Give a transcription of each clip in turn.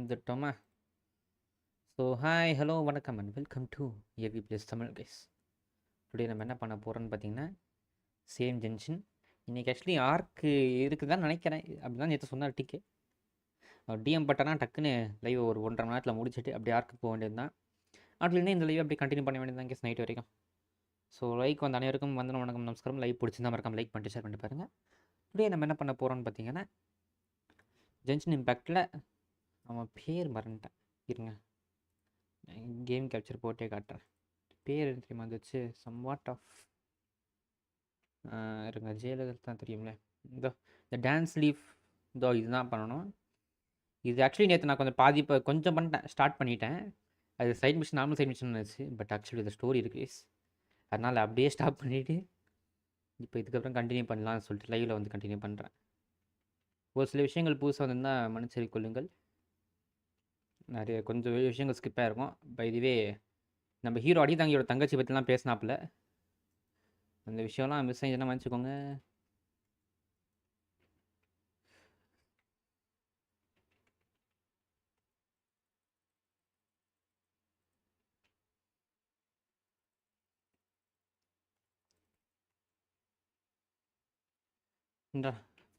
வந்துட்டோமா? So hi, hello, வணக்கம் and welcome to AV Plays Tamil guys. Today நம்ம என்ன பண்ண போகிறோன்னு பார்த்தீங்கன்னா, சேம் ஜென்ஷன். இன்றைக்கி ஆக்சுவலி ஆர்க்கு இருக்குதான்னு நினைக்கிறேன். அப்படி தான் நேற்று சொன்னார் டிகே. டிஎம் பட்டனா டக்குன்னு லைவ் ஒரு 1.5 மணி நேரத்தில் முடிச்சுட்டு அப்படியே ஆர்க்கு போக வேண்டியது தான். அதுலேருந்து இந்த லைவ் அப்படியே கண்டினியூ பண்ண வேண்டியது தான் கேஸ் நைட் வரைக்கும். ஸோ லைக் வந்து அனைவருக்கும் வந்து வணக்கம் நமஸ்காரம். லைவ் பிடிச்சிருந்தா மறக்காம லைக் பண்ணிட்டு ஷேர் பண்ணிட்டு பாருங்கள். டுடே நம்ம என்ன பண்ண போகிறோம்னு பார்த்தீங்கன்னா, ஜென்ஷன் இம்பேக்டில் அவன் பேர் மறந்துட்டேன், இருங்க கேம் கேப்சர் போட்டே காட்டுறேன். பேர் என்ன தெரியுமா வந்துச்சு? சம்வாட் ஆஃப் இருங்க, ஜெயலலிதா தான் தெரியும்ல. இந்த டான்ஸ் லீஃப் இதுதான் பண்ணணும். இது ஆக்சுவலி நேற்று நான் கொஞ்சம் பாதி இப்போ கொஞ்சம் பண்ணிட்டேன், ஸ்டார்ட் பண்ணிட்டேன். அது side mission, normal side mission இருந்துச்சு. பட் ஆக்சுவலி இது ஸ்டோரி இருக்கு, அதனால் அப்படியே ஸ்டாப் பண்ணிவிட்டு இப்போ இதுக்கப்புறம் கண்டினியூ பண்ணலாம்னு சொல்லிட்டு லைவில் வந்து கண்டினியூ பண்ணுறேன். ஒரு சில விஷயங்கள் புதுசாக வந்திருந்தால் மன்னிச்சறிக் கொள்ளுங்கள். நிறைய கொஞ்சம் விஷயங்கள் ஸ்கிப் ஆகிருக்கும். பை இதுவே நம்ம ஹீரோ அடிதாங்கியோட தங்கச்சி பற்றிலாம் பேசினாப்புல, அந்த விஷயம்லாம் மிஸ் ஆகிடுச்சுன்னா மன்னிச்சுக்கோங்க.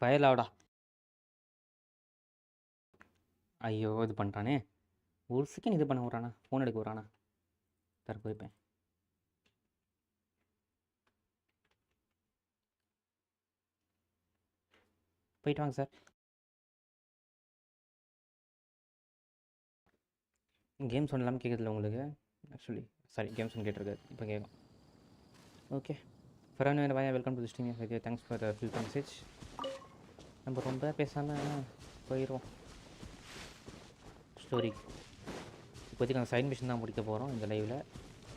ஃபயல் ஆவடா. ஐயோ, இது பண்ணிட்டானே. ஒரு செகண்ட் இது பண்ண விட்றானா, ஃபோன் எடுக்க விட்றானா, போய்ப்பேன். போயிட்டு வாங்க சார். கேம் சவுண்ட் இல்லாமல் கேட்குதுல்ல உங்களுக்கு? ஆக்சுவலி சாரி, கேம் சவுண்ட் கேட்டிருக்காது, இப்போ கேட்கும். ஓகே, ஃபரான் வாயா, வெல்கம் டு திஸ்டிங் with thanks for filter message. நம்ம ரொம்ப பேசாமல் போயிடுவோம் ஸ்டோரி. இப்போதைக்கு அந்த சைட் மிஷின் தான் முடிக்க போகிறோம் இந்த லைவில்.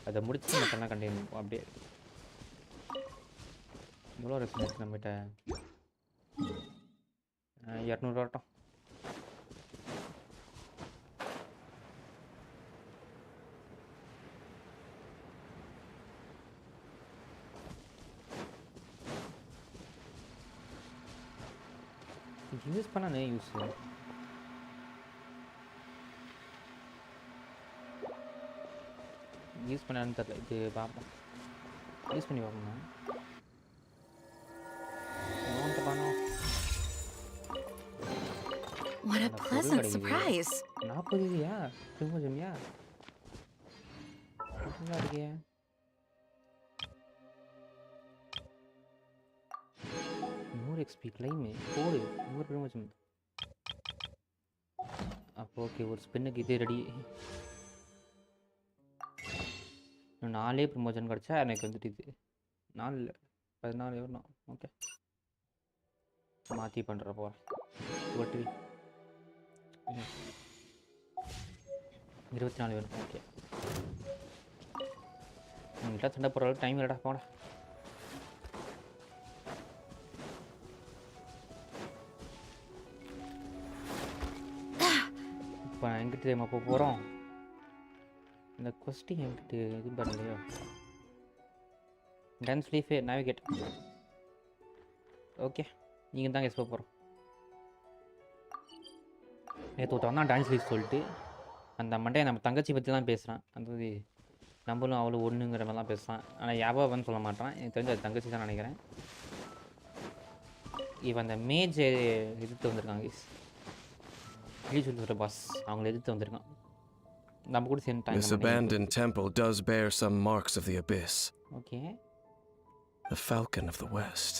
அதை முடிச்சு மற்றெல்லாம் கண்டினியூ அப்படியே. எவ்வளோ ரெஸ்ட் இருக்குது நம்மகிட்ட? 200 வரட்டும். யூஸ் பண்ணானே யூஸ் பண்ணான்னு தெரியல. இது பார்ப்போம், யூஸ் பண்ணி பார்ப்போம். What a pleasant surprise. 40 இல்லையா? திரும்பயா இருக்கே. நூறு எக்ஸ்பி கிளைமு போடு. 100 பிரமோஜன். அப்போ ஓகே, ஒரு ஸ்பின்னுக்கு இது ரெடி. 4 ப்ரமோஷன் கிடச்சா எனக்கு வந்துட்டு இது 4 இல்லை 14 வரணும். ஓகே, மாற்றி பண்ணுறப்போ ஒட்டு 24 வேணும். ஓகே, உங்கள்கிட்ட சண்டை போகிற அளவுக்கு டைம் இல்லைடா, போடா. இப்போ எங்கிட்ட நம்ம இப்போ போகிறோம். இந்த கொஸ்டின் என்கிட்ட இது பண்ணலையோ. டான்ஸ் லீஃபே நேவிகேட். ஓகே, நீங்கள் தான் கெஸ் போகிறோம். நேற்று ஒருத்தவன் தான் டான்ஸ் லீஃப் சொல்லிட்டு அந்த மண்டையை நம்ம தங்கச்சி பற்றி தான் பேசுகிறான். அந்த நம்மளும் அவ்வளோ ஒன்றுங்கிற மாதிரிலாம் பேசுகிறான். ஆனால் யாபாவன்னு சொல்ல மாட்டான். எனக்கு தெரிஞ்ச அது தங்கச்சி தான் நினைக்கிறேன். இவன் அந்த மேஜ் எதிர்த்து வந்திருக்காங்க, பாஸ் அவங்களை எதிர்த்து வந்திருக்கான். நம்ம கூட சேர்ந்துட்டாங்க. This abandoned temple does bear some marks of the abyss. Okay. The falcon of the west,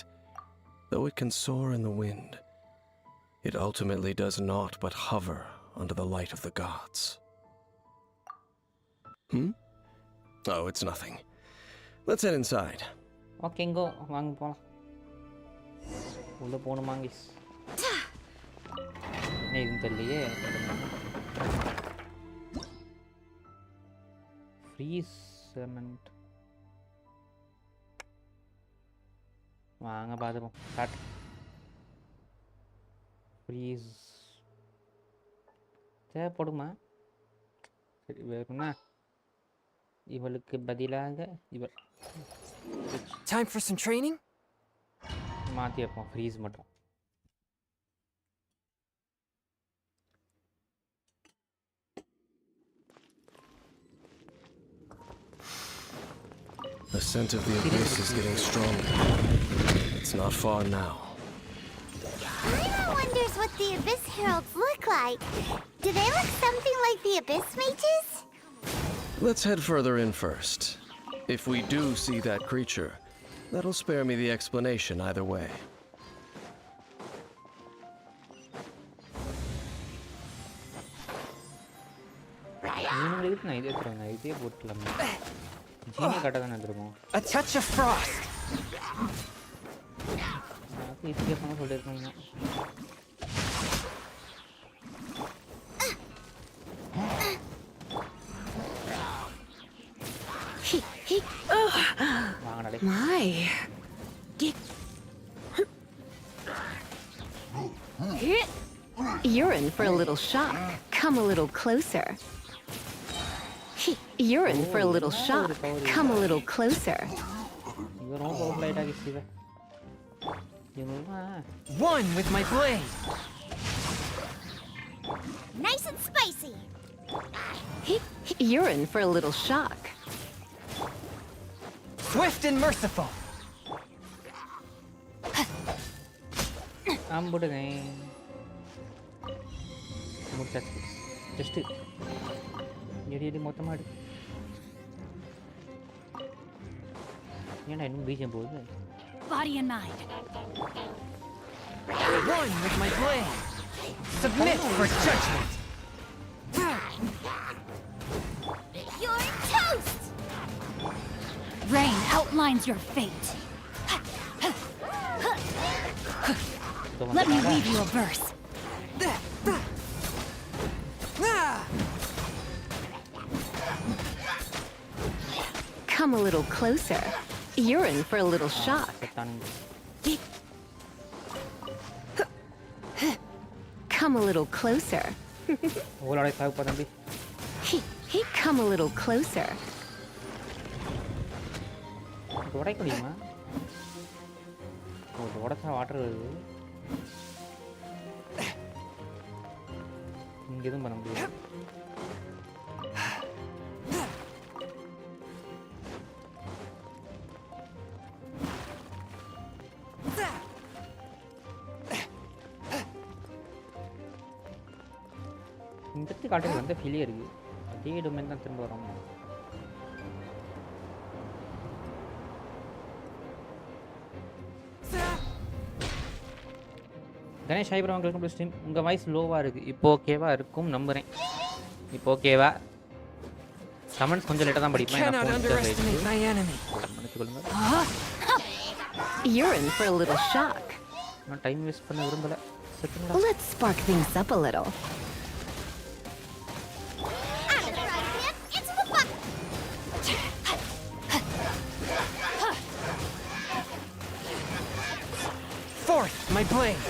though it can soar in the wind, it ultimately does naught but hover under the light of the gods. Oh, it's nothing. Let's head inside. Okay, go. வாங்க போலாம். உள்ள போணுமாங்க. இதுன்னு தெரியலையே. ஃப்ரீஸ்மெண்ட் வாங்க பார்த்துப்போம். Start. Freeze தேவைப்படுமா? சரி, வேறுனா இவளுக்கு பதிலாக இவள் Time for some training? மாற்றி வைப்போம் ஃப்ரீஸ் மட்டும். The scent of the abyss is getting stronger. It's not far now. Paimon wonders what the Abyss Heralds look like. Do they look something like the Abyss Mages? Let's head further in first. If we do see that creature, that'll spare me the explanation either way. A touch of frost. My. You're in for a little shock. Come a little closer. You're in for a little shock. Come a little closer. One with my blade. Nice and spicy. You're in for a little shock. Swift and merciful. Just மொத்தமாடு ஏன்னா இன்னும் பீஜம் போகுது. Body and mind. One with my blade. Submit for judgment. You're toast! Rain outlines your fate. Let me weave you a verse. Come a little closer. You're in for a little shock. Come a little closer. Come a little closer. உடைக்க முடியுமா? உடைச்சா water வருது. இங்க எதுவும் பண்ண முடியாது. இந்த காட்டுறது வந்து ஃபீலே இருக்கு. அதே டொமைன் தான் திரும்ப வரோம். கணேஷ் ஹைப்ரோ உங்களுக்கு ப்ளஸ் டீம் உங்கள் வாய்ஸ் லோவாக இருக்குது. இப்போ ஓகேவா இருக்கும் நம்புகிறேன். இப்போ ஓகேவா? கமெண்ட்ஸ் கொஞ்சம் லேட்டாக தான் படிப்பேன். You're in for a little shock. நான் டைம் வேஸ்ட் பண்ண விரும்பல. Let's spark things up a little. Out of the frying pan, into the bucket! Forth my blade.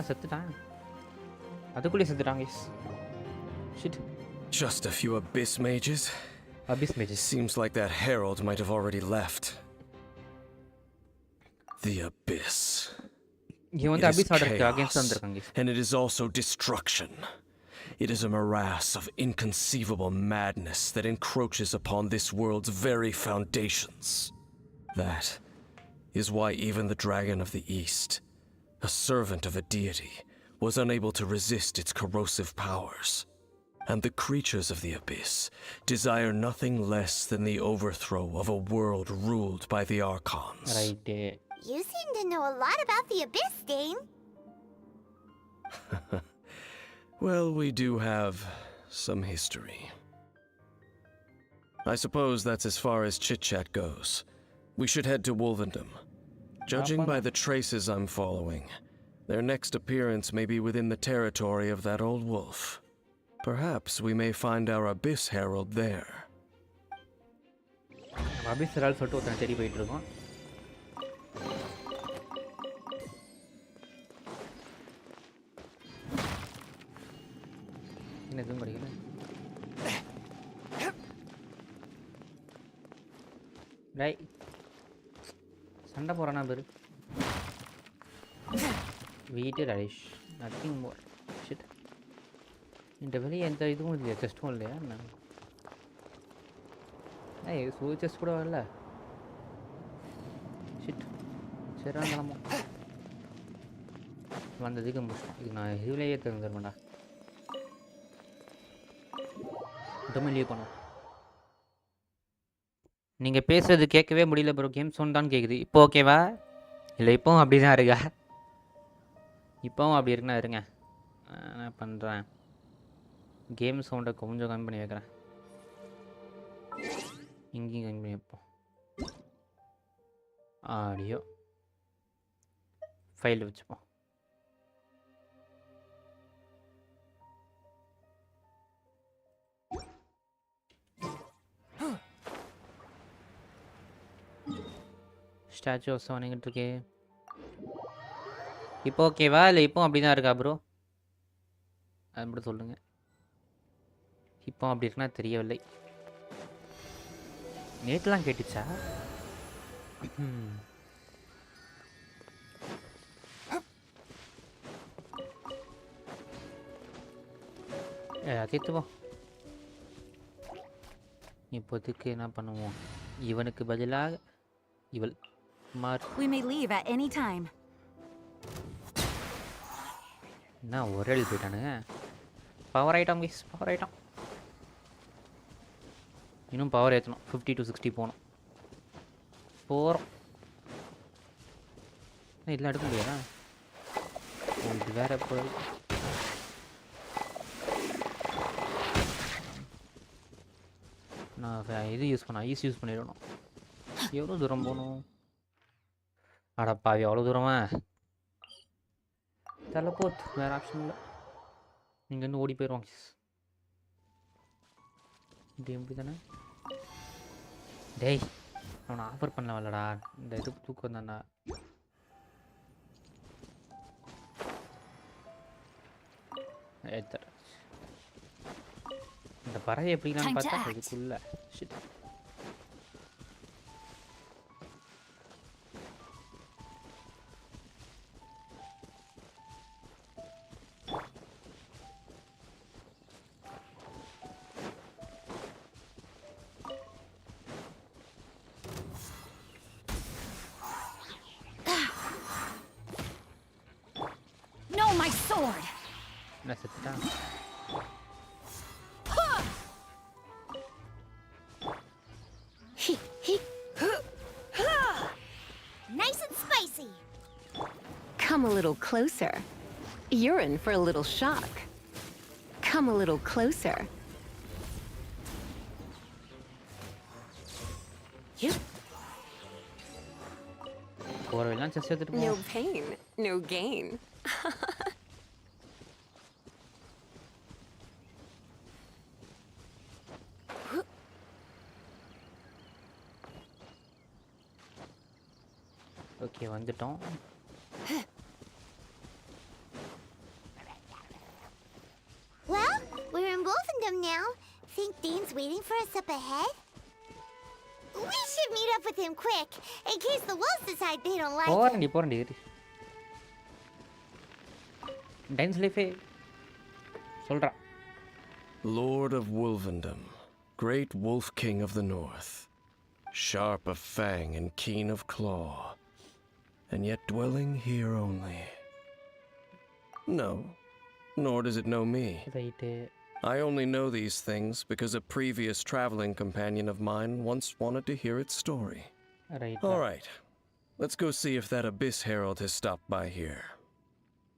செத்துட்டான். அதுக்குள்ளே செத்துட்டாங்க. Shit. Just a few abyss mages? Abyss mages. Seems like that herald might have already left. The abyss. இவன் வந்து அபிஸ் ஆர்டருக்கு against வந்திருக்காங்க. And it is also destruction. It is a morass of inconceivable madness that encroaches upon this world's very foundations. That is why even the Dragon of the East, a servant of a deity, was unable to resist its corrosive powers. And the creatures of the abyss desire nothing less than the overthrow of a world ruled by the Archons. Right. You seem to know a lot about the Abyss, Dane. Well, we do have some history. I suppose that's as far as chit-chat goes. We should head to Wolvendom. Judging by the traces I'm following, their next appearance may be within the territory of that old wolf. Perhaps we may find our Abyss Herald there. Abyss Herald சொல்லிட்டு ஒருத்தன் தேடி போயிட்டு இருக்கோம். என்ன எதுவும் படிக்கல. டேய் சண்டை போறானா பேரு. வெயிட்டட் அடிஷ் நத்திங் மோர். ஷிட். இந்த வெளியே எந்த இதுவும் இல்லையா, செஸ்ட்டும் இல்லையா? ஏய் சூச்சஸ் கூட வரல ஷிட் சரியான நிலமோ வந்ததுக்கு முடிச்சிட்டேன் இது நான் இதுலேயே தெரிஞ்சிருவேன்டா டொமைன் லீவ் பண்ணுவோம் நீங்கள் பேசுறது கேட்கவே முடியல ப்ரோ கேம் சவுண்ட் தான் கேட்குது இப்போ ஓகேவா இல்லை இப்போவும் அப்படி தான் இருக்கா இப்போவும் அப்படி இருக்குன்னா இருங்க என்ன பண்ணுறேன் கேம் சவுண்டை கொஞ்சம் கம்மி பண்ணி வைக்கிறேன் இங்கேயும் கம்மி பண்ணி வைப்போம் ஆடியோ ஃபைல் வச்சுப்போம் ஸ்டாச்சு ஆஃப் வந்துக்கிட்டு இருக்கே இப்போ ஓகேவா இல்லை இப்போ அப்படி தான் இருக்கா ப்ரோ அது மட்டும் சொல்லுங்கள் இப்போ அப்படி இருக்குன்னா தெரியவில்லை நேற்றுலாம் கேட்டுச்சா கேத்துவோம் இப்போதைக்கு என்ன பண்ணுவோம் இவனுக்கு பதிலாக இவள் We may leave at any time. என்ன ஒரே எழுதி போயிட்டானுங்க power item guys power item இன்னும் பவர் ஏற்றணும் 50 to 60 போகணும் போகிறோம் இல்லை எடுக்க முடியாதா இது வேற எப்போ நான் இது யூஸ் பண்ண ஐஸ் யூஸ் பண்ணிடணும் எவ்வளோ தூரம் போகணும் அடப்பாவி அவ்வளோ தூரமா தலை வேறு ஆப்ஷன் இல்லை நீங்கள் இன்னும் ஓடி போயிடுவாங்க இப்படி எப்படி தானே டேய் அவனை ஆஃபர் பண்ணலடா இந்த இது தூக்கம் தான்டா இந்த பறவை எப்படிலாம் பார்த்தா அதுக்குள்ள ஷிட் என்ன செத்துட்டான் Nice and spicy. Come a little closer. You're in for a little shock. Come a little closer. போறவெல்லாம் செஸ் எடுத்துட்டு போ No pain, no gain. Okay வந்துட்டோம் Well, we're in Wolfendom now. Think Dean's waiting for us up ahead? We should meet up with him quick, in case the wolves decide they don't like him. போறேன்டி டைன்ஸ் லைஃபே சொல்றா Lord of Wolfendom, great wolf king of the north, sharp of fang and keen of claw, and yet dwelling here only. No, nor does it know me. Right I only know these things because a previous traveling companion of mine once wanted to hear its story. Right All right, let's go see if that Abyss Herald has stopped by here.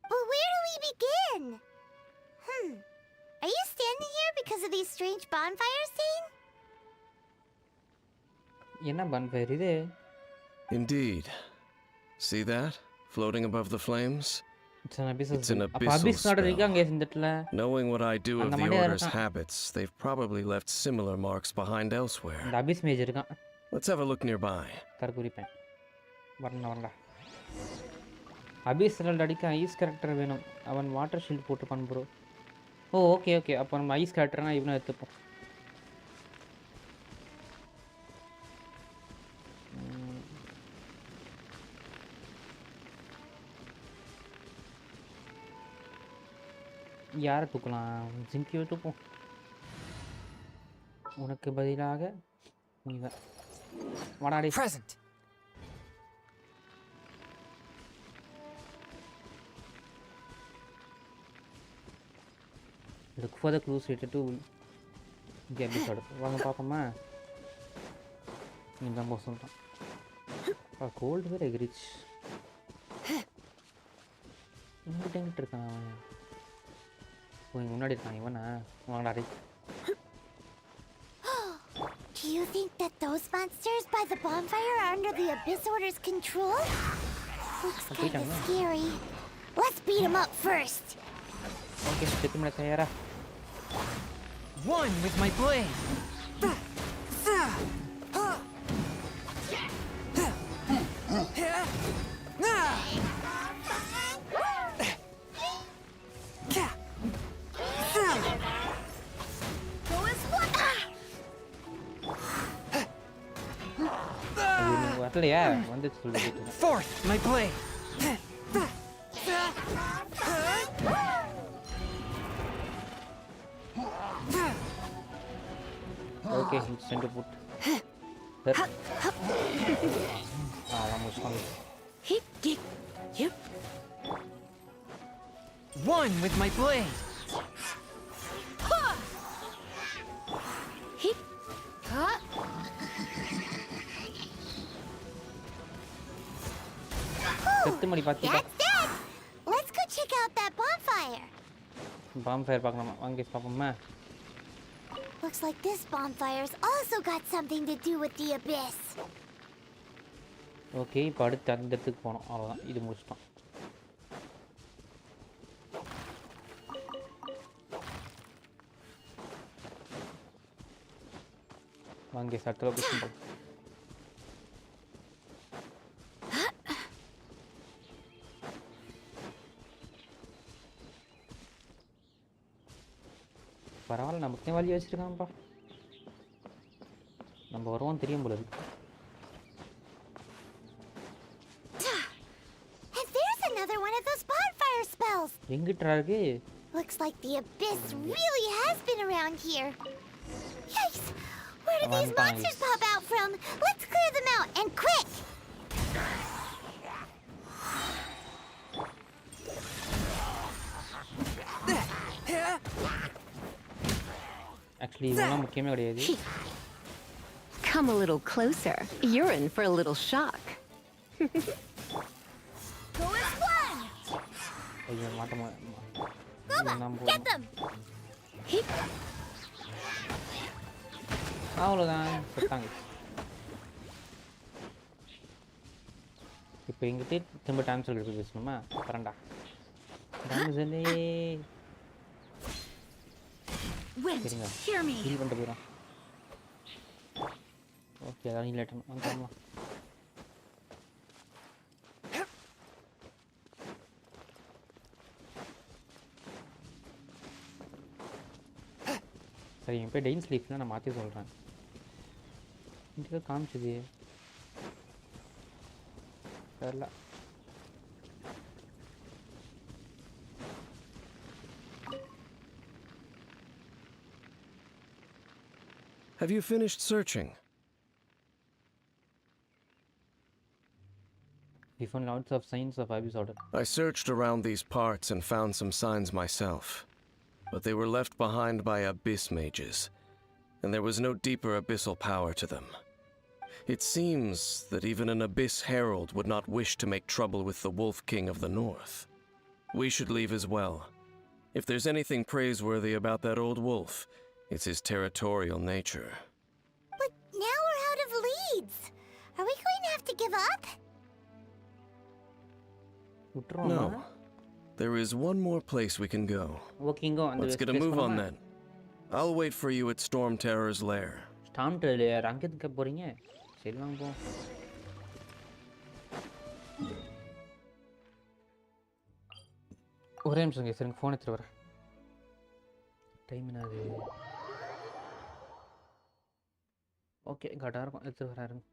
But where do we begin? Are you standing here because of these strange bonfires, Dean? என்ன பன்ஃபயர் இது Indeed. See that? Floating above the flames? It's an abyssal அப்ப அபிஸ் நாடு spell. இருக்காங்க இந்த இடத்துல Knowing what I do of அந்த the மண்டையா Order's இருக்கான். habits, they've probably left similar marks behind elsewhere. இந்த அபிஸ் மேஜ் இருக்கான் Let's have a look nearby. கருக்குறிப்பேன் வரண்டா அபிஸ் ரெண்டு அடிக்க ஐஸ் கேரக்டர் வேணும் அவன் வாட்டர் ஷீல்ட் போட்டுப்பான் ப்ரோ ஓ ஓகே ஓகே அப்போ நம்ம ஐஸ் கேரக்டர்னா இவனை எடுத்துப்போம் யாரை தூக்கலாம் ஜிங்கியை தூப்போம் உனக்கு பதிலாக நீதான் வாடாடி. Present. Look for the clues related to the episode. வாங்க பார்ப்போமா? நீ தான் போக சொல்லிட்டான். கோல்டு வேறு எகிரிச்சு. இங்கிட்ட எங்கிட்ட இருக்கான் அவன். இங்கே முன்னாடி இருக்கான் இவனா? வாங்கடா. Do you think that those monsters by the bonfire are under the Abyss Order's control? Looks kind of scary. Let's beat them up first. Okay, செத்து மேலே தயாரா? One with my blade. வரலையா? வந்துச்சு சொல்லிட்டு. Fourth, my blade. Okay, it's time to put. Vamos con. One with my blade. செத்து மணி பாத்தீங்க. That's dead. Let's go check out that bonfire. Bonfire பார்க்கலாமா? வாங்க பாப்போமா. Looks like this bonfire's also got something to do with the abyss. Okay, இப்போ அடுத்து அந்த இடத்துக்கு போனோம். அவ்வளோதான், இது முடிச்சிட்டோம். வாங்க சட்ட லொகேஷன் போகலாம். பரவாயில்ல, நமக்கு வழி வச்சிருக்கான்ப்பா. நம்ம வருவோம் தெரியும் போல இருக்கு. And there's another one of those bonfire spells. எங்கிட்டா இருக்கு? Looks like the abyss really has been around here. Yikes! Where did these monsters pop out from? Let's clear them out, and quick! Actually, இதெல்லாம் முக்கியமே கிடையாது. Come a little closer. You're in for a little shock. Go as one! ஐயோ மாட்டமா. Get them! அவ்வளோதான், செத்தாங்க. இப்போ எங்கிட்ட திரும்ப time சொல்லி பேசணுமா? பரண்டா டான்ஸலே சரிங்க, ஃபீல் பண்ணிட்டு போயிடும். ஓகே, அதான் நீ லேட்டணும் வந்துடலாம். சரி, என் போய் டெயின் ஸ்லீப்லாம் நான் மாற்றி சொல்கிறேன். இன்றைக்கி காமிச்சது தெரில. Have you finished searching? We found lots of signs of abuse order. I searched around these parts and found some signs myself, but they were left behind by abyss mages, and there was no deeper abyssal power to them. It seems that even an abyss herald would not wish to make trouble with the Wolf King of the North. We should leave as well. If there's anything praiseworthy about that old wolf, it's his territorial nature. But now we're out of leads. Are we going to have to give up? No. There is one more place we can go. Let's get a move on then. I'll wait for you at Storm Terror's lair. Storm Terror, அங்க எதுக்கு போறீங்க? சரி வாங்க போ. ஒரே நிமிஷம் case, எனக்கு phone எடுத்துட்டு வரேன். டைம் என்னது? ஓகே, கரெக்டாக இருக்கும், எடுத்துட்டு வராருங்க.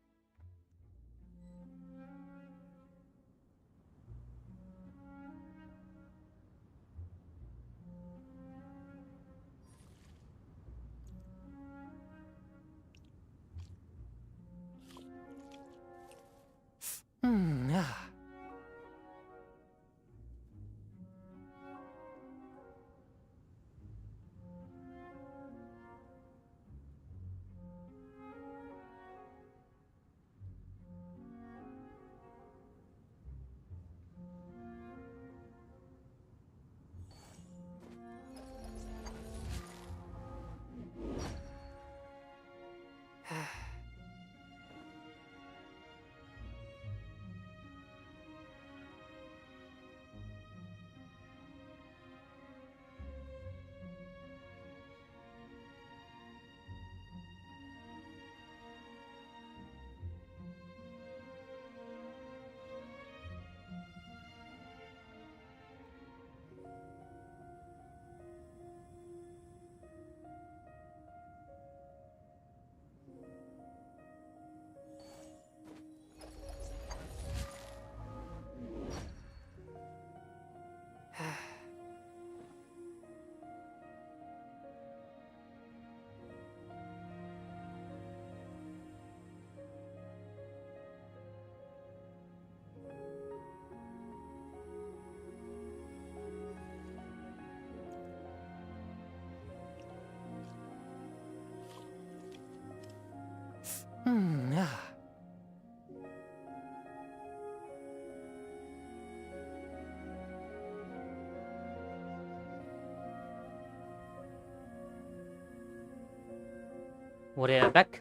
ஒரே பேக்.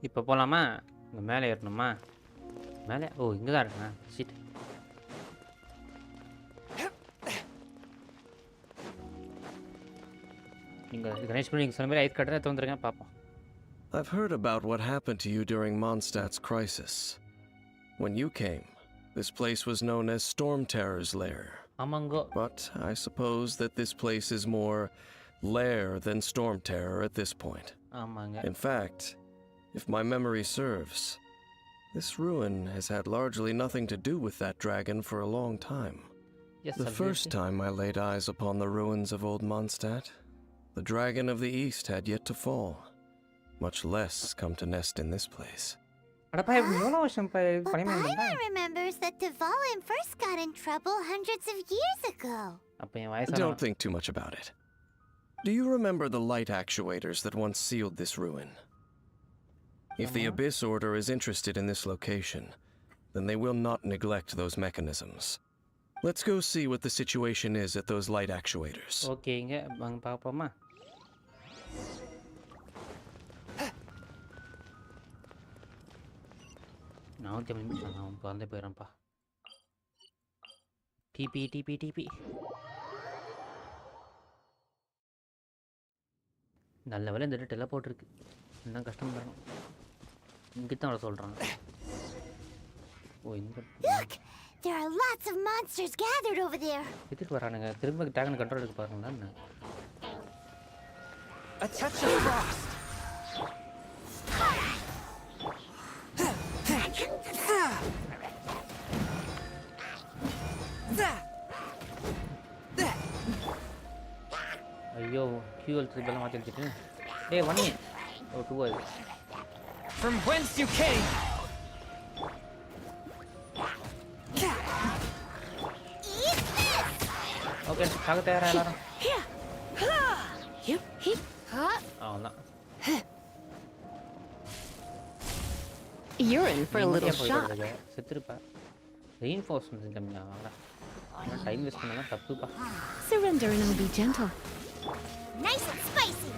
இப்போ போகலாமா? இங்கே மேலே ஏறணுமா? மேலே ஓ இங்கே தான் இருக்குண்ணா. சீட். நீங்கள் கணேஷ் பண்ணி நீங்கள் சொன்ன மாதிரி ஐஸ் கட்டரை தோந்துருங்க பார்ப்போம். I've heard about what happened to you during Mondstadt's crisis. When you came, this place was known as Storm Terror's Lair. ஆமாங்கோ. But I suppose that this place is more lair than Storm Terror at this point. ஆமாங்க. In fact, if my memory serves, this ruin has had largely nothing to do with that dragon for a long time. Yes, The first time I laid eyes upon the ruins of Old Mondstadt, the dragon of the east had yet to fall, much less come to nest in this place. அடப்பா எவ்வளோ வருஷம் But பனிமயம் Paimon remembers that Dvalin first got in trouble hundreds of years ago. அப்போ என் வயசான Don't think too much about it. Do you remember the light actuators that once sealed this ruin? If the Abyss Order is interested in this location, then they will not neglect those mechanisms. Let's go see what the situation is at those light actuators. ஓகேங்க வாங்க பார்ப்போமா? நான் வந்து போயிடறேன்ப்பா. DP TP DP. நல்ல வேலை இந்த teleport இருக்கு. இன்னும் கஷ்டம் தரணும். இங்கே தான் சொல்கிறாங்க. ஓ இங்கே Look! There are lots of monsters gathered over there. எதுக்கு வரானுங்க? திரும்ப டேகன் கண்ட்ரோல் எடுக்க பாருங்களா? A touch of frost. ஐயோ ஃபியூல் ட்ரிப்பெல்லாம் மாற்றி வச்சுட்டு ஏய் வண்ணி ஓ 2 ஆகுது. From whence you came. Okay சாக தயாரா எல்லாரும்? அவ்வளோதான். You're in for a little shock. செத்துருப்பா. ரெயின்ஃபோர்ஸ்மெண்ட் கம்மியா வாங்கடா. டைம் வேஸ்ட் பண்ணலாம் தப்புப்பா. Surrender and I'll be gentle. Nice and spicy.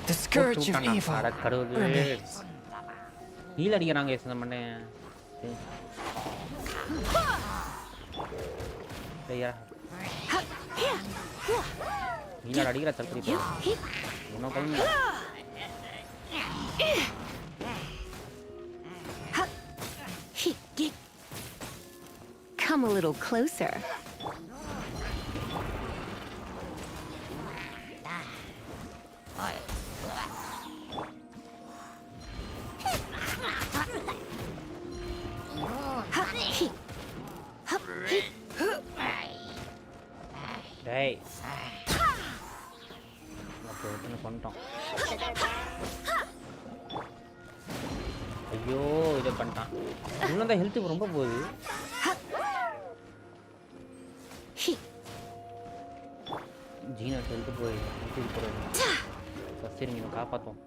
The scourge of evil. அட கடவுளே. ஹீல் அடிக்கிறாங்க ஏசன பண்ணே. ஐயா. ஹீல் அடிக்கிற தள்ளுறீ பா. என்ன பண்ணு? Come a little closer. இன்னும் தான் ஹெல்த் ரொம்ப போகுது. ஜீனா ஹெல்த் போய் ஹெல்த் போறது. சரி நீங்க காப்பாத்தோம்.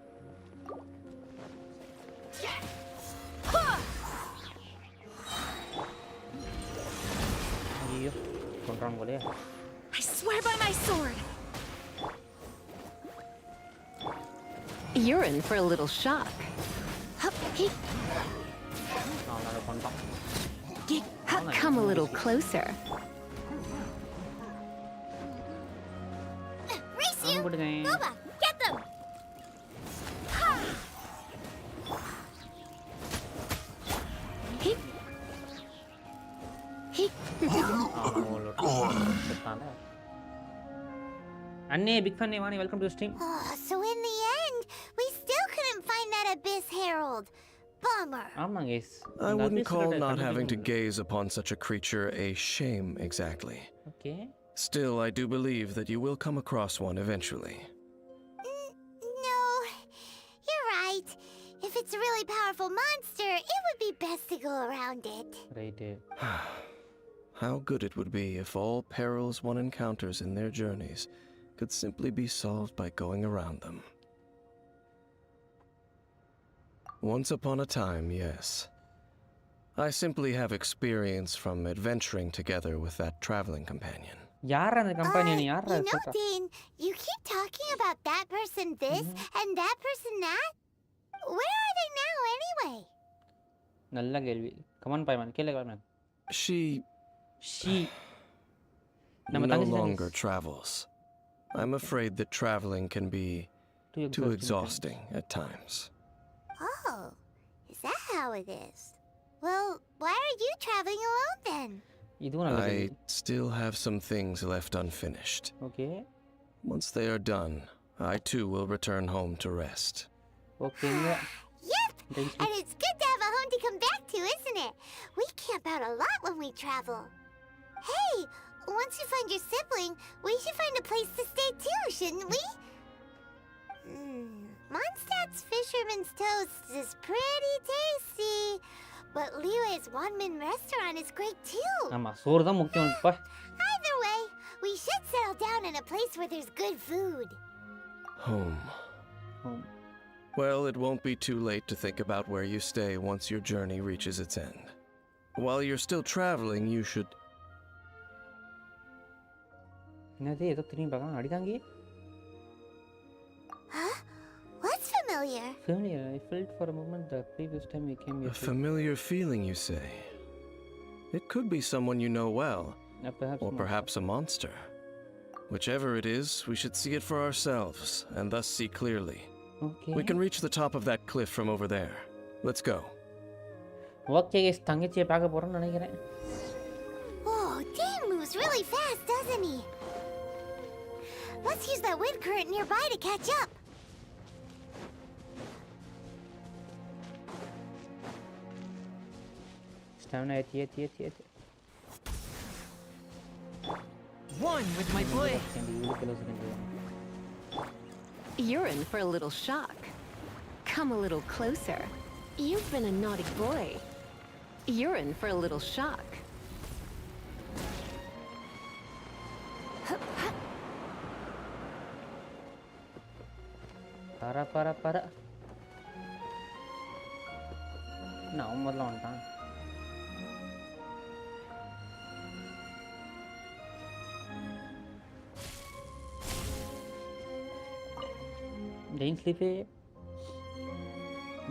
ஐயோ கொன்றாங்க போலயே. I swear by my sword. You're in for a little shock. அவனால கொண்டான். Come a little closer. Race you! போடுங்க. Boba, get them! அண்ணே big fan Vani welcome to stream. So in the end, we still couldn't find that Abyss Herald. Bummer. ஆமாங்க guys. I wouldn't call not having to gaze upon such a creature a shame exactly. Okay. Still, I do believe that you will come across one eventually. No, you're right. If it's a really powerful monster, it would be best to go around it. Right. How good it would be if all perils one encounters in their journeys could simply be solved by going around them. Once upon a time, yes. I simply have experience from adventuring together with that traveling companion. யாரா அந்த company யாரா You know, Dane, you keep talking about that person this and that person that. Where are they now anyway? நல்ல கேள்வி. Come on பாய்மன் கேளுங்க பாய்மன். She no longer travels. I'm afraid that traveling can be too exhausting at times. Oh, is that how it is? Well, why are you traveling alone then? இதுவும் நல்ல I கேள்வி. still have some things left unfinished. Okay. Once they are done, I too will return home to rest. Okay. Yep, and it's good to have a home to come back to, isn't it? We camp out a lot when we travel. Hey, once you find your sibling, we should find a place to stay too, shouldn't we? Mondstadt's Fisherman's Toast is pretty tasty, but Liyuee's one-man restaurant is great too. ஆமா சோறு தான் முக்கியம் இப்ப. Either way, we should settle down in a place where there's good food. Home. Well, it won't be too late to think about where you stay once your journey reaches its end. While you're still traveling, you should... என்னது ஏதோ திரும்பி பார்க்கலாம் அடிதாங்கி. Huh? What's familiar? Familiar. I felt for a moment the previous time we came here. A familiar feeling, you say? It could be someone you know well, or perhaps a monster. Whichever it is, we should see it for ourselves, and thus see clearly. Okay. We can reach the top of that cliff from over there. Let's go. Okay guys, தங்கச்சியை பார்க்க போறோம்னு நினைக்கிறேன். Oh, Dane moves really fast, doesn't he? Let's use that wind current nearby to catch up. Stamina ஏத்தி. One with my blade. You're in for a little shock. Come a little closer. You've been a naughty boy. You're in for a little shock. para. நான் முதல்ல வந்துட்டான். Dane sleepy.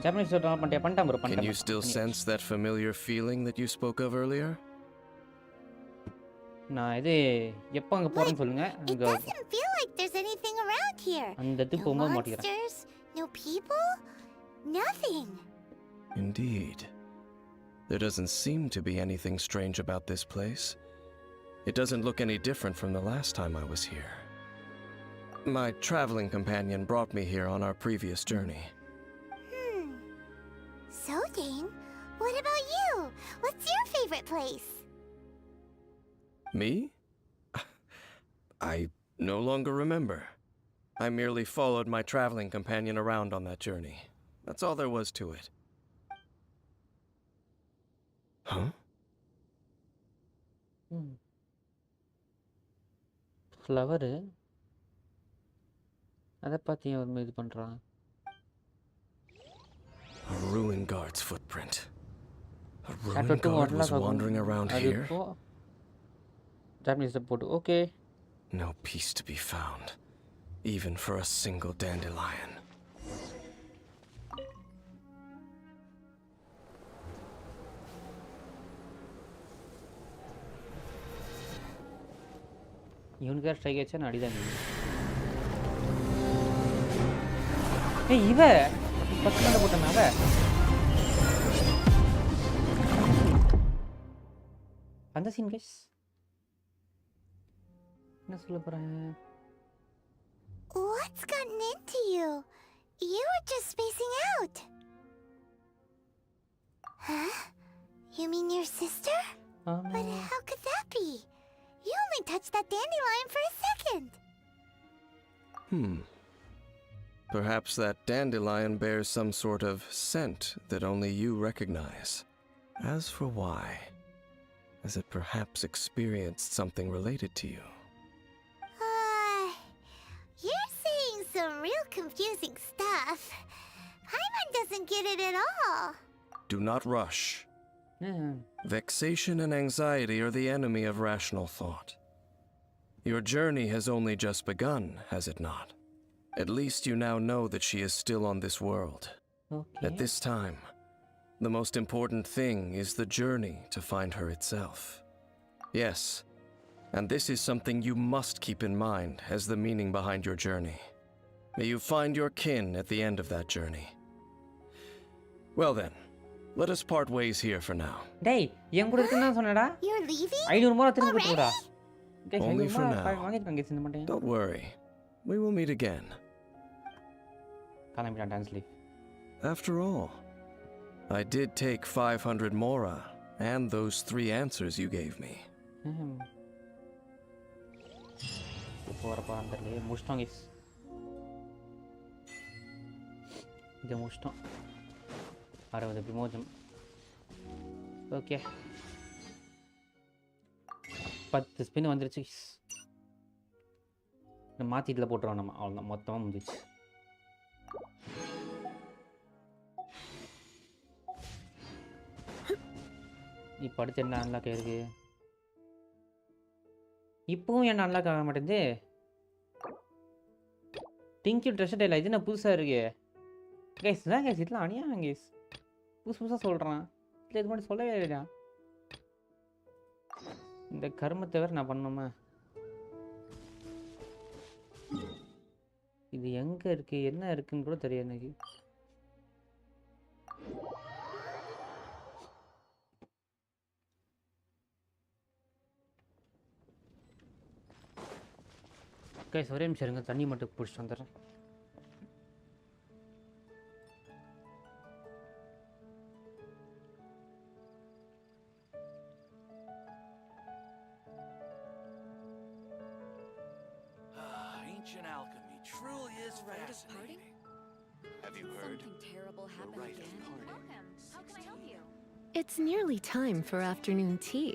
Japanese download பண்ணிட்டே பண்ணிட்டேன் bro பண்ணிட்டேன். Can you still sense that familiar feeling that you spoke of earlier? நான் இது எப்போ அங்க போறேன்னு சொல்லுங்க. It doesn't feel like there's anything around here. அந்த இது No போகும்போது மாட்டிக்கிறேன். monsters, no people, nothing. Indeed. There doesn't seem to be anything strange about this place. It doesn't look any different from the last time I was here. My traveling companion brought me here on our previous journey. So, Dane, what about you? What's your favorite place? Me? I no longer remember. I merely followed my traveling companion around on that journey. That's all there was to it. Huh? Flower அதை பார்த்து ஏன் ஒரு இது பண்ணுறான்? A ruin guard's footprint. A Chapter ruin 2 guard was unlock wandering around அது here. இப்போ ஜாப்பனீஸில் போட்டு okay. No peace to be found, even for a single dandelion. இவனுக்காக ஸ்ட்ரைக் ஆச்சா நான் அடிதான். ஏய் இவ ஃபர்ஸ்ட் மேலே போட்டேன் அவ. அந்த சீன் கைஸ் என்ன சொல்ல போகிறேன்? What's gotten into you? You were just spacing out. Huh? You mean your sister? But how could that be? You only touched that dandelion for a second. Perhaps that dandelion bears some sort of scent that only you recognize. As for why, has it perhaps experienced something related to you? You're saying some real confusing stuff. Paimon doesn't get it at all. Do not rush. Vexation and anxiety are the enemy of rational thought. Your journey has only just begun, has it not? At least you now know that she is still on this world. Okay. At this time, the most important thing is the journey to find her itself. Yes, and this is something you must keep in mind as the meaning behind your journey. May you find your kin at the end of that journey. Well then, let us part ways here for now. டேய் என் கூட இருக்குன்னு தான் சொன்னடா. You're leaving? 500 ரூபாய் திரும்ப கொடுத்துடா. Only for now. வாங்கிட்டு கேஸ் இந்த மாட்டேன். Don't worry, we will meet again. காலம்பிடா டான்ஸ் லீவ். After all, I did take 500 mora and those 3 answers you gave me. போறப்பா அந்தலே முடிச்சிட்டோம் கேஸ். இது முடிச்சிட்டோம். 60 விமோச்சனம். ஓகே 10 ஸ்பின் வந்துருச்சு. இந்த மாற்றி இதில் போட்டுருவோம் நம்ம. அவ்வளோதான் மொத்தமாக முடிஞ்சிச்சு. இப்போ அடுத்து என்ன அன்லாக் ஆயிருக்கு? இப்போவும் என்ன அன்லாக் ஆக மாட்டேங்குது. டிங்க்யூ ட்ரெஷர் டேல இது என்ன புதுசாக இருக்கு கேஸ்? தான் கேஸ் இதெல்லாம் அணியா கேஸ் புதுசு புதுசாக சொல்கிறான். இல்லை இது மட்டும் சொல்லவே இல்லையா? இந்த கருமத்தை வேறு நான் பண்ணோமா? இது எங்கே இருக்குது என்ன இருக்குன்னு கூட தெரியாது எனக்கு. கைஸ் ஒரே நிமிஷம் இருங்க, தண்ணி மட்டும் பிடிச்சிட்டு வந்துடுறேன். Ancient alchemy truly is fascinating. Have you heard? Something terrible happened rite of again. parting. Welcome. How can I help you? It's nearly time for afternoon tea.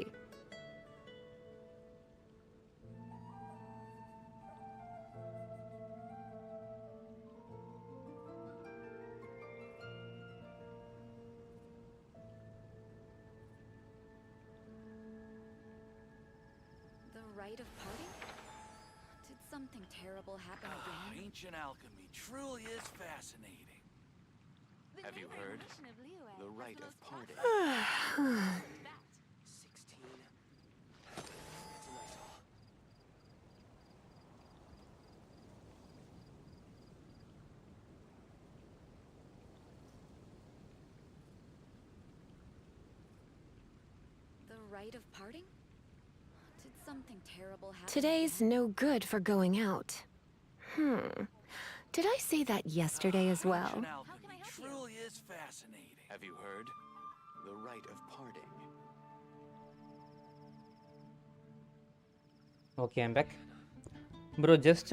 The rite of parting? Did something terrible happen again? Ancient alchemy truly is fascinating. Have you heard? The rite of parting. 16. It's a nice haul. The rite of parting? Did something terrible happen? Today's no good for going out. Did I say that yesterday as well? Ancient alchemy truly is fascinating. Have you heard? The rite of parting. Okay I'm back bro. Just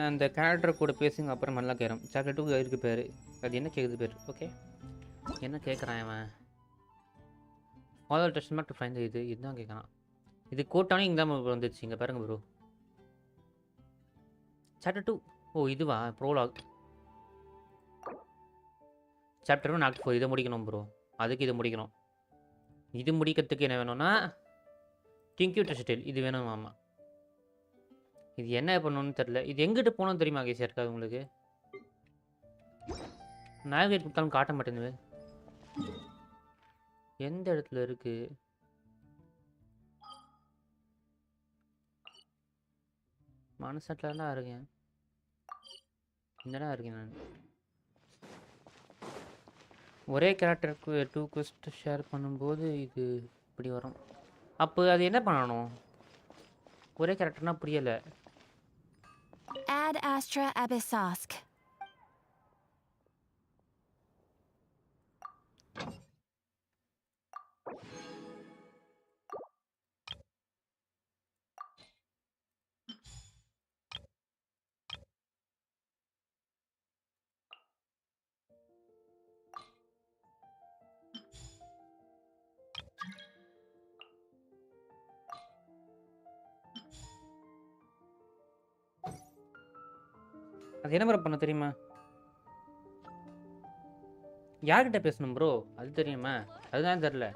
அந்த character கூட பேசுங்க, அப்புறம் நல்லா கேட்கும். Chocolate 2 இருக்கு பேர். அது என்ன கேட்குது பேர்? ஓகே என்ன கேட்குறான் அவன்? ஃபாலோ டெஸ்ட் மட்டும் ஃபைண்ட் இதுதான் கேட்கலாம். இது கோட்டானே இங்கே தான் வந்துச்சு. இங்கே பாருங்க ப்ரோ. சாப்டர் 2. ஓ இதுவா ப்ரோலாக். சாப்டர் 1 ஆக்ட் 4 இதை முடிக்கணும் ப்ரோ. அதுக்கு இது முடிக்கணும். இது முடிக்கிறதுக்கு என்ன வேணும்னா டிங்க்யூட்டர் ஸ்டைல் இது வேணும். ஆமாம். இது என்ன பண்ணணும்னு தெரில. இது எங்கிட்ட போகணும்னு தெரியுமா கேஸ் இருக்காது உங்களுக்கு? நேவிகேட் கொடுத்தாலும் காட்ட மாட்டேங்குது. எந்த இடத்துல இருக்கு? மனசாட்டில் தான் இருக்கேன். இங்கதான் இருக்கேன் நான். ஒரே கேரக்டருக்கு 2 quest ஷேர் பண்ணும்போது இது இப்படி வரும். அப்போ அது என்ன பண்ணணும்? ஒரே கேரக்டர்னா புரியலை. Ad Astra Abyssosk. அது என்ன ப்ரோ பண்ண தெரியுமா? யார்கிட்ட பேசணும் ப்ரோ? அது தெரியுமா? அதுதான் தெரில.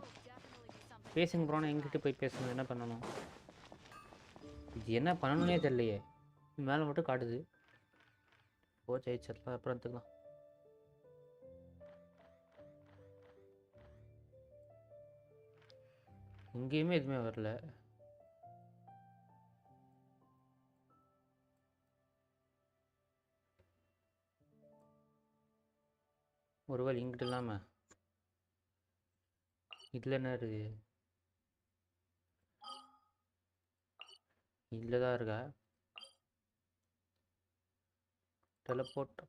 பேசுங்க ப்ரோனா எங்கிட்ட போய் பேசணும். என்ன பண்ணணும்? இது என்ன பண்ணணுன்னே தெரியலையே. மேலே மட்டும் காட்டுது. ஓ ஜெயிச்சிடலாம். அப்புறம் எடுத்துக்கலாம். எங்கேயுமே எதுவுமே வரல. ஒருவேளை இங்கிட்ட இல்லாம இதில் என்ன இருக்கு? இதில் தான் இருக்கா? டெலபோர்ட்.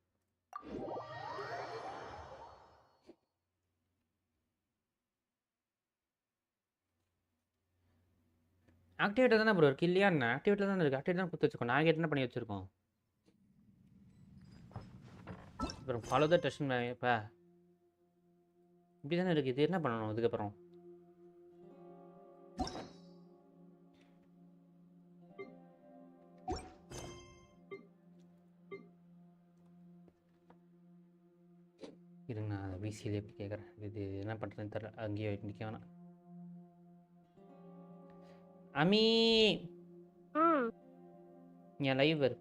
ஆக்டிவேட்டர் தானே ப்ரோ இருக்கு இல்லையா? என்ன ஆக்டிவேட்டர் தானே இருக்கு. ஆக்டிவேட் தான் கொடுத்து வச்சிருக்கோம். நாங்கள் என்ன பண்ணி வச்சிருக்கோம்? அப்புறம் ஃபாலோ த டெஸ்ட். இப்போ இப்படி தானே இருக்குது. இது என்ன பண்ணணும் அதுக்கப்புறம்? இருங்க நான் பிசியில் எப்படி கேட்குறேன். இது என்ன பண்ணுறதுன்னு தெரில. அங்கேயே நிற்க வேணாம். அமி என் லைவ் வரு.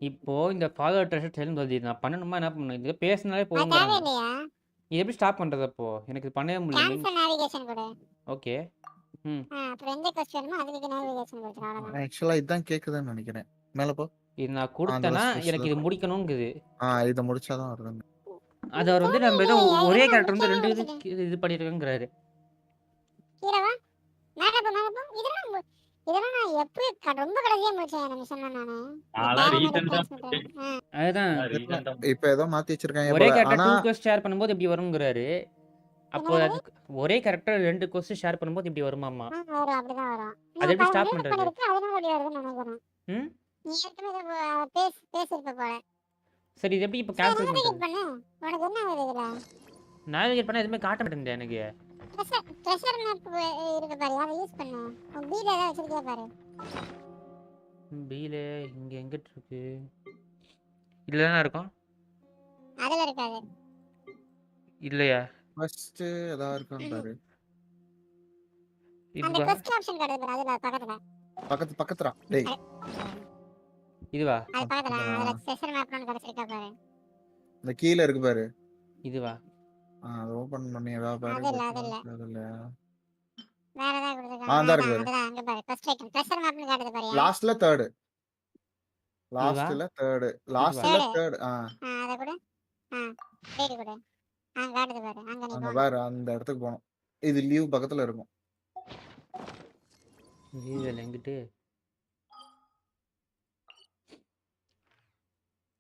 இப்போ இந்த ஃபாலோ டெஸ்ட் டெல்னு வருது. நான் பண்ணணுமா என்ன பண்ணணும்? இது பேசினாலே போதுங்கிறாங்க. இது எப்படி ஸ்டாப் பண்ணுறது? அப்போ எனக்கு இது பண்ணவே முடியல. ஓகே. ம். ஆக்சுவலா இதான் கேக்குதுன்னு நினைக்கிறேன். மேல போ. இது நான் கொடுத்தேன்னா எனக்கு இது முடிக்கணுங்குது. இதை முடிச்சாதான் வருதுங்க. அது அவர் வந்து நம்ம ஏதோ ஒரே கேரக்டர் வந்து 2 இது பண்ணியிருக்கேங்கிறாரு. அதுதான் இப்ப ஏதோ மாத்தி வச்சிருக்காங்க ஒரே போல. கேரக்டர் ஆனா 2 quest ஷேர் பண்ணும்போது இப்படி வருங்கிறாரு. அப்போ அது ஒரே கேரக்டர் 2 quest ஷேர் பண்ணும்போது இப்படி வருமாமா? அது எப்படி ஸ்டாப் பண்றது? ம் சரி இது எப்படி இப்போ கேன்சல் பண்றது? நேவிகேட் பண்ணா எதுவுமே காட்ட மாட்டேங்குது எனக்கு. பீல இங்க எங்கிட்டு இருக்கு? இதுல தானே இருக்கும். இல்லையா? ஃபர்ஸ்ட் ஏதா இருக்கான்னு பாரு. இதுவா? பக்கத்துறா. டேய். இதுவா? இந்த கீழ இருக்கு பாரு. இதுவா? அது ஓபன் பண்ணி ஏதா பாரு. அதுல லாஸ்ட்ல தேர்ட். அங்க பாரு அந்த இடத்துக்கு போணும். இது லீவ் பக்கத்துல இருக்கும். லீவ் எங்கிட்டு?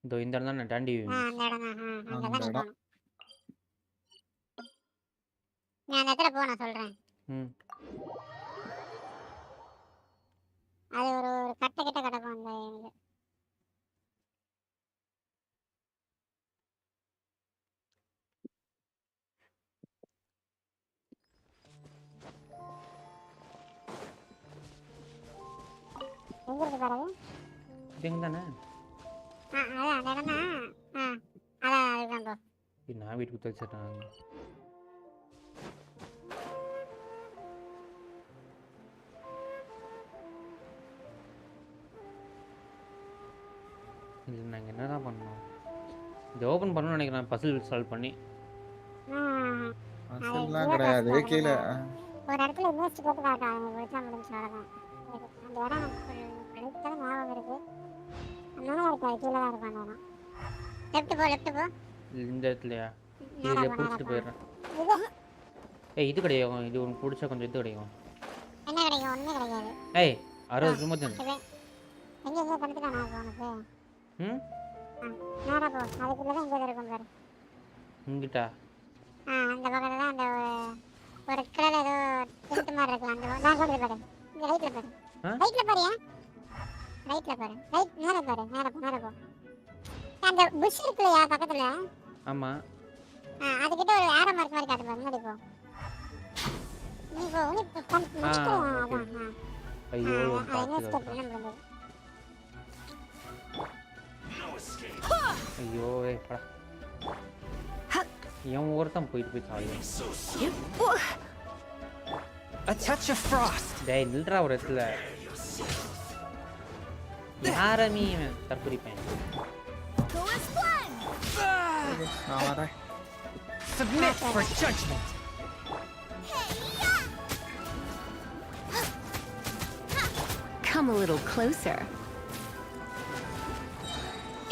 இதோ இந்த இடம் தான் நான் தாண்டி. ம் எங்க இருக்கு பாரு இது எங்க தானே அதான் அந்த இடம்னா அதான் அதுதான் ப்ரோ நான் வீட்டுக்கு தச்சுட்டேன் இது நாங்கள் என்னதான் பண்ணோம் இதை ஓப்பன் பண்ணணும்னு நினைக்கிறேன் பசில் சால்வ் பண்ணி அசல்லாம் கிடையாது கீழே ஒரு இடத்துல இன்வெஸ்ட் போட்டு காட்டுறாங்க முடிச்சா முடிஞ்சு அவ்வளோதான் அந்த இடம் எனக்கு படித்தது ஞாபகம் இருக்கு அதனால இருக்காது கீழே தான் இருக்கும் அந்த இடம் லெஃப்ட் போ இந்த இடத்துலையா இதில் பிடிச்சிட்டு போயிடுறேன் ஏய் இது கிடைக்கும் இது உனக்கு பிடிச்சா கொஞ்சம் இது கிடைக்கும் என்ன கிடைக்கும் ஒன்றுமே கிடைக்காது ஏய் 60 சும்மா தான் எங்கே எங்கே படுத்துட்டானா உனக்கு ம் நேராக போ அதுக்குள்ளே தான் இங்கே இருக்கும் பாரு இங்கிட்டா அந்த பக்கத்தில் தான் அந்த ஒரு கிளர் ஏதோ டென்ட் மாதிரி இருக்கு அந்த நான் சொல்றது பாரு இந்த ரைட்டில் பாரு ரைட்டில் பாரு ரைட்டில் பாரு ரைட் நேராக பாரு நேராக போ அந்த புஷ் இருக்குல்லையா பக்கத்தில் ஆமாம் அதுக்கிட்ட ஒரு ஏரோ மார்க் மாதிரி காட்டு பாரு முன்னாடி போ நீ போ அதான் ஐயோ என்ன ஸ்டெப் என்ன பண்ணுறது ஐயோ ஏய் படா இவன் ஒருத்தன் போயிட்டு போய் சாடி A touch of frost. டேய் நில்றா ஒரு இடத்துல யாரமீ இவன் தற்கொலை பையன் நான் வரேன் Submit for judgment. Come a little closer.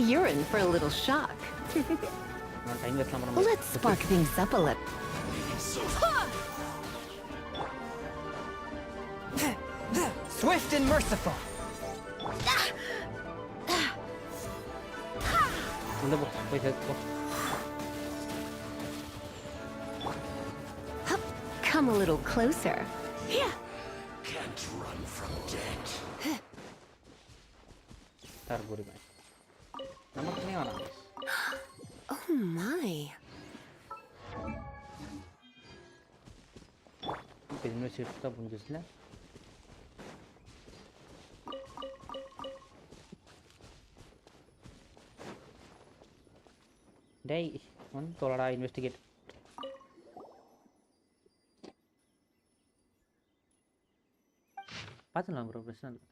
You're in for a little shock. நான் டைம் வேஸ்ட் பண்ண முடியாது Let's spark things up a little. Swift and merciful. உள்ள போ போய் சேர்த்து போ Come a little closer. Can't run from death. தற்கொலை பையன் நமக்குனே வேணாம் Oh my. இப்போ இன்னும் ஷிஃப்ட் தான் புரிஞ்சிச்சுல டேய் வந்து தோலடா இன்வெஸ்டிகேட் பார்த்துலாம் ப்ரோ பிரச்சனை இல்லை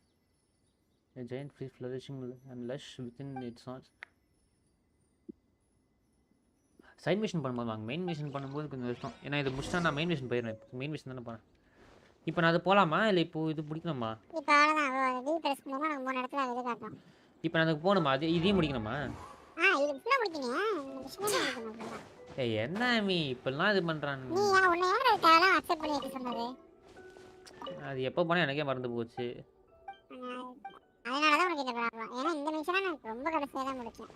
A giant tree flourishing and lush within its arms. Side mission பண்ணும்போது வாங்க மெயின் மிஷன் பண்ணும்போது கொஞ்சம் கஷ்டம் ஏன்னா இது முடிச்சுட்டா நான் மெயின் மிஷன் போயிடுவேன் மெயின் மிஷன் தானே போகிறேன் இப்போ நான் அது போகலாமா இல்லை இப்போ இது பிடிக்கணுமா இப்போ அவ்வளோதான் டி பிரஸ் பண்ணா நம்ம 3 இடத்துல இது காட்டும் இப்போ நான் அதுக்கு போகணுமா அது இதையும் முடிக்கணுமா இது ஃபுல்லாக முடிக்கணும் இந்த மிஷினே முடிக்கணும் ஏய் என்ன மீ இப்பெல்லாம் இது பண்ணுறான்னு நீ உன்னை யார் அதுக்காக அக்செப்ட் பண்ணி வைக்க சொன்னது அது எப்போ போனால் எனக்கே மறந்து போச்சு அதனால தான் உனக்கு இந்த ப்ராப்ளம் ஏன்னா இந்த மிஷனை நான் ரொம்ப கடைசியாக தான் முடித்தேன்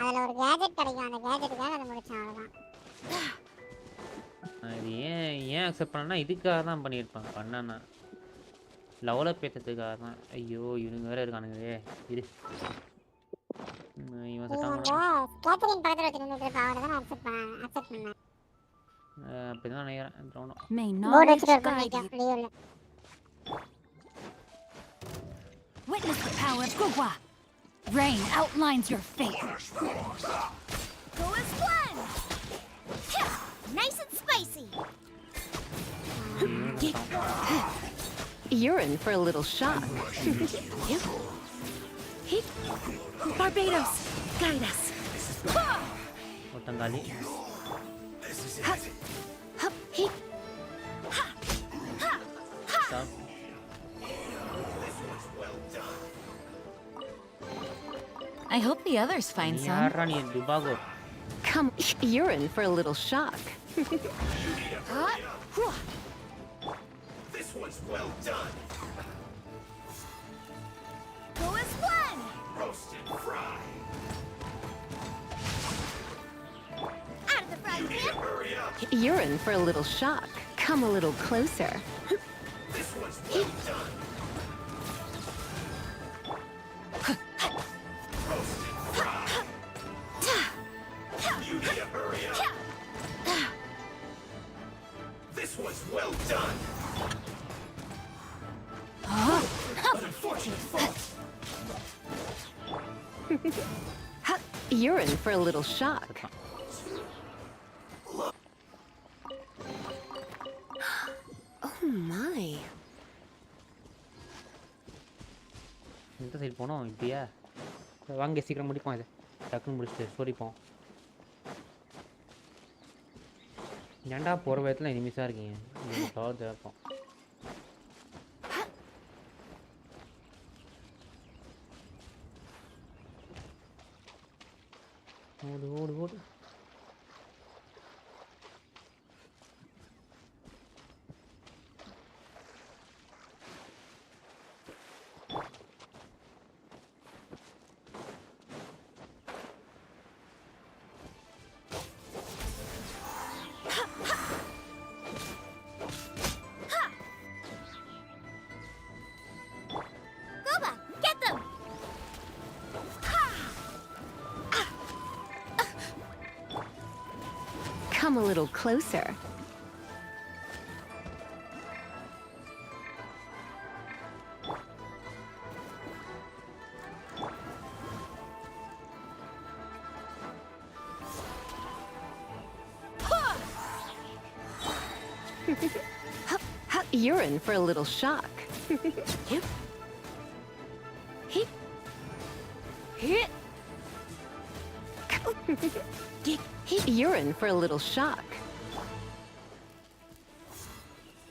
அதில் ஒரு கேஜெட் கிடைக்கும் அந்த கேஜெட்டுக்காக அதை முடித்தேன் அவ்வளோதான் இது ஏன் அக்செப்ட் பண்ணனா இதுக்காக தான் பண்ணியிருப்பாங்க பண்ணனா லெவலப் ஏற்றதுக்காக தான் ஐயோ இவனுங்க வேறு இருக்கானுங்களே இரு இவன் கேத்தரின் பக்கத்தில் வச்சு நின்றுட்டு அவரை தான் அக்செப்ட் பண்ணேன் அப்படி தான் நினைக்கிறேன் தோணும் May போர்டு knowledge வச்சுட்டு guide you. இருக்கும் லீவில் Witness the power of Gugwa. Rain outlines your fate. Go as planned. Nice and spicy. You're in for a little shock. Barbados, guide us. ஒட்டங்காலி I hope the others find some. யாரா நீ டுபாகோ Come, you're in for a little shock. This one's well done. Go as planned. Roast and fry. Out of the frying pan. Hurry up. You're in for a little shock. Come a little closer. This one's well done. Roast and fry. You need to hurry up. This one's well done. You're in for a little shock. Oh my. இந்த side போனோம் இப்படியா வாங்க சீக்கிரம் முடிப்போம் இதை டக்குன்னு முடிச்சுட்டு சோரிப்போம் ஏன்டா போகிற விதத்தில் இனிமிஸாக இருக்கீங்க நீங்கள் தேவைப்போம் ஓடு ஓடு ஓடு Come a little closer. You're in for a little shock. You're in for a little shock.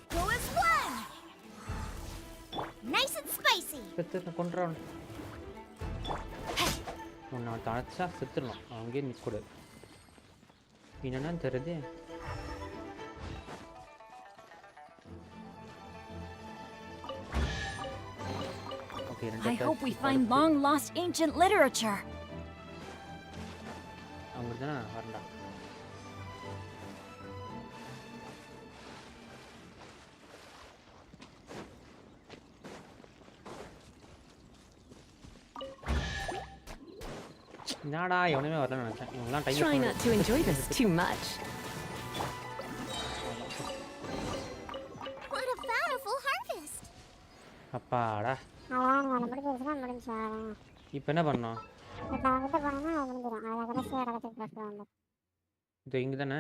Go as one. Nice and spicy. கொண்டுறான் நான் தனிச்சா செத்துடலாம் அங்கேயே நிற்கக்கூடாது என்னன்னு தெரியுது I hope we find long-lost ancient literature. அவங்க தானே வரண்டா என்னடா எவனுமே வரலன்னு நினைச்சேன் இவங்கலாம் time Try not to enjoy this too much. What a bountiful harvest. அப்பாடா அதான் முடிஞ்சிருச்சுன்னா முடிஞ்சா இப்போ என்ன பண்ணோம் இப்போ அவங்ககிட்ட போனோம்னா முடிஞ்சிடும் அதை கடைசியாக இடத்துக்கு போட்டுருவாங்க இது இங்கே தானே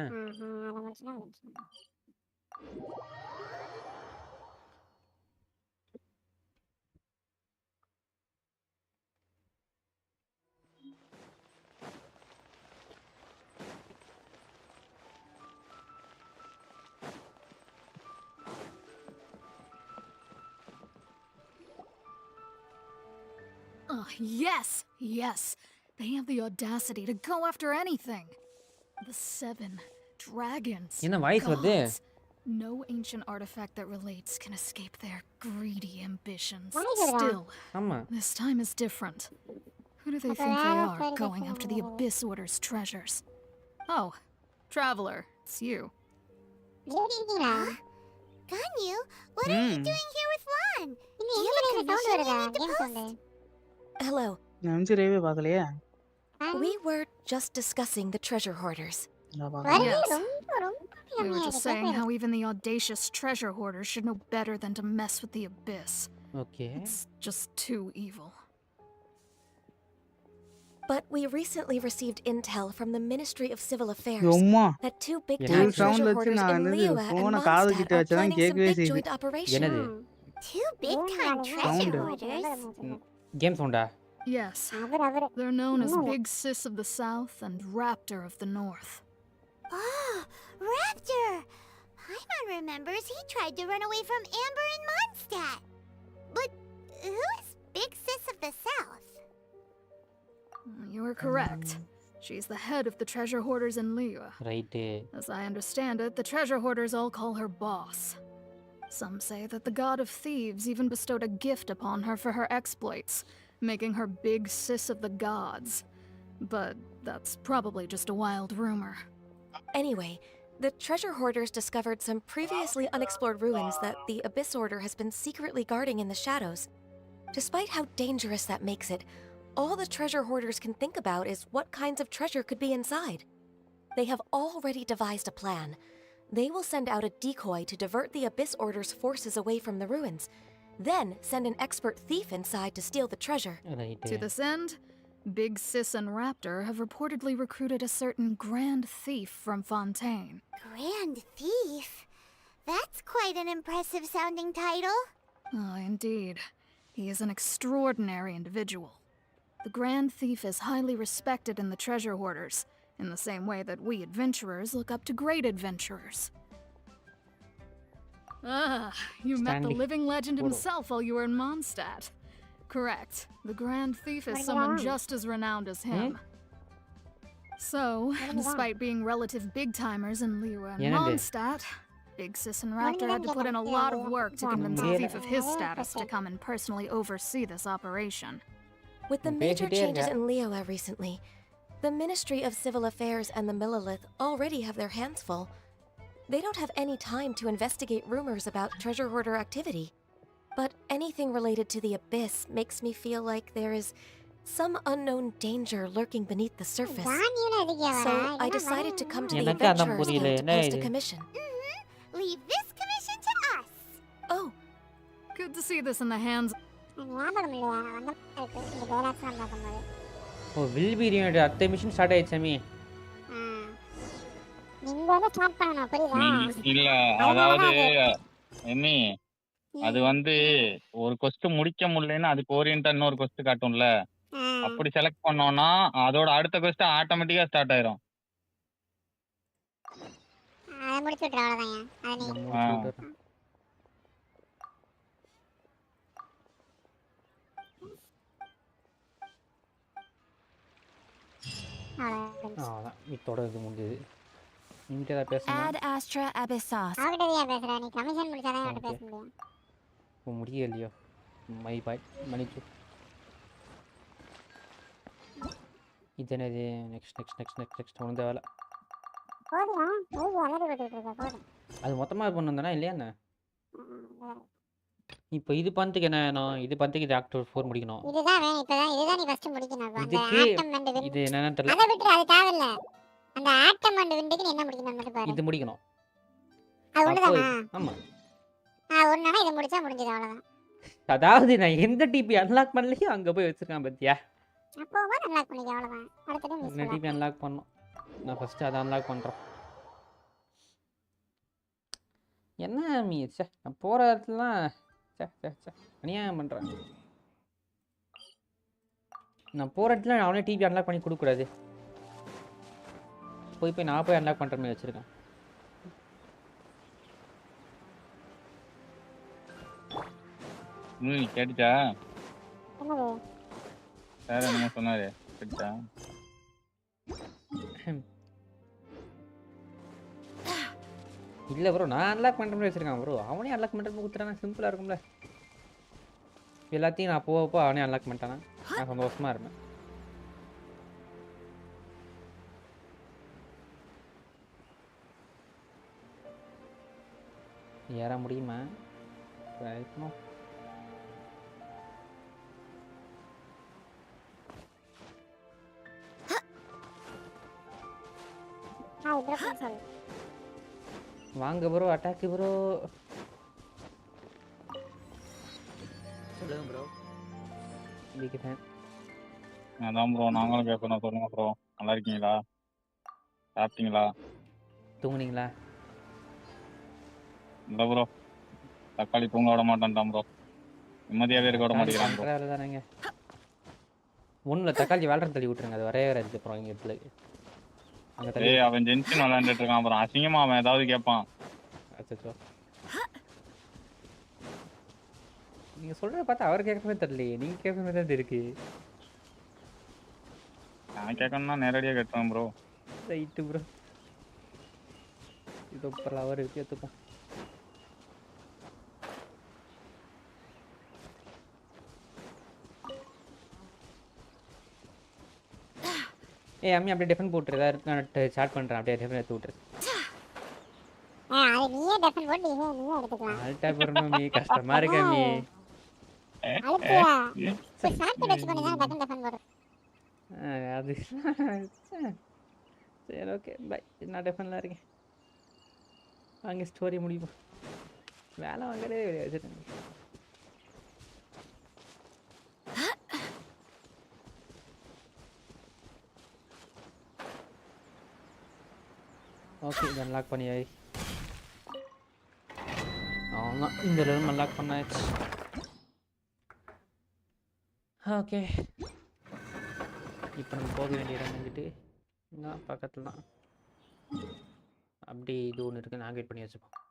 அதை முடிச்சுன்னா முடிஞ்சு Oh, yes, yes. They have the audacity to go after anything. The 7 dragons. என்ன வாய்ஸ் வருது Gods. No ancient artifact that relates can escape their greedy ambitions. Still, ஆமா this time is different. Who do they think they are, going after the Abyss Order's treasures? Oh, Traveler, it's you. Ganyu, what are you doing here with Lan? Do you have a commission you need to post? Hello. நினைச்சிரவே பார்க்கலையே We were just discussing the treasure hoarders. Yes. We were just saying how even the audacious treasure hoarders should know better than to mess with the Abyss. Okay It's just too evil. But we recently received intel from the Ministry of Civil Affairs எம்மா that 2 big-time என்னது? treasure sound வச்சு hoarders நான் in என்னது Liyuee and போன காது Mondstadt கிட்ட are வச்சதான் planning some கேட்கவே big செய்யுது joint operation. என்னது 2 big-time treasure hoarders? கேம் சவுண்டா Yes. They're known as Big Sis of the South and Raptor of the North. Oh, Raptor! Paimon remembers he tried to run away from Amber and Mondstadt. But who is Big Sis of the South? You are correct. She's the head of the treasure hoarders in Liyuee. Right As I understand it, the treasure hoarders all call her boss. Some say that the god of thieves even bestowed a gift upon her for her exploits, making her Big Sis of the gods. But that's probably just a wild rumor. Anyway, the treasure hoarders discovered some previously unexplored ruins that the Abyss Order has been secretly guarding in the shadows. Despite how dangerous that makes it, all the treasure hoarders can think about is what kinds of treasure could be inside. They have already devised a plan. They will send out a decoy to divert the Abyss Order's forces away from the ruins, Then send an expert thief inside to steal the treasure. To this end, Big Sis and Raptor have reportedly recruited a certain Grand Thief from Fontaine. Grand Thief? That's quite an impressive sounding title. Oh, indeed. He is an extraordinary individual. The Grand Thief is highly respected in the treasure hoarders, in the same way that we adventurers look up to great adventurers. Ah, you met the living legend himself while you were in Mondstadt. Correct. The Grand Thief is someone just as renowned as him. So, despite being relative big-timers in Liyuee and Mondstadt, Big Sis and Raptor had to put in a lot of work to convince a thief of his status to come and personally oversee this operation. With the major changes in Liyuee recently, the Ministry of Civil Affairs and the Millilith already have their hands full. They don't have any time to investigate rumors about treasure hoarder activity. But anything related to the Abyss makes me feel like there is some unknown danger lurking beneath the surface. So I decided to come to the Adventurers Guild to post a commission. Leave this commission to us. Oh, good to see this in the hands. Oh, will be renewed. That mission started, Sammy. இல்ல அதாவது Emmy அது வந்து ஒரு கொஸ்ட் முடிக்க முடியலன்னா அதுக்கு ஓரியண்டா இன்னொரு கொஸ்ட் காட்டும்ல அப்படி செலக்ட் பண்ணோம்னா அதோட அடுத்த கொஸ்ட் ஆட்டோமேட்டிக்கா ஸ்டார்ட் ஆயிரும் அதை முடிச்சு விட்டுற அவ்வளவுதான் அவ்வளோதான் இதோட இது முடிஞ்சது நீங்க ஏதாவது பேசணும் Ad Astra Abyssos. அவகிட்டயா பேசுற நீ கமிஷன் முடிச்சாதான் அவகிட்ட பேச முடியும் இப்போ முடியலையோ மை பாய் மணிக்கு இது என்னது நெக்ஸ்ட் ஒன்று வேலை அது மொத்தமாக பண்ணு தானே இல்லையா என்ன இப்போ இது பந்துக்கு என்ன வேணும் இது பந்துக்கு இது ஆக்டர் 4 முடிக்கணும் இதுதான் வேணும் இதுதான் நீ ஃபர்ஸ்ட் முடிக்கணும் அந்த இதுக்கு ஆட்டம் இது என்னன்னு தெரியல அத விட்டு அது தேவையில்ல அந்த ஆட்டம் அண்ட் விண்டுக்கு நீ என்ன முடிக்கணும் மட்டும் பாரு இது முடிக்கணும் அது ஒண்ணுதானா ஆமா ஒண்ணுனா இது முடிச்சா முடிஞ்சது அவ்வளவுதான் அதாவது நான் எந்த டிபி அன்லாக் பண்ணலையோ அங்க போய் வச்சிருக்கேன் பாத்தியா அப்போ அன்லாக் பண்ணிக்க அவ்வளவுதான் அடுத்து மிஸ் என்ன டிபி அன்லாக் பண்ணனும் நான் ஃபர்ஸ்ட் அத அன்லாக் பண்றேன் என்ன மீ நான் போற இடத்துலலாம் அநியாயம் பண்றேன் நான் போற இடத்துல அவனே டிபி அன்லாக் பண்ணி கொடுக்க கூடாது போய் நான் போய் அன்லாக் பண்ற மாதிரி வச்சிருக்கேன் நீ கேட்டியா என்னது சார் என்ன சொன்னாரு கேட்டியா இல்ல ப்ரோ நான் அன்லாக் பண்ற மாதிரி வச்சிருக்கேன் ப்ரோ அவனே அன்லாக் பண்ற மாதிரி கொடுத்துறானா சிம்பிளா இருக்கும்ல எல்லாத்தையும் நான் போக அவனே அன்லாக் பண்ணிட்டானா நான் சந்தோஷமா இருப்பேன் ஏற முடியுமா பிரயத்னம் வாங்க ப்ரோ அட்டாக் ப்ரோ சொல்லுங்க ப்ரோ பிக் ஃபேன் அதான் ப்ரோ நாங்களும் கேட்கணும் சொல்லுங்க ப்ரோ நல்லா இருக்கீங்களா சாப்பிட்டீங்களா தூங்குனீங்களா இல்ல ப்ரோ தக்காளி தூங்க விட மாட்டேன்டான் ப்ரோ நிம்மதியாவே இருக்க விட மாட்டேங்கிறான் ப்ரோ வேலை தானேங்க ஒன்றும் இல்லை தக்காளி வேலை தள்ளி விட்டுருங்க அது வரவே வராது அப்புறம் இங்கே இடத்துல அங்கே தள்ளி அவன் ஜென்ஷன் விளையாண்டுட்டு இருக்கான் அப்புறம் அசிங்கமா அவன் ஏதாவது கேட்பான் அச்சோ நீங்கள் சொல்கிறத பார்த்தா அவர் கேட்கவே தெரியலையே நீங்கள் கேட்கவே தான் இருக்கு நான் கேட்கணும்னா நேரடியாக கேட்டுவேன் ப்ரோ ரைட்டு ப்ரோ இது அப்புறம் அவர் ஏற்றுப்போம் ஏய் அம்மி அப்படியே டிஃபன் போட்டுரு ஏதாவது நான் சாட் பண்ணுறேன் அப்படியே டிஃபன் எடுத்து விட்டுரு அது நீயே டெஃபன் போட்டு நீயே எடுத்துக்கலாம் ஆல்டா போறணும் நீ கஷ்டமா இருக்க நீ அழுத்தியா சாப்பிட்டு வச்சு பண்ணி தான் டெஃபன் போடு அது சரி ஓகே பை நான் டிஃபன்ல இருக்கேன் அங்கே ஸ்டோரி முடிப்போம் வேலை வாங்கவே வச்சுருக்கேன் ஓகே இதை அன்லாக் பண்ணியாய். ஆமாம் இந்த லெவல் அன்லாக் பண்ணாச்சு. ஓகே இப்போ நம்ம போக வேண்டிய இடம் வந்துட்டு பக்கத்தில் தான். அப்படி இது ஒன்று இருக்குது, நாங்கள் வெயிட் பண்ணி வச்சுப்போம்.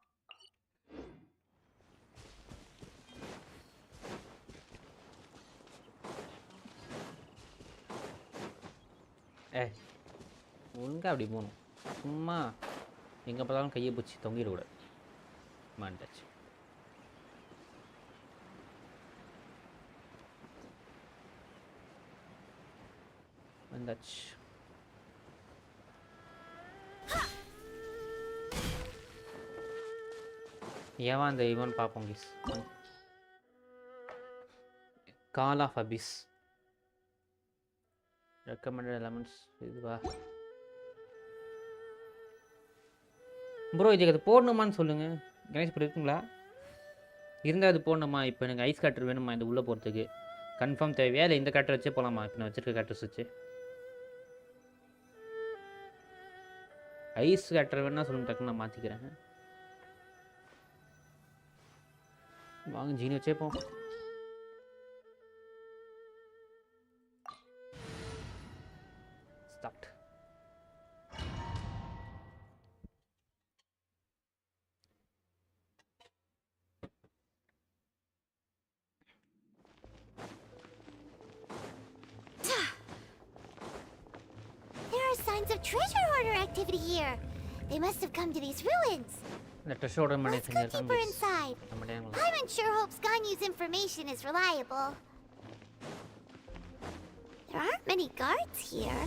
ஒழுங்காக அப்படி போகணும். சும்மா எங்கே பார்த்தாலும் கையை பிடிச்சி தொங்கிடக்கூடாது. மாட்டாச்சு. வந்தாச்சு. ஏவா அந்த ஈவன் பார்ப்போம் கிஸ். Call of Abyss recommended elements இதுவா ப்ரோ? இதுக்கு அது போடணுமான்னு சொல்லுங்கள். கணேஷ் ப்ரோ இருக்குங்களா? இருந்தால் அது போடணுமா? இப்போ எனக்கு ஐஸ் கட்டர் வேணுமா இந்த உள்ளே போகிறதுக்கு? கன்ஃபார்ம் தேவையா இல்லை இந்த கட்டர் வச்சே போகலாமா? இப்போ நான் வச்சுருக்க கட்டர்ஸ் வச்சு ஐஸ் கட்டர் வேணா சொல்லுங்க, டக்குன்னு நான் மாற்றிக்கிறேன். வாங்க ஜீனி வச்சே போ. Start. Signs of treasure hoarder activity here. They must have come to these ruins. Let's go deeper inside. I'm unsure Hope's Ganyu's information is reliable. There aren't many guards here.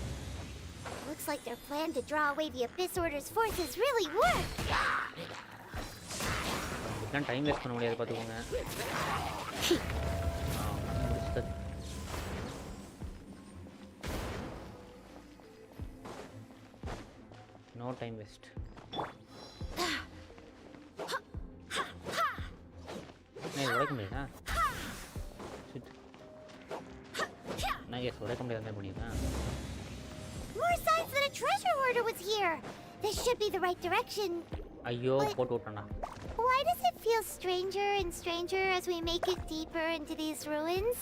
Looks like their plan to draw away the Abyss Order's forces really worked. Time waste பண்ண முடியாது பாத்துக்கோங்க. No time waste. नहीं उड़क में ना shit ना ये उड़क में अंदर बुनी ना. More signs that a treasure hoarder was here. This should be the right direction. अयो फोटो उठाना. Why does it feel stranger and stranger as we make it deeper into these ruins?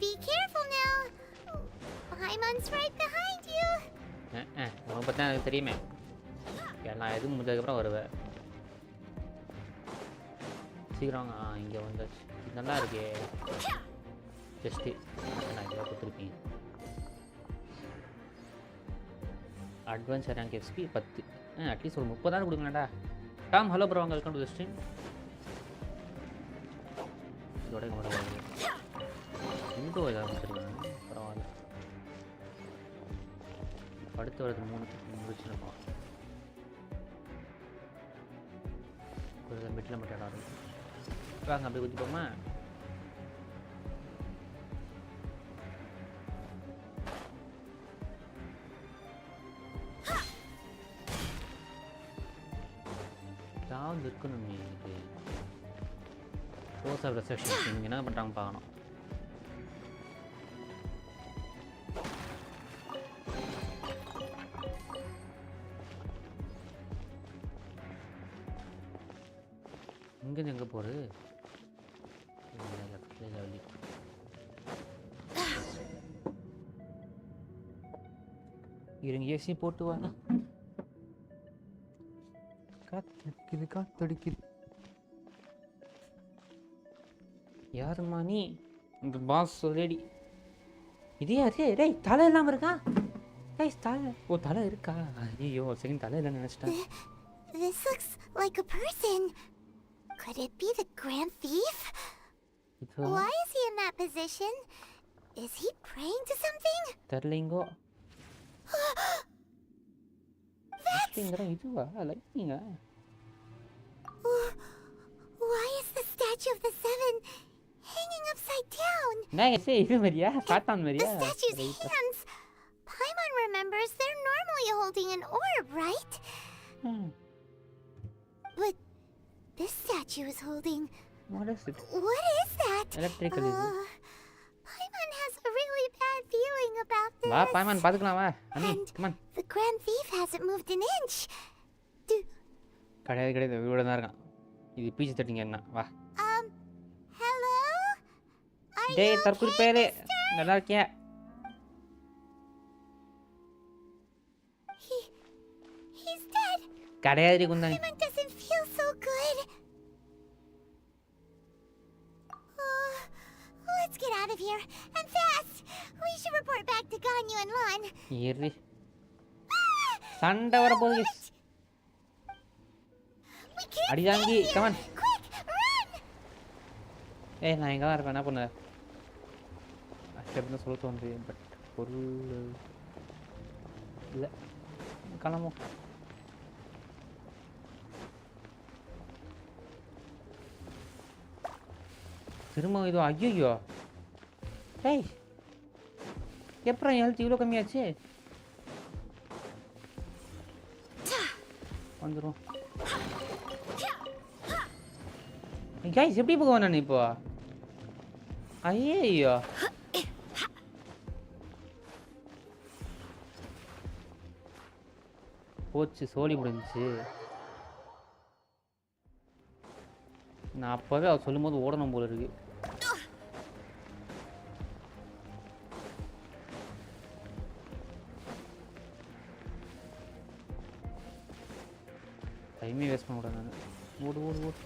Be careful now. Paimon's right behind you. உனக்கு பார்த்தா எனக்கு தெரியுமே. நான் எதுவும் முடிஞ்சதுக்கப்புறம் வருவேன். சீக்கிரம் இங்கே வந்தாச்சு. நல்லா இருக்கே. ஜஸ்ட்டு நான் இங்கே கொடுத்துருப்பீங்க. Advance rank XP 10. அட்லீஸ்ட் ஒரு 30 கொடுங்களேன்டா. டாம் ஹலோ ப்ரோ, வாங்க வெல்கம் டு தி ஸ்ட்ரீம். இதோட இந்தோ ஏதாவது தெரியுமா? பரவாயில்ல. அடுத்து வரது 3 முடிச்சுருப்போம். கொஞ்சம் மிட்டில் மட்டும் இடம் இருக்கும். வாங்க அப்படியே குதிப்போமா? ஏதாவது இருக்கணும். இது ரோஸ் ஆஃப் ரெசெப்ஷன் இவங்க என்ன பண்ணுறாங்க பார்க்கணும். இங்கேருந்து எங்கே போகிறது? இருங்க ஏசி போட்டு வாங்க. காத்தடிக்குது காத்தடிக்குது. யாருமா நீ? இந்த பாஸ் ரெடி. இதே அதே டேய் தலை இல்லாமல் இருக்கா? டேய் தலை தலை இருக்கா? ஐயோ செகண்ட் தலை இல்லைன்னு நினச்சிட்டேன். This looks like a person. Could it be the Grand Thief? Why is he in that position? Is he praying to something? தெரியலைங்கோ. இதுவா லைட்டிங்கா? Why is the statue of the seven hanging upside down? நான் ஏசே இது மாதிரியா? சாத்தான் மாதிரியா? The statue's hands. Paimon remembers they're normally holding an orb, right? But this statue is holding... What is it? What is that? Electrical is it? Paimon has a really bad feeling about this. வா பாய்மான் பாத்துக்கலாம் வா அண்ணி And come on the Grand Thief hasn't moved an inch. கிடையாது இவ்வளோ தான் இருக்கான் இது beach தட்டிங்க என்ன வா Hello? Are டேய் you தற்குறி okay, பேரே mister? நல்லா இருக்கியா He's dead. கிடையாது குந்தானி Paimon doesn't feel so good. Let's get out of here. And fast. We should report back to Ganyu and Lan. இரு சண்டை வர போகுது guys. We can't அடிதாங்கி stay here. Come on Quick, run! ஏய் நான் எங்கே தான் இருப்பேன் என்ன பண்ண அப்படின்னு சொல்ல தோணுது பட் பொருள் இல்லை கிளம்பும் திரும்ப இதோ ஐயோ ஏய் எப்பறம் ஹெல்த் இவ்வளோ கம்மியாச்சு வந்துடும் கைஸ் எப்படி போவேன் நான் இப்போ ஐயோ போச்சு சோழி முடிஞ்சிச்சு நான் அப்போவே அவர் சொல்லும் போது ஓடணும் போல இருக்கு டைமே வேஸ்ட் பண்ணக்கூடாது நான் ஓடு ஓடு ஓடு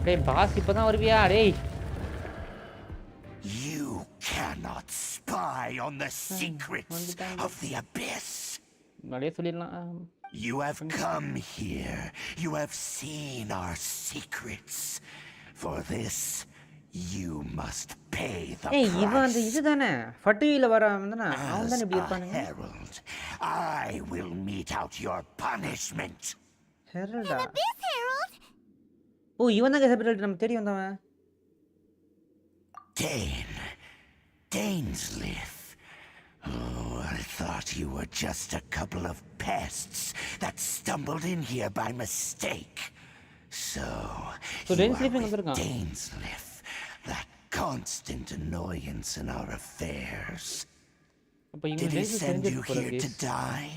டேய் பாஸ் இப்பதான் வருவியா டேய் You cannot spy on the secrets of the abyss. அப்படியே சொல்லிடலாம் You have come here. You have seen our secrets. For this, you must pay the ஏய் இவன் அந்த price. இதுதானே ஃபட்டியில வரவன்தானே அவன் தானே இப்படி As a இருப்பானுங்க herald, I will mete out your punishment. ஹெரல்டா Abyss Herald? ஓ இவன் தான் ஹெரல்ட் நம்ம தேடி வந்தவன் Dainslith. Oh, I thought you were just a couple of pests that stumbled in here by mistake. So you Dainslith are இங்க with வந்திருக்கான் Dainslith, that constant annoyance in our affairs. அப்ப இவன் Did he dance send you தெரிஞ்சிருக்கு போல here to இருக்கு die?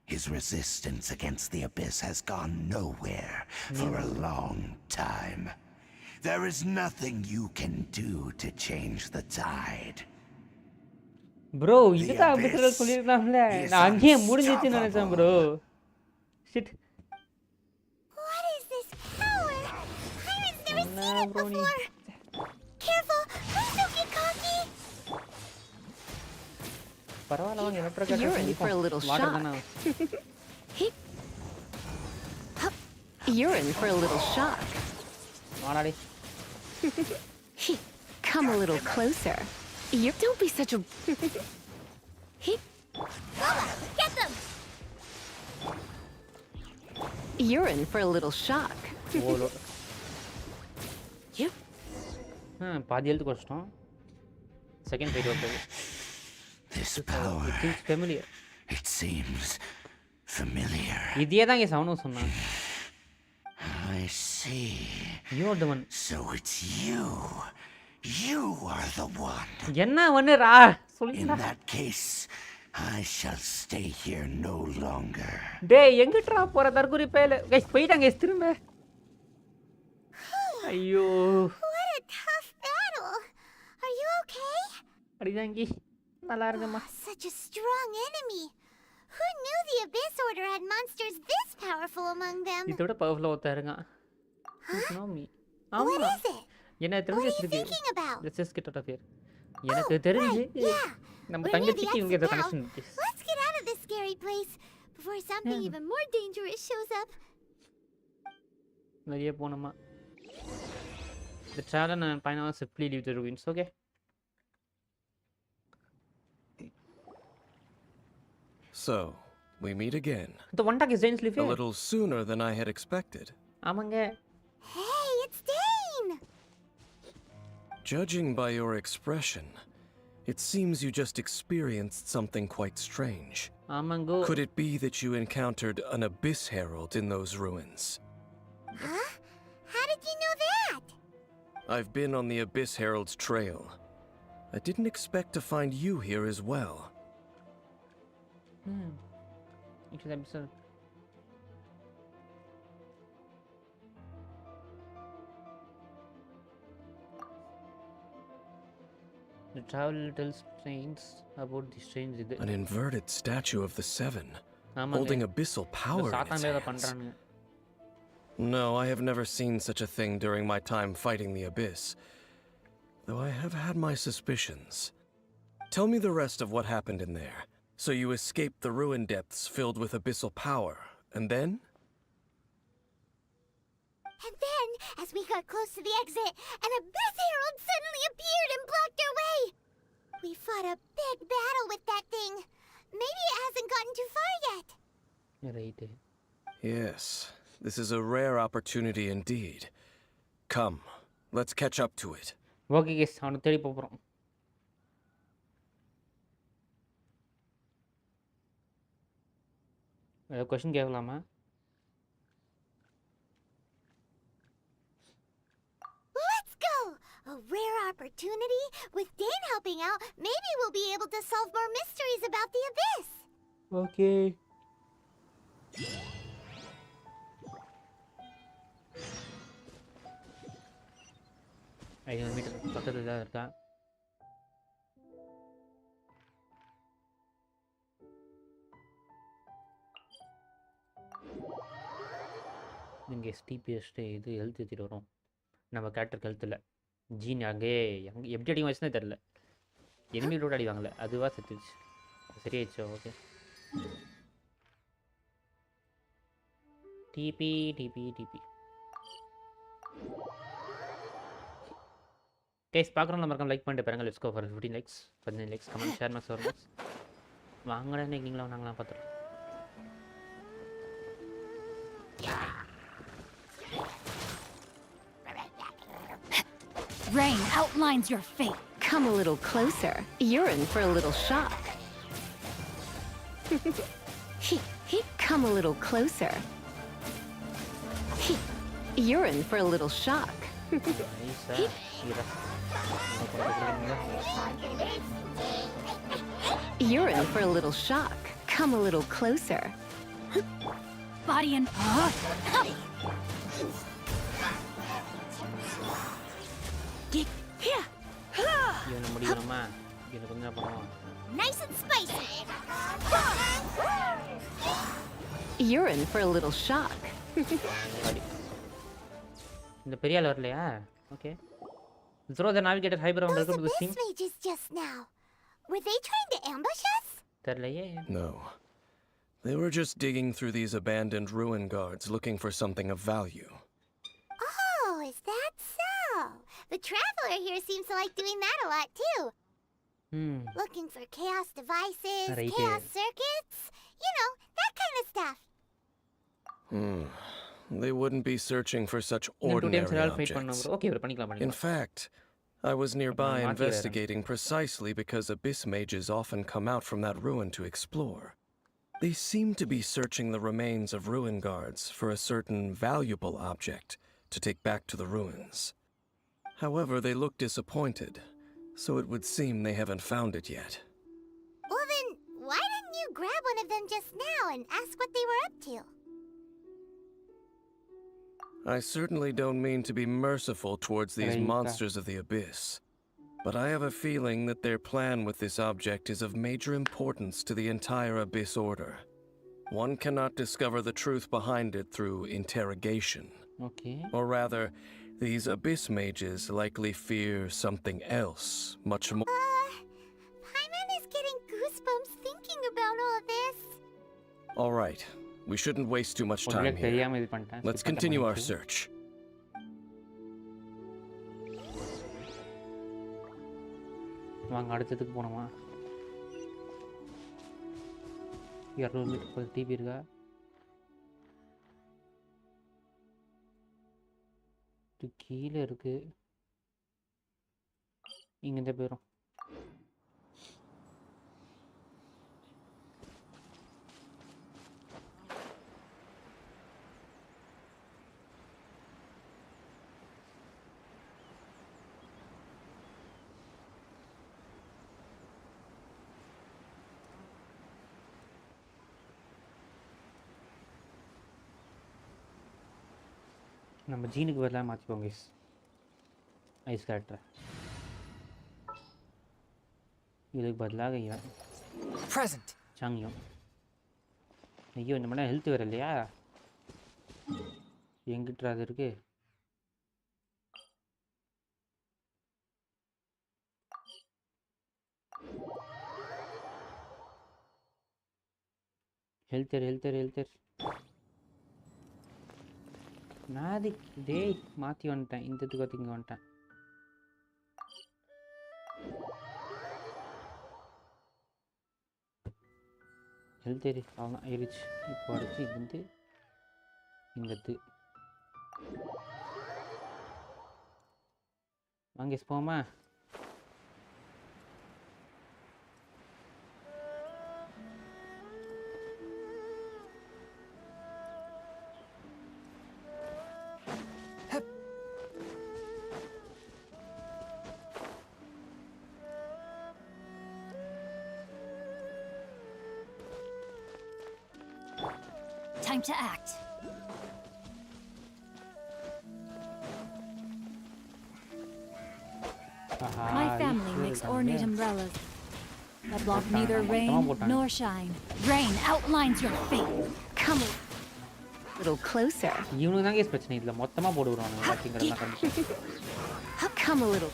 His resistance against the abyss has gone nowhere for a long time. There is nothing you can do to change the tide. Bro இதுதான் அபிஷேக் சொல்லிருக்கலாம்ல நான் அங்கேயே முடிஞ்சிச்சுன்னு நினைச்சேன் bro shit What is this power? I've never seen it bro, before. Careful, please don't get cocky. பரவாயில்ல வாங்க electric You're in for a little shock. You're in for a little shock. வாடாடி Come a little closer. Don't be such a... Get them! You're in for a little shock. ஓலோ பாதி எழுத்து கஷ்டம் second fight வருது This power, it's familiar it seems familiar. இதே தான் case அவனும் சொன்னான் I see. You are the one So it's you. You are the one. என்ன வண்ணுறா In சொல்லிடா that case, I shall stay here no longer. டேய் எங்கிட்டா போற தற்குறி பேல guys போயிட்டாங்க guys திரும்ப ஐயோ What a tough battle. Are you okay? அடிதாங்கி நல்லா இருக்குமா Such a strong enemy. Who knew the Abyss Order had monsters this powerful among them? இதோட பவர்ஃபுல்லா ஒருத்தன் இருக்கான் நோ மீ What ஆமா is it? என்ன What தெரிஞ்சு are you இருக்கு thinking about? Let's just get out of here எனக்கு தெரிஞ்சு Right, yeah. நம்ம We're near the தங்கச்சிக்கு இவங்க exit now. கனெக்ஷன் இருக்கு Let's get out of this scary place before something Yeah. even more dangerous shows up. வெளியே போனோமா The traveler and Pine swiftly leave the ruins, okay? So, we meet again. The one tag is Dane's live A here. little sooner than I had expected. ஆமாங்க Hey, it's Dane! Judging by your expression, It seems you just experienced something quite strange. Amango. Could it be that you encountered an Abyss Herald in those ruins? Huh? How did you know that? I've been on the Abyss Herald's trail. I didn't expect to find you here as well. Into the episode. The traveler tells Saints about the strange. An inverted statue of the Seven, ஆமாங்க. holding abyssal power in its சாத்தான் வேற hands. பண்றானுங்க. No, I have never seen such a thing during my time fighting the Abyss, though I have had my suspicions. Tell me the rest of what happened in there. So you escaped the ruin depths filled with abyssal power, and then? And then, as we got close to the exit, an Abyss Herald suddenly appeared and blocked our way. We fought a big battle with that thing. Maybe it hasn't gotten too far yet. Right. Yes, this is a rare opportunity indeed. Come, let's catch up to it. Okay guys அவனை தேடி போகிறோம். Question கேட்கலாமா? Let's go! A rare opportunity? With Dane helping out, maybe we'll be able to solve more mysteries about the Abyss. Okay. ஐநூறு metre பக்கத்தில் தான் இருக்கா. இங்கே ஸ்டிபிஎஸ்ட்டு இது ஹெல்த் ஏற்றிட்டு வரும். நம்ம கேரக்டருக்கு ஹெல்த் இல்லை. ஜீன் அங்கே எப்படி அடி வச்சுனே தெரில. எனிமி ரோடு அடி வாங்கல, அதுவாக செத்துச்சு. சரியாயிடுச்சோ? Okay. TP TP TP guys பார்க்குறோம். மறக்காம லைக் பண்ணிட்டு பாருங்க. Let's go for 15 likes, 15 likes, comment, share, max, ஒரு மேக்ஸ். வாங்கடா இன்னைக்கு நீங்களாம் நாங்களாம் பார்த்துருக்கோம். Rain outlines your fate. Come a little closer. You're in for a little shock. Come a little closer. You're in for a little shock. You're in for a little shock. Come a little closer. Body and இவனை முடிக்கணுமா? இவனை கொஞ்சம் பண்ணுவோம். Nice and spicy. You're in for a little shock. இந்த பெரிய ஆள் வரலையா? Okay. Throw the navigator hyper on Those welcome to the Abyss stream. mages just now. Were they trying to ambush us? தெரியலையே. No. They were just digging through these abandoned ruin guards looking for something of value. Oh, is that so? The traveler here seems to like doing that a lot too. Looking for chaos devices, Right. chaos circuits, you know, that kind of stuff. They wouldn't be searching for such இன்னும் 2 ordinary times எல்லாம் fight பண்ணோம் objects. bro. Okay bro, பண்ணிக்கலாம் In பண்ணிக்கலாம். fact, I was nearby Marty investigating precisely because abyss mages often come out from that ruin to explore. They seem to be searching the remains of ruin guards for a certain valuable object to take back to the ruins. However, they look disappointed, so it would seem they haven't found it yet. Well then, why didn't you grab one of them just now and ask what they were up to? I certainly don't mean to be merciful towards these Right. monsters of the abyss, but I have a feeling that their plan with this object is of major importance to the entire Abyss Order. One cannot discover the truth behind it through interrogation. Okay. Or rather, these Abyss mages likely fear something else, much more. Paimon is getting goosebumps thinking about all this. All right, we shouldn't waste too much time உங்களுக்கு here. தெரியாம இது பண்ணிட்டேன். Let's continue our search. வாங்க அடுத்ததுக்கு போனோமா? 200 metre DP இருக்கா? இது கீழே இருக்கு. இங்க இந்த போயிரும். நம்ம ஜீனுக்கு பதிலாக மாற்றிப்போம் கைஸ். ஐஸ் கேரக்டரை இதுக்கு பதிலாக இவன் Present. சாங்கியம். ஐயோ இந்த மாதிரி ஹெல்த் வேறு இல்லையா? எங்கிட்ட அது இருக்கு. ஹெல்த்தர் நாதி டேய் மாற்றி வந்துட்டேன். இந்த இதுக்கு இங்கே வந்துட்டேன். ஹெல்த்தர் அவன் ஆயிடுச்சு. இப்போ அடிச்சு இது வந்து இங்கத்து வாங்க போமா. Time to act. My family makes ornate umbrellas that block neither rain nor shine. Rain outlines your fate. Come a little closer. இவனுக்கு தான் கேஸ் பிரச்சனை இல்லை. மொத்தமாக போடுவானுங்க பார்த்தீங்கன்னா கண்டிப்பாக. Come a little.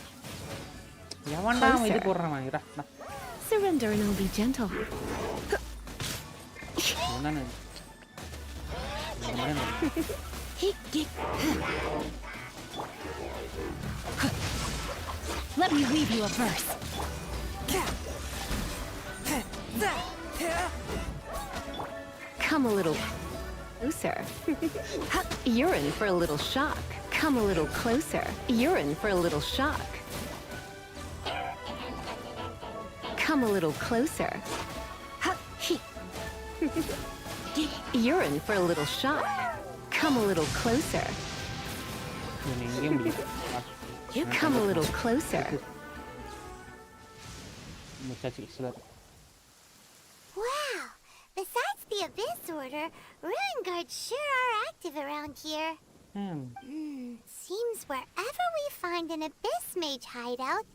எவன்டா இது போடுறான் வாங்கிறா. Surrender and I'll be gentle. என்னன்னு Let me weave you a verse. Come a little closer. You're in for a little shock. Come a little closer. You're in for a little shock. Come a little closer. You're in for a little shock. Come a little closer. Come a little closer. Wow! Besides the Abyss Order, Ruin Guards sure are active around here. Seems wherever we find an Abyss Mage hideout,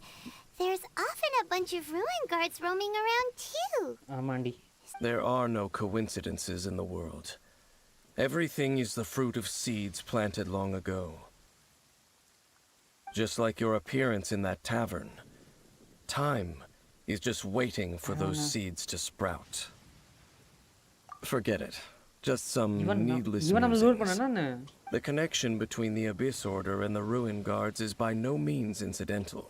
there's often a bunch of Ruin Guards roaming around too. Amandi. There are no coincidences in the world. Everything is the fruit of seeds planted long ago. Just like your appearance in that tavern, time is just waiting for those seeds to sprout. Forget it. Just some needless musings. The connection between the Abyss Order and the Ruin Guards is by no means incidental.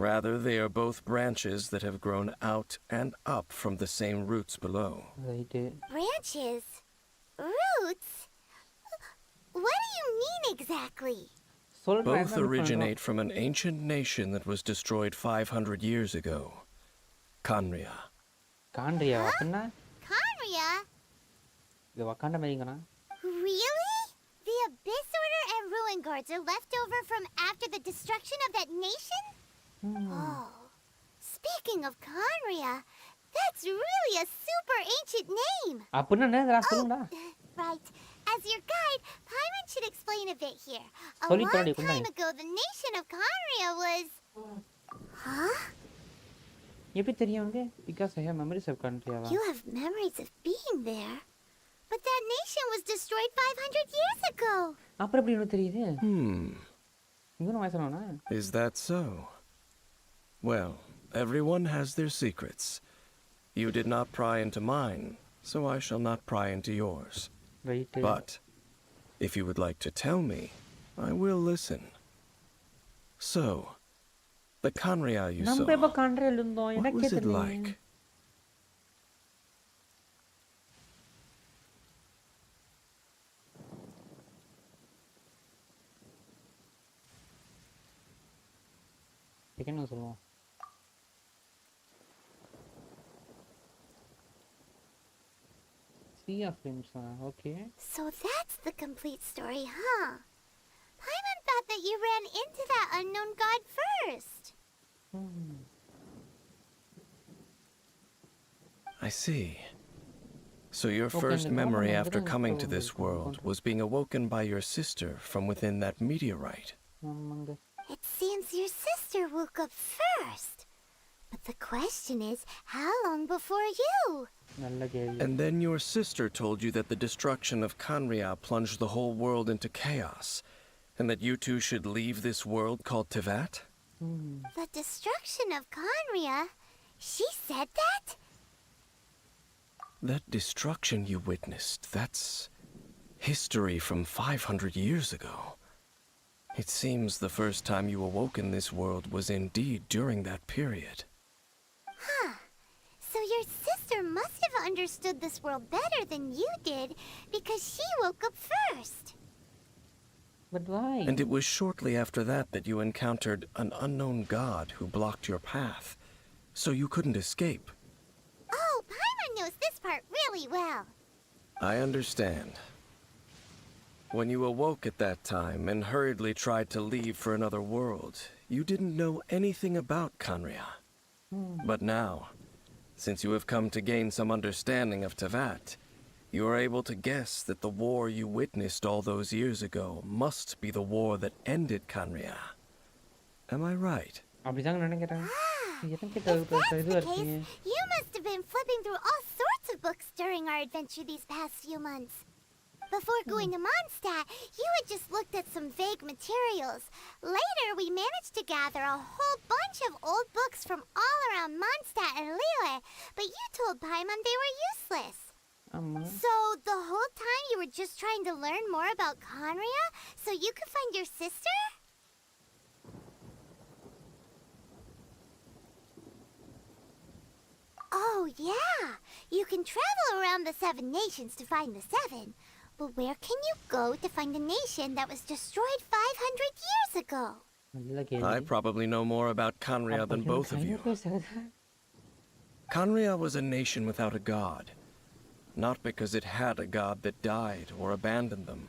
Rather, they are both branches that have grown out and up from the same roots below. Branches? Roots? What do you mean exactly? Both originate from an ancient nation that was destroyed 500 years ago. Khaenri'ah. Khaenri'ah? Khaenri'ah? Really? The Abyss Order and Ruin Guards are left over from after the destruction of that nation? Oh. Speaking of Khaenri'ah, that's really a super ancient name. Right. As your guide, Paimon should explain a bit here. A long time ago, the nation of Khaenri'ah was... Huh? Because I have memories of Khaenri'ah. You have memories of being there. But that nation was destroyed 500 years ago. Is that so? Well, everyone has their secrets. You did not pry into mine, so I shall not pry into yours. But if you would like to tell me, I will listen. So, the Khaenri'ah you saw, what was it like? Okay. So that's the complete story, huh? Paimon thought that you ran into that unknown god first. I see. So your first memory after coming to this world was being awoken by your sister from within that meteorite. It seems your sister woke up first. But the question is, how long before you? And then your sister told you that the destruction of Khaenri'ah plunged the whole world into chaos, and that you two should leave this world called Teyvat? The destruction of Khaenri'ah? She said that? That destruction you witnessed, that's history from 500 years ago. It seems the first time you awoke in this world was indeed during that period. Huh. So your sister must have understood this world better than you did, because she woke up first. But why? And it was shortly after that you encountered an unknown god who blocked your path, so you couldn't escape. Oh, Paimon knows this part really well. I understand. When you awoke at that time and hurriedly tried to leave for another world, you didn't know anything about Khaenri'ah. But now, since you have come to gain some understanding of Teyvat, you are able to guess that the war you witnessed all those years ago must be the war that ended Khaenri'ah. Am I right? If that's the case, you must have been flipping through all sorts of books during our adventure these past few months. Before going to Mondstadt, you had just looked at some vague materials. Later, we managed to gather a whole bunch of old books from all around Mondstadt and Liyuee, but you told Paimon they were useless. So, the whole time you were just trying to learn more about Khaenri'ah so you could find your sister? Oh, yeah. You can travel around the 7 nations to find the 7. But where can you go to find a nation that was destroyed 500 years ago? I probably know more about Khaenri'ah than both of you. Khaenri'ah was a nation without a god. Not because it had a god that died or abandoned them,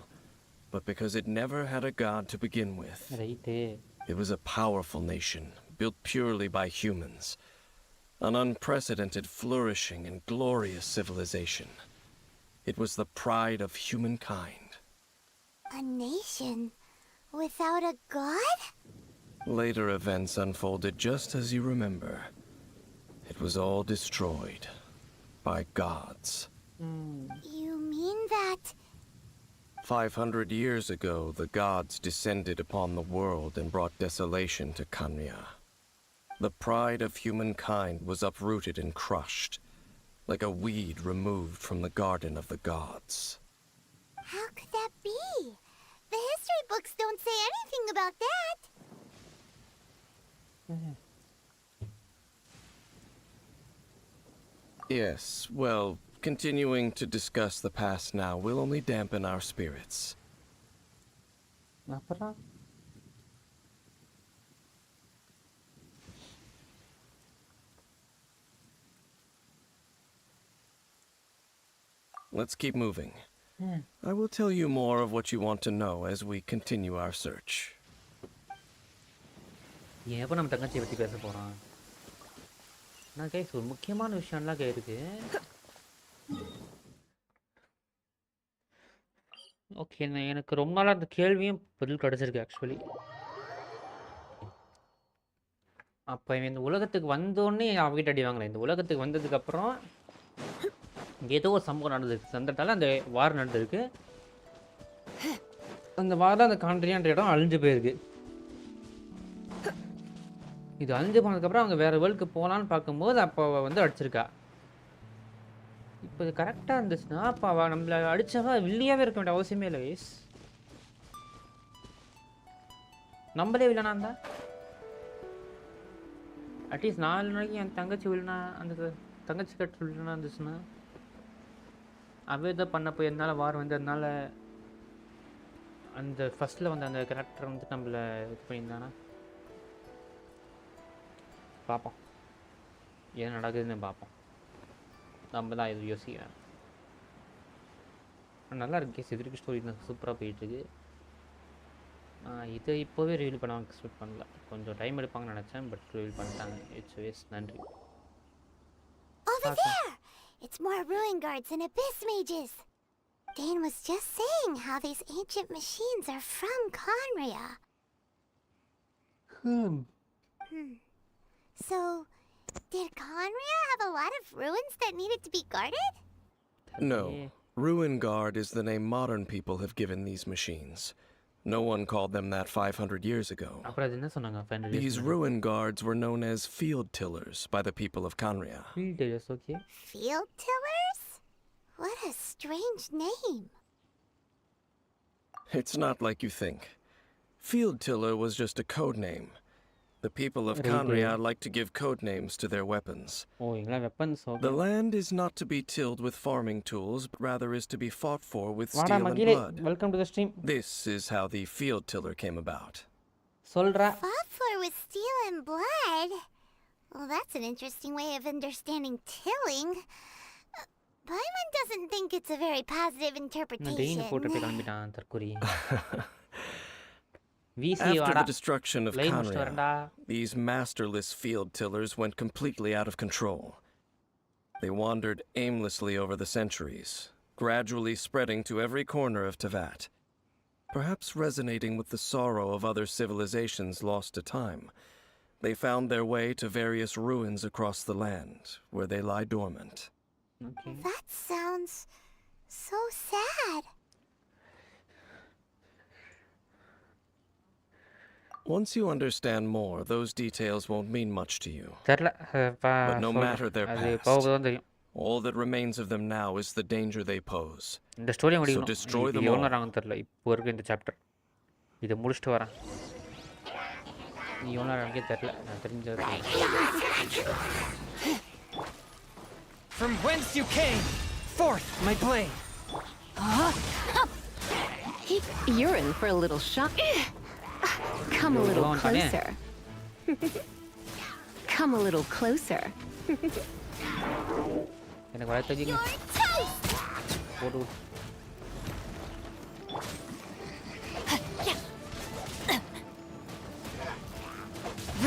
but because it never had a god to begin with. It was a powerful nation, built purely by humans. An unprecedented, flourishing, and glorious civilization. It was the pride of humankind. A nation without a god? Later events unfolded just as you remember. It was all destroyed by gods. You mean that... 500 years ago, the gods descended upon the world and brought desolation to Khaenri'ah. The pride of humankind was uprooted and crushed, like a weed removed from the garden of the gods. How could that be? The history books don't say anything about that. Yes, well, continuing to discuss the past now will only dampen our spirits. Let's keep moving. I will tell you more of what you want to know as we continue our search. எப்போ நம்ம தங்கச்சியை பற்றி பேச போகிறோம்? நான் guys ஒரு முக்கியமான விஷயம்லாம் இருக்கு. ஓகே, எனக்கு ரொம்ப நாளாக அந்த கேள்வியும் பதில் கிடச்சிருக்கு ஆக்சுவலி. அப்போ இந்த உலகத்துக்கு வந்தோடனே அவகிட்ட அடி வாங்கலை. இந்த உலகத்துக்கு வந்ததுக்கப்புறம் ஏதோ ஒரு சம்பவம் நடந்திருக்கு. சந்தட்டால அந்த வார் நடந்திருக்கு. அந்த வாரில் அந்த காண்ட்ரியான்ற இடம் அழிஞ்சு போயிருக்கு. இது அழிஞ்சு போனதுக்கப்புறம் அவங்க வேறு வேர்ல்டுக்கு போகலான்னு பார்க்கும்போது அப்போ வந்து அடிச்சிருக்கா. இப்போ இது கரெக்டாக இருந்துச்சுன்னா அப்போ அவள் நம்மளை அடித்தவா வில்லியாகவே இருக்க வேண்டிய அவசியமே இல்லை. வயஸ் நம்மளே வில்லனா இருந்தா அட்லீஸ்ட் 4 நாளைக்கு என் தங்கச்சி வில்லனா, அந்த தங்கச்சி கட்டு வில்லனா இருந்துச்சுன்னா அவ இதை பண்ண போய் என்னால் வார் வந்து அதனால அந்த ஃபஸ்ட்டில் வந்து அந்த கேரக்டர் வந்து நம்மளை இது பண்ணியிருந்தானா பார்ப்போம். என்ன நடக்குதுன்னு பார்ப்போம். நம்ம தான் இது யோசிக்கிறேன். நல்லா இருக்கு கேஸ். எதிர்க்கு ஸ்டோரி சூப்பராக போயிட்டுருக்கு. இதை இப்போவே ரிவீல் பண்ண எக்ஸ்பெக்ட் பண்ணல. கொஞ்சம் டைம் எடுப்பாங்கன்னு நினச்சேன், பட் ரிவீல் பண்ணிட்டாங்க. It's waste. நன்றி. Over there! It's more ruin guards and abyss mages. Dane was just saying how these ancient machines are from Conria. So, did Conria have a lot of ruins that needed to be guarded? No. Ruin Guard is the name modern people have given these machines. No one called them that 500 years ago. அப்புறம் அது என்ன சொன்னாங்க 500 years These ruin guards were known as field tillers by the people of Conria. field tillers, okay. Field tillers? What a strange name. It's not like you think. Field tiller was just a code name. The people of Conria like to give code names to their weapons. Oh, இங்கலாம் weapons, okay. The land is not to be tilled with farming tools, but rather is to be fought for with வாடா steel and மகிலே, blood. welcome to the stream. This is how the field tiller came about. சொல்றா. Fought for with steel and blood? Well, that's an interesting way of understanding tilling. Paimon doesn't think it's a very positive interpretation. டெயின் போட்டுட்டு கிளம்பிட்டான் தற்குறி. After the destruction of Conria, these masterless field tillers went completely out of control. They wandered aimlessly over the centuries, gradually spreading to every corner of Teyvat. Perhaps resonating with the sorrow of other civilizations lost to time, they found their way to various ruins across the land, where they lie dormant. Okay. That sounds so sad. Once you understand more, those details won't mean much to you. தெரியல. But no matter their அது past, போகும்போது தெரியும். all that remains of them now is the danger they pose. இந்த ஸ்டோரியை So முடிக்கணும். destroy இது them எவ்வளோ all. நேரம் தெரியல இப்போ இருக்கு இந்த சாப்டர். இதை முடிச்சுட்டு வரேன். நீ எவ்வளோ நேரம் எனக்கே தெரியல. நான் தெரிஞ்சது. From whence you came, forth my blade. You're in for a little shock. Come a little closer. Come a little closer. எனக்கு வர தெரியும். போடு.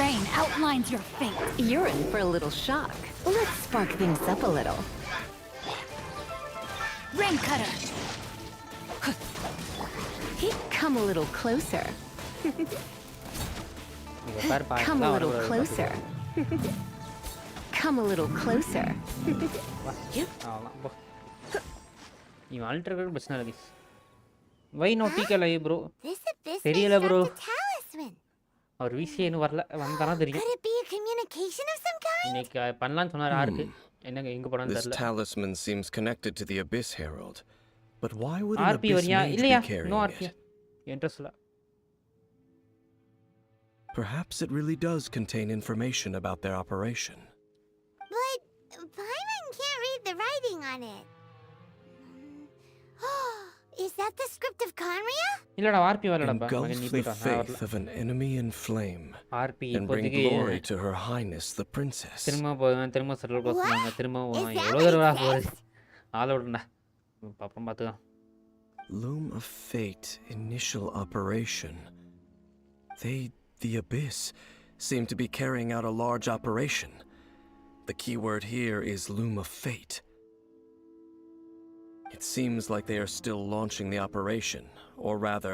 Rain outlines your fate. You're in for a little shock. Let's spark things up a little. Rain cutter. Come a little closer. இங்க பாருப்பா. Come a little closer. Come a little closer. அவ்வளோதான் போ. இவன் ultra பிரச்சனை இல்லை. வை no டீக்கல bro. This abyss தெரியல may bro. have the talisman. அவர் விசியே இன்னும் வரல. வந்தானா தெரியும். Could it be a communication of some kind? இன்னைக்கு பண்ணலாம்னு சொன்னார் யாருக்கு? என்னங்க எங்க போறான்னு This தெரியல. talisman seems connected to the Abyss Herald. But why would an RP Abyss வரியா? mage இல்லையா? be carrying no RP. it? Interest இல்ல. Perhaps it really does contain information about their operation. But Paimon can't read the writing on it. Is that the script of Conria? இல்லடா RP வரலடா. Engulf நீ the போய்டா. நான் faith வரல. of an enemy in flame RP and bring இப்போதைக்கு glory to Her Highness the Princess. திரும்ப போவேன். திரும்ப செட்டில் க்ளோஸ் பண்ணாங்க. திரும்ப Is that எவ்வளோ what தடவை it போகுது. says? ஆள விடுடா. அப்புறம் பார்த்துக்கலாம். Loom of Fate initial operation. The Abyss, seem to be carrying out a large operation. The key word here is Loom of Fate. It seems like they are still launching the operation, or rather,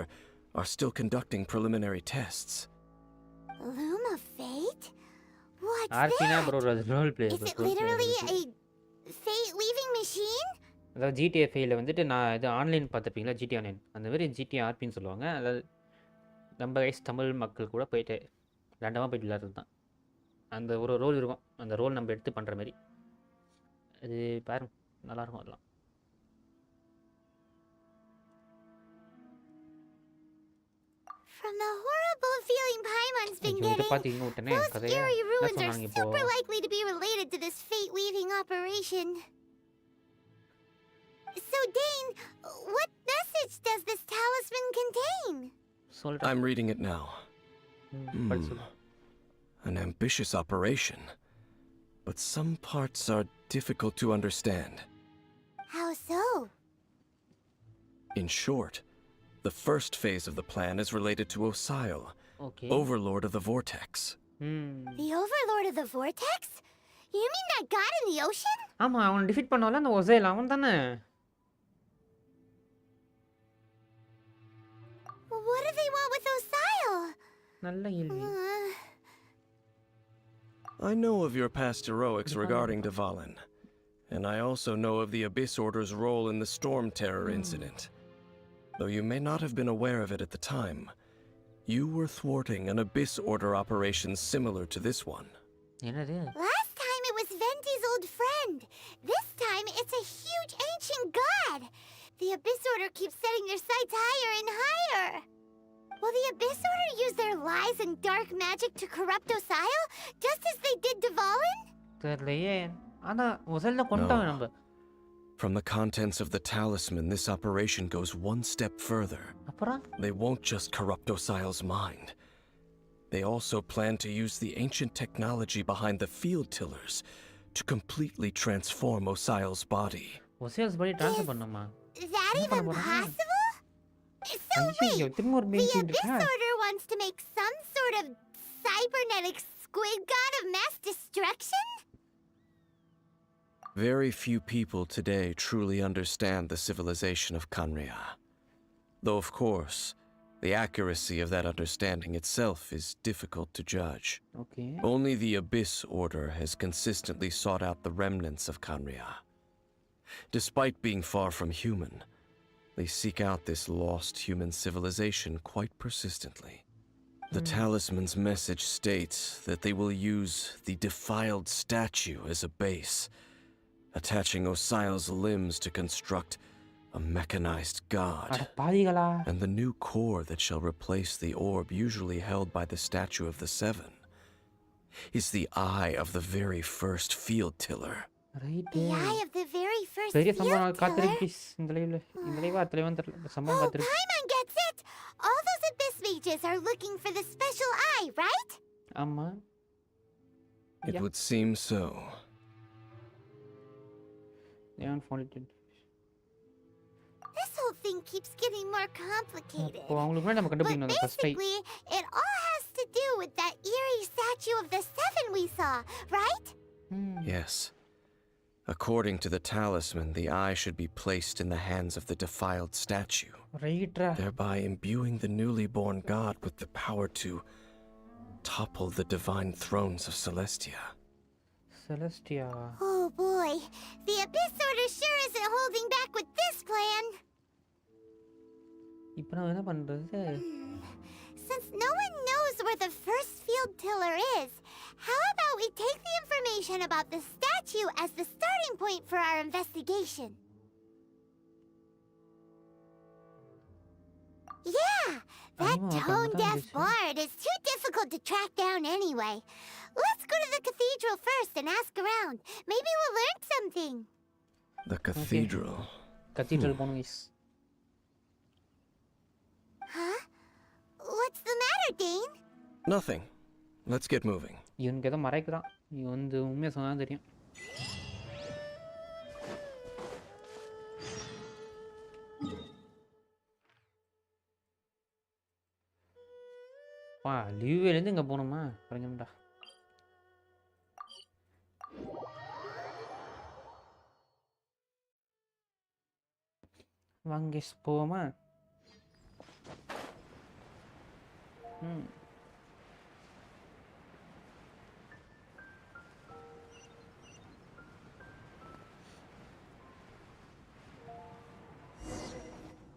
are still conducting preliminary tests. Loom of Fate? What's ஆர்பினா that? Bro role play. Is it literally a fate-weaving machine? அதாவது GTA ஃபைவ்ல வந்துட்டு நான் இது online பார்த்துருப்பீங்களா GT online அந்த மாதிரி GT ஆர்பின்னு சொல்லுவாங்க. அதாவது நம்ம வயசு தமிழ் மக்கள் கூட போயிட்டு ரெண்டமாக போயிட்டு விளையாடுறது தான். அந்த ஒரு ரோல் இருக்கும். அந்த ரோல் நம்ம எடுத்து பண்ணுற மாதிரி அது பாருங்க நல்லாயிருக்கும். அதெல்லாம் From the horrible feeling Paimon's been ஐயோ இதை getting, பார்த்து இங்கே விட்டனே those கதையா eerie என்ன ruins are சொன்னாங்க இப்போ. super likely to be related to this fate-weaving operation. So, Dane, what message does this talisman contain? சொல்கிறேன். I'm reading it now. படிச்சு சொல்லு. An ambitious operation, but some parts are difficult to understand. How so? In short, the first phase of the plan is related to Osial, okay. Overlord of the Vortex. The Overlord of the Vortex? You mean that god in the ocean? ஆமா அவனை defeat பண்ணவல அந்த ஒசேல் அவன் தானே. What do they want with Osial? நல்ல கேள்வி. I know of your past heroics regarding Dvalin, and I also know of the Abyss Order's role in the Storm Terror incident. Though you may not have been aware of it at the time, you were thwarting an Abyss Order operation similar to this one. என்னது? Last time it was Venti's old friend. This time it's a huge ancient god. The Abyss Order keeps setting their sights higher and higher. Will the Abyss Order use their lies and dark magic to corrupt Osial, just as they did Dvalin? தெரியலையே. ஆனா ஒசேல்ல கொண்டாங்க நம்ம. From the contents of the talisman, this operation goes one step further. அப்புறம் They won't just corrupt Osial's mind. They also plan to use the ancient technology behind the field tillers to completely transform Osial's body. ஒசேல்ஸ் body transfer பண்ணுமா? That even possible? So wait, the Abyss Order wants to make some sort of cybernetic squid god of mass destruction? Very few people today truly understand the civilization of Khaenri'ah. Though, of course, the accuracy of that understanding itself is difficult to judge. Okay. Only the Abyss Order has consistently sought out the remnants of Khaenri'ah. Despite being far from human, they seek out this lost human civilization quite persistently. The talisman's message states that they will use the defiled statue as a base, attaching Osial's limbs to construct a mechanized god. அட பாவிகளா. And the new core that shall replace the orb usually held by the statue of the Seven is the eye of the very first field tiller. Right. The eye of the very first பெரிய field சம்பவம் tiller? காத்திருக்கு please. இந்த live அடுத்த live வந்து சம்பவம் Oh, காத்திருக்கு. Paimon gets it! All those Abyss mages are looking for the special eye, right? ஆமா. It Yeah. would seem so. They haven't found it. This whole thing keeps getting more complicated. அப்போ அவங்களுக்கு முன்னாடி நம்ம But கண்டுபிடிக்கணும் அந்த first I. basically, it all has to do with that eerie statue of the Seven we saw, right? Yes. According to the talisman, the eye should be placed in the hands of the defiled statue, ரைட்ரா. thereby imbuing the newly born god with the power to topple the divine thrones of Celestia. செலஸ்டியா. Oh boy, the Abyss Order sure isn't holding back with this plan. இப்போ நான் என்ன பண்றது? Since no one knows where the first field tiller is, how about we take the information about the statue as the starting point for our investigation? Yeah, that tone-deaf bard is too difficult to track down anyway. Let's go to the cathedral first and ask around. Maybe we'll learn something. The cathedral. Cathedral போணும் guys. Huh? What's the matter, Dane? Nothing. Let's get moving. இவனுக்கு ஏதோ மறைக்கிறான். இவன் வந்து உண்மையை சொன்னா தெரியும். வா லியூவேலேருந்து இங்கே போகணுமா? குறைஞ்சம்டா. வாங்க போவோமா?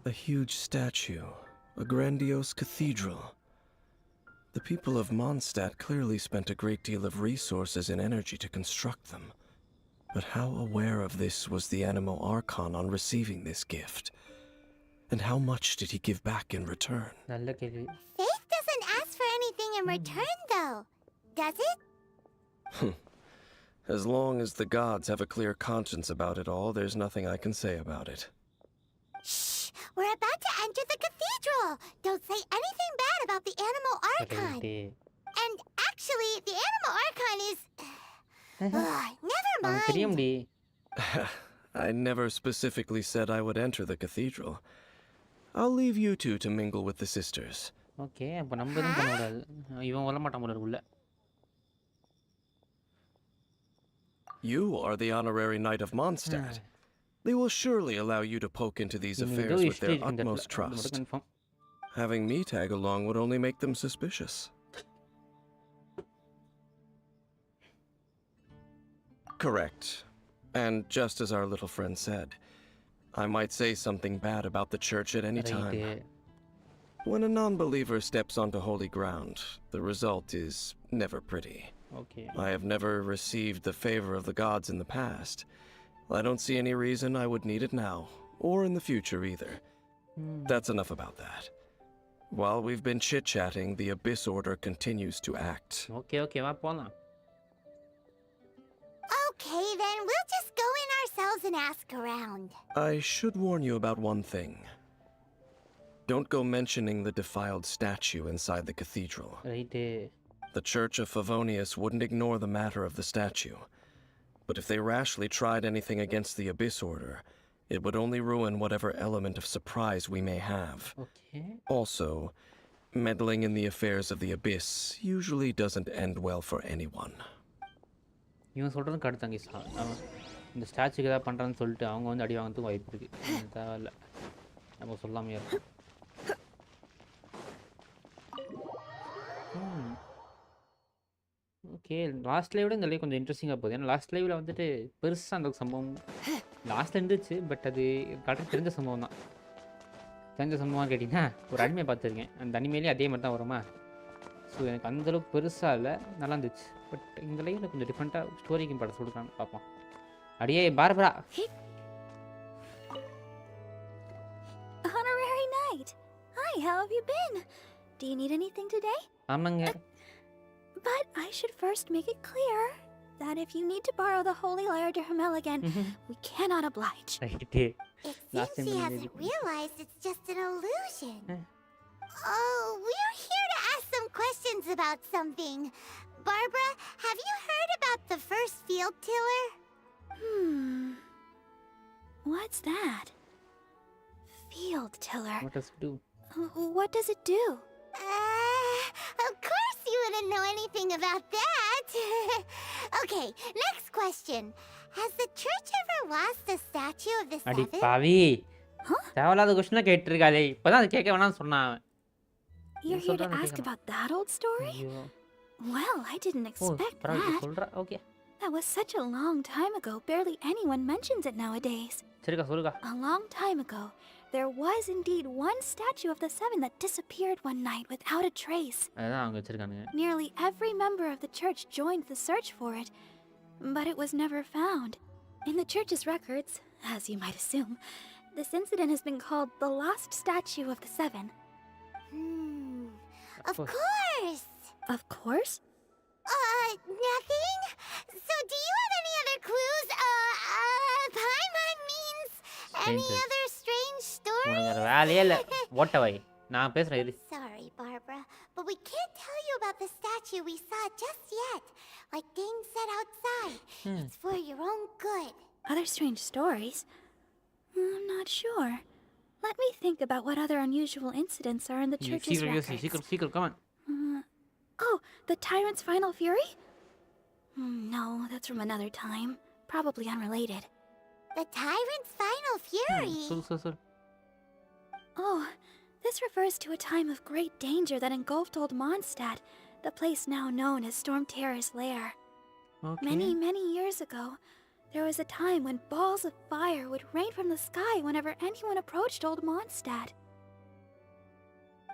A huge statue, a grandiose cathedral. The people of Mondstadt clearly spent a great deal of resources and energy to construct them. But how aware of this was the Animo Archon on receiving this gift? And how much did he give back in return? நல்ல கேள்வி. Faith doesn't ask for anything in return, though, does it? As long as the gods have a clear conscience about it all, there's nothing I can say about it. Shh! We're about to enter the cathedral! Don't say anything bad about the Animo Archon! And actually, the Animo Archon is... never அவனுக்கு தெரியும் mind! டி. I never specifically said I would enter the cathedral. I'll leave you two to mingle with the sisters. Okay அப்போ நம்ம எதுவும் பண்ண கூடாது. இவன் வர மாட்டான் போல உள்ள. You are the honorary knight of Mondstadt. They will surely allow you to poke into these affairs with their utmost trust. Having me tag along would only make them suspicious. Correct. And just as our little friend said, I might say something bad about the church at any time. When a non-believer steps onto holy ground, the result is never pretty. Okay. I have never received the favor of the gods in the past. I don't see any reason I would need it now, or in the future either. That's enough about that. While we've been chit-chatting, the Abyss Order continues to act. Okay, வா போலாம். Okay, then we'll just go in ourselves and ask around. I should warn you about one thing. Don't go mentioning the defiled statue inside the cathedral. Right. The Church of Favonius wouldn't ignore the matter of the statue. But if they rashly tried anything against the Abyss Order, it would only ruin whatever element of surprise we may have. Okay. Also, meddling in the affairs of the Abyss usually doesn't end well for anyone. இவன் சொல்கிறது correct தான் kiss. இந்த ஸ்டாச்சுக்கு ஏதாவது பண்ணுறான்னு சொல்லிட்டு அவங்க வந்து அடி வாங்கிறதுக்கு வாய்ப்பு இருக்குது. தேவையில்ல, நம்ம சொல்லாமையே இருக்கும். ஓகே, லாஸ்ட் லைவோட இந்த லைவ் கொஞ்சம் இன்ட்ரெஸ்டிங்காக போகுது. ஏன்னா லாஸ்ட் லைவில் வந்துட்டு பெருசாக அந்த சம்பவம் லாஸ்ட்டில் இருந்துச்சு. பட் அது கரெக்டாக தெரிஞ்ச சம்பவம் தான். தெரிஞ்ச சம்பவம் கேட்டிங்கன்னா ஒரு அனிமே பார்த்துருக்கேன். அந்த அனிமேலேயே அதே மாதிரி தான் வருமா. ஸோ எனக்கு அந்தளவுக்கு பெருசாக இல்லை, நல்லா இருந்துச்சு. பட் இந்த லைவில் கொஞ்சம் டிஃப்ரெண்ட்டாக ஸ்டோரிக்கு படம் சொல்லிருக்காங்க, பார்ப்போம். அடியே Barbara. Honorary Knight. Hi, how have you been? Do you need anything today? ஆமாங்க. But I should first make it clear that if you need to borrow the Holy Lyre to Humbly again, we cannot oblige. Right. It seems she hasn't realized it's just an illusion. Oh, we're here to ask some questions about something. Barbara, have you heard about the first field tiller? What's that? Field tiller. What does it do? What does it do? Of course you wouldn't know anything about that. Okay, next question. Has the church ever lost a statue of the அடி seven? பாவி, தேவையில்லாத கொஸ்டினாக கேட்டிருக்காளே. இப்போதான் அது கேட்க வேணாம்னு சொன்னான். You're here to ask about that old story? Well, I didn't expect that. சொல்கிறா. Okay. That was such a long time ago, barely anyone mentions it nowadays. சரிக்கா, சொல்லுக்கா. A long time ago, there was indeed one statue of the seven that disappeared one night without a trace. அதான் அவங்க வச்சிருக்கானுங்க. Nearly every member of the church joined the search for it, but it was never found. In the church's records, as you might assume, this incident has been called the lost statue of the seven. Of course. Of course? Nothing? So do you have any other clues? Paimon means any other strange stories? உனக்கு வேற வேலையே இல்லை, ஓட்டவை. நான் பேசுகிறேன் இரு. Sorry, Barbara, but we can't tell you about the statue we saw just yet. Like Dane said outside, it's for your own good. Other strange stories? I'm not sure. Let me think about what other unusual incidents are in the church's records. Secret, come on. Oh, the Tyrant's Final Fury? No, that's from another time. Probably unrelated. The Tyrant's Final Fury? So. Oh, this refers to a time of great danger that engulfed old Mondstadt, the place now known as Storm Terror's lair. Okay. Many years ago, there was a time when balls of fire would rain from the sky whenever anyone approached old Mondstadt.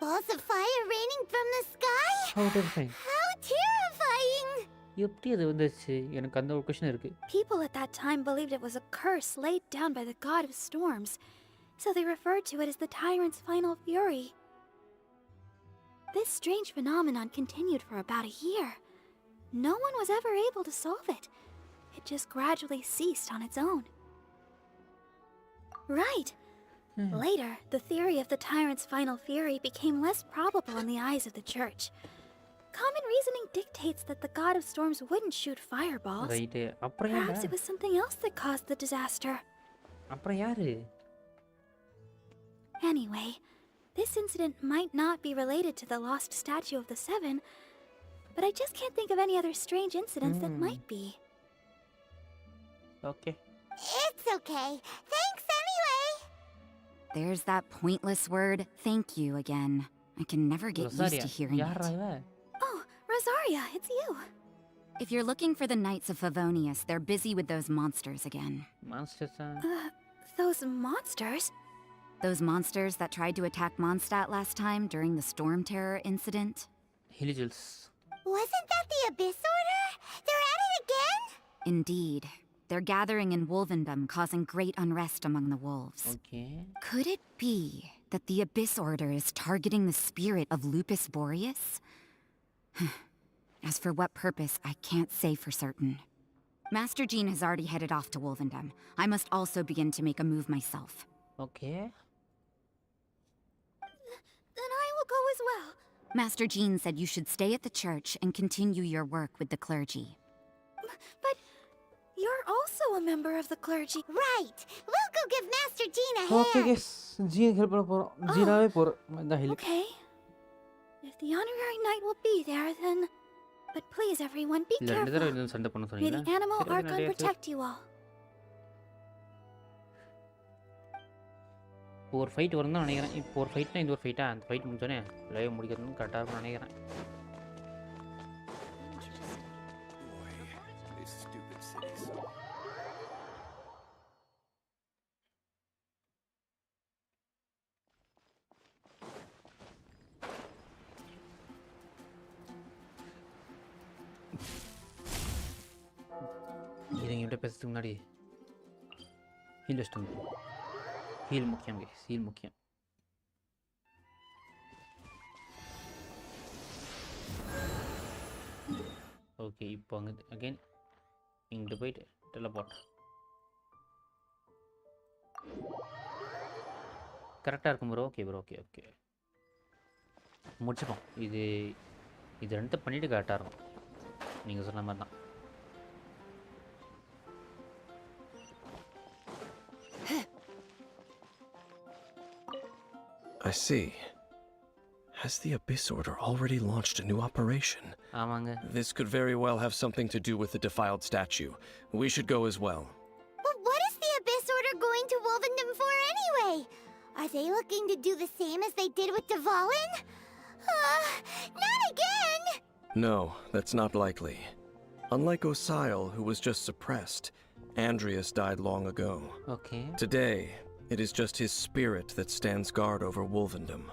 Balls of fire raining from the sky? How terrifying. How terrifying! எப்படி அது வந்துச்சு? எனக்கு அந்த ஒரு question இருக்கு. People at that time believed it was a curse laid down by the god of storms, so they referred to it as the Tyrant's Final Fury. This strange phenomenon continued for about a year. No one was ever able to solve it. It just gradually ceased on its own. Right. Later, the theory of the Tyrant's Final Fury became less probable in the eyes of the church. Common reasoning dictates that the god of storms wouldn't shoot fireballs. Right. Perhaps it was something else that caused the disaster. அப்புறம் யாரு? Anyway, this incident might not be related to the lost statue of the seven, but I just can't think of any other strange incidents that might be. Okay. It's okay. Thanks anyway. There's that pointless word, thank you again. I can never get used Rosaria, to hearing யாரா it. இவ? Oh, Rosaria, it's you. If you're looking for the Knights of Favonius, they're busy with those monsters again. Monsters. Those monsters? Those monsters that tried to attack Mondstadt last time during the Storm Terror incident? Hilligils. Wasn't that the Abyss Order? They're at it again? Indeed. They're gathering in Wolvendom, causing great unrest among the wolves. Okay. Could it be that the Abyss Order is targeting the spirit of Lupus Boreas? As for what purpose, I can't say for certain. Master Jean has already headed off to Wolvendom. I must also begin to make a move myself. Okay. Then I will go as well. Master Jean said you should stay at the church and continue your work with the clergy. But you're also a member of the clergy. Right. We'll go give Master Jean a hand. Okay, guys. Jean help பண்ண போறோம். ஜீனாவே போறோம். இந்த help. Okay. If the honorary knight will be there, then... But please, everyone, be இல்ல ரெண்டு careful. தடவை இன்னும் சண்டை பண்ண May சொன்னீங்க. the animal archon protect you all. இப்போ ஒரு ஃபைட் வரும் தான் நினைக்கிறேன். இப்போ ஒரு ஃபைட்னா இந்த ஒரு ஃபைட்டா அந்த ஃபைட் முடிஞ்சோடனே லைவ் முடிக்கிறதுன்னு கரெக்டாக இருக்கும்னு நினைக்கிறேன். இதுங்கிட்ட பேசுறதுக்கு முன்னாடி ஹீல் வச்சுட்டு வந்துடும். ஹீல் முக்கியம் கைஸ், ஹீல் முக்கியம். ஓகே, இப்போ அங்கே அகைன் இங்கிட்டு போயிட்டு டெலபோர்ட் கரெக்டாக இருக்கும் bro. Okay bro, okay okay முடிச்சுப்போம். இது ரெண்டு பண்ணிவிட்டு கரெக்டாக இருக்கும் நீங்கள் சொன்ன மாதிரி தான். I see. Has the Abyss Order already launched a new operation? ஆமாங்க. This could very well have something to do with the defiled statue. We should go as well. But what is the Abyss Order going to Wolvendom for anyway? Are they looking to do the same as they did with Dvalin? Not again! No, that's not likely. Unlike Osile, who was just suppressed, Andreas died long ago. Okay. Today, it is just his spirit that stands guard over Wolvendom.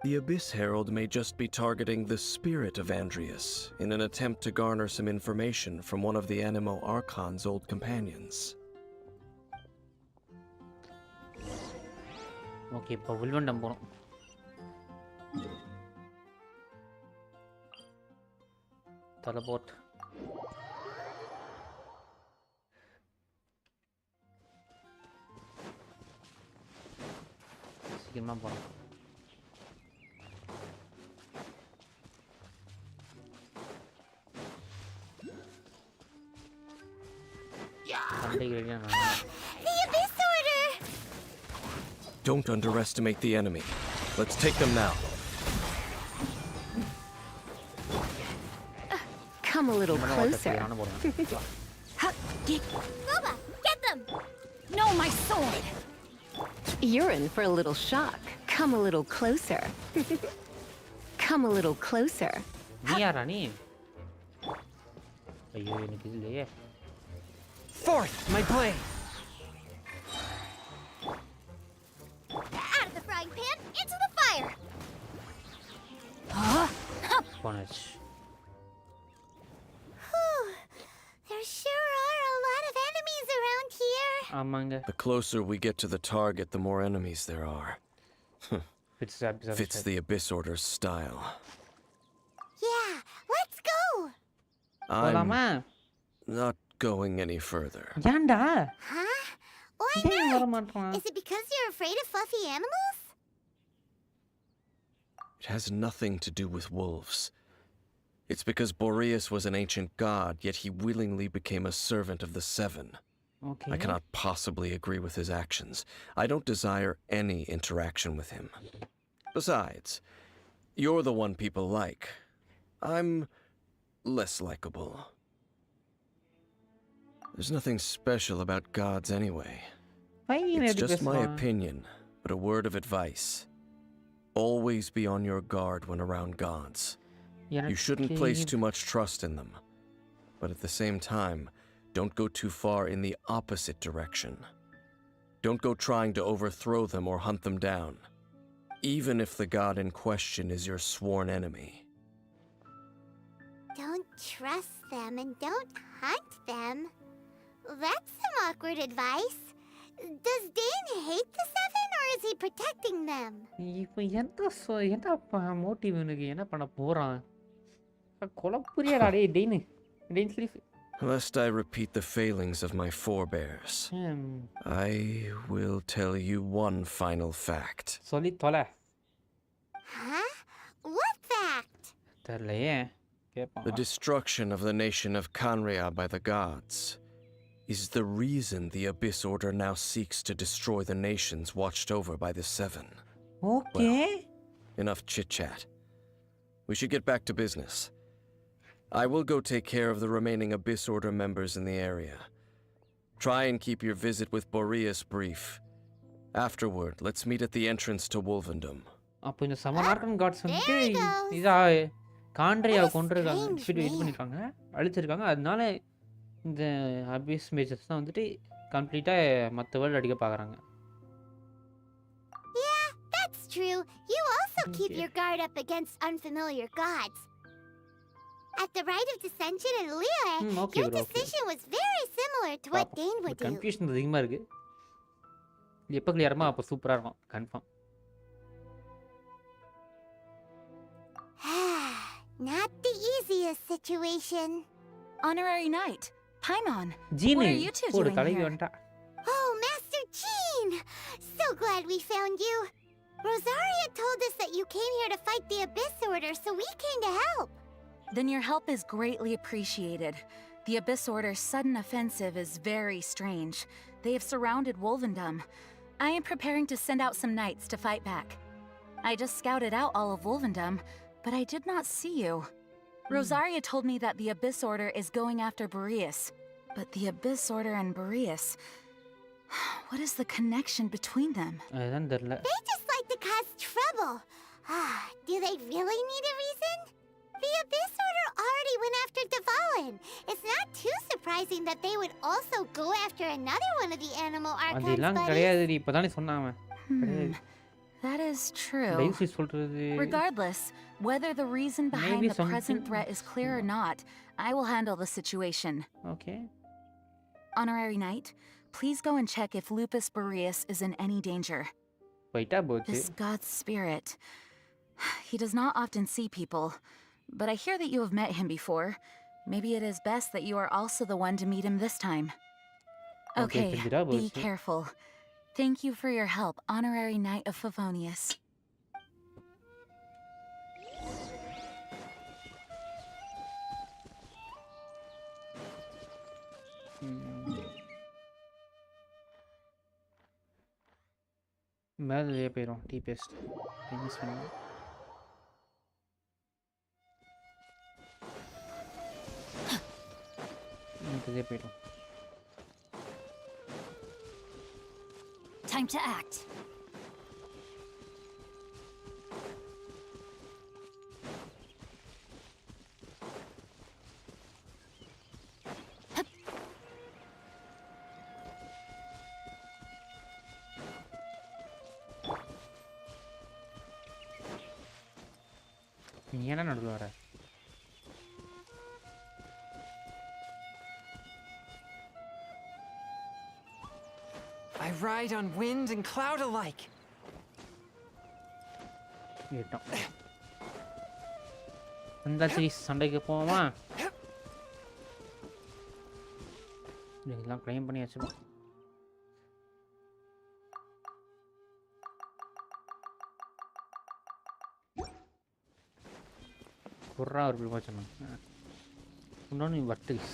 The Abyss Herald may just be targeting the spirit of Andreas in an attempt to garner some information from one of the Animo Archon's old companions. Okay, இப்போ வில்வண்டம் போகிறோம். Teleport. சீக்கிரமாக போகிறோம். சண்டைக்கு ரெடியாக The Abyss Order! Don't underestimate the enemy. Let's take them now. Come a little closer. Boba, get them! No, my sword! You're in for a little shock. Come a little closer. Come a little closer. நீ யாரா நீ? ஐயோ எனக்கு இது இல்லையே. Forth, my blade! Out of the frying pan, into the fire! Punish. Whew. There sure are a lot of enemies around here. ஆமாங்க. The closer we get to the target, the more enemies there are. Fits the Abyss Order's style. Yeah, let's go! போலாமா? I'm not going any further. ஏன்டா? Huh? Why ஏன் வர not? மாட்டறான்? Is it because you're afraid of fluffy animals? It has nothing to do with wolves. It's because Boreas was an ancient god, yet he willingly became a servant of the Seven. Okay. I cannot possibly agree with his actions. I don't desire any interaction with him. Besides, you're the one people like. I'm less likable. There's nothing special about gods anyway. பையன் It's எப்படி just my பேசுவான்? opinion, but a word of advice. Always be on your guard when around gods. You shouldn't place too much trust in them. But at the same time, don't go too far in the opposite direction. Don't go trying to overthrow them or hunt them down, even if the god in question is your sworn enemy. Don't trust them and don't hunt them. That's some awkward advice. Does Dane hate the Seven or is he protecting them? இப்போ என்ன motive இவனுக்கு என்ன பண்ண போறான்? கொலப்புரியாடா டேய் டேய் sleep. Lest I repeat the failings of my forebears, I will tell you one final fact. சொல்லி தொலை. Huh? What fact? தெரியலையே. கேட்பான். The destruction of the nation of Kanria by the gods is the reason the Abyss Order now seeks to destroy the nations watched over by the Seven. Okay. Well, enough chit-chat. We should get back to business. I will go take care of the remaining Abyss Order members in the area. Try and keep your visit with Boreas brief. Afterward, let's meet at the entrance to Wolvendom. அப்போ இந்த சமனார்கன் God's வந்து இதா காண்ட்ரியாவை கொண்டிருக்காங்க, இது பண்ணிருக்காங்க, அழிச்சிருக்காங்க. அதனால இந்த அபிஸ் majors தான் வந்துட்டு கம்ப்ளீட்டாக மற்ற வேர்ல்டு அடிக்க பார்க்குறாங்க. Yeah, that's true. You also keep your guard up against unfamiliar gods. At the Rite of Dissension in Liyuee, your decision was very similar to what Dane would do. Confusion அதிகமாக இருக்கு. எப்போ கிளியரமா அப்போ சூப்பராக இருக்கும் confirm. Not the easiest situation. Honorary Knight, Paimon, Jean, what are you two doing here? Oh, Master Jean! So glad we found you. Rosaria told us that you came here to fight the Abyss Order, so we came to help. Then your help is greatly appreciated. The Abyss Order's sudden offensive is very strange. They have surrounded Wolvendom. I am preparing to send out some knights to fight back. I just scouted out all of Wolvendom, but I did not see you. Rosaria told me that the Abyss Order is going after Boreas. But the Abyss Order and Boreas... What is the connection between them? They just like to cause trouble. Do they really need a reason? The Abyss Order already went after Devalin. It's not too surprising that they would also go after another one of the animal archons buddies. That is true. Regardless, whether the reason behind the present threat is clear or not, I will handle the situation. Okay. Honorary Knight, please go and check if Lupus Boreas is in any danger. This god's spirit. He does not often see people, but I hear that you have met him before. Maybe it is best that you are also the one to meet him this time. Okay, be careful. Thank you for your help, Honorary Knight of Favonius. மேலே போயிடும் tea paste use பண்ணுவோம். இதே போயிடும். Time to act. நீ என்ன நடுவில் வர? I ride on wind and cloud alike. ஏட்டோம். தங்காச்சி சண்டைக்கு போவோமா? இதெல்லாம் க்ளைம் பண்ணி வச்சுப்போம். குர்ரா ஒரு பிரிவாச்சனம். இன்னொன்று வர்டிஸ்.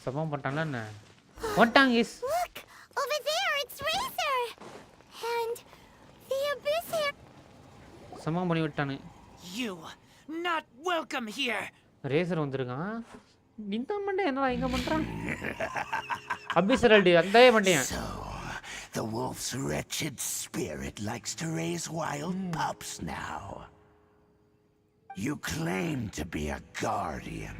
சமம் பண்ணிட்டாங்களா என்ன? வந்துட்டாங்க is. Look, over there, it's RYZEN. And the Abyss here. சமம் பண்ணி விட்டானு. You not welcome here. Razor வந்திருக்கான். இந்த மண்டே என்னடா இங்க பண்றான்? அபிசரல்டி அதே மண்டையன். So, the wolf's wretched spirit likes to raise wild pups now. You claim to be a guardian,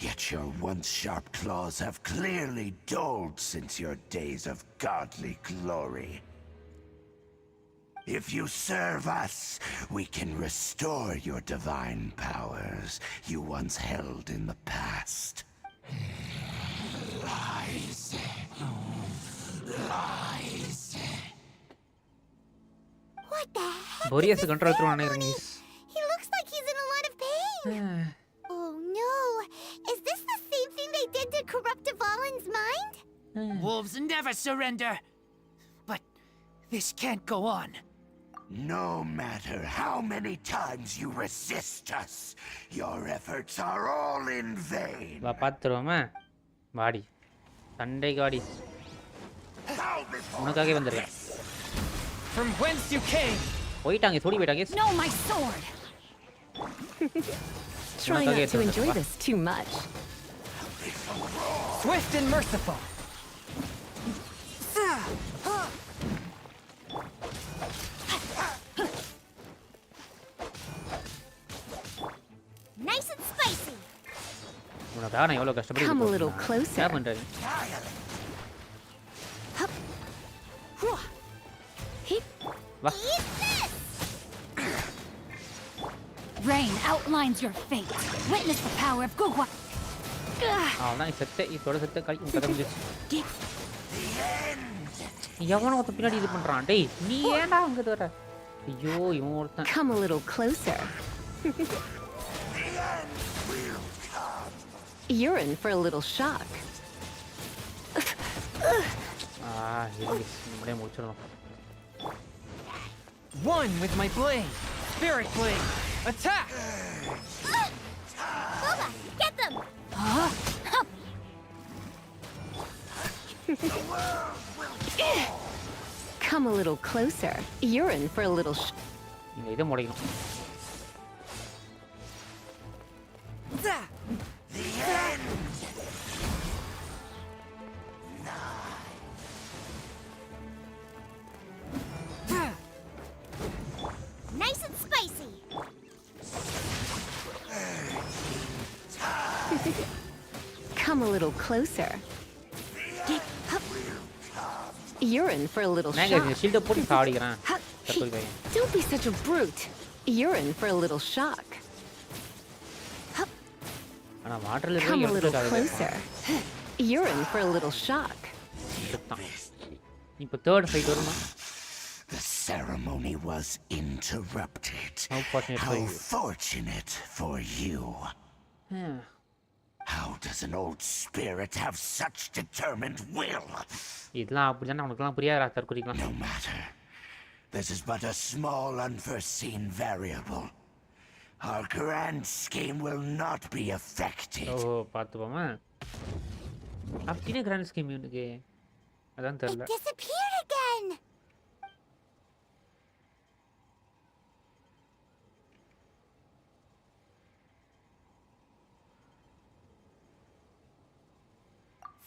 yet your once sharp claws have clearly dulled since your days of godly glory. If you serve us, we can restore your divine powers you once held in the past. What the heck? Boreas control through an He looks like he's in a lot of pain. Oh no. Is this the same thing they did to corrupt Dvalin's mind? Wolves never surrender. But this can't go on. No matter how many times you resist us, your efforts are all in vain. வா பாத்துருவோமா? வாடி. சண்டைக்கு வாடி. உனக்காகவே வந்திருக்கேன். From whence you came. போயிட்டாங்க சோடி போயிட்டாங்க. No, my sword. Try not to enjoy this too much. Swift and merciful. Nice and spicy. உனக்காக நான் எவ்வளவு கஷ்டப்பட்டு Come a little closer. என்ன பண்றீங்க? வா. Rain outlines your fate. Witness the power of Gugwa. அவனா செத்த இதோட செத்த கை கதை முடிஞ்சிச்சு. எவனோ ஒருத்த பின்னாடி இது பண்றான். டேய் நீ ஏன்டா அங்க வர? ஐயோ இவன் ஒருத்தன். Come a little closer. You're in for a little shock. நம்மளே முடிச்சிடலாம். One with my blade. Spirit blade. Attack! Boba, get them! Come a little closer. You're in for a little நீங்க இதை முடிக்கணும். Nice and spicy. Come a little closer. You're in for a little நாங்க shock. ஷீல்ட போட்டு சாடிக்கிறான். Don't be such a brute. You're in for a little shock. ஆனா வாட்டர்ல Come a போய் little எடுத்துட்டாங்க. closer. You're in for a little shock. இப்போ third fight வருமா? The ceremony was interrupted. How fortunate for How you. fortunate for you. How does an old spirit have such determined will? இதெல்லாம் அப்படிதான் உனக்குலாம் புரியாதா தற்குறிக்கலாம். No matter. This is but a small unforeseen variable. Our grand scheme will not be affected. ஓ பாத்துப்போமா? அப்படியே grand scheme இருக்கு. அதான் It தெரியல. disappeared again.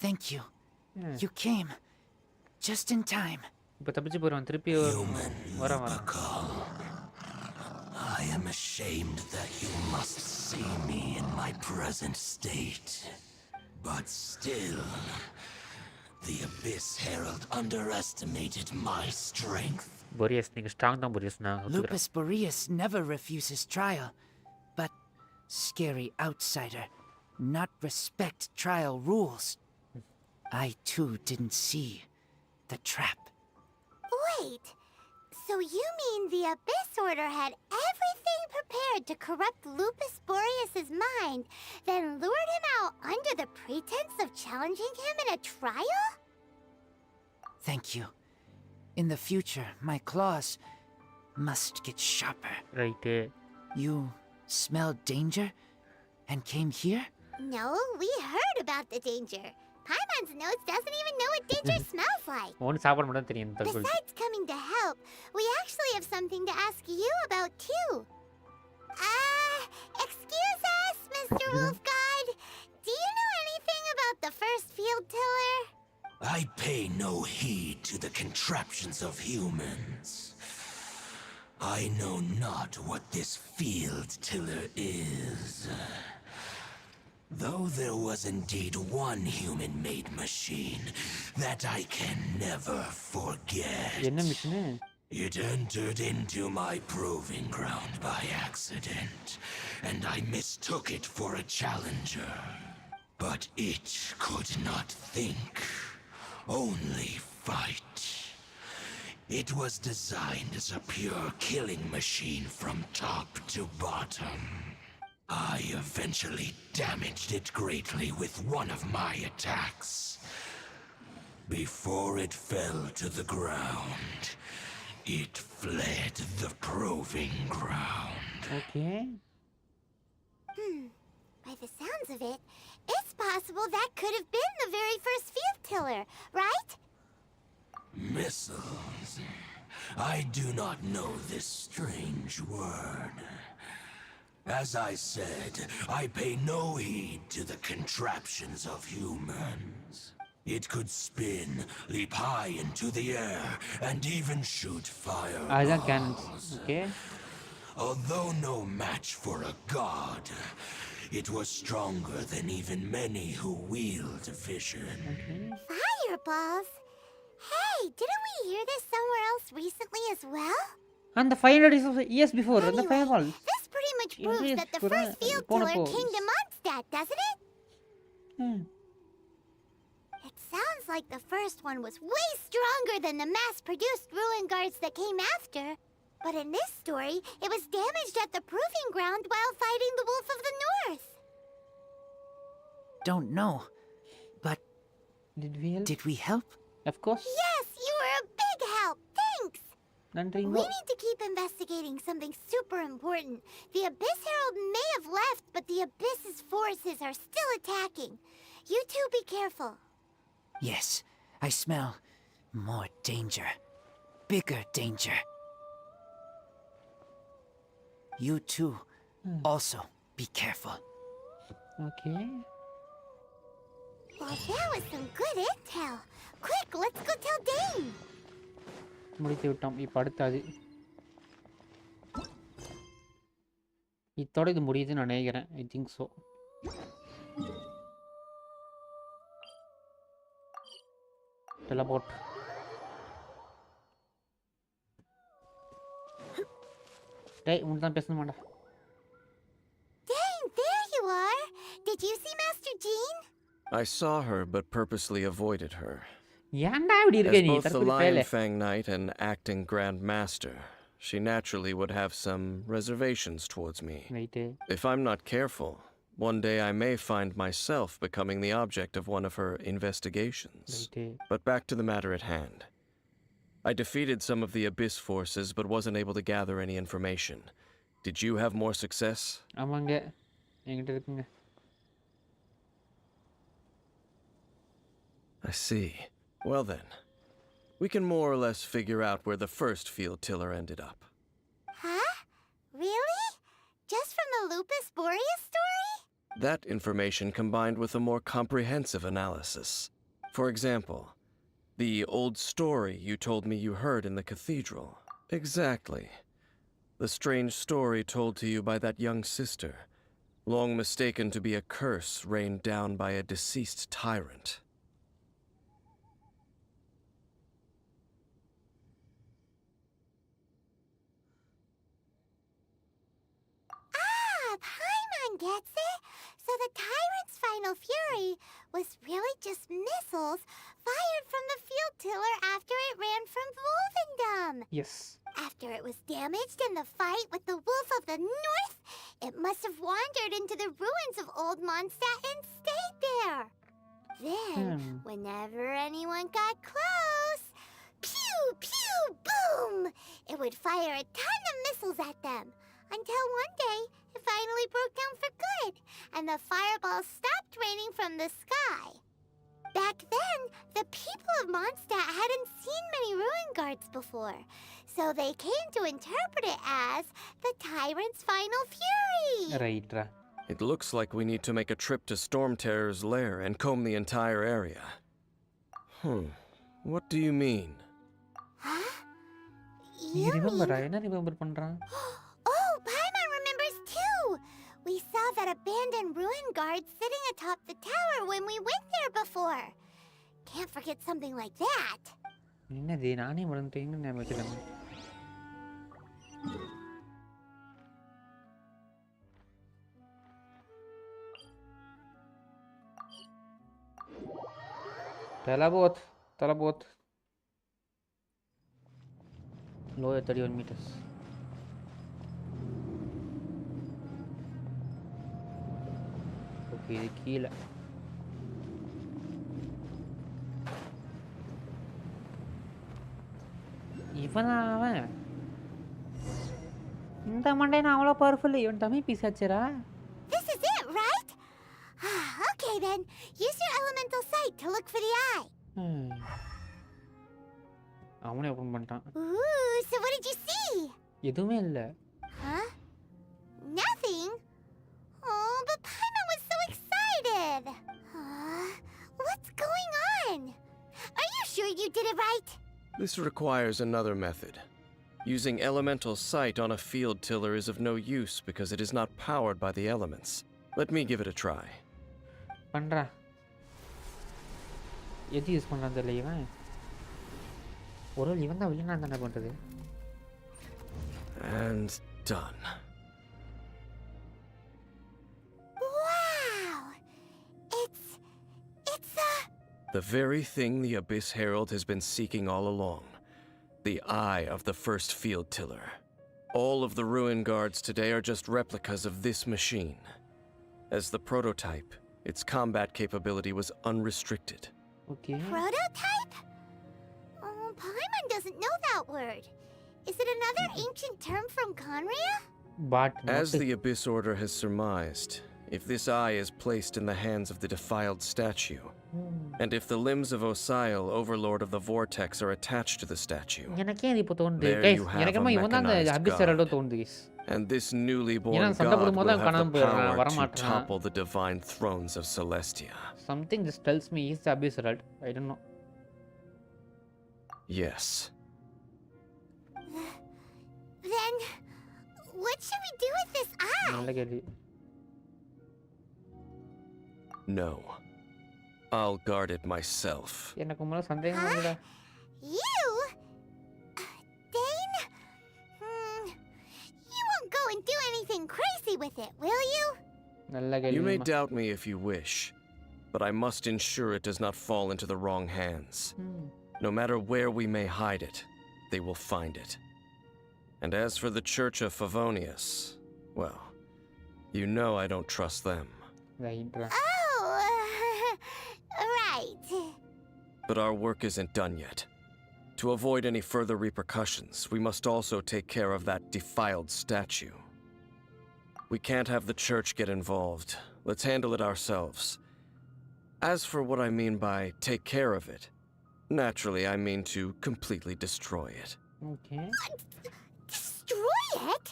Thank you. You came just in time. இப்போ தப்பிச்சு போறவன் திருப்பி வரான். I am ashamed that you must see me in my present state. But still, the Abyss Herald underestimated my strength. Boreas நீங்க strong தான் Boreas நான் ஒத்துக்கிறேன். Lupus Boreas never refuses trial, but scary outsider not respect trial rules. I too didn't see the trap. Wait, so you mean the Abyss Order had everything prepared to corrupt Lupus Boreas's mind, then lured him out under the pretense of challenging him in a trial? Thank you. In the future, my claws must get sharper. Right. You smelled danger and came here? No, we heard about the danger. Paimon's nose doesn't even know what danger smells like. ஒன்னு சாப்பிட மட்டும் தெரியும் தற்குறி. Besides coming to help, we actually have something to ask you about too. Excuse us, Miss Mr. Wolf God, do you know anything about the first field tiller? I pay no heed to the contraptions of humans. I know not what this field tiller is. Though there was indeed one human-made machine that I can never forget. என்ன machine? It entered into my proving ground by accident, and I mistook it for a challenger. But it could not think, only fight. It was designed as a pure killing machine from top to bottom. I eventually damaged it greatly with one of my attacks. Before it fell to the ground, it fled the proving ground. Okay. By the sounds of it, it's possible that could have been the very first field tiller, right? Missiles. I do not know this strange word. As I said, I pay no heed to the contraptions of humans. It could spin, leap high into the air, and even shoot Isaac cannons. fireballs. Okay. Although no match for a god, it was stronger than even many who wield vision. Fireballs? Hey, didn't we hear this somewhere else recently as well? And the 500 years before, the Anyway, fireball. this pretty much proves that the first field tiller came to Mondstadt, doesn't it? It sounds like the first one was way stronger than the mass-produced ruin guards that came after. But in this story, it was damaged at the proving ground while fighting the Wolf of the North. Don't know, but Did we help? Of course. Yes, you were a big help. Thanks. நன்றிங்க. We need to keep investigating something super important. The Abyss Herald may have left, but the Abyss's forces are still attacking. You two be careful. Yes, I smell more danger. Bigger danger. You too, also be careful. Okay. Well, that was some good intel. Quick, let's go tell Dane. முடித்து விட்டோம். இப்போ அடுத்தது இதோட இது முடியுதுன்னு நான் நினைக்கிறேன். I think so. Teleport. டேய் உன்னை தான் பேசணும் மாட்டா. Dane, there you are. Did you see Master Jean? I saw her, but purposely avoided her. ஏன்டா இப்படி இருக்க As நீ? both the தற்கொலை Lion பேலே. Fang Knight and acting Grand Master, she naturally would have some reservations towards me. Right. If I'm not careful, one day I may find myself becoming the object of one of her investigations. Right. But back to the matter at hand. I defeated some of the Abyss forces, but wasn't able to gather any information. Did you have more success? ஆமாங்க. என்கிட்ட இருக்குங்க. I see. Well then, we can more or less figure out where the first field tiller ended up. Huh? Really? Just from the Lupus Boreas story? That information combined with a more comprehensive analysis. For example, the old story you told me you heard in the cathedral. Exactly. The strange story told to you by that young sister, long mistaken to be a curse rained down by a deceased tyrant. Paimon gets it. So the tyrant's final fury was really just missiles fired from the field tiller after it ran from Wolvendom. Yes. After it was damaged in the fight with the Wolf of the North, it must have wandered into the ruins of Old Mondstadt and stayed there. Then, whenever anyone got close, pew, pew, boom! It would fire a ton of missiles at them. Until one day, it finally broke down for good, and the fireballs stopped raining from the sky. Back then, the people of Mondstadt hadn't seen many ruin guards before, so they came to interpret it as the tyrant's final fury. ரைட்ரா. It looks like we need to make a trip to Storm Terror's lair and comb the entire area. What do you mean? Huh? நீ You remember mean... என்ன remember பண்றான்? Oh, Paimon remembers too! We saw that abandoned ruin guard sitting atop the tower when we went there before. Can't forget something like that. என்னது நானே மறந்துட்டேன்னு நான் வச்சிட்டேன். Teleport. Lower 31 meters. Okay, இது கீழே. இவனா அவன்? இந்த மண்டையன் அவ்வளோ பவர்ஃபுல். இவன் டம்மி பீஸ் ஆச்சுடா. This is it, right? Okay then, use your elemental sight to look for the eye. அவனே ஓபன் பண்ணிட்டான். Ooh, so what did you see? எதுவுமே இல்ல. Huh? Nothing? Oh, but Paimon was so excited. What's going on? Are you sure you did it right? This requires another method. Using elemental sight on a field tiller is of no use because it is not powered by the elements. Let me give it a try. பண்றா. எது use பண்றான் தெரியல இவன். ஒரு இவன் தான் வில்லனா என்ன பண்றது? And done. Wow! It's the very thing the Abyss Herald has been seeking all along. The eye of the first field tiller. All of the ruin guards today are just replicas of this machine. As the prototype, its combat capability was unrestricted. Okay. Prototype? Oh, Paimon doesn't know that word. Is it another ancient term from Conria? But as the Abyss Order has surmised, if this eye is placed in the hands of the defiled statue, and if the limbs of Osial, Overlord of the Vortex, are attached to the statue, there you have a mechanized god. And this newly born god will have the power to topple the divine thrones of Celestia. Something just tells me he's the Abyss Herald. I don't know. Yes. Then, what should we do with this eye? No. I'll guard it myself. You? Dane? You won't go and do anything crazy with it, will you? You may doubt me if you wish, but I must ensure it does not fall into the wrong hands. No matter where we may hide it, they will find it. And as for the Church of Favonius, well, you know I don't trust them. Oh, right. But our work isn't done yet. To avoid any further repercussions, we must also take care of that defiled statue. We can't have the church get involved. Let's handle it ourselves. As for what I mean by take care of it, naturally I mean to completely destroy it. Okay. Destroy it?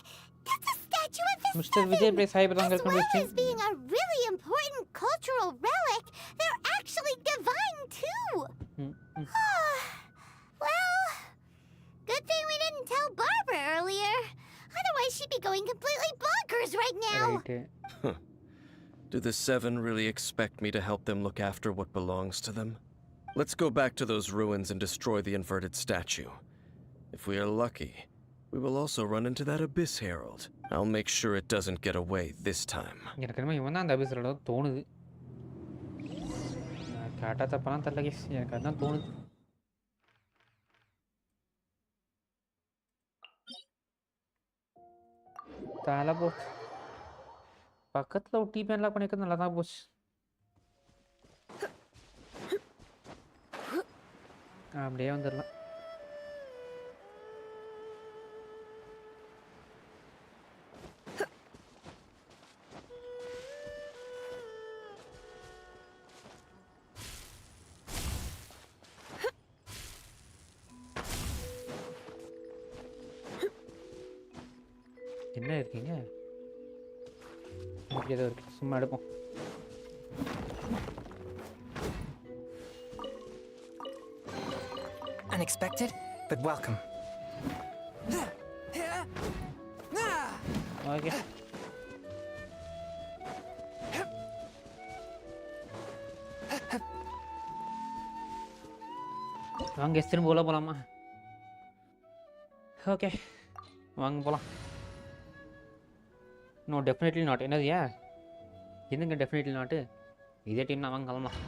That's a statue of the Mr. Vijay plays Hyperlangar As well as being a really important cultural relic, they're actually divine too. Well, good thing we didn't tell Barbara earlier. Otherwise, she'd be going completely bonkers right now. Right. Do the Seven really expect me to help them look after what belongs to them? Let's go back to those ruins and destroy the inverted statue. If we are lucky, we will also run into that Abyss Herald. I'll make sure it doesn't get away this time. எனக்கு என்னமோ இவன் தான் அந்த Abyss Herald தோணுது. நான் கேட்டா தப்பாலாம் தெரியல guys. எனக்கு அதான் தோணுது. Teleport. பக்கத்துல ஒரு டிபி அன்லாக் பண்ணிக்கிறது நல்லா தான் போச்சு. அப்படியே வந்துடலாம். என்ன இருக்கீங்க? இப்படி ஏதோ இருக்கு சும்மா எடுப்போம். Unexpected, but welcome. ஓகே. வாங்க திரும்ப உள்ள போலாமா? ஓகே வாங்க போலாம். No definitely not. என்னது ஏன் என்னங்க டெஃபினெட்லி நாட்டு? இதே டீம் தான், வாங்க கிளம்பலாம்.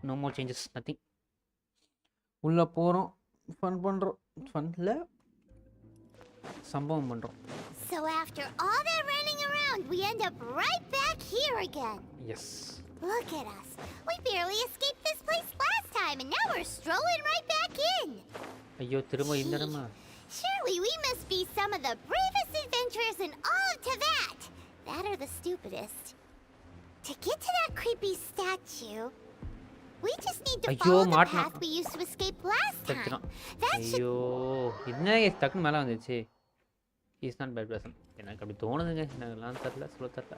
No more changes, nothing. உள்ளே போகிறோம், ஃபன் பண்ணுறோம், ஃபன்னில் சம்பவம் பண்ணுறோம். So after all that running around, we end up right back here again. Yes. Look at us. We barely escaped this place last time, and now we're strolling right back in. ஐயோ திரும்ப இந்த இடமா? Surely we must be some of the bravest adventurers in all of Teyvat. That are the stupidest. To get to that creepy statue, we just need to follow the path we used to escape last time. That should... ஐயோ என்ன டக்குன்னு மேலே வந்துச்சு. Is not bad person. எனக்கு அப்படி தோணுதுங்க, எனக்குலாம் தெரில, சொல்ல தெரில.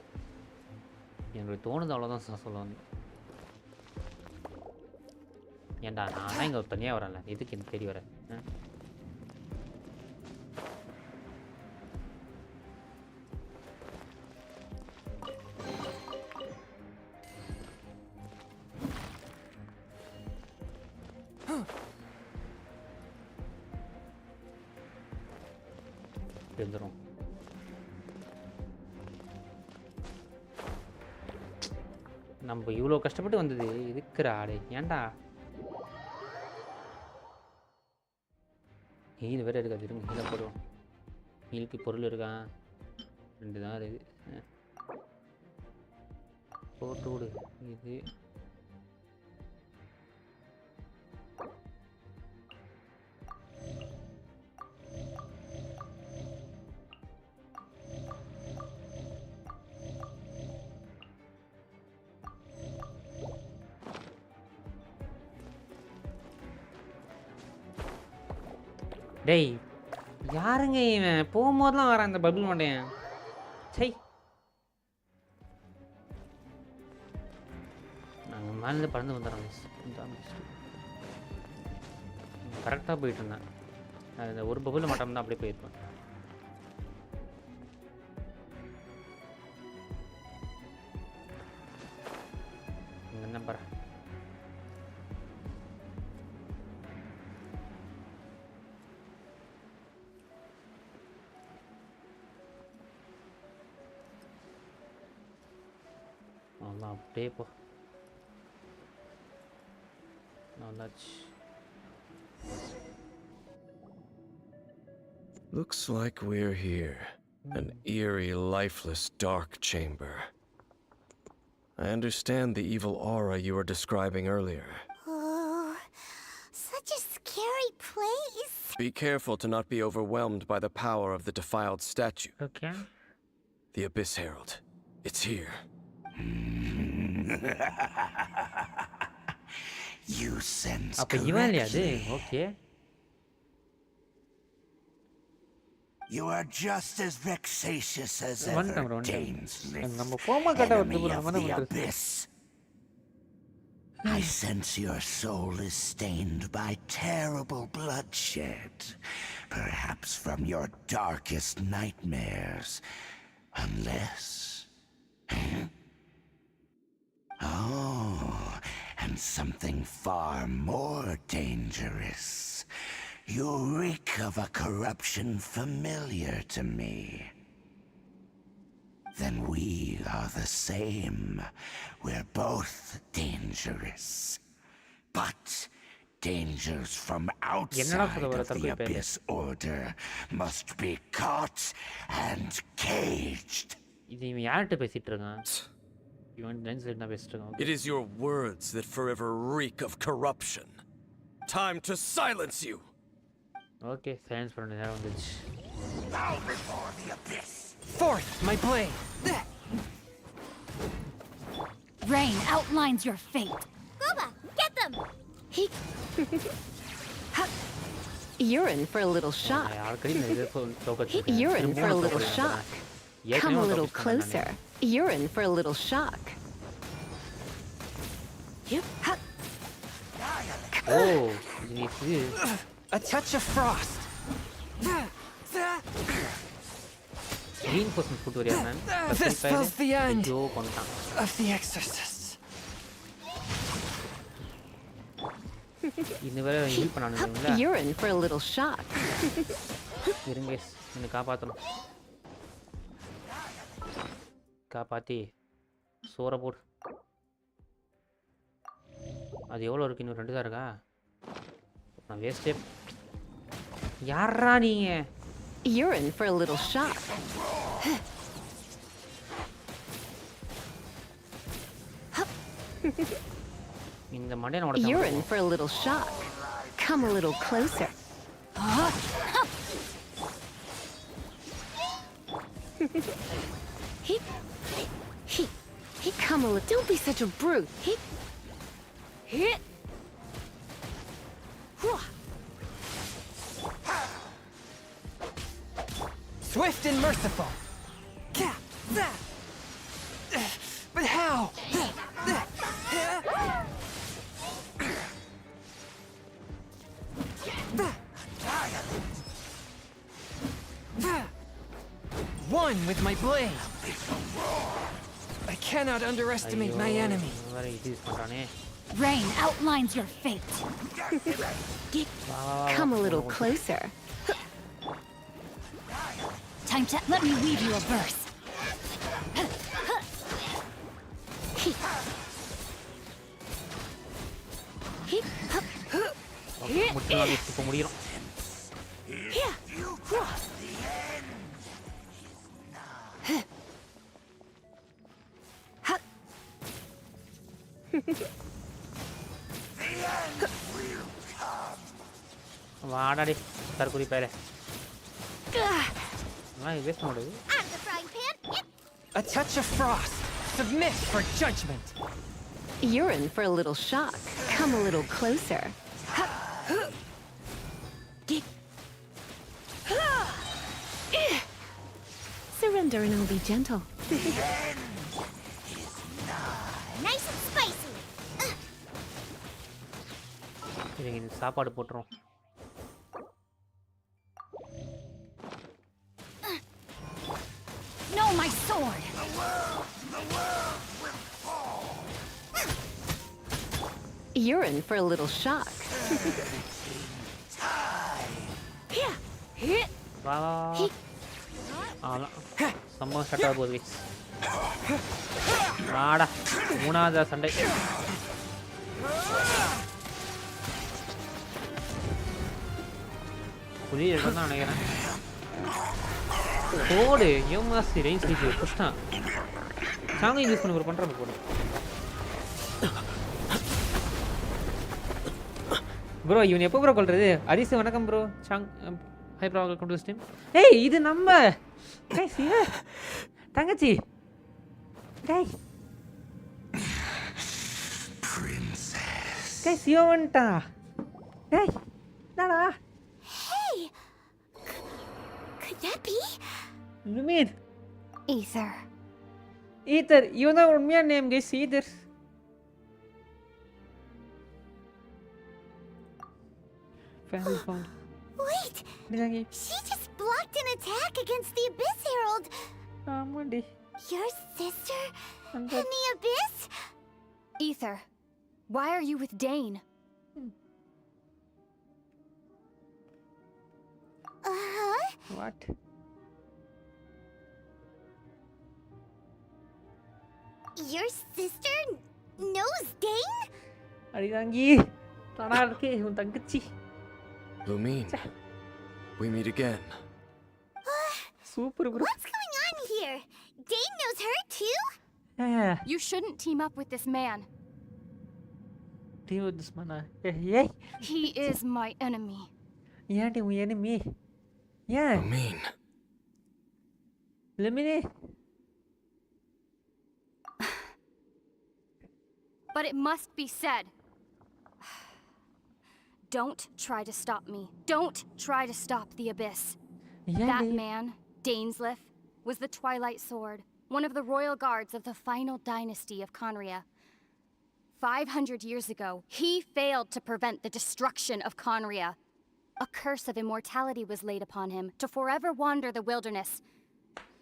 எனக்கு தோணுது, அவ்வளோதான் சொல்ல வந்து. ஏன்டா நான் இங்கே தனியாக வரேன்ல, எதுக்கு எனக்கு தேடி வரேன்? எழுதுறோம். நம்ம இவ்வளோ கஷ்டப்பட்டு வந்தது இருக்கிற ஆடு ஏன்டா? ஹீல் வேறு இருக்காது, இருங்க ஹீலை போடுவோம். ஹீலுக்கு பொருள் இருக்கான், 2 தான் இருக்குது. போட்டு விடு. இது டேய் யாருங்க இவன்? போகும்போதெல்லாம் வரான் இந்த பபிள் மாட்டேன். சை, நாங்கள் மேலே பறந்து வந்துடுறோம். கரெக்டாக போயிட்டு இருந்தேன். அந்த ஒரு பபிள் மட்டும் தான் அப்படியே போயிருப்பேன். என்ன பாரு, அப்படியே போ. Looks like we're here. An eerie, lifeless, dark chamber. I understand the evil aura you were describing earlier. Oh, such a scary place. Be careful to not be overwhelmed by the power of the defiled statue. Okay. The Abyss Herald. It's here. You sense அப்ப இவன் இல்லையா அது? correctly. Okay. You are just as vexatious as ever, Dainsleif, நம்ம போமா கட்ட enemy வந்து of நம்ம the Abyss. I sense your soul is stained by terrible bloodshed, perhaps from your darkest nightmares, unless... Oh, and something far more dangerous. You reek of a corruption familiar to me. Then we are the same. We're both dangerous. But dangers from outside of the Abyss Order must be caught and caged. இது இவன் யார்கிட்ட பேசிட்டு இருக்கான்? It is your words that forever reek of corruption. Time to silence you. Okay, silence for a minute. Bow before the Abyss. Forth, my blade. Rain outlines your fate. Boba, get them. You're in for a little shock. You're in for a little shock. Come a little closer. You're in for a little shock. Oh, இது A touch of frost. reinforcement போட்டு வரியா நான் This spells the end ஐயோ கொண்டான் of the exorcists. இந்த வேற heel பண்ணானுங்களா You're in for a little shock. இருங்க என்ன காப்பாத்தணும் காப்பாத்தி சோற போடு அது எவ்வளோ இருக்கு இன்னும் 2 தான் இருக்கா நான் வேஸ்டே யாரா நீங்க You're in for a little shock. இந்த மண்டையை உடைச்சா You're in for a little shock. Come a little closer. He come a little. Don't be such a brute. Swift and merciful. But how? One with my blade. I cannot underestimate my enemy. Rain outlines your fate. Come a little closer. Time to let me weave you a verse. இப்போ முடியும் வாடாடி தற்கொலை பேர waste மாடுது A touch of frost. Submit for judgment. You're in for a little shock. Come a little closer. Surrender and I'll be gentle. Nice and spicy. இதுங்க இந்த சாப்பாடு போட்டுரும் No, my sword. You're in for a little shock. வா அவ்வளோ சம்பவம் start ஆக போகுது வாடா 3வது சண்டை புலி எடுத்து தான் நினைக்கிறேன் போடு ஏமாசி ரேஞ்ச் இருக்கு புஷ்டான் சாங்க யூஸ் பண்ணி ஒரு பண்ணுறது போடு ப்ரோ இவன் எப்போ ப்ரோ கொள்றது அரிசி வணக்கம் bro song hi bro welcome to stream ஏய் இது நம்ம கைஸ் தங்கச்சி டேய் Princess. கைஸ் யோவன்டா டேய் நாடா Hey! Could that be? Lumid. Aether. Aether. இவன் தான் உண்மையான name guys Aether. Family found. Wait! She just blocked an attack against the Abyss Herald! ஆமாண்டி Your sister? In the Abyss? Aether, why are you with Dane? Uh-huh. What? Your sister knows Dane? அடிதாங்கி தடா இருக்கே உன் தங்கச்சி Lumine, we meet again. Super bro. What's going on here? Dane knows her too? You shouldn't team up with this man. Team with this man. Hey. He is my enemy. Yeah, my enemy. Yeah. Lumine. Lumine. But it must be said. Don't try to stop me. Don't try to stop the Abyss. Yeah, that man, Dainsleif, was the Twilight Sword, one of the royal guards of the final dynasty of Conria. 500 years ago, he failed to prevent the destruction of Conria. A curse of immortality was laid upon him to forever wander the wilderness,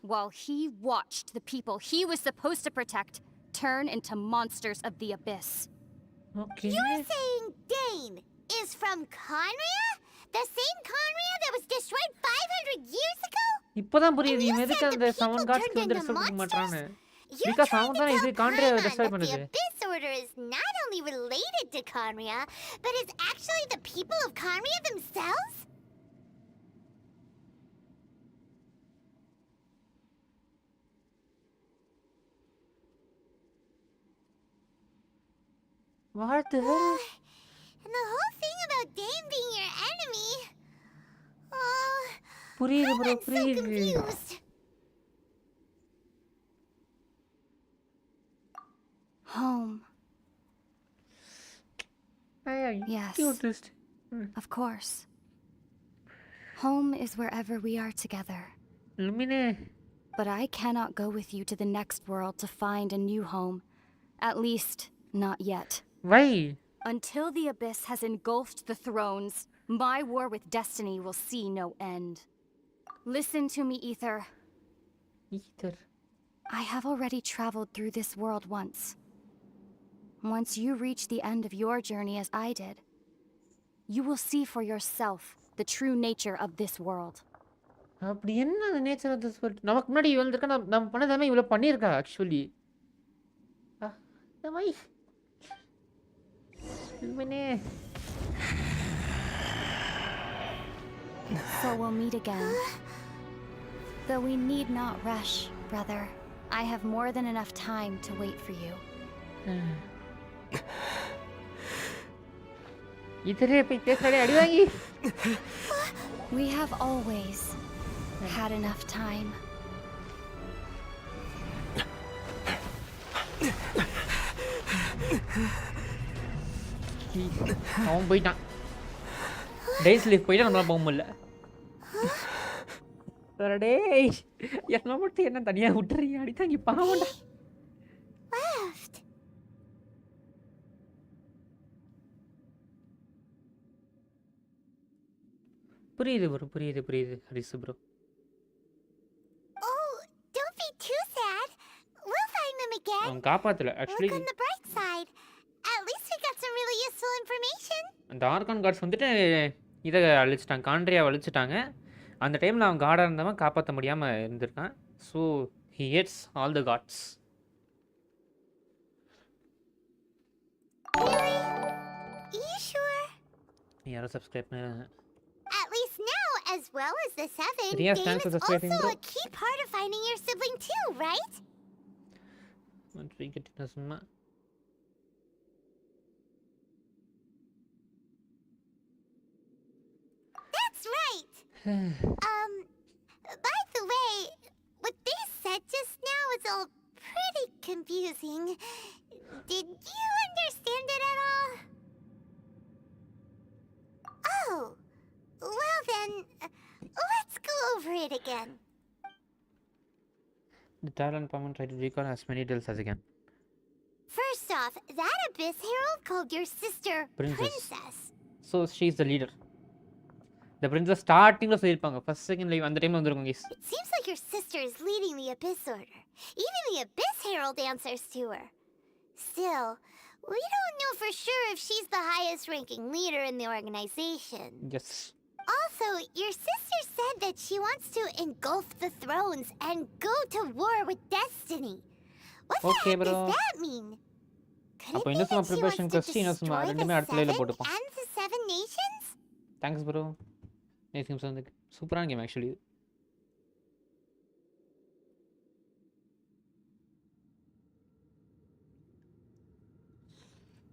while he watched the people he was supposed to protect turn into monsters of the abyss. Okay. You're saying Dane is from Conria? The same Conria that was destroyed 500 years ago? இப்போதான் புரியுது இவன் எதுக்கு அந்த சமன் காட்ஸ்க்கு வந்து rest கொடுக்க மாட்டானே because அவன் தான் இது காண்ட்ரியாவை டெஸ்ட்ராய் பண்ணுது. The Abyss Order is not only related to Conria, but is actually the people of Conria themselves? What the hell? And the whole thing about Dane being your enemy. Oh, புரியுது bro, I'm so புரியுது. confused. Home. Yes. Of course. Home is wherever we are together. Lumine. But I cannot go with you to the next world to find a new home. At least, not yet. Why? Until the Abyss has engulfed the thrones, my war with destiny will see no end. Listen to me, Aether. Aether. I have already traveled through this world once. Once you reach the end of your journey as I did, you will see for yourself the true nature of this world. அப்படி என்ன அந்த nature of this world நமக்கு முன்னாடி இவளுக்கு நம்ம பண்ணதாமே இவ்வளோ பண்ணியிருக்கா actually So we'll meet again. Though we need not rush, brother. I have more than enough time to wait for you. We have always had enough time. அவன் போயிட்டான் days leaf போயிட்டா நம்மளால போக முடியல டேய் என்ன மட்டும் என்ன தனியா விட்டுறீங்க அடித்தாங்க பாவம்டா புரியுது ப்ரோ புரியுது Haris bro Oh, don't be too sad. We'll find them again. அவன் காப்பாத்தல actually Look on the bright side. At least we got some really useful information. அந்த ஆர்கான் கார்ட்ஸ் வந்துட்டு இதை அழிச்சிட்டாங்க காண்ட்ரியாவை அழிச்சிட்டாங்க அந்த டைமில் அவன் காடாக இருந்தவன் காப்பாற்ற முடியாமல் இருந்திருக்கான் so he hates all the gods Are you sure? யாரோ சப்ஸ்கிரைப் பண்ணுறாங்க At least now, as well as the 7, Riya's Dane thanks for is subscribing, also bro. a key part of finding your sibling too, right? once we get into சும்மா That's right. By the way, what they said just now was all pretty confusing. Did you understand it at all? Oh, well then, let's go over it again. the talent permanent try to recall as many details as again First off, that Abyss Herald called your sister Princess. so she is the leader the princess startingல சொல்லிருப்பாங்க first second live அந்த டைம்ல வந்திருக்கும் guys It seems like your sister is leading the Abyss Order. Even the Abyss Herald answers to her. Still, we don't know for sure if she's the highest ranking leader in the organization. yes Also, your sister said that she wants to engulf the thrones and go to war with destiny. What the Okay, heck bro. does that mean? Could அப்போ it be இன்னும் சும்மா that she preparation wants to question சும்மா destroy ரெண்டுமே the அடுத்த லைல 7 போட்டுப்போம் and the 7 nations? Thanks bro nice games வந்து சூப்பரான game actually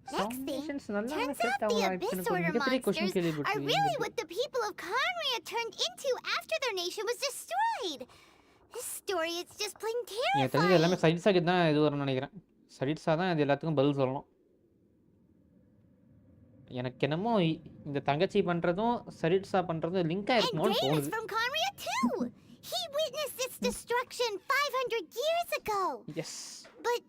Next thing, turns out the Abyss Order monsters are really what the people of Conria turned into after their nation was destroyed. This story is just plain எனக்கு தெரிஞ்சது எல்லாமே terrifying. சைட்ஸாக தான் இது வரும்னு நினைக்கிறேன் சைட்ஸாக தான் இது எல்லாத்துக்கும் பதில் சொல்லணும் எனக்கு என்னமோ இந்த தங்கச்சி பண்ணுறதும் சரிட்ஸா பண்ணுறதும் லிங்காக And இருக்குமோன்னு Dane is தோணுது from Conria too. He witnessed its destruction 500 years ago. Yes. But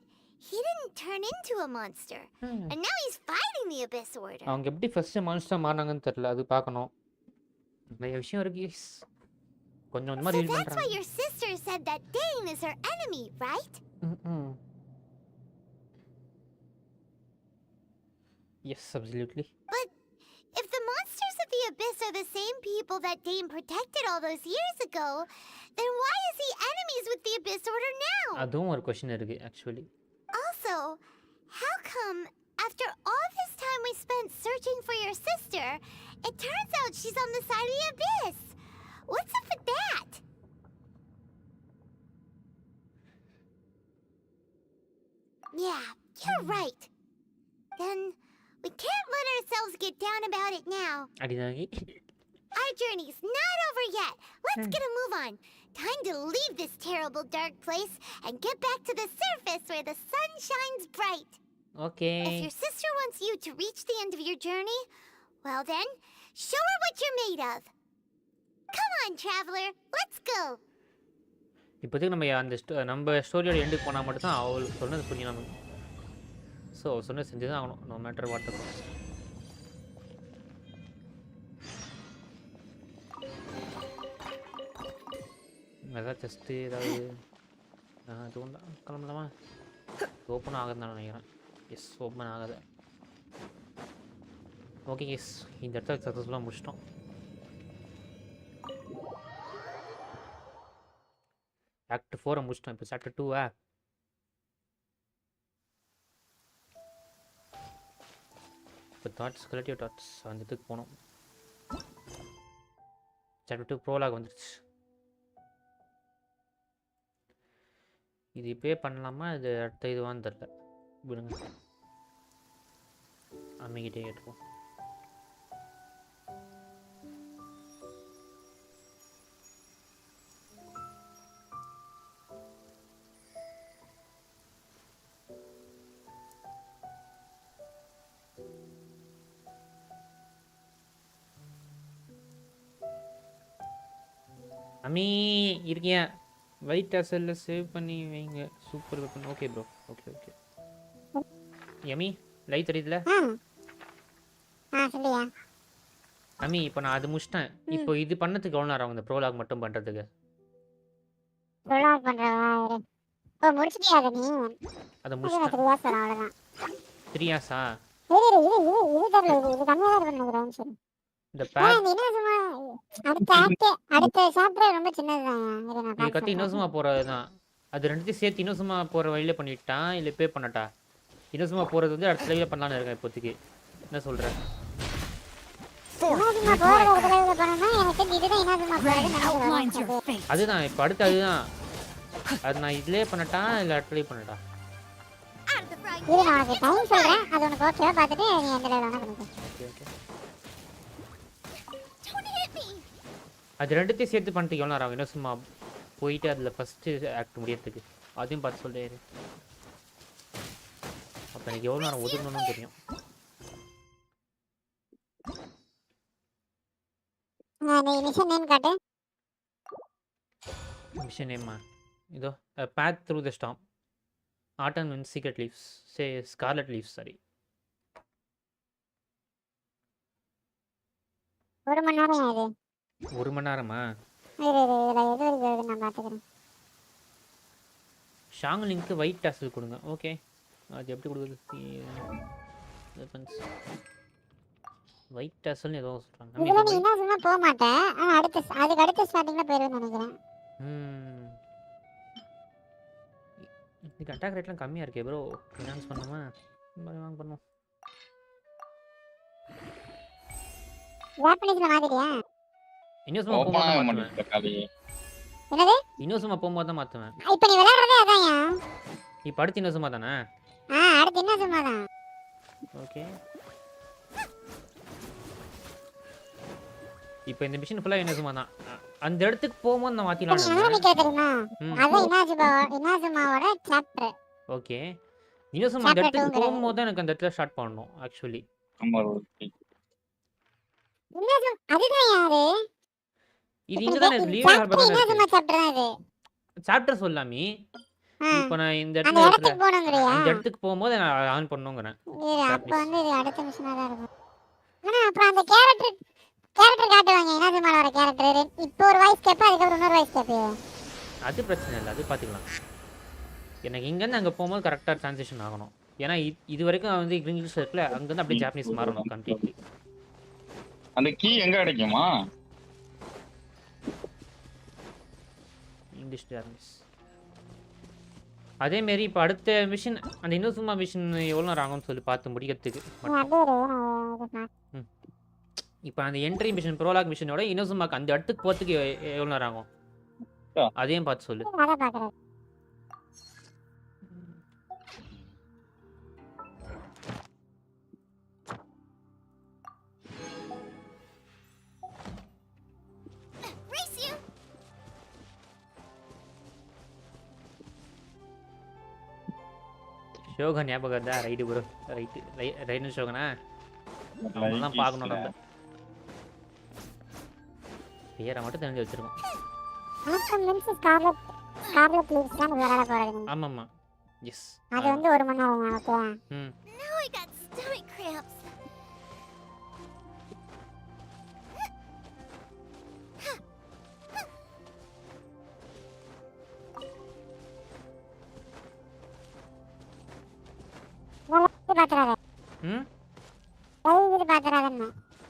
he didn't turn into a monster. And now he's fighting the Abyss Order. அவங்க எப்படி ஃபர்ஸ்ட் மான்ஸ்டர் மாறினாங்கன்னு தெரியல, அது பார்க்கணும். நிறைய விஷயம் இருக்கு guys. கொஞ்சம் கொஞ்சமா So ரீல் that's why பண்றாங்க. your sister said that Dane is her enemy, right? Yes, absolutely. But if the monsters of the Abyss are the same people that Dane protected all those years ago, then why is he enemies with the Abyss Order now? அதுவும் ஒரு question இருக்கு actually. Also, how come after all this time we spent searching for your sister, it turns out she's on the side of the Abyss? What's up with that? Yeah, you're right. Then we can't let ourselves get down about it now. அடிதாங்கி. Our journey's not over yet. Let's get a move on. Time to leave this terrible dark place and get back to the surface where the sun shines bright. Okay. If your sister wants you to reach the end of your journey, well then, show her what you're made of. Come on, traveler. Let's go. இப்போதைக்கு நம்ம ஸ்டோரியோட எண்டுக்கு போனால் மட்டும்தான் அவளுக்கு சொன்னது புரியும் நமக்கு. So அவள் சொன்னது செஞ்சு தான் ஆகணும், no matter what the cost. ஏதாவது ஜஸ்ட்டு ஏதாவது இது ஒன்றா கிளம்பலாமா? ஓப்பன் ஆகுதுன்னு நான் நினைக்கிறேன். எஸ், ஓப்பன் ஆகாது. ஓகே எஸ், இந்த இடத்துல சக்ஸஸ்ஃபுல்லாக முடிச்சிட்டோம். ஆக்ட் 4 முடிச்சிட்டோம். இப்போ சாப்டர் 2 இப்போ தாட்ஸ் கலெக்டிவ் தாட்ஸ் அந்த இதுக்கு போனோம். சாப்டர் 2 ப்ரோலாக் வந்துருச்சு. இது இப்போயே பண்ணலாமா, இது அடுத்த இதுவான்னு தெரில. விடுங்க, அம்மிக்கிட்டே கேட்டுப்போம். அம்மி இருக்கியா? வைட் அசலில் சேவ் பண்ணி வைங்க. Super weapon. Okay bro, okay okay. Yummy light தெரியுதுல? சொல்லியா அம்மி இப்போ நான் அது முடிச்சிட்டேன். இப்போ இது பண்ணதுக்கு எவ்வளோ நேரம் ஆகும் இந்த ப்ரோலாக் மட்டும் பண்ணுறதுக்கு? ப்ரோலாக் பண்ணுறவா? ஓ முடிச்சிட்டியா அதை நீ? அதை முடிச்சிட்டேன். 3 இயர்ஸ் வரும் அவ்வளோதான். 3 இயர்ஸா? இது தரல, இது கம்மியாக தான் பண்ணுறேன். சரி இந்த பேக் என்ன சும்மா அடுத்த சாப்டர் ரொம்ப சின்னதுதான். இது கற்று இன்னோசமாக போகிறது தான். அது ரெண்டுத்தையும் சேர்த்து இன்னோசமா போகிற வழியில் பண்ணிட்டான், இல்லை பே பண்ணட்டா? இன்னோசமா போகிறது வந்து அடுத்த வழியில் பண்ணலான்னு இருக்கேன் இப்போதைக்கு. என்ன சொல்கிறேன்? அதுதான் இப்போ அடுத்து அதுதான். அது நான் இதுலேயே பண்ணட்டா இல்லை அடுத்தலேயே பண்ணட்டா? அது ரெண்டுத்தையும் சேர்த்து பண்ணிட்டு எவ்வளோ நேரம் ஆகும்? இன்னும் சும்மா போயிட்டு அதில் ஃபஸ்ட்டு ஆக்ட் முடியறதுக்கு அதையும் பார்த்து சொல்லிடு. அப்போ எனக்கு எவ்வளோ நேரம் ஒதுக்கணும்னு தெரியும். மிஷன் நேம்மா இதோ path through the storm, autumn in secret leaves, say scarlet leaves. Sorry, 1 மணி நேரம் அது. 1 மணி நேரமா? ஷாங் லிங்க்கு ஒயிட் டாசல் கொடுங்க. ஓகே, அது எப்படி கொடுக்குறது? ஒயிட் டாசல்னு ஏதோ சொல்கிறாங்க. இதுல நீ என்ன சொன்னா போக மாட்டேன், ஆனா அதுக்கு அடுத்த ஸ்டார்டிங்ல போயிருவேன்னு நினைக்கிறேன். இதுக்கு அட்டாக் ரேட்லாம் கம்மியாக இருக்கே ப்ரோ. ஃபினான்ஸ் பண்ணுமா? வாங்க பண்ணுவோம். ஜாப்பனீஸ்ல மாதிரியா? இன்னோசமா போகும்போது தான் மாற்றுவேன். என்னது? இன்னோசமா போகும்போது தான் மாற்றுவேன். இப்போ நீ விளையாடுறதே அதான்யா. இப்போ அடுத்து இன்னோசமா தானே? அடுத்து இன்னோசமா தான். ஓகே, இப்போ இந்த மிஷன் ஃபுல்லாக இன்னோசமா தான். அந்த இடத்துக்கு போகும்போது நான் மாற்றிடலாம். ஓகே, இன்னோசமா அந்த இடத்துக்கு போகும்போது தான் எனக்கு அந்த இடத்துல ஸ்டார்ட் பண்ணணும் ஆக்சுவலி. இது இங்க தானே லியூவே ஹார்பர் தானே இருக்கு. சாப்டர் சொல்லாமி. இப்போ நான் இந்த அந்த இடத்துக்கு போகணுங்கிறியா? இந்த இடத்துக்கு போகும்போது நான் ஆன் பண்ணுங்கிறேன். அப்ப வந்து இது அடுத்த மிஷனா தான் இருக்கும். ஆனா அப்புறம் அந்த கேரக்டர் காட்டுவாங்க. இனாசுமால வர கேரக்டர் இப்போ ஒரு வாய்ஸ் கேட்பேன், அதுக்கப்புறம் இன்னொரு வாய்ஸ் கேட்பியா? அது பிரச்சனை இல்லை, அது பார்த்துக்கலாம். எனக்கு இங்கேருந்து அங்கே போகும்போது கரெக்டாக ட்ரான்ஸ்லேஷன் ஆகணும். ஏன்னா இது வரைக்கும் வந்து இங்கிலீஷ் இருக்குல்ல, அங்கேருந்து அப்படியே ஜாப்பனீஸ் மாறணும் கம்ப்ளீட்லி. அந்த கீ எங்க கிடைக்குமா? English Japanese. அதேமாரி இப்போ அடுத்த மிஷின் அந்த இன்னொசுமா மிஷின் எவ்வளோ நேரம் ஆகும்னு சொல்லி பார்த்து முடிக்கிறதுக்கு. இப்போ அந்த என்ட்ரி மிஷின் ப்ரோலாக் மிஷினோட இன்னொசுமாக்கு அந்த இடத்துக்கு போகிறதுக்கு எவ்வளோ நேரம் ஆகும் அதையும் பார்த்து சொல்லு. ஷோகன் ஞாபகம் இருந்தா ரைட்டு ப்ரோ, ரைட்டு ஷோகனா அவங்களாம் பார்க்கணும். நம்ம பேரை மட்டும் தெரிஞ்சு வச்சிருக்கோம். ஆமாம்மா, எஸ். அது வந்து 1 மணி நேரம். Okay. Now I got stomach cramps.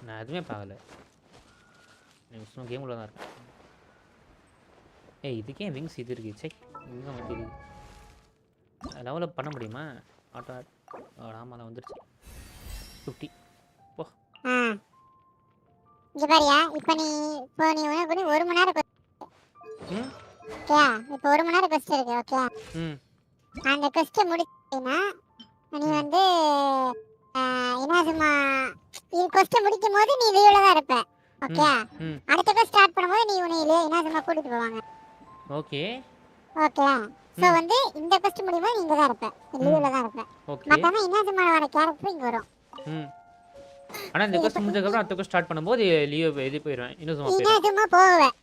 நான் எதுவுமே பார்க்கல, இன்னும் கேம் உள்ள தான் இருக்கேன். இதுக்கே விங்ஸ் இது இருக்கு. சே, விங்கம் வந்து இது லெவலப் பண்ண முடியுமா? ஆட்டோ ஆமாம் வந்துருச்சு 50. போ இங்க பாரியா, இப்போ நீ உனக்கு 1 மணி நேரம் ஓகே. இப்போ 1 மணி நேரம் கொஸ்ட் இருக்கு. ஓகே. அந்த கொஸ்ட் முடிச்சினா நீ வந்து இனாசுமா இது கொஸ்ட் முடிக்கும் போது நீ லீவ்ல தான் இருப்ப. ஓகே. அடுத்த கொஸ்ட் ஸ்டார்ட் பண்ணும்போது நீ உன்னை இனாசுமா கூட்டிட்டு போவாங்க. ஓகே. ஓகே. சோ வந்து இந்த கொஸ்ட் முடியும்போது நீ இங்க தான் இருப்ப, லீவ்ல தான் இருப்ப. ஓகே. மத்தனா இனாசுமா வர கேரக்டர் இங்க வரும். ஆனா இந்த கொஸ்ட் முடிஞ்சதுக்கு அப்புறம் அடுத்த கொஸ்ட் ஸ்டார்ட் பண்ணும்போது லியோ இது போயிடுவேன். இனாசுமா போவேன்.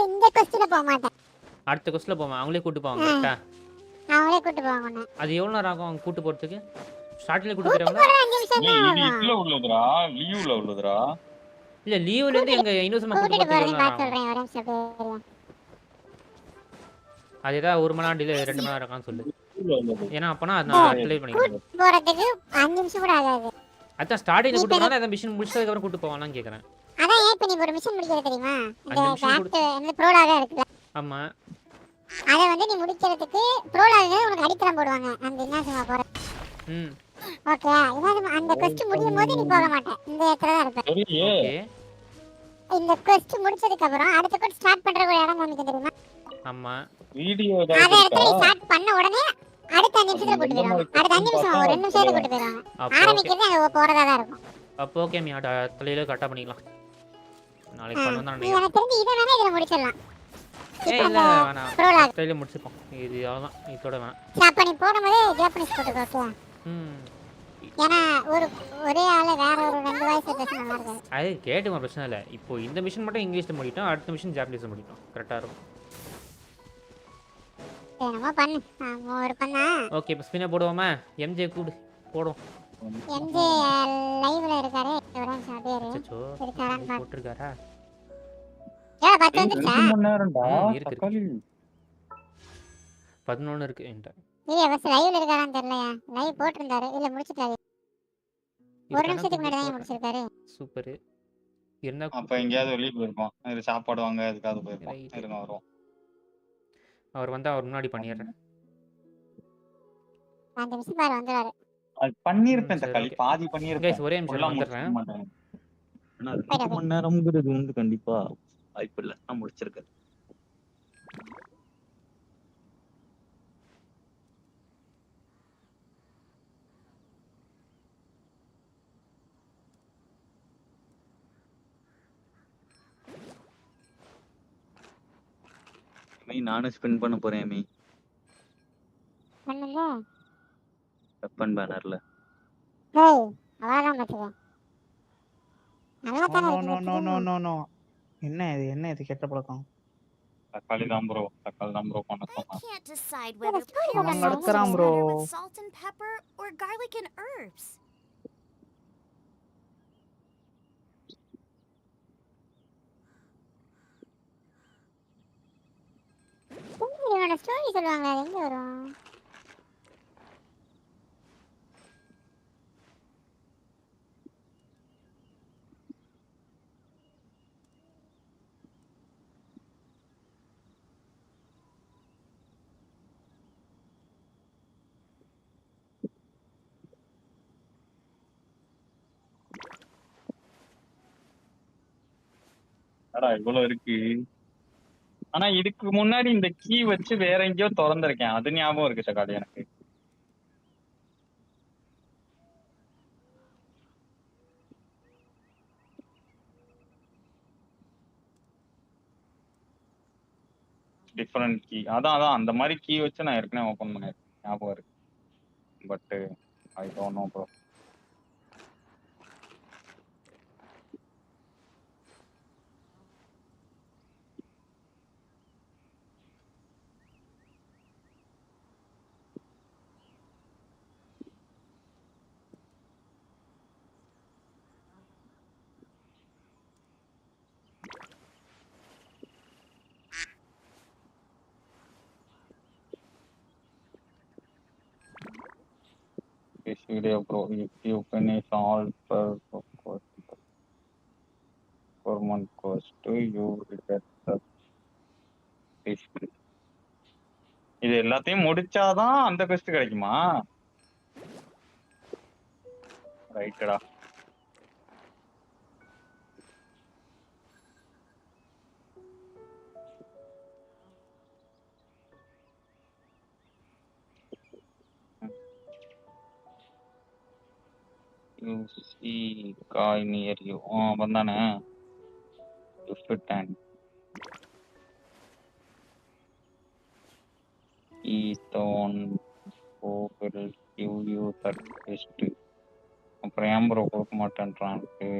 இந்த கொஸ்ட்ல போக மாட்டேன், அடுத்த கொஸ்ட்ல போவேன். அவங்களே கூட்டி போவாங்க. கரெக்ட்டா? அவங்களே கூட்டி போவாங்க. அது எவ்வளவு நேரம் ஆகும் அவங்க கூட்டி போறதுக்கு? ஸ்டார்ட்ல கூட்டி போறாங்க. இது இதுல உள்ளதுடா, லியூல உள்ளதுடா. இல்ல லியூல இருந்து எங்க இனோசமா கூட்டி போறதுக்கு எவ்வளவு நேரம் ஆகும்? அது ஏதா 1 மணி நேரம் இல்ல 2 மணி நேரம் இருக்கான்னு சொல்லு. ஏன்னா அப்பனா நான் அப்ளை பண்ணிக்கிறேன். போறதுக்கு 5 நிமிஷம் கூட ஆகாது. அதான் ஸ்டார்டிங்ல கூட்டி போறானே, அந்த மிஷன் முடிச்சதுக்கு அப்புறம் கூட்டி போவானான்னு கேக்குறேன். அதான் ஏன் இப்ப நீ ஒரு மிஷன் முடிக்கிறது தெரியுமா? இந்த ப்ரோலாக இருக்குல. ஆமா. அத வந்து நீ முடிக்கிறதுக்கு ப்ரோலாக உனக்கு அடித்தரம் போடுவாங்க அந்த இனாசுமா போற. ஓகே. இனாசுமா அந்த கொஸ்ட் முடியும் போது நீ போக மாட்டே, இந்த இடத்துல தான் இருப்ப. ஓகே. இந்த கொஸ்ட் முடிச்சதுக்கு அப்புறம் அடுத்த கொஸ்ட் ஸ்டார்ட் பண்ற ஒரு இடம் நமக்கு தெரியுமா? ஆமா. வீடியோ தான் அத இடத்துல ஸ்டார்ட் பண்ண உடனே அடுத்த 5 நிமிஷத்துல கூட்டி போறாங்க. அடுத்த 5 நிமிஷம் ஒரு 2 நிமிஷத்துல கூட்டி போறாங்க. ஆரம்பிக்கிறது அங்க போறதா தான் இருக்கும். அப்போ ஓகே, மீ தலையில கரெக்ட்டா பண்ணிக்கலாம். நாளைக்கு பண்ணனும் தான் நீ எனக்கு தெரிஞ்சு இத வேணா இதல முடிச்சிடலாம். இல்ல வேணாம், தலையில முடிச்சுப்போம். இது அவ்வளவுதான், இதோட வேணாம். அப்ப நீ போடும்போது ஜாப்பனீஸ் போட்டுக்கோ. ஓகே. ஏன்னா ஒரே ஆள வேற ஒரு 2 வாய்ஸ் பேசினா நல்லா இருக்காது. அது கேட்டுமா, பிரச்சனை இல்ல. இப்போ இந்த மிஷன் மட்டும் இங்கிலீஷ்ல முடிட்டோம், அடுத்த மிஷன் ஜாப்பனீஸ்ல முடிட்டோம். கரெக்ட்டா இருக்கும். என்னமோ பண்ணு. ஒரு பண்ணா. ஓகே, இப்போ ஸ்பின்ன போடுவோமா? எம்ஜே கூடு போடும். எம்ஜே லைவ்ல இருக்காரே, ஒரு நிமிஷம் பேரு. அச்சோ, போட்டுருக்காரா? ஏ 10 வந்துச்சா? 2 மணி நேரம்டா. இருக்கு. 11 இருக்கு என்கிட்ட. இல்ல பஸ் லைவ்ல இருக்காரான்னு தெரியலையா? லைவ் போட்டுருந்தாரு, இல்ல முடிச்சிட்டாரு. ஒரு நிமிஷத்துக்கு முன்னாடி தான் முடிச்சிருக்காரு. சூப்பர். இருந்தா அப்ப எங்கயாவது வெளிய போயிருப்போம். இது சாப்பாடு வாங்க எதுக்காவது போயிருப்போம். இருங்க வரோம். அவர் வந்தா அவர் முன்னாடி பண்ணிடுறேன். 5 நிமிஷம் பாரு வந்துறாரு. அது பண்ணிருப்பேன் தக்காளி, பாதி பண்ணிருப்பேன். गाइस ஒரே நிமிஷம் வந்துறேன். ஆனா 2 மணி நேரம்ங்கிறது வந்து கண்டிப்பா வாய்ப்பு இல்ல. நான் முடிச்சிருக்கேன். நானும் ஸ்பின் பண்ண போறேன் மீ. பண்ணுங்க. வெப்பன் பேனர்ல. ஹேய், அவ்வளவுதான் பாத்துக்க. நல்லா தான இருக்கு. நோ. என்ன இது கெட்ட பழக்கம்? தக்காளி தான் ப்ரோ பண்ண I சொன்னான். can't decide whether Awesome. pyroslime tastes நடத்துறான் bro. better with salt and pepper or garlic and herbs. இவனோட ஸ்டோரி சொல்லுவாங்க, அது எங்க வரும்? என்னடா இவ்வளவு இருக்கு. ஆனா இதுக்கு முன்னாடி இந்த கீ வச்சு வேற எங்கேயோ திறந்திருக்கேன், அது ஞாபகம் இருக்கு சகாலி எனக்கு. டிஃபரெண்ட் கீ, அதான் அந்த மாதிரி கீ வச்சு நான் ஏற்கனவே ஓபன் பண்ணிருக்கேன், ஞாபகம் இருக்கு. But I don't know bro. This video, bro, if you finish all performance cost, you will get the fish. இது எல்லாத்தையும் முடிச்சாதான் அந்த quest கிடைக்குமா? ரைட்டடா. You see guy near you. வந்தானே. You fit and he's the one who will give you that quest. அப்புறம் ஏன் bro கொடுக்க மாட்டேன்றான்ட்டு.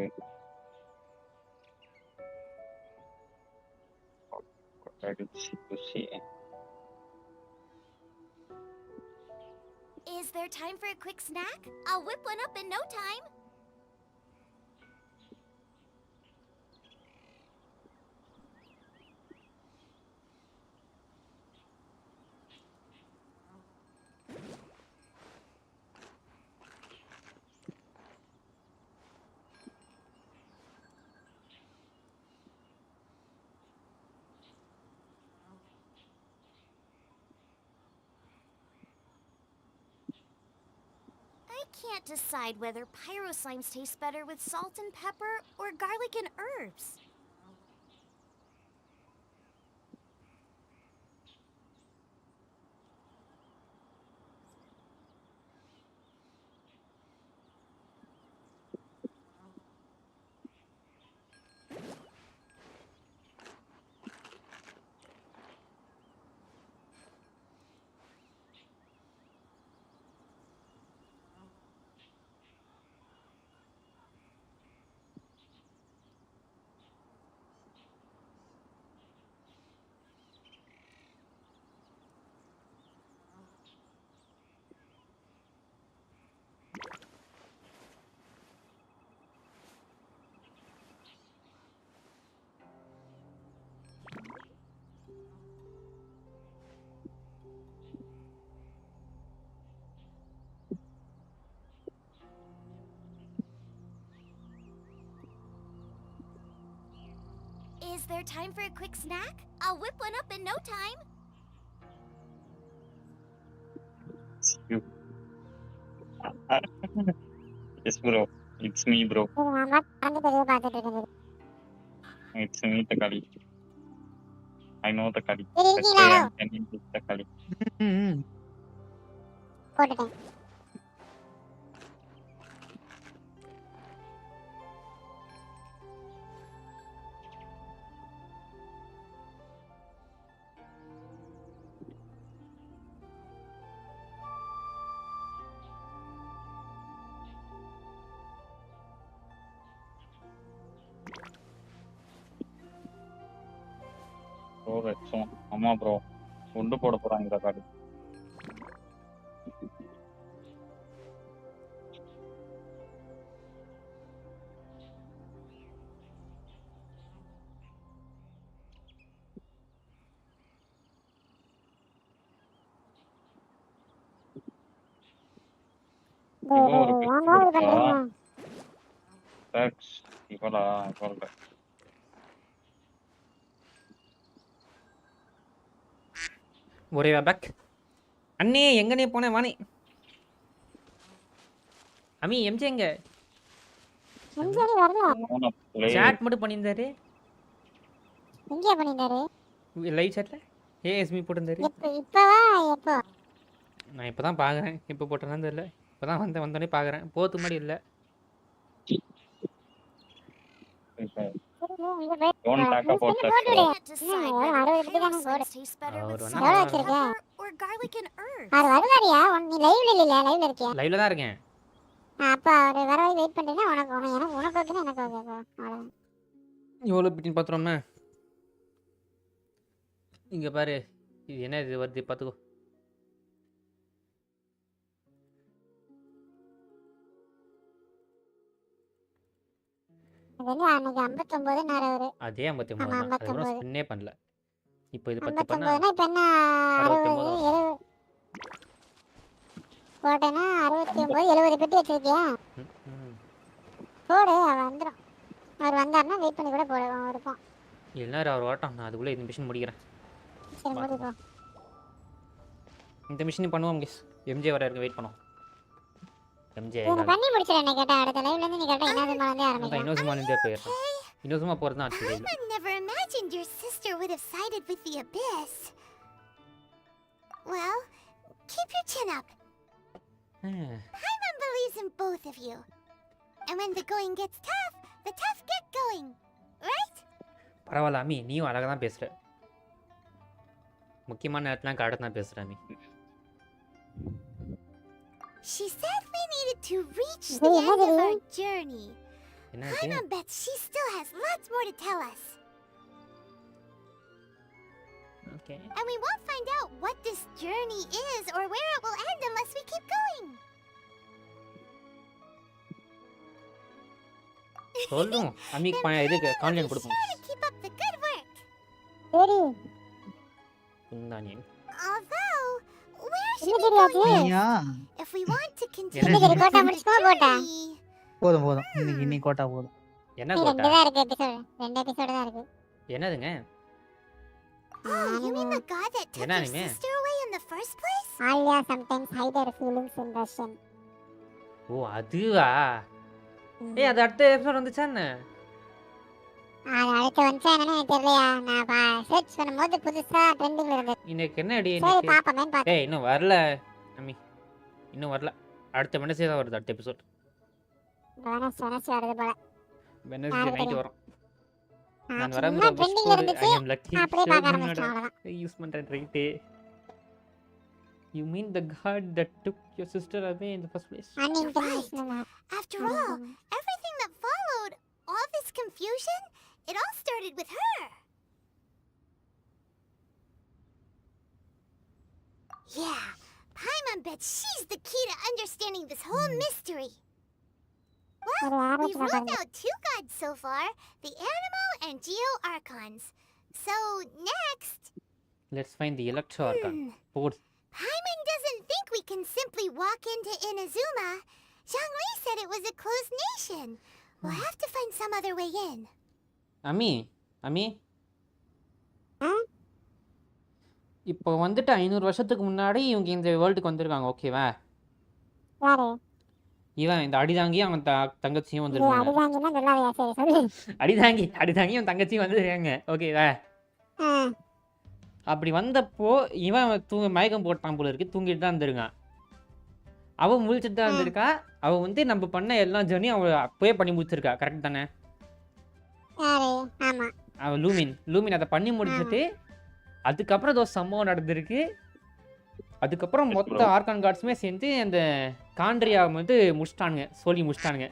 Is there time for a quick snack? I'll whip one up in no time. I can't decide whether pyroslimes taste better with salt and pepper or garlic and herbs. Is there time for a quick snack? I'll whip one up in no time. Yes bro, it's me bro. It's me Takali. I know Takali. That's why I'm sending this Takali. போட்டுட்டேன். Bro, ரெட்ஸும் ஆமா bro கொண்டு போட போறாங்க இந்த card இவன் ஒரு best கொடுத்தா tax இவளா இவள்ல ஒரே பேக் அண்ணே எங்கனே போனேன் வாணி அம்மி எம்ஜி எங்க சாட் மட்டும் பண்ணியிருந்தாரு எங்க பண்ணிட்டாரு லைவ் சாட்ல ஏஎஸ்மி போட்டிருந்தாரு இப்பவா எப்போ நான் இப்போ தான் பார்க்குறேன் இப்போ போட்டேன்னு தெரியல இப்போ தான் வந்தோடனே பார்க்குறேன் போகிறதுக்கு முன்னாடி இல்லை டோன் டாக்கா போட்டு லைவ்ல தான் இருக்கேன் அப்ப அவரு வர வெயிட் பண்றேன்னா உனக்கு ஓகே எனக்கு ஓகே அவ்வளவுதான் எவ்வளோ பிட்டின்னு பார்த்துறோம்னா இங்கே பாரு இது என்ன இது வருது பார்த்துக்கோ அதே 59 தான் அதுக்கப்புறம் ஸ்பின்னே பண்ணல இப்போ இது 10 பண்ணா இப்ப என்ன 60 போட்டேன்னா 69 70 பெட்டி வச்சிருக்கியா போடு அவன் வந்துடும் அவர் வந்தாருன்னா வெயிட் பண்ணி கூட போடுவான் இருப்பான் எல்லாரும் அவர் ஓட்டம் நான் அதுக்குள்ளே இந்த மிஷின் முடிக்கிறேன் சரி முடிப்போம் இந்த மிஷின் பண்ணுவோம் கேஸ் எம்ஜே வர இருக்கு வெயிட் பண்ணுவோம் எம்ஜே பண்ணி முடிச்சிரேன் கேட்டா அடுத்த லைவ்ல இருந்து நீ கேட்டா இன்னொரு வந்து ஆரம்பிக்கலாம் இன்னொரு இருந்தே போயிடுறேன் இன்னொரு போறது தான் I never imagined your sister would have sided with the abyss. Well, keep your chin up. Paimon believes in both of you. And when the going gets tough, the tough get going. Right? பரவாயில்ல அம்மி நீயும் அழகாக தான் பேசுகிற முக்கியமான நேரத்துலாம் கரெக்டாக தான் பேசுகிற அம்மி She said we needed to reach the end of our journey. Paimon bets she still has lots more to tell us. Okay. And we won't find out what this journey is or where it will end unless we keep going. சொல்லும் அம்மி இதுக்கு confidence கொடுப்போம் Keep up the good work. சரி குந்தானியன் Although, where should we go next? If we want to continue the journey. போதும் இன்னைக்கு quota போதும் என்ன quota ரெண்டு எபிசோட் தான் இருக்கு என்னதுங்க You mean the god that took your sister away in the first place? Alia sometimes hide her feelings in Russian. ஓ அதுவா ஏய் அது அடுத்த எபிசோட் வந்துச்சா என்ன அடுத்து வந்துச்சா என்னன்னு தெரியலையா நான் சர்ச் பண்ணும்போது புதுசா ட்ரெண்டிங்ல இருந்தது இன்னைக்கு என்ன அடி சரி பாப்போமே பாப்போம் ஏய் இன்னும் வரல அம்மி இன்னும் வரல அடுத்த வெனஸ்டே தான் வருது அடுத்த எபிசோட் வெனஸ்டே வருது போல வெனஸ்டே நைட் வரும் நான் வரம்பற ட்ரெண்டிங்ல இருந்துச்சு அப்படியே பார்க்க ஆரம்பிச்சேன் யூஸ் பண்றேன் right You mean the god that took your sister away in the first place? After all, everything that followed, all this confusion, it all started with her. Yeah, Paimon bets she's the key to understanding this whole mystery. Well, we've ruled out two gods so far, the Animo and Geo Archons. So, next... Let's find the Electro Archon. Paimon doesn't think we can simply walk into Inazuma. Zhongli said it was a closed nation. We'll have to find some other way in. Ami? இப்போ வந்துட்டு 500 வருஷத்துக்கு முன்னாடி இவங்க இந்த வேர்ல்டுக்கு வந்திருக்காங்க ஓகேவா இவன் இந்த அடிதாங்கியும் அவன் தங்கச்சியும் வந்துருக்காங்க அடிதாங்கி அவன் தங்கச்சியும் வந்துருக்காங்க ஓகேவா அப்படி வந்தப்போ இவன் மயக்கம் போட்டான் போல இருக்கு தூங்கிட்டு தான் இருந்திருக்கான் அவன் முழிச்சிட்டு தான் இருந்திருக்கா அவன் வந்து நம்ம பண்ண எல்லா ஜர்னியும் அவன் அப்போயே பண்ணி முடிச்சிருக்கா கரெக்ட் தானே அவன் லூமின் அதை பண்ணி முடிச்சுட்டு அதுக்கப்புறம் ஏதோ சம்பவம் நடந்திருக்கு அதுக்கப்புறம் மொத்த ஆர்கான் கார்ட்ஸுமே சேர்ந்து அந்த காண்ட்ரியா வந்து சொல்லி முடிச்சிட்டானுங்க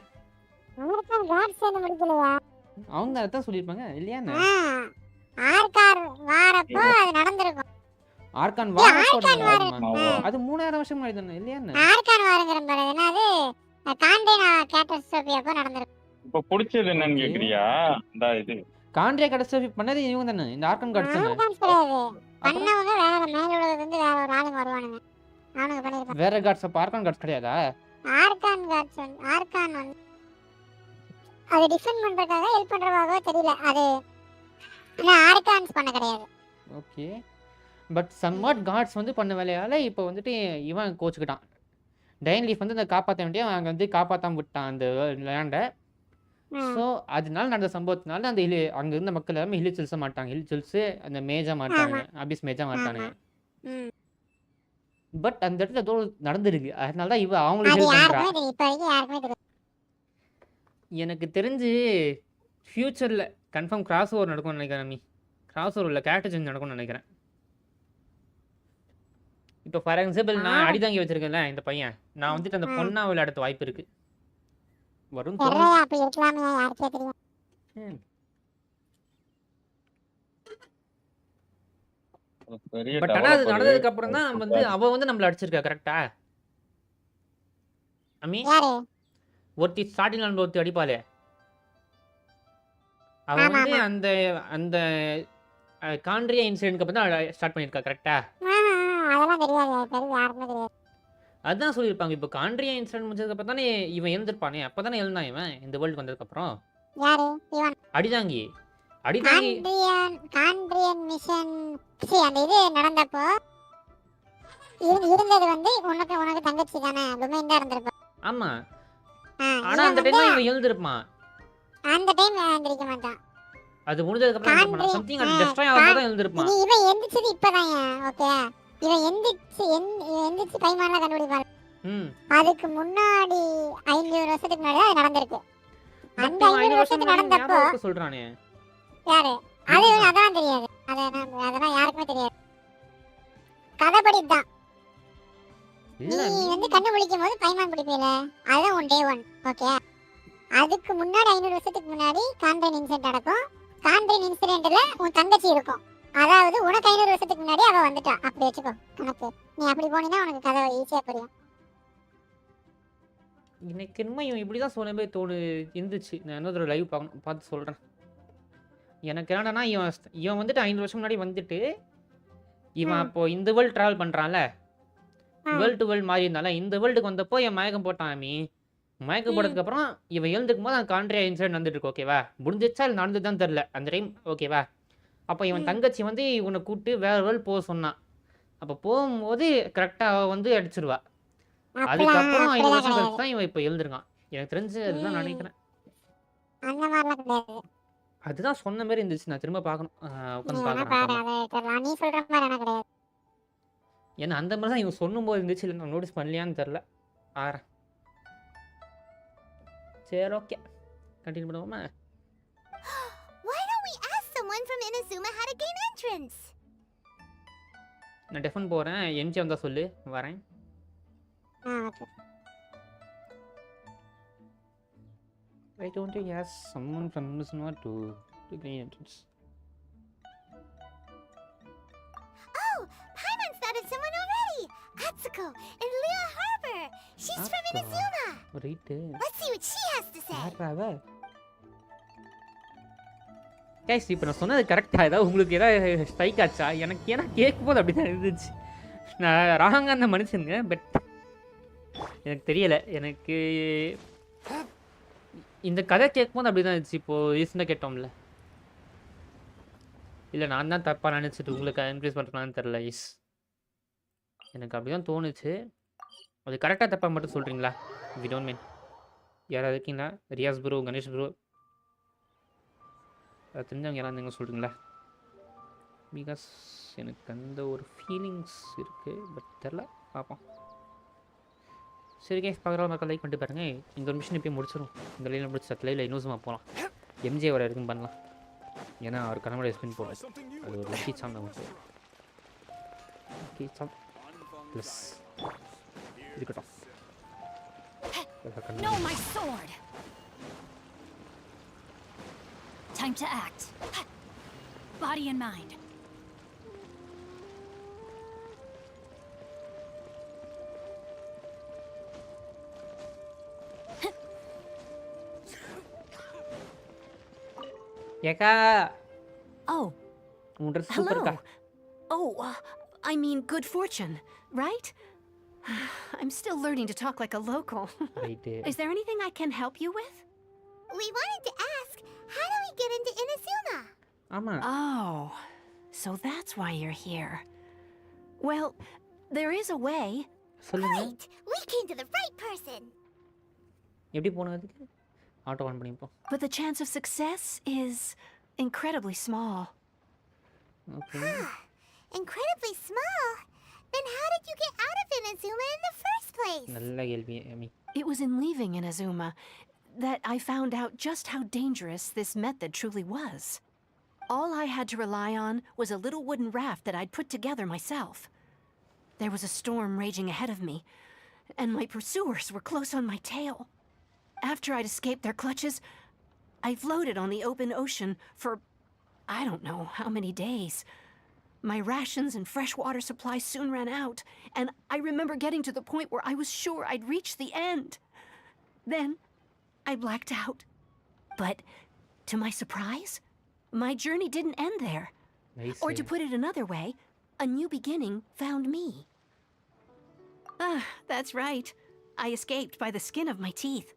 அவங்க அதான் சொல்லியிருப்பாங்க இல்லையா ஆர்கார் வாரப்போ அது நடந்திருக்கும். ஆர்கான் ஆர்கான் வாரப்போ வாரம் அது 3000 வருஷம் முன்னாடி தானே இல்லையா என்ன? ஆர்கான் வாரங்கிற பாரு என்னது காண்டேனா கேட்டஸ்ட்ரோபி அப்போ நடந்திருக்கும். இப்ப புடிச்சது என்னன்னு கேக்குறியா? இந்த இது காண்ட்ரே கடஸ்ட்ரோபி பண்ணது இவங்க தானே, இந்த ஆர்கான் காட்ஸ் தானே. ஆர்கான்ஸ் கிடையாது, பண்ணவங்க வேற மேல உலகத்துல இருந்து வேற ஒரு ஆளுங்க வருவானுங்க, அவனுங்க பண்ணிருப்பாங்க. வேற காட்ஸ் அப்ப ஆர்கான் காட்ஸ் கிடையாதா? ஆர்கான் காட்ஸ் வந்து ஆர்கான் வந்து அது டிஃபெண்ட் பண்றதுக்காக ஹெல்ப் பண்றவாகவோ தெரியல, அது ஆர்கான்ஸ் பண்ண கிடையாது. ஓகே, பட் சம்வாட் காட்ஸ் வந்து பண்ண வேலையால இப்போ வந்துட்டு இவன் கோச்சுக்கிட்டான். டைன் லீஃப் வந்து அந்த காப்பாற்ற வேண்டிய அங்கே வந்து காப்பாற்றாம விட்டான் அந்த லேண்டை. ஸோ அதனால நடந்த சம்பவத்தினால அந்த அங்கே இருந்த மக்கள் எல்லாமே ஹில் சில்ஸை மாட்டாங்க, ஹில் சில்ஸு அந்த மேஜா மாட்டாங்க, அபிஸ் மேஜா மாட்டானுங்க. பட் அந்த இடத்துல ஏதோ நடந்துருக்கு, அதனால தான் இவ அவங்களுக்கு ஹெல்ப் பண்ணுறா. எனக்கு தெரிஞ்சு ஃப்யூச்சரில் கன்ஃபார்ம் கிராஸ் ஓவர் நடக்கும்னு நினைக்கிறேன். கிராஸ் ஓவர் இல்லை, கேரக்டர் சேஞ்ச் நடக்கும்னு நினைக்கிறேன். இப்போ ஃபார் எக்ஸாம்பிள் நான் அடிதாங்கி வச்சிருக்கேன்ல இந்த பையன், நான் வந்துட்டு அந்த பொண்ணா விளையாடுற வாய்ப்பு இருக்கு. வரும் அப்ப இருக்கலாமே, யாருக்கே தெரியும். பட் ஆனால் அது நடந்ததுக்கு அப்புறம் தான் வந்து அவ வந்து நம்மள அடிச்சிருக்கா. கரெக்டா அம்மி? ஒருத்தி ஸ்டார்டிங்ல நம்ம ஒருத்தி அடிப்பாளே, அவ வந்து அந்த அந்த காண்ட்ரியா இன்சிடென்ட்க்கு அப்புறம் தான் ஸ்டார்ட் பண்ணியிருக்கா. கரெக்டா? அதெல்லாம் தெரியாது, யாருக்குமே தெரியாது. அதுதான் சொல்லியிருப்பாங்க. இப்போ காண்ட்ரியா இன்சிடென்ட் முடிஞ்சதுக்கு அப்புறம் தானே இவன் எழுந்திருப்பானே, அப்போ தானே எழுந்தான் இவன் இந்த வேர்ல்டுக்கு வந்ததுக்கு அப்புறம். யாரு இவன்? அடிதாங்கி காண்ட்ரியன் மிஷன் அந்த இது நடந்தப்போ இருந்தது வந்து உனக்கு தங்கச்சி தானே, லுமைன் தான் இருந்திருப்பா. ஆமா, ஆனா அந்த டைம்ல இவன் எழுந்திருப்பான். அந்த டைம் எழுந்திருக்க மாட்டான். அது முடிஞ்சதுக்கு அப்புறம் என்ன பண்ணா? சம்திங் அது டெஸ்ட்ராய் ஆகும்போது தான் எழுந்திருப்பான். இவன் எந்திரிச்சது இப்பதான். ஓகே, இவன் எந்திரிச்சு கைமானலாம் கண்டுபிடிப்பான். அதுக்கு முன்னாடி 500 வருஷத்துக்கு முன்னாடி அது நடந்திருக்கு. அந்த 500 வருஷத்துக்கு நடந்தப்போ சொல்றானே யாரு? அது அதான் தெரியாது, அதெல்லாம் யாருக்குமே தெரியாது. கதைப்படி தான் நீ வந்து கண்டுபிடிக்கும் போது கைமான் பிடிப்பீல, அதுதான் உன் டே 1. ஓகே, அதுக்கு முன்னாடி 500 வருஷத்துக்கு முன்னாடி காண்ட்ரியன் இன்சிடென்ட் நடக்கும். காண்ட்ரியன் இன்சிடென்ட்ல உன் தங்கச்சி இருக்கும். அதாவது உனக்கு 500 வருஷத்துக்கு முன்னாடி அவ வந்துட்டா, அப்படி வச்சுக்கோ கணக்கு. நீ அப்படி போனீங்கன்னா உனக்கு கதை ஈஸியா புரியும். எனக்கு என்னமோ இவன் இப்படி தான் சொன்ன மாதிரி இருந்துச்சு. நான் இன்னொரு லைவ் பார்த்து சொல்கிறேன். எனக்கு என்னன்னா இவன் வந்துட்டு 5 வருஷம் முன்னாடி வந்துட்டு இவன் அப்போ இந்த வேர்ல்டு ட்ராவல் பண்ணுறான்ல, வேர்ல்டு டு வேர்ல்டு மாறி இருந்தால இந்த வேர்ல்டுக்கு வந்தப்போ என் மயக்கம் போட்டான். மயக்கம் போட்டதுக்கப்புறம் இவன் எழுந்துக்கும் போது அந்த காண்ட்ரியா இன்சிடென்ட் வந்துட்டு இருக்கு. ஓகேவா? முடிஞ்சிச்சா இல்லை நடந்துதான் தெரில அந்த டைம். ஓகேவா? அப்போ இவன் தங்கச்சி வந்து இவனை கூப்பிட்டு வேற வேர்ல்டு போக சொன்னான். அப்போ போகும்போது கரெக்டாக அவள் வந்து அடிச்சிருவா. அதுக்கப்புறம் 5 வருஷம் கழிச்சு தான் இவன் இப்போ எழுந்திருக்கான். எனக்கு தெரிஞ்சு அதுதான் நினைக்கிறேன். அதுதான் சொன்ன மாதிரி இருந்துச்சு. நான் திரும்ப பார்க்கணும், உட்காந்து பார்க்குறேன். ஏன்னா அந்த மாதிரி தான் இவன் சொல்லும் போது இருந்துச்சு. இல்லை நான் நோட்டீஸ் பண்ணலையான்னு தெரில. ஆறேன். சரி, ஓகே, கண்டினியூ பண்ணுவோமா? Why don't we ask someone from Inazuma how to gain entrance? நான் டெஃபன் போறேன். எம்ஜி வந்தா சொல்லு, வரேன். Okay. Why don't you ask someone from Inazuma to gain entrance? Oh, Paimon started someone already. Atsuko in Liyuee Harbor. She's from Inazuma. Right. Let's see what she has to say. Guys, இப்போ நான் சொன்னது கரெக்டாக ஏதாவது உங்களுக்கு ஏதாவது strike ஆச்சா? எனக்கு ஏன்னா கேட்கும்போது அப்படி தான் இருந்துச்சு. நான் ராங்க அந்த மனுஷனுங்க, பட் எனக்கு தெரியலை. எனக்கு இந்த கதை கேட்கும்போது அப்படி தான் இருந்துச்சு. இப்போது ரீசெண்டாக கேட்டோம்ல, இல்லை நான் தான் தப்பாக நினச்சிட்டு உங்களுக்கு இன்க்ரீஸ் பண்ணுறேன்னு தெரில. எனக்கு அப்படி தான் தோணுச்சு. அது கரெக்டாக தப்பாக மட்டும் சொல்கிறீங்களா? We don't mean. யாராவது இருக்கீங்களா? ரியாஸ் ப்ரோ, கணேஷ் ப்ரோ, அது தெரிஞ்சவங்க யாராவது நீங்கள் சொல்கிறீங்களா? பிகாஸ் எனக்கு அந்த ஒரு ஃபீலிங்ஸ் இருக்குது, பட் தெரில, பார்ப்போம். சரி கேஸ், பார்க்குற மக்கள் லைக் பண்ணிட்டு பாருங்கள். இந்த ஒரு மிஷன் இப்போயே முடிச்சிடும். இந்த லைனில் முடிச்சு லைவில் இன்னும் போகலாம். எம்ஜே வர வரைக்கும் பண்ணலாம். ஏன்னா அவர் கனமோட எக்ஸ்பிளைன் போகாது. அது ஒரு லக்கி சாம் தான். லக்கி சாம் ப்ளஸ் இருக்கட்டும். No, my sword. Time to act. body and mind. ஏக்கா Oh, உன் ட்ரெஸ் சூப்பர்க்கா. Oh, I mean good fortune, right? I'm still learning to talk like a local. Right. Is there anything I can help you with? We wanted to ask, how do we get into Inazuma? ஆமா. Oh, so that's why you're here. Well, there is a way. சொல்லுங்க. Right, we came to the right person. எப்படி போணும் அதுக்கு? Auto on பண்ணிப்போம். But the chance of success is incredibly small. Okay. Incredibly small. Then how did you get out of Inazuma in the first place? நல்ல கேள்வி அம்மி. It was in leaving Inazuma that I found out just how dangerous this method truly was. All I had to rely on was a little wooden raft that I'd put together myself. There was a storm raging ahead of me, and my pursuers were close on my tail. After I'd escaped their clutches, I floated on the open ocean for I don't know how many days. My rations and fresh water supplies soon ran out, and I remember getting to the point where I was sure I'd reached the end. Then I blacked out. But to my surprise, my journey didn't end there. Nice. Or to put it another way, a new beginning found me. That's right. I escaped by the skin of my teeth.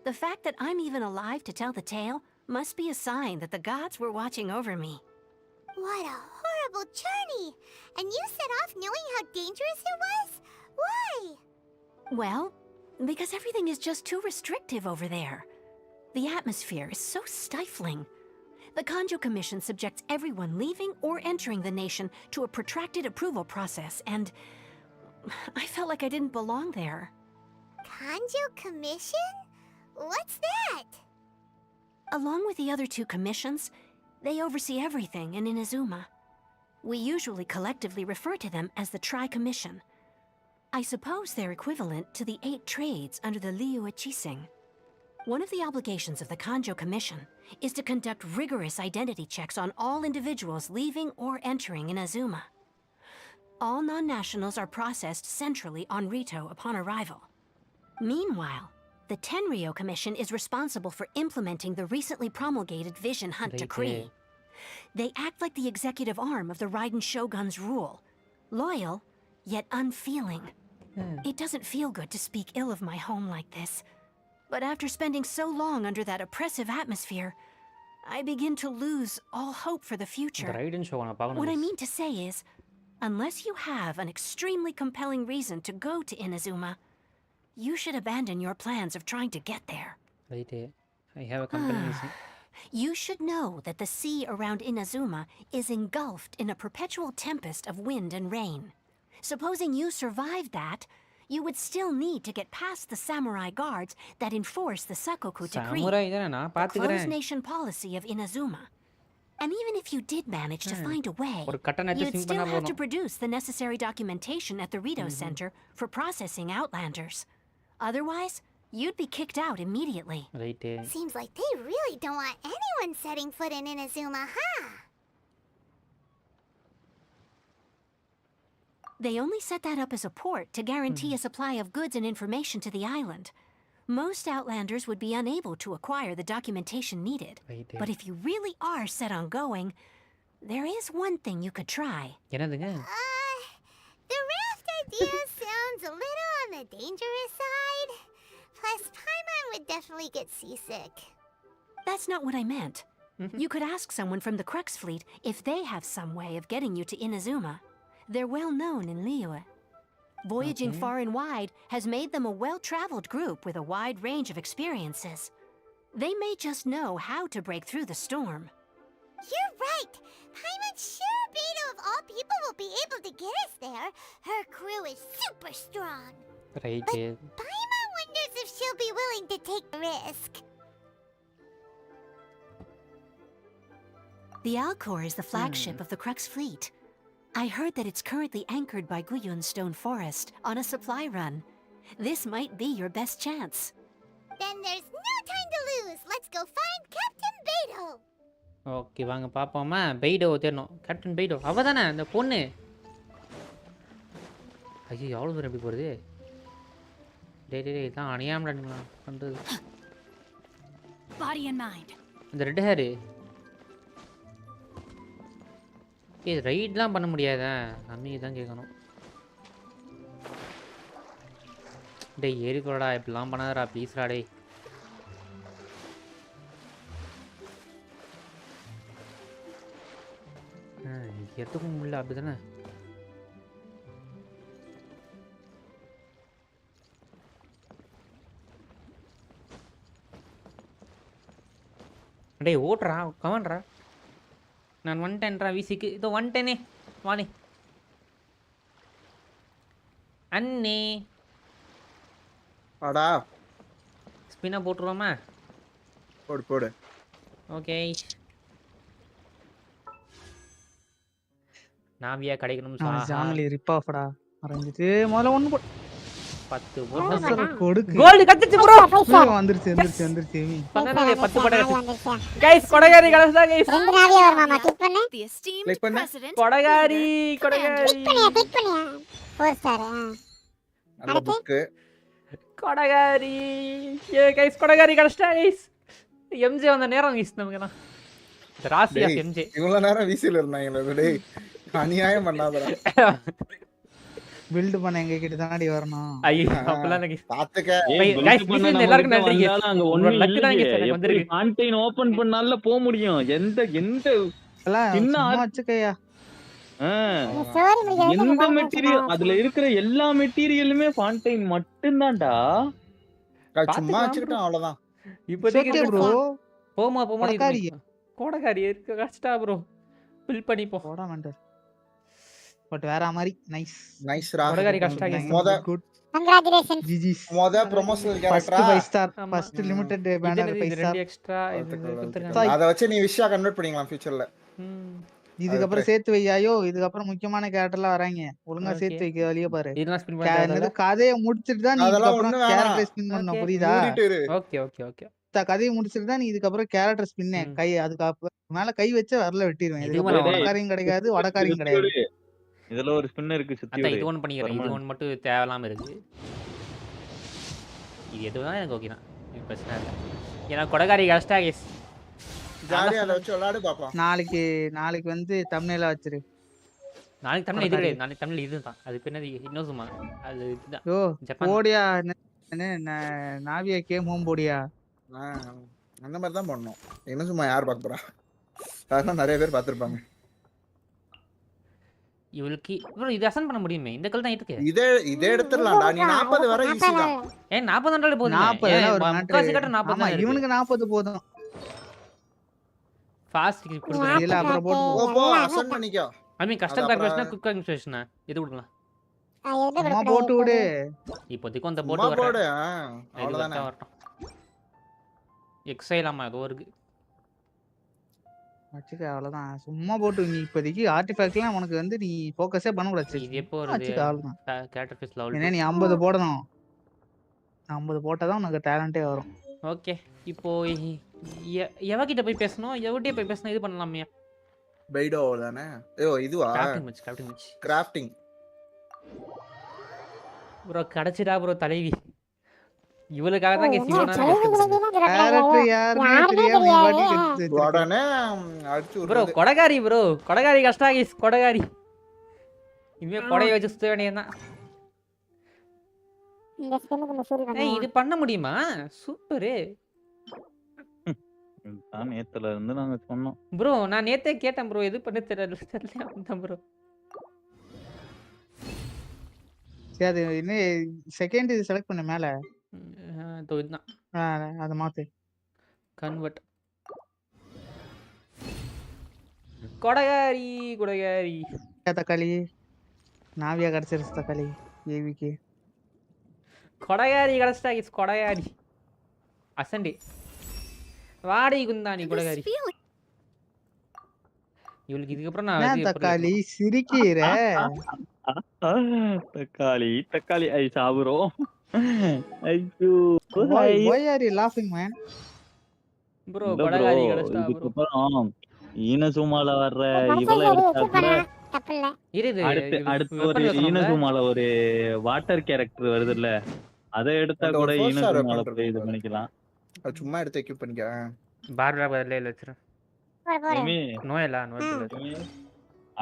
The fact that I'm even alive to tell the tale must be a sign that the gods were watching over me. What a horrible journey! And you set off knowing how dangerous it was? Why? Well, because everything is just too restrictive over there. The atmosphere is so stifling. The Kanjo Commission subjects everyone leaving or entering the nation to a protracted approval process, and I felt like I didn't belong there. Kanjo Commission? What's that? Along with the other two commissions, they oversee everything in Inazuma. We usually collectively refer to them as the Tri-Commission. I suppose they're equivalent to the 8 trades under the Liyuee. One of the obligations of the Kanjo Commission is to conduct rigorous identity checks on all individuals leaving or entering Inazuma. All non-nationals are processed centrally on Rito upon arrival. Meanwhile, the Tenryo Commission is responsible for implementing the recently promulgated Vision Hunt Decree. They act like the executive arm of the Raiden Shogun's rule. Loyal, yet unfeeling. It doesn't feel good to speak ill of my home like this. But after spending so long under that oppressive atmosphere, I begin to lose all hope for the future. What I mean to say is, unless you have an extremely compelling reason to go to Inazuma, you should abandon your plans of trying to get there. Right. I have a compelling reason. You should know that the sea around Inazuma is engulfed in a perpetual tempest of wind and rain. Supposing you survived that, you would still need to get past the samurai guards that enforce the Sakoku Decree, the closed nation policy of Inazuma. And even if you did manage to find a way, you'd still have to produce the necessary documentation at the Rito Center for processing Outlanders. Otherwise, you'd be kicked out immediately. Right. Seems like they really don't want anyone setting foot in Inazuma, huh? They only set that up as a port to guarantee a supply of goods and information to the island. Most Outlanders would be unable to acquire the documentation needed. Right. But if you really are set on going, there is one thing you could try. The raft idea sounds a little on the dangerous side. Plus, Paimon would definitely get seasick. That's not what I meant. You could ask someone from the Crux Fleet if they have some way of getting you to Inazuma. They're well known in Liyuee. Voyaging far and wide has made them a well-traveled group with a wide range of experiences. They may just know how to break through the storm. You're right. Paimon's sure Beto of all people will be able to get us there. Her crew is super strong. Right. But Paimon wonders if she'll be willing to take the risk. The Alcor is the flagship of the Crux Fleet. I heard that it's currently anchored by Guyun Stone Forest on a supply run. This might be your best chance. Then there's no time to lose. Let's go find Captain Beto. Okay வாங்க பார்ப்போமா. பெய்டோ தேடணும். Captain பெய்டோ அவ தானே அந்த பொண்ணு. ஐயோ எவ்வளோ தூரம் எப்படி போகிறது? டேய் தான் அணியாமடா பண்ணுறது. Body and mind. இந்த ரெட் ஹேரு ரைட்லாம் பண்ண முடியாதா? அம்மி தான் கேட்கணும். டேய் ஏறி போடா, இப்படிலாம் பண்ணாதடா ப்ளீஸ்ரா. டேய் எதுக்கும் முடியல அப்படி தானே. டேய் ஓட்டுறா கவன்றா. நான் வந்துட்டேன்றா வீசிக்கு. இதோ வந்துட்டேனே வாணி அண்ணே. வாடா ஸ்பின்னா போட்டுருவோமா? போடு போடு. ஓகே நாவியா கிடைக்கணும். ஜான்லி ரிப் ஆஃப்டா மறந்துட்டு முதல்ல ஒன்னு 10 கொடுக்கு. கோல்ட் கட்டிச்சு ப்ரோ. வந்துருச்சு வந்துருச்சு வந்துருச்சு. பண்ணனே 10 பட गाइस கொடகாரி கலசா गाइस. ரெண்டு நாவியா வருமாமா. கிளிக் பண்ணு. The esteemed Click பண்ணு. president. கொடகாரி கொடகாரி. கிளிக் பண்ணியா. 4 ஸ்டார். நல்ல புக். கொடகாரி. ஏ गाइस கொடகாரி கலஸ்டா गाइस. எம்ஜே வந்த நேரம் गाइस நமக்குனா. ராசி ஆஃப் எம்ஜே. இவ்வளவு நேரம் வீசில இருந்தாங்களே டேய். அநியாயம் பண்ணாதடா. பில்ட் பண்ண எங்க கிட்ட தானடி வரணும். ஐயோ அப்பலாம் गाइस பாத்துக்க. गाइस எல்லாருக்கும் நன்றி. வந்தாலும் அங்க ஒண்ணு லக் தான் गाइस வந்திருக்கு. கான்டெய்ன் ஓபன் பண்ணால போக முடியும். எந்த சும்மா வச்சுக்கயா. எந்த மெட்டீரியல் அதுல இருக்கிற எல்லா மெட்டீரியலுமே ஃபான்டைன் மட்டும் தான்டா. சும்மா வச்சுக்கிட்டோம் அவ்வளவுதான். இப்போதைக்கு ப்ரோ போமா கொடகாரி. கோடகாரி இருக்கு கஷ்டா ப்ரோ. பில் பண்ணி போ. போடா மண்டர். பட் வேற மாதிரி நைஸ் நைஸ் ரா. கொடகாரி கஷ்டா மொத குட். கங்க்ராச்சுலேஷன்ஸ். ஜிஜிஸ். மொத ப்ரொமோஷனல் கேரக்டரா. First 5 star. First limited banner 5 star. Extra இது அத வச்சு நீ விஷயா கன்வெர்ட் பண்ணிக்கலாம் ஃபியூச்சர்ல. இதுக்கப்புறம் சேர்த்து வையாயோ. இதுக்கப்புறம் முக்கியமான கேரக்டர்லாம் வராங்க. ஒழுங்கா சேர்த்து வைக்க வழிய பாரு. இதெல்லாம் ஸ்பின் பண்ணாத. கதையை முடிச்சிட்டு தான் நீ இதுக்கப்புறம் கேரக்டர் ஸ்பின் பண்ண. புரியுதா? Okay okay okay. கதையை முடிச்சிட்டு தான் நீ இதுக்கப்புறம் கேரக்டர் ஸ்பின் கை அதுக்கு மேல கை வச்சு வரல வெட்டிடுவேன். இதுக்கப்புறம் வடக்காரியும் கிடைக்காது வடக்காரியும் கிடையாது. இதுல ஒரு ஸ்பின் இருக்கு சுத்தி. அத இது ஒன்னு பண்ணிக்கிறேன். இது ஒன்னு மட்டும் தேவலாம இருக்கு. இது எதுவும் எனக்கு ஓகே தான். இது பிரச்சனை இல்ல. ஏன்னா கொடகாரி கஷ்டா गाइस. ஜாலியா அத வச்சு விளையாடு பாப்போம். நாளைக்கு வந்து தம்ப்நெயிலா வச்சிரு. நாளைக்கு தம்ப்நெயில் இது கிடையாது. நாளைக்கு தம்ப்நெயில் இதுதான். அது என்னது இன்னோசுமா. அது இதுதான். யோ ஜப்பான் போடியா நாவியா கேம் ஹோம் போடியா. அந்த மாதிரி தான் பண்ணணும். என்ன சும்மா யார் பார்க்க போறா? அதெல்லாம் நிறைய பேர் பார்த்திருப்பாங்க. இவளுக்கு ப்ரோ இது அசைன் பண்ண முடியுமே. இந்த கல் தான் இருக்கு. இதே எடுத்துறலாம்டா. நீ 40 வரை ஈஸி தான். 40 தான்டா போதும். 40 ஒரு முக்காசி கட்ட 40 ஆமா இவனுக்கு 40 போதும். ஃபாஸ்ட் கிளிக் கொடுங்க. இல்ல அப்புறம் போட்டு போ அசைன் பண்ணிக்கோ. ஐ மீன் கஸ்டம் கால்குலேஷனா குயிக் கால்குலேஷனா எது கொடுக்கலாம்? அம்மா போட்டு விடு. இப்போதைக்கு அந்த போட்டு வரேன். போடு. அவ்வளவுதானே வரட்டும். எக்ஸைலாமா ஏதோ இருக்கு. வச்சுக்க அவ்வளவுதான். சும்மா போட்டு நீ இப்போதைக்கு ஆர்டிஃபேக்ட்லாம் உனக்கு வந்து நீ ஃபோக்கஸே பண்ண கூடாது. இது எப்போ வருது? Character face level. ஏன்னா நீ 50 போடணும். 50 போட்டா தான் உனக்கு டேலண்டே வரும். ஓகே. இப்போ எவகிட்ட போய் பேசணும்? எவகிட்ட போய் பேசணும்? இது பண்ணலாமே. பைடோ தானே. ஏய் இதுவா? Crafting match. கிராஃப்டிங். ப்ரோ கடச்சிடா ப்ரோ தலைவி. இவளுக்காக தான் கேஸ் இவனா கேரக்டர் யாருமே தெரியாம இவாட்டி கெடுத்து. உடனே அடிச்சு விடு. ப்ரோ கொடகாரி ப்ரோ. கொடகாரி கஷ்டா கேஸ் கொடகாரி. இனிமே கொடைய வச்சு சுத்த வேண்டியதுதான். இந்த ஸ்கின்னுக்கு மெசேஜ் பண்ணு. இது பண்ண முடியுமா? சூப்பர். நான் நேத்துல இருந்து நாங்க சொன்னோம். ப்ரோ நான் நேத்தே கேட்டேன் ப்ரோ. எது பண்ண தெரியல அந்த ப்ரோ. சரி அது இன்னும் செகண்ட் இது செலக்ட் பண்ணு மேல. தோ இதுதான். அத மாத்து. கன்வர்ட். கொடகாரி கொடகாரி. தக்காளி. நாவியா கடச்சிருச்சு தக்காளி. ஏவிக்கு. கொடகாரி கடச்சிட்டா இஸ் கொடகாரி. அசண்டி. வாடி குந்தானி கொடகாரி. இவளுக்கு இதுக்கு அப்புறம் நான் தக்காளி சிரிக்கிற. தக்காளி ஐ சாவுறோம். ஐயோ why are you laughing man? bro கொடகாரி கடஸ்டா bro. அப்புறம் ஈனசுமால வர்ற கடைசியா இவள சரி எடுத்தா வச்சு கூட பண்ணா தப்பு இல்ல. இரு இது அடுத்து இது அடுத்து ஒரு வெப்பன் வைக்கணும்ல. ஈனசுமால ஒரு வாட்டர் கேரக்டர் வருதுல்ல அத எடுத்தா உன்கிட்ட கூட ஒரு 4 ஸ்டார் ஈனசுமால வெப்பன் போய் இருக்கும் இது பாரு. பண்ணிக்கலாம். அது சும்மா எடுத்து எக்யூப் பண்ணிக்க. பார்பரா பதிலே வச்சிரு. போடு போடு. எமி நோயலா நோய் ம். பதில். எமி,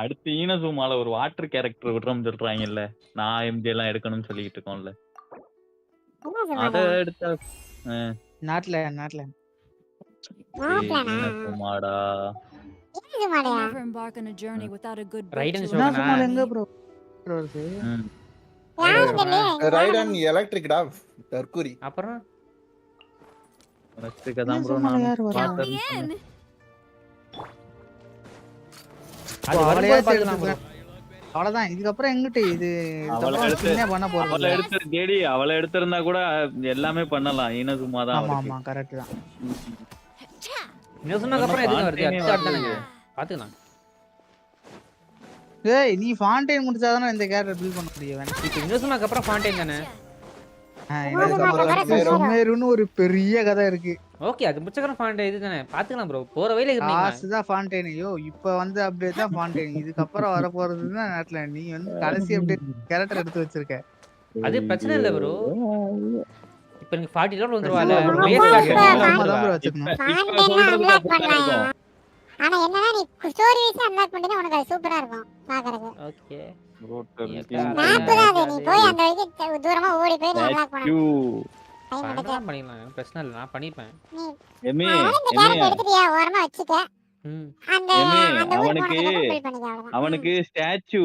அடுத்து ஈனசுமால ஒரு வாட்டர் கேரக்டர் விடுறோம்னு சொல்றாங்கல்ல. நான் எம்ஜி எல்லாம் எடுக்கணும்னு சொல்லிட்டு இருக்கோம்ல. என்ன அத சுமாரா? எடுத்தா நாட்ல ஈனசுமாடா. என்ன சுமாரையா? Never embark on a journey without a good book ரைடன் to என்ன ஷோகனா. சும்மா எங்க accompany. ப்ரோ வருது? ரைடன் யாரும் ஷோகனா. தெரியல. ரைடன் எலக்ட்ரிக்டா தர்க்குரி. அப்புறம் ரஸ்டிகா தான் ப்ரோ ஈனசுமால நானும் யார் வரா? பார்த்தேன்னு சொன்னேன். அது அவளையா வரும்போது பார்த்துக்கலாம் bro. அவ்வளவுதான். இதுக்கப்புறம் எங்கிட்டு இது அவளை இதுக்கப்புறம் எடுத்து ஸ்பின்னே பண்ண போறது அவளை இல்ல. எடுத்து கேடி அவளை எடுத்திருந்தா கூட எல்லாமே பண்ணலாம். ஈனசுமா தான் ஆமா அவருக்கு. ஆமா கரெக்ட் தான். இன்னும் சொன்னதுக்கு அப்புறம் எதுக்கு வருது? Fountain அடுத்து தானங்க. பாத்துக்கலாம். ஏய் நீ ஃபாண்டைன் முடிச்சாதானே இந்த கேரக்டர் பில்ட் பண்ண முடியும். வேணா. இப்போ இன்னும் சொன்னதுக்கு அப்புறம் ஃபவுண்டைன் தானே. சுமேருன்னு ஒரு பெரிய கதை இருக்கு. ஓகே அது முச்சக்கரம் ஃபவுண்டைன் இதுதானே. பாத்துக்கலாம் ப்ரோ. போற வழியில இது பண்ணிக்கலாம். காசு தான் ஃபாண்டைன். ஐயோ இப்ப வந்து அப்டேட் தான் ஃபாண்டைன். இதுக்கப்புறம் வர போறது தான் நாட்ல. நீ வந்து கடைசி அப்டேட் கேரக்டர் எடுத்து வச்சிருக்க. அது பிரச்சனை இல்ல ப்ரோ. இப்போ எனக்கு 40 லெவல் வந்துருவால. பிரச்சனை ரேஸ் இல்ல. பேக் நம்ம தான் bro வச்சுக்கணும். கான்டென்ட் அன்லாக் பண்ணலாம். ஆனா என்னன்னா நீ ஸ்டோரி வைஸ் அன்லாக் பண்ணினா உனக்கு அது சூப்பரா இருக்கும் பாக்குறது. ஓகே. மேப் தான் அது. நீ போய் அந்த வரைக்கும் தூரமா ஓடி போய் நீ அன்லாக் பண்ணணும். பண்ணிக்கலாம். பிரச்சனை இல்ல. நான் பண்ணிப்பேன். எமி இந்த கேரக்டர் எடுத்துட்டியா ஓரமா வச்சுக்க. அந்த எமி அந்த ஊர் அவனுக்கு போனதுக்கு அப்புறம் பில் பண்ணிக்க அவ்வளவுதான். அவனுக்கு ஸ்டாச்சு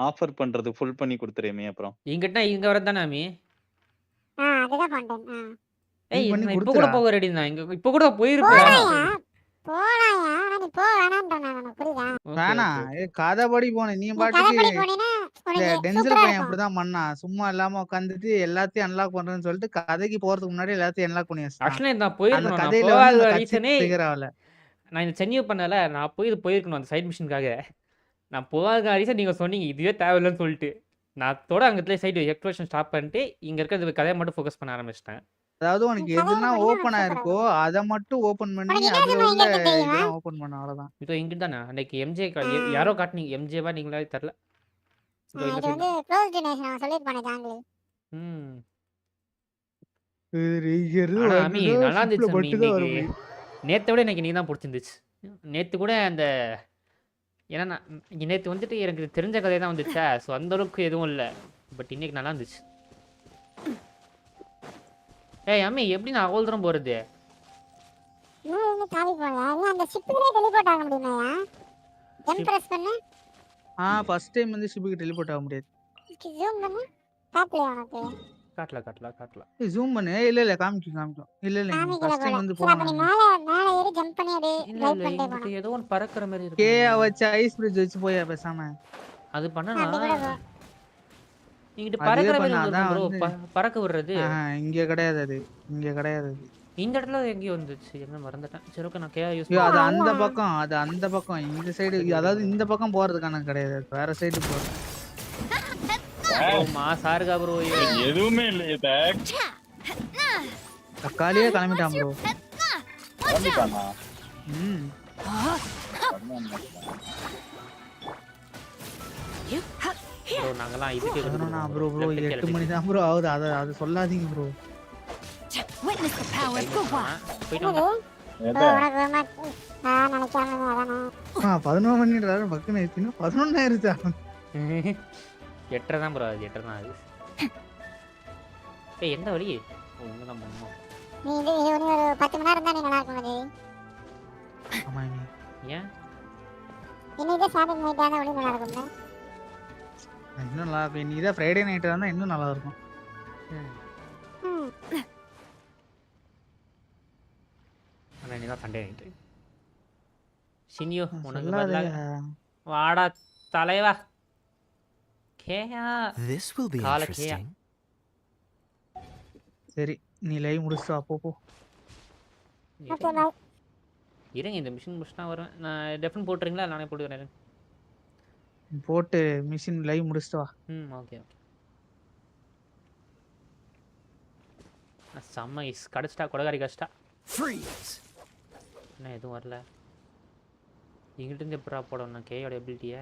ஆஃபர் பண்றது ஃபுல் பண்ணி கொடுத்துரு எமி. அப்புறம் இங்கட்டா இங்க வரதானே அமி. அதுதான் கான்டென்ட். ஏய் நான் இப்போ கூட போக ரெடி தான். இங்க இப்போ கூட போயிருப்பேன். போலாயா ஆனா நீ போ வேணாம்ன்ற நான் புரியுதா? வேணா கதைப்படி போன நீ நீ பாட்டுக்கு கதைப்படி போனீனா இந்த உனக்கு டென்சல் சூப்பரா பையன் இருக்கும். அப்படிதான் பண்ணான். சும்மா இல்லாம உட்காந்துட்டு எல்லாத்தையும் அன்லாக் பண்றேன்னு சொல்லிட்டு கதைக்கு போறதுக்கு முன்னாடி எல்லாத்தையும் அன்லாக் பண்ணி வச்சிட்டான். ஆக்சுவலா நான் அந்த போயிருக்கணும். நான் கதையில போகாத வந்து அந்த ரீசனே ஃபிகர் ஆகல. நான் இந்த சென்னியூ பண்ணல. நான் போயிருக்கணும் அந்த சைட் மிஷனுக்காக. நான் போகாத ரீசன் நீங்க சொன்னீங்க இதுவே தேவையில்லைன்னு சொல்லிட்டு. நான் தோட அங்கத்துல சைடு எக்ஸ்ப்ளோரேஷன் ஸ்டாப் பண்ணிட்டு இங்க இருக்கிற கதையை மட்டும் ஃபோக்கஸ் பண்ண ஆரம்பிச்சிட்டேன். அதாவது உனக்கு எதுனா ஓபனா இருக்கோ அத மட்டும் ஓபன் பண்ணி அதுல உள்ள இதெல்லாம் ஓபன் பண்ண அவ்வளவுதான். இதோ இங்க தானே அன்னைக்கு எம்ஜே யாரோ காட்டுனீங்க. எம்ஜேவா நீங்களே தெரியல. இது வந்து க்ளோஸ் டொனேஷன் அவன் சொல்லிருப்பானே ஜாங்கிலி. ஆனா அமி நல்லா இருந்துச்சு அமி. இன்னைக்கு நேத்தை விட இன்னைக்கு நீ தான் பிடிச்சிருந்துச்சு. நேத்து கூட அந்த ஏன்னா நேற்று வந்துட்டு எனக்கு தெரிஞ்ச கதை தான் வந்துச்சா. ஸோ அந்த அளவுக்கு எதுவும் இல்லை. பட் இன்னைக்கு நல்லா இருந்துச்சு. ஏய் அம்மி எப்படி நான் அவ்வளோ தூரம் போகிறது? ஃபர்ஸ்ட் டைம் வந்து ஷிப்புக்கு டெலிபோர்ட் ஆக முடியாது. காட்டல. ஜூம் பண்ணு. இல்ல காமிக்கும். இல்ல ஃபர்ஸ்ட் டைம் வந்து போறோம். இல்ல ஏதோ ஒன்னு பறக்குற மாதிரி இருக்கு. கே வச்சு ஐஸ் பிரிட்ஜ் வச்சு போய் பேசாம அது பண்ணலாம். இங்க பறக்குற மாதிரி ப்ரோ. பறக்க விடுறது இங்க கிடையாது. அது இங்க கிடையாது. இந்த இடத்துல எங்கேயோ வந்துச்சு. என்ன மறந்துட்டேன். சரி ஓகே நான் கே யூஸ் அது அந்த பக்கம் இந்த சைடு அதாவது இந்த பக்கம் போறதுக்கான கிடையாது. வேற சைடு போறது. மா சார்கா ப்ரோ எதுவுமே இல்லையே பேக். தக்காளியே கிளம்பிட்டான் ப்ரோ. கிளம்பிட்டானா? ப்ரோ நாங்கலாம் இதுக்கு வரணும்னா ப்ரோ 8 மணி தான் ப்ரோ ஆகுது. அது சொல்லாதீங்க bro. Witness the power of Gowa. போய்ட்டோம். 11 மணின்றாரு பக்கன ஏத்தினா 11 ஆயிருச்சா? 8:30 தான் ப்ரோ. அது 8:30 தான் அது. ஏய் என்ன வழி? ஒண்ணு தான் பண்ணோம். நீ இது ஒரு 10 மணி நேரம் தான் நீ நல்லா இருக்கும் அது. ஆமா ஏன்? இன்னைக்கு சாப்பிட்டு நைட் ஆனா ஒளி நல்லா இருக்கும்ல. இன்னும் நல்லா இருக்கும். நீ தான் ஃப்ரைடே நைட் இருந்தா இன்னும் நல்லா இருக்கும். ஆனா நீ தான் சண்டே நைட். சினியோ உனக்கு பதிலாக வாடா தலைவா. கேயா This will be interesting. சரி நீ லைவ் முடிச்சு வா போ. Okay bye. இருங்க இந்த மிஷன் முடிச்சுனா வரேன். நான் டெஃபன் போட்டுறீங்களா? நானே போட்டுக்கிறேன். போட்டு மிஷன் லைவ் முடிச்சுட்டு வா. ஓகே. செம்ம இஸ் கடிச்சிட்டா கொடகாரி கஷ்டா. Freeze. என்ன எதுவும் வரல. எங்கிட்ட இருந்து எப்படா போடணும் கேயோட எபிலிட்டியை?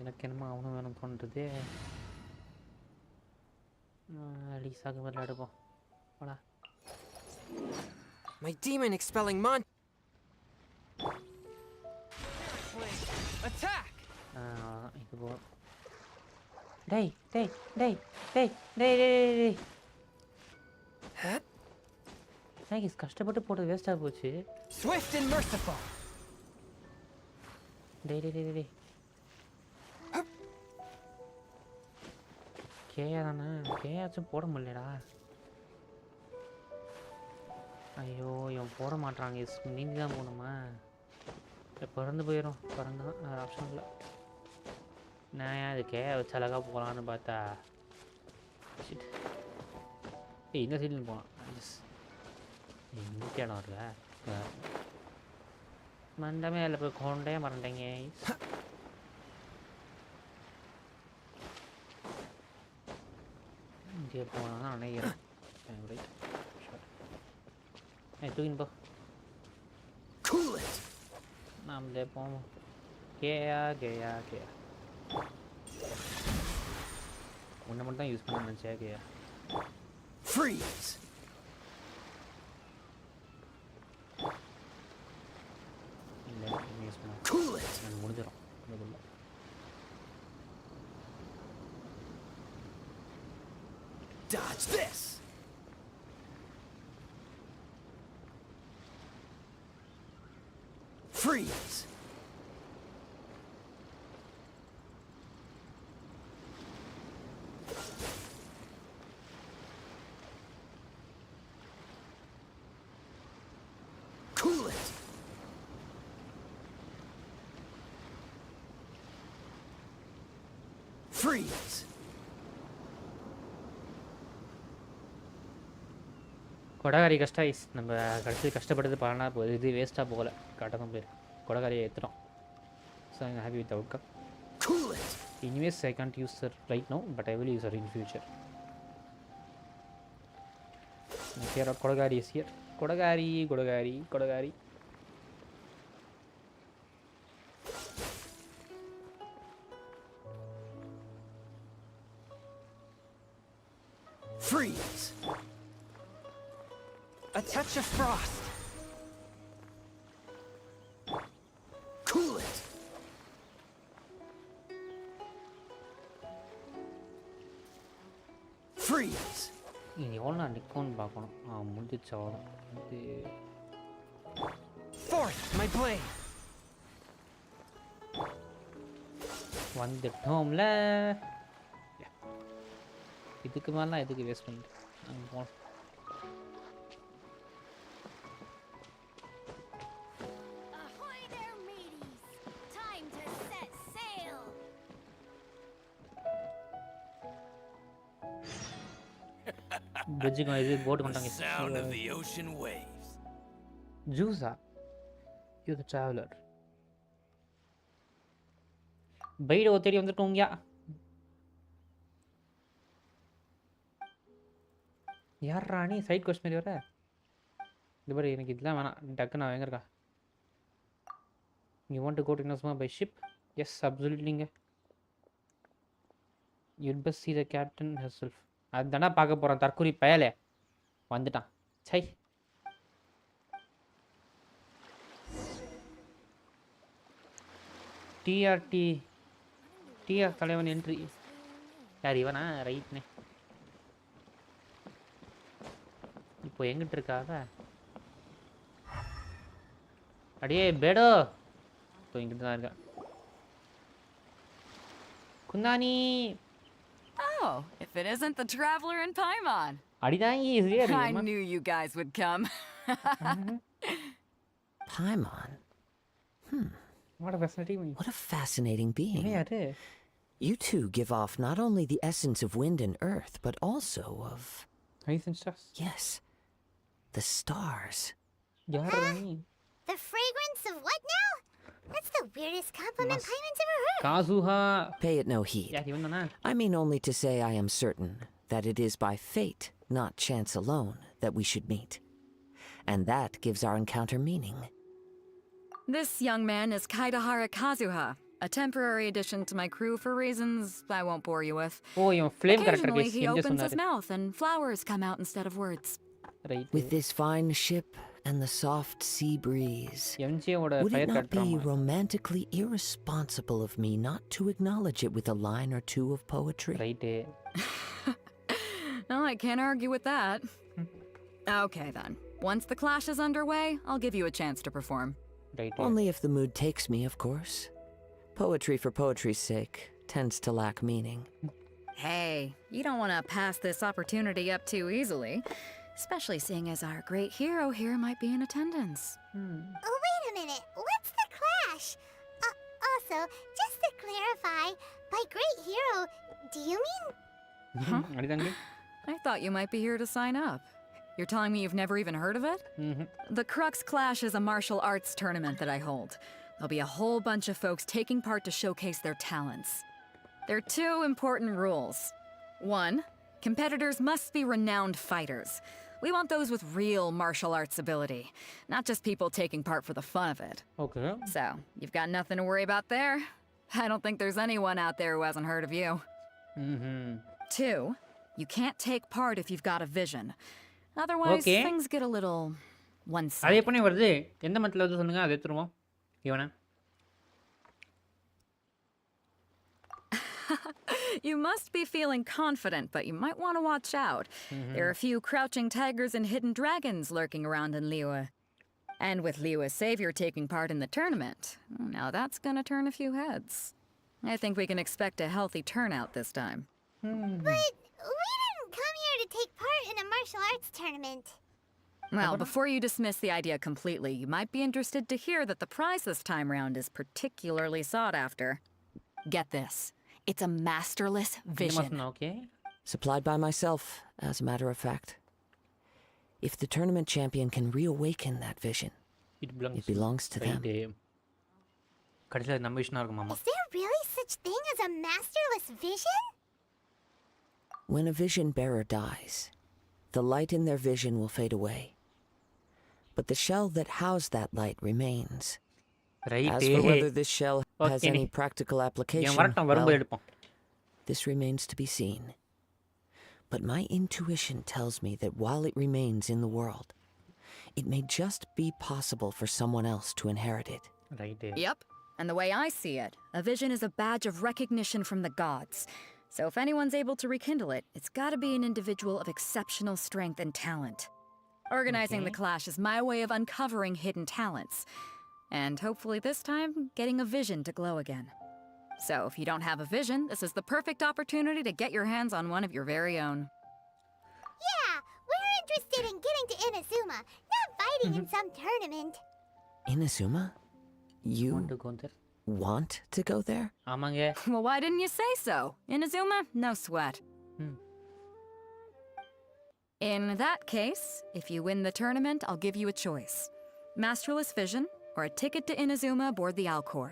எனக்கு என்னமோ அவனும் வேணும் தோன்றது. லீசாக்கு பதில் எடுப்போம். போடா. My demon expelling mon. Attack! இது போ. டேய் டேய் டேய் டேய் டேய் டேய் டேய். நான் கஷ்டப்பட்டு போட்டது வேஸ்டா போச்சு. Swift and merciful. டேய் டேய் டேய் டேய். கேயா தானே, கேயாச்சும் போட முடியலடா. ஐயோ இவன் போட மாட்டாங்க. நீந்தி தான் போகணுமா? பிறந்து போயிடும். பிறந்து தான் வேறு ஆப்ஷன் இல்லை. நான் அது கேயா வச்சு அழகாக போகலான்னு பார்த்தா இந்த சைட்லையும் போகலாம். எங்கே இடம் இருக்கல மண்டமே அதில் போய் கொண்டே மறந்தேங்க. இங்கே போனால் தான் நினைக்கிறேன். தூக்கின்னு போ. நாமளே போவோம். கேயா கேயா கேயா ஒன்றை மட்டும் தான் யூஸ் பண்ண நினச்சா. கேயா Freeze! இல்லை யூஸ் பண்ண Cool it! எனக்கு முடிஞ்சிடும். இதுக்குள்ள Dodge this! Freeze! Cool it! Freeze! கொடகாரி கஷ்டம் ஐஸ். நம்ம கடைசி கஷ்டப்பட்டது பலனா போகுது. இது வேஸ்ட்டாக போகலை. கரெக்டாக தான் போயிருக்கு. கொடகாரியை ஏற்றுறோம். So I'm happy with outcome. Anyways I can't use sir right now, but I will use sir in future. Care of கொடகாரி இஸ் ஹியர். கொடகாரி கொடகாரி கொடகாரி. Freeze! A touch of frost. Cool it. Freeze. இனி எவ்வளோ நான் நிற்கும்னு பார்க்கணும். முடிஞ்சிச்சு அவ்வளோ. இது Forth my blade. வந்துட்டோம்ல. இதுக்கு மேலாம் எதுக்கு வேஸ்ட் பண்ணிட்டு அங்கே போனோம். பிரிட்ஜுக்கு இது போட்டு கொண்டாங்க. Sound of the ocean waves. ஜூஸா யூ த ட்ராவலர். பைடோ தேடி வந்துட்டோங்கயா. யார் ராணி சைட் கொஸ்ட் மாதிரி வர? இது பாரு எனக்கு இதெல்லாம் வேணாம். டக்கு நான் எங்கே இருக்கா? You want to go to Inazuma by ship? Yes அப்சல்யூட்லிங்க. You'd best see the captain herself. அதுதானே பார்க்க போகிறோம். தற்கொலை பயலே வந்துட்டான். சை டிஆர் தலைவன் என்ட்ரி. யார் இவனா? ரைட்னே. இப்போ எங்கிட்டு இருக்காத? அடியே பேடோ. இப்போ எங்கிட்ட தான் இருக்கா. குந்தானி. Oh, if it isn't the traveler in Paimon. அடிதாங்கி I knew you guys would come. Paimon? What a fascinating. What a fascinating being. Yeah, you two give off not only the essence of wind and earth, but also of... ice and stars. Yes. The stars. The fragrance of what now? That's the weirdest compliment Paimon's ever heard. Kazuha. Pay it no heed. I mean only to say I am certain that it is by fate, not chance alone, that we should meet. and that gives our encounter meaning. This young man is Kaidahara Kazuha, a temporary addition to my crew for reasons I won't bore you with. Oh, your flame character Occasionally, guys. he opens his mouth and flowers come out instead of words. Right. With this fine ship and the soft sea breeze, MJ-ஓட would fire it not be character romantically irresponsible of me not to acknowledge it with a line or two of poetry? Right. No, I can't argue with that. Okay then. Once the clash is underway, I'll give you a chance to perform. Right. Only if the mood takes me, of course. Poetry for poetry's sake tends to lack meaning. Hey, you don't want to pass this opportunity up too easily. Especially seeing as our great hero here might be in attendance. Oh, wait a minute. What's the clash? Also, just to clarify, by great hero, do you mean... I thought you might be here to sign up. You're telling me you've never even heard of it? The Crux Clash is a martial arts tournament that I hold. There'll be a whole bunch of folks taking part to showcase their talents. There are 2 important rules. 1, competitors must be renowned fighters. We want those with real martial arts ability, not just people taking part for the fun of it. Okay. So, you've got nothing to worry about there. I don't think there's anyone out there who hasn't heard of you. 2, you can't take part if you've got a vision. Otherwise, Okay. things get a little அது one-sided. எப்பனே வருது எந்த மந்த்ல வந்து சொல்லுங்க அது எடுத்துருவோம் இவனா You must be feeling confident, but you might want to watch out. There are a few crouching tigers and hidden dragons lurking around in Liyuee. And with Liyue's savior taking part in the tournament, now that's gonna turn a few heads. I think we can expect a healthy turnout this time. But we didn't come here to take part in a martial arts tournament. Well, before you dismiss the idea completely, you might be interested to hear that the prize this time round is particularly sought after. Get this. It's a masterless vision. Okay. Supplied by myself, as a matter of fact. If the tournament champion can reawaken that vision, it belongs to them. கடைசில நம்ம விஷனா இருக்கு மாமா Is there really such thing as a masterless vision? When a vision bearer dies, the light in their vision will fade away. But the shell that housed that light remains. Right. As for whether this shell has Okay. any practical application, well, this remains to be seen. But my intuition tells me that while it remains in the world, it may just be possible for someone else to inherit it. Right. Yep. And the way I see it, a vision is a badge of recognition from the gods. So if anyone's able to rekindle it, it's gotta be an individual of exceptional strength and talent. Organizing the clash is my way of uncovering hidden talents. And hopefully this time, getting a vision to glow again. So if you don't have a vision, this is the perfect opportunity to get your hands on one of your very own. Yeah, we're interested in getting to Inazuma, not fighting in some tournament. Inazuma? You want to go there? Want to go there? ஆமாங்க. Well, why didn't you say so? Inazuma? No sweat. In that case, if you win the tournament, I'll give you a choice. Masterless Vision, or a ticket to Inazuma aboard the Alcor.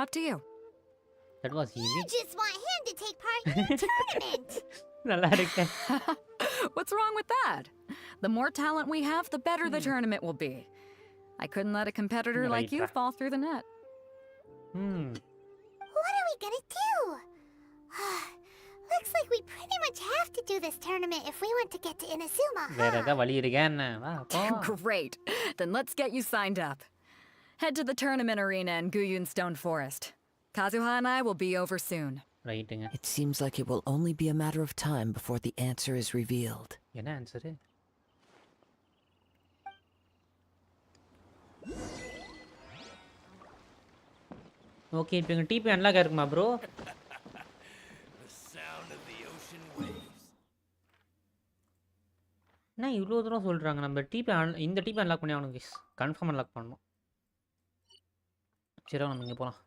Up to you. That was easy. You just want him to take part in the tournament. நல்லா இருக்கு. What's wrong with that? The more talent we have, the better the tournament will be. I couldn't let a competitor like you fall through the net. What are we gonna do? Looks like we pretty much have to do this tournament if we want to get to Inazuma, வேற huh? ஏதாவது வழி இருக்கா என்ன? வா போ. Great. Then let's get you signed up. Head to the tournament arena in Guyun Stone Forest. Kazuha and I will be over soon. ரைட்டுங்க. It seems like it will only be a matter of time before the answer is revealed. என்ன answer? Okay இப்போ எங்க DP unlock இருக்குமா bro? என்ன இவ்வளோ தூரம் சொல்கிறாங்க? நம்ம டிபி இந்த டிபி அன்லாக் பண்ணி ஆகணும் கைஸ். கன்ஃபார்ம் அன்லாக் பண்ணணும். சரி நம்ம இங்கே போகலாம்.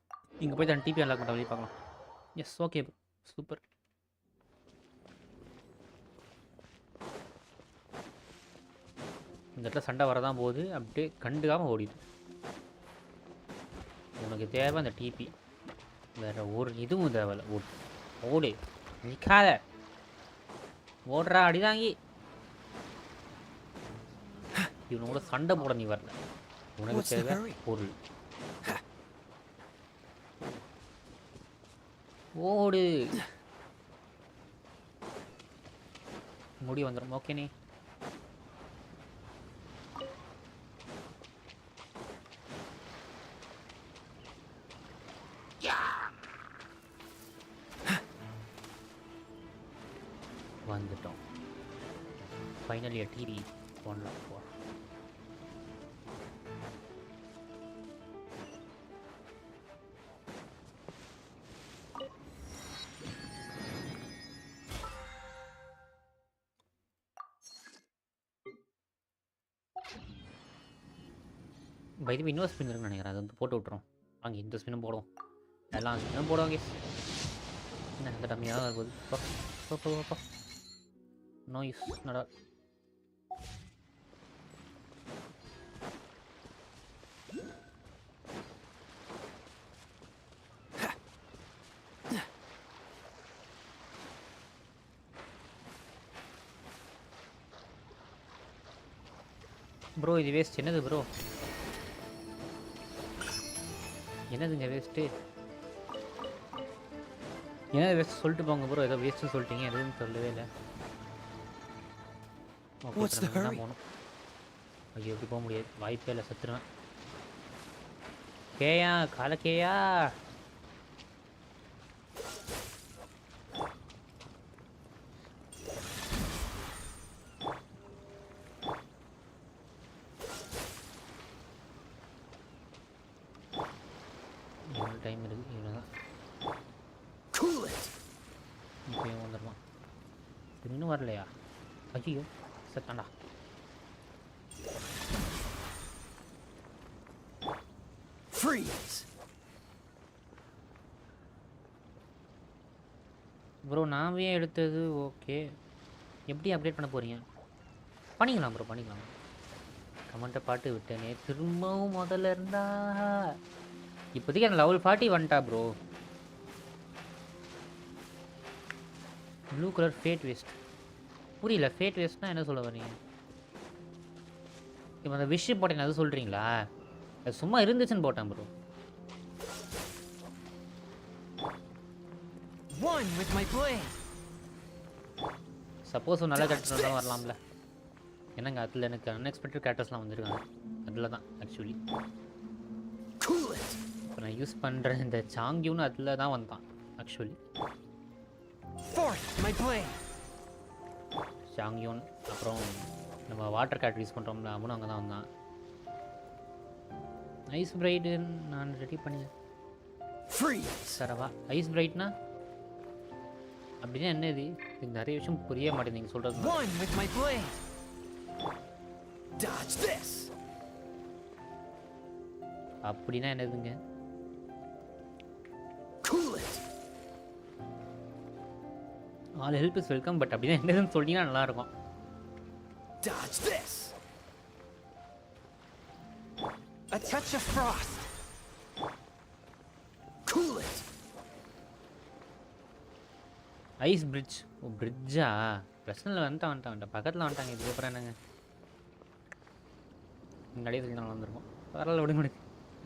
இங்கே போய் தான் டிபி அன்லாக் பண்ண வழி பார்க்கலாம். S okay super. இந்த இடத்துல சண்டை வரதான் போகுது. அப்படியே கண்டுக்காமல் ஓடிது. உனக்கு தேவை அந்த டிபி, வேறு ஒரு இதுவும் தேவையில்ல. ஓடு நிற்காத, ஓடுறா அடிதாங்கி. இவனோட சண்டை போட நீ வரல. உனக்கு தேவை பொருள். ஓடு. முடி வந்துடும். ஓகே நீ வந்துட்டோம். Finally DD 104. பை தி இன்னொரு ஸ்பின் இருக்குன்னு நினைக்கிறேன். அது வந்து போட்டு விட்டுரும். வாங்க இந்த ஸ்பின்னும் போடுவோம். எல்லாம் ஸ்பின்னும் போடுவாங்க. என்ன இந்த டம்மியாக தான் இருக்குது. நோ யூஸ் நடா. ப்ரோ இது வேஸ்ட். என்னது ப்ரோ? என்னதுங்க வேஸ்ட்டு? என்னது வேஸ்ட் சொல்லிட்டு போங்க ப்ரோ. ஏதோ வேஸ்ட்டுன்னு சொல்லிட்டீங்க. எதுவும் சொல்லவே இல்லை. போகணும். ஐயோ எப்படி போக முடியாது. வாய்ப்பே இல்லை. சத்துருவேன். கேயா கால கேயா. டைம் இருக்குது. இவ்வளோதான். இப்போயும் வந்துடுவான். இன்னும் வரலையா? ஐயோ செத்தாண்டா. ப்ரோ நாவே எடுத்தது ஓகே. எப்படி அப்டேட் பண்ண போகிறீங்க? பண்ணிக்கலாம் ப்ரோ பண்ணிக்கலாம். கமெண்ட்டை பாட்டு விட்டேனே. திரும்பவும் முதல்ல இருந்தா. இப்போதைக்கு அந்த லெவல் 40 வந்துட்டா bro. Blue colour fat waste. புரியல. ஃபேட் வேஸ்ட்னா என்ன சொல்ல வரீங்க? இப்போ அந்த விஷ் போட்டேன் அது சொல்கிறீங்களா? அது சும்மா இருந்துச்சுன்னு போட்டேன் ப்ரோ. சப்போஸ் நல்ல கேரக்டர் தான் வரலாம்ல. என்னங்க அதில் எனக்கு அன்எக்ஸ்பெக்டட் கேரக்டர்ஸ்லாம் வந்திருக்காங்க. அதில் தான் ஆக்சுவலி இப்போ நான் யூஸ் பண்ணுற இந்த சாங்கியூன்னு அதில் தான் வந்தான் ஆக்சுவலி. சாங்கியூன் அப்புறம் நம்ம வாட்டர் கேரக்டர் யூஸ் பண்ணுறோம்ல அவனும் அங்கே தான் வந்தான். ஐஸ் பிரைட்டு நான் ரெடி பண்ணி தரவா? ஐஸ் பிரைட்னா அப்படின்னா என்ன? இது நிறைய விஷயம் புரிய மாட்டேங்குது நீங்கள் சொல்கிறது. அப்படின்னா என்னதுங்க? All help is welcome. But அப்படின்னா என்னதுன்னு சொல்லிங்கன்னா நல்லாயிருக்கும். A touch of frost. Cool it. Ice bridge. ஓ பிரிட்ஜா? பிரச்சனை வந்துட்டான் பக்கத்தில் வந்துட்டாங்க. இதுக்கப்புறம் என்னங்க? முன்னாடியே சொல்லி தான் வந்துருக்கோம். பரவாயில்ல விடுங்க விடுங்க.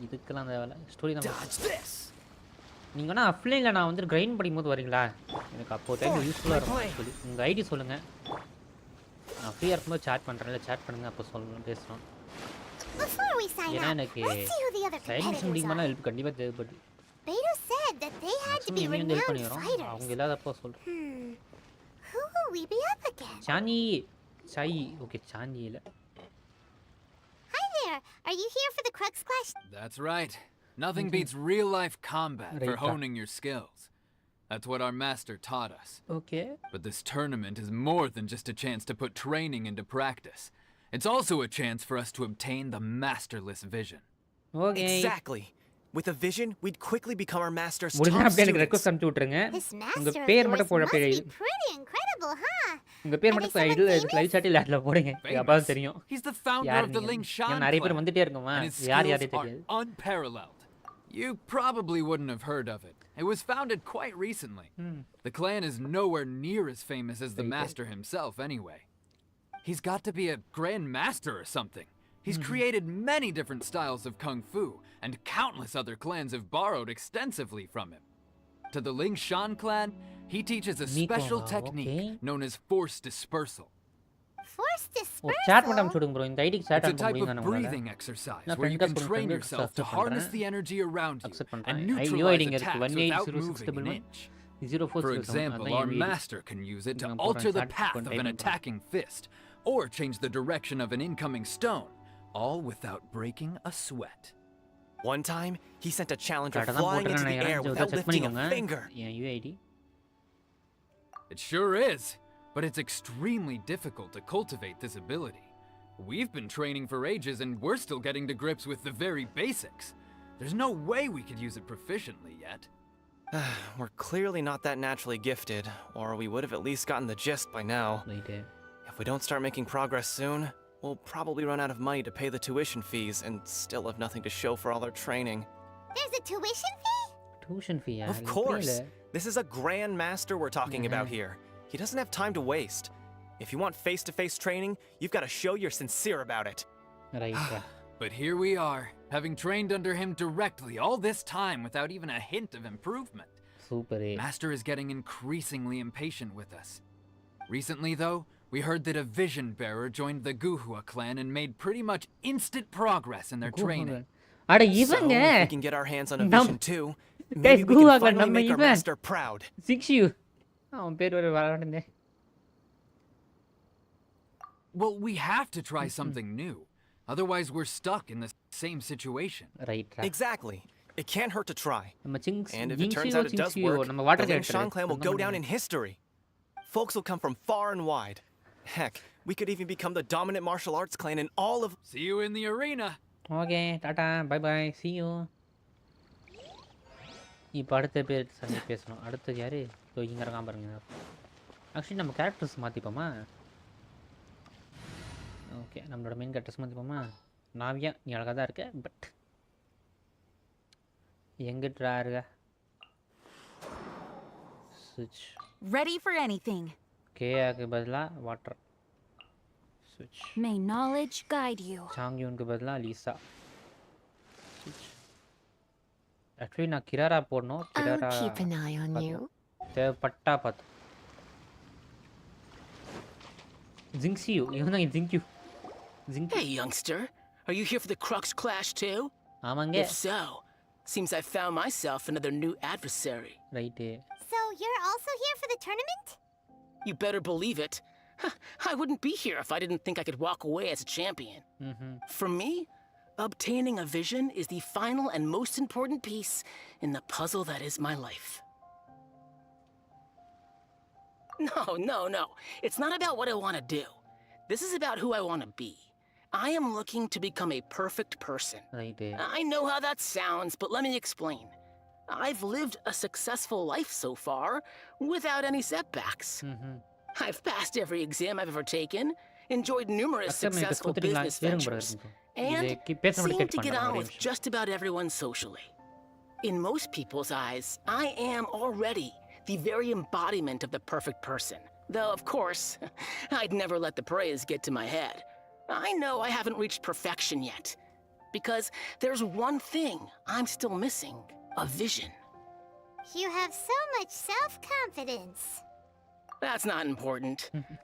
இதுக்கெல்லாம் அந்த வேலை ஸ்டோரி தான். நீங்கள் வேணால் அப்ளைனில் நான் வந்து கிரைண்ட் படிக்கும்போது வரீங்களா? எனக்கு அப்போது டைம் யூஸ்ஃபுல்லாக இருக்கும் சொல்லி. உங்கள் ஐடி சொல்லுங்கள். நான் ஃப்ரீயாக இருக்கும்போது சேட் பண்ணுறேன். சேட் பண்ணுங்கள். அப்போ சொல்லணும் பேசுகிறோம். ஏன்னா எனக்கு சைலன்ஸ் முடிக்கும்போது ஹெல்ப் கண்டிப்பாக தேவைப்படுது. ஹெல்ப் பண்ணிடுறோம் அவங்க இல்லாதப்போ சொல்கிறேன். சானி சாய். ஓகே சானி இல்லை. Are you here for the Crux Clash? That's right. Nothing beats real-life combat for honing your skills. That's what our master taught us. Okay. But this tournament is more than just a chance to put training into practice. It's also a chance for us to obtain the masterless vision. Okay. Exactly. With a vision, we'd quickly become our master's top students. students. Request அனுப்பிச்சு விட்டுருங்க. உங்க பேர் மட்டும் போட பேரு. Pretty incredible, huh? உங்க பேர் மட்டும் ஐடில லைவ் சாட்டில் ஆட்ல போடுங்க. அப்பா தெரியும். He's the founder of the Lingshan. நிறைய பேர் வந்துட்டே இருக்குமா? யார் யாரே தெரியாது. Unparalleled. You probably wouldn't have heard of it. It was founded quite recently. The clan is nowhere near as famous as the master himself anyway. He's got to be a grand master or something. He's created many different styles of kung fu, and countless other clans have borrowed extensively from him. To the Lingshan clan, he teaches a special technique known as force dispersal. Force dispersal? It's a type of breathing exercise where you can train yourself to harness the energy around you and neutralize attacks without moving an inch. For example, our master can use it to alter the path of an attacking fist, or change the direction of an incoming stone, all without breaking a sweat. One time, he sent a challenger flying into the air without lifting a finger. It sure is, but it's extremely difficult to cultivate this ability. We've been training for ages and we're still getting to grips with the very basics. There's no way we could use it proficiently yet. We're clearly not that naturally gifted, or we would have at least gotten the gist by now. If we don't start making progress soon, we'll probably run out of money to pay the tuition fees and still have nothing to show for all our training. There's a tuition fee? Of course! This is a Grand Master we're talking about here. He doesn't have time to waste. If you want face-to-face training, you've got to show you're sincere about it. But here we are, having trained under him directly all this time without even a hint of improvement. Master is getting increasingly impatient with us. Recently, though, we heard that a vision bearer joined the Guhua clan and made pretty much instant progress in their training. So, if we can get our hands on a vision too, maybe we can finally make our master proud. Well, we have to try something new. Otherwise, we're stuck in the same situation. Exactly. It can't hurt to try. And if it turns out it does work, the Lingshan clan will go down in history. Folks will come from far and wide. Heck, we could even become the dominant martial arts clan in all of... See you in the arena. Okay, tata, bye bye, see you. இப்போ அடுத்த பேர் சண்டை பேசணும். அடுத்தது யாரு? இங்க இருக்கான் பாருங்க. ஆக்சுவலி நம்ம கேரக்டர்ஸ் மாத்திப்போமா? ஓகே, நம்மளோட மெயின் கேரக்டர்ஸ் மாத்திப்போமா? நாவியா நீ அழகா தான் இருக்க, பட் எங்கடா இருக்க? ஸ்விட்ச். Ready for anything. கேயாக்கு பதிலா வாட்டர். ஸ்விட்ச். May knowledge guide you. சாங்யூனுக்கு பதிலா லீசா. ஸ்விட்ச். Actually, நான் கிராரா போடணும். கிராரா. I'll keep an eye on you. தேவப்பட்டா பாத்து. Jinxiu, இவன் Jinxiu. Hey, youngster. Are you here for the Crux Clash too? ஆமாங்க. If so, seems I found myself another new adversary. Right. So you're also here for the tournament? You better believe it. I wouldn't be here if I didn't think I could walk away as a champion. For me, obtaining a vision is the final and most important piece in the puzzle that is my life. No. It's not about what I want to do. This is about who I want to be. I am looking to become a perfect person. Right. I know how that sounds, but let me explain. I've lived a successful life so far without any setbacks. I've passed every exam I've ever taken, enjoyed numerous successful business ventures, and seem to get on with just about everyone socially. In most people's eyes, I am already the very embodiment of the perfect person. Though, of course, I'd never let the praise get to my head. I know I haven't reached perfection yet, because there's one thing I'm still missing, a vision. You have so much self-confidence. That's not important.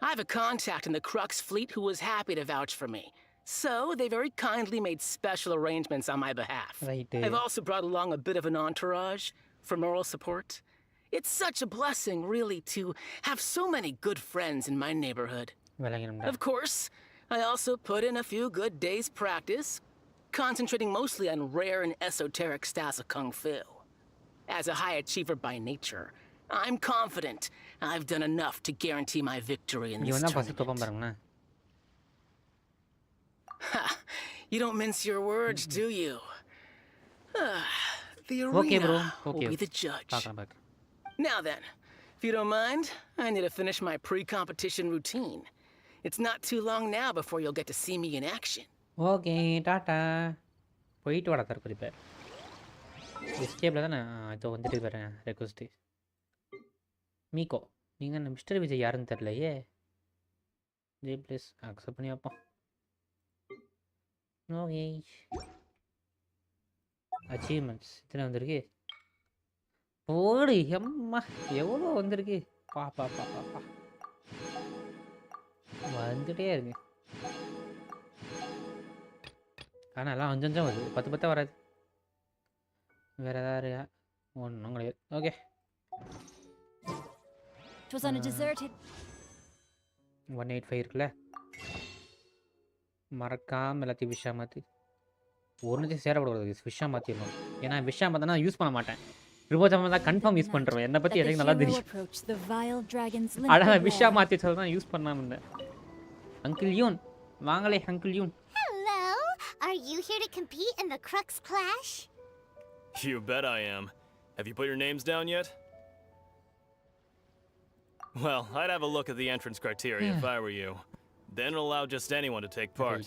I have a contact in the Crux fleet who was happy to vouch for me. So, they very kindly made special arrangements on my behalf. Right. I've also brought along a bit of an entourage for moral support. It's such a blessing, really, to have so many good friends in my neighborhood. Of course, I also put in a few good days' practice, concentrating mostly on rare and esoteric styles of Kung Fu. As a high achiever by nature, I'm confident I've done enough to guarantee my victory in this tournament. You don't mince your words, do you? The arena will be the judge. Now then, if you don't mind, I need to finish my pre-competition routine. It's not too long now before you'll get to see me in action. Okay, tata. போயிட்டு வாடா தற்கொலை பேர். எஸ்கேப்ல தானே இதோ வந்துட்டு வரேன் request. Me go நீங்க அந்த மிஸ்டர் விஜய் யாருன்னு தெரியலையே. ஜே ப்ளீஸ் அக்செப்ட் பண்ணி வைப்போம். ஓகே. அச்சீவ்மெண்ட்ஸ் இத்தனை வந்திருக்கு. போடு எம்மா எவ்வளோ வந்திருக்கு. பா பா பா பா பா வந்துட்டே இருக்கு. ஆனால் எல்லாம் கொஞ்சம் வருது. 10 வராது. வேறு ஏதாவது இருக்கா? ஒன்றும் கிடையாது. Okay. It was on a deserted. 185 இருக்குல்ல, மறக்காமல் எல்லாத்தையும் விஷா மாற்றி ஒன்றுத்தையும் சேரக்கூடாது. விஷா மாற்றிடணும். ஏன்னா விஷா மாற்றினா யூஸ் பண்ண மாட்டேன். ரிவோஜாம தான் கன்ஃபார்ம் யூஸ் பண்ணுறேன். என்னை பற்றி எனக்கு நல்லா தெரியும். அழகாக விஷா மாற்றி தான் யூஸ் பண்ணாமல் இருந்தேன். அங்கிள் யூன் வாங்களே. அங்கிள் யூன். Hello. Are you here to compete in the Crux Clash? You bet I am. Have you put your names down yet? Well, I'd have a look at the entrance criteria if I were you. Then it'll allow just anyone to take part.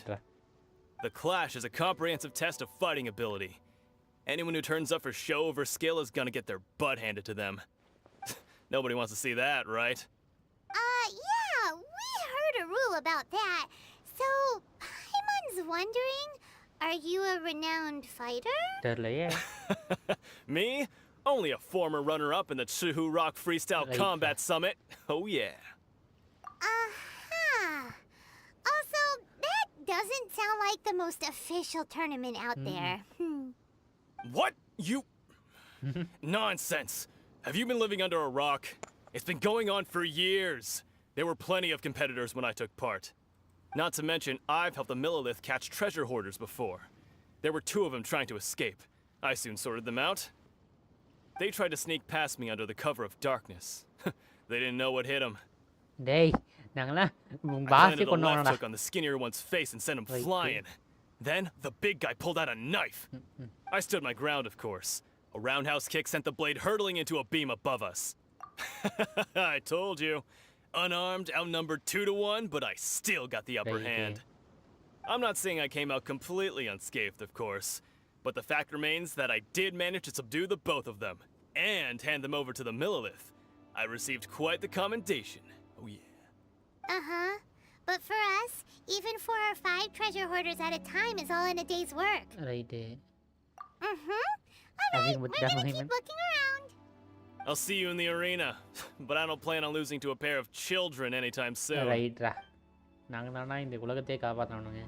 The Clash is a comprehensive test of fighting ability. Anyone who turns up for show over skill is gonna get their butt handed to them. Nobody wants to see that, right? Yeah, we heard a rule about that. So, Paimon's wondering, are you a renowned fighter? Me? Only a former runner-up in the Chihu Rock Freestyle Combat Summit. Oh yeah. Also, that doesn't sound like the most official tournament out there. What? You... Nonsense. Have you been living under a rock? It's been going on for years. There were plenty of competitors when I took part. Not to mention, I've helped the Millilith catch treasure hoarders before. There were 2 of them trying to escape. I soon sorted them out. They tried to sneak past me under the cover of darkness. They didn't know what hit them. Hey, I planted a left hook on the skinnier one's face and sent him flying. Then, the big guy pulled out a knife. I stood my ground, of course. A roundhouse kick sent the blade hurtling into a beam above us. I told you. Unarmed, outnumbered 2-1, but I still got the upper hand. I'm not saying I came out completely unscathed, of course. But the fact remains that I did manage to subdue the both of them, and hand them over to the Millilith. I received quite the commendation. Oh yeah. Uh-huh. But for us, even 4 or 5 treasure hoarders at a time is all in a day's work. Right. Alright, we're gonna keep looking around. I'll see you in the arena, but I don't plan on losing to a pair of children anytime soon. Right. இந்த உலகத்தை காப்பாற்றணுங்க.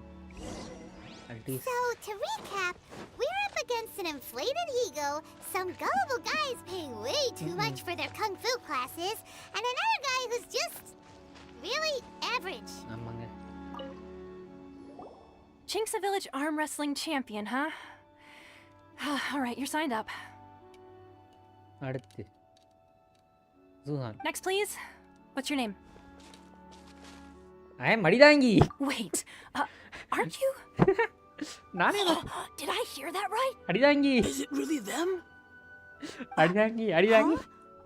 So, to recap, we're up against an inflated ego, some gullible guys paying way too much for their kung fu classes, and another guy who's just really average. Chink's a village arm wrestling champion, huh? All right, you're signed up. அடுத்து ஜூஹான். Next, please. What's your name? I am அடிதாங்கி. Wait, aren't you? நானே Did I hear that right? அடிதாங்கி. Is it really them? அடிதாங்கி. Huh?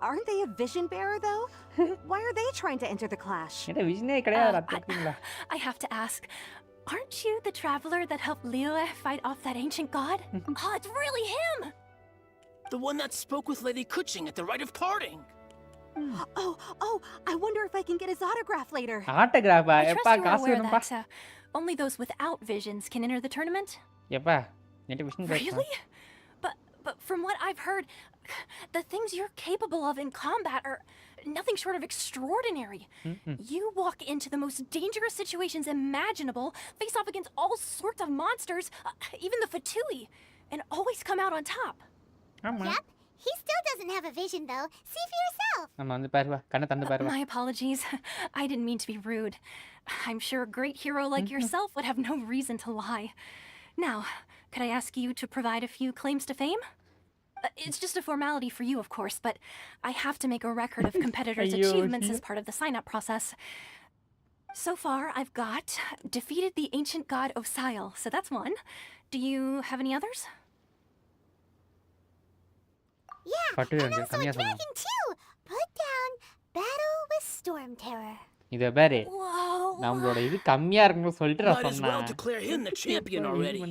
Aren't they a vision bearer though? Why are they trying to enter the clash? என்ன விஜனே கிடையாது அத்தீங்களா? I have to ask, aren't you the traveler that helped Liyuee fight off that ancient god? It's really him! The one that spoke with Lady Kuching at the rite of parting. Oh, I wonder if I can get his autograph later. Autograph? I trust you're aware that only those without visions can enter the tournament? Yeppa. Really? But from what I've heard, the things you're capable of in combat are nothing short of extraordinary. You walk into the most dangerous situations imaginable, face off against all sorts of monsters, even the Fatui, and always come out on top. Yep. He still doesn't have a vision, though. See for yourself. My apologies. I didn't mean to be rude. I'm sure a great hero like yourself would have no reason to lie. Now, could I ask you to provide a few claims to fame? It's just a formality for you, of course, but I have to make a record of competitors' achievements as part of the sign-up process. So far, I've got defeated the ancient god Osial, so that's one. Do you have any others? Yeah, and also a dragon too! Put down battle with Storm Terror. இத பாரு. நம்மளோட இது கம்மியா இருக்குன்னு சொல்லிட்டு நான் சொன்னேன். Might as well declare him the champion already.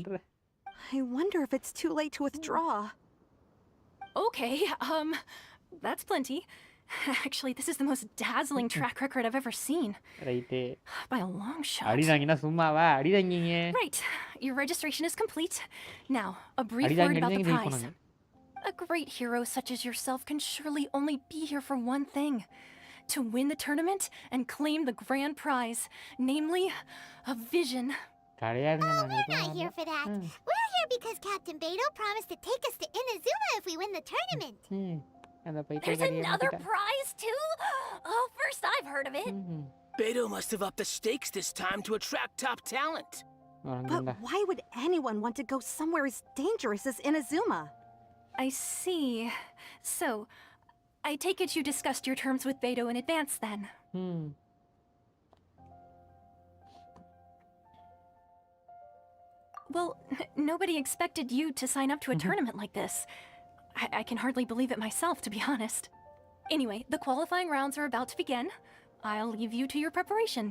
I wonder if it's too late to withdraw. Okay, that's plenty. Actually, this is the most dazzling track record I've ever seen. Right. By a long shot. அடிதாங்கினா சும்மாவா அடிதாங்கிங்க. Right. Your registration is complete. Now, a brief அடிதாங்கி word about the அடிதாங்கி prize. ஜெயிப்பாங்க. A great hero such as yourself can surely only be here for one thing. To win the tournament and claim the grand prize. Namely, a vision. கிடையாதுங்க Oh, we're not here for that. We're here because Captain Beto promised to take us to Inazuma if we win the tournament. There's another prize too? Oh, first I've heard of it. Beto must have upped the stakes this time to attract top talent. But why would anyone want to go somewhere as dangerous as Inazuma? I see. So, I take it you discussed your terms with Beto in advance then? Well, nobody expected you to sign up to a tournament like this. I can hardly believe it myself, to be honest. Anyway, the qualifying rounds are about to begin. I'll leave you to your preparation.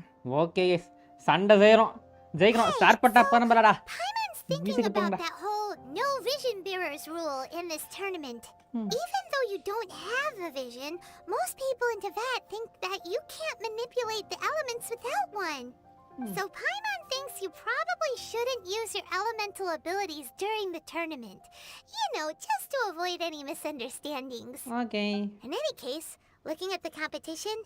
Okay, yes. சண்டை செய்றோம். ஜெயிக்கிறோம். Start பண்ணா பரம்பலடா. Paimon's thinking about that whole no vision bearers rule in this tournament. Even though you don't have a vision, most people in Teyvat think that you can't manipulate the elements without one. So Paimon thinks you probably shouldn't use your elemental abilities during the tournament. You know, just to avoid any misunderstandings. Okay. In any case, looking at the competition,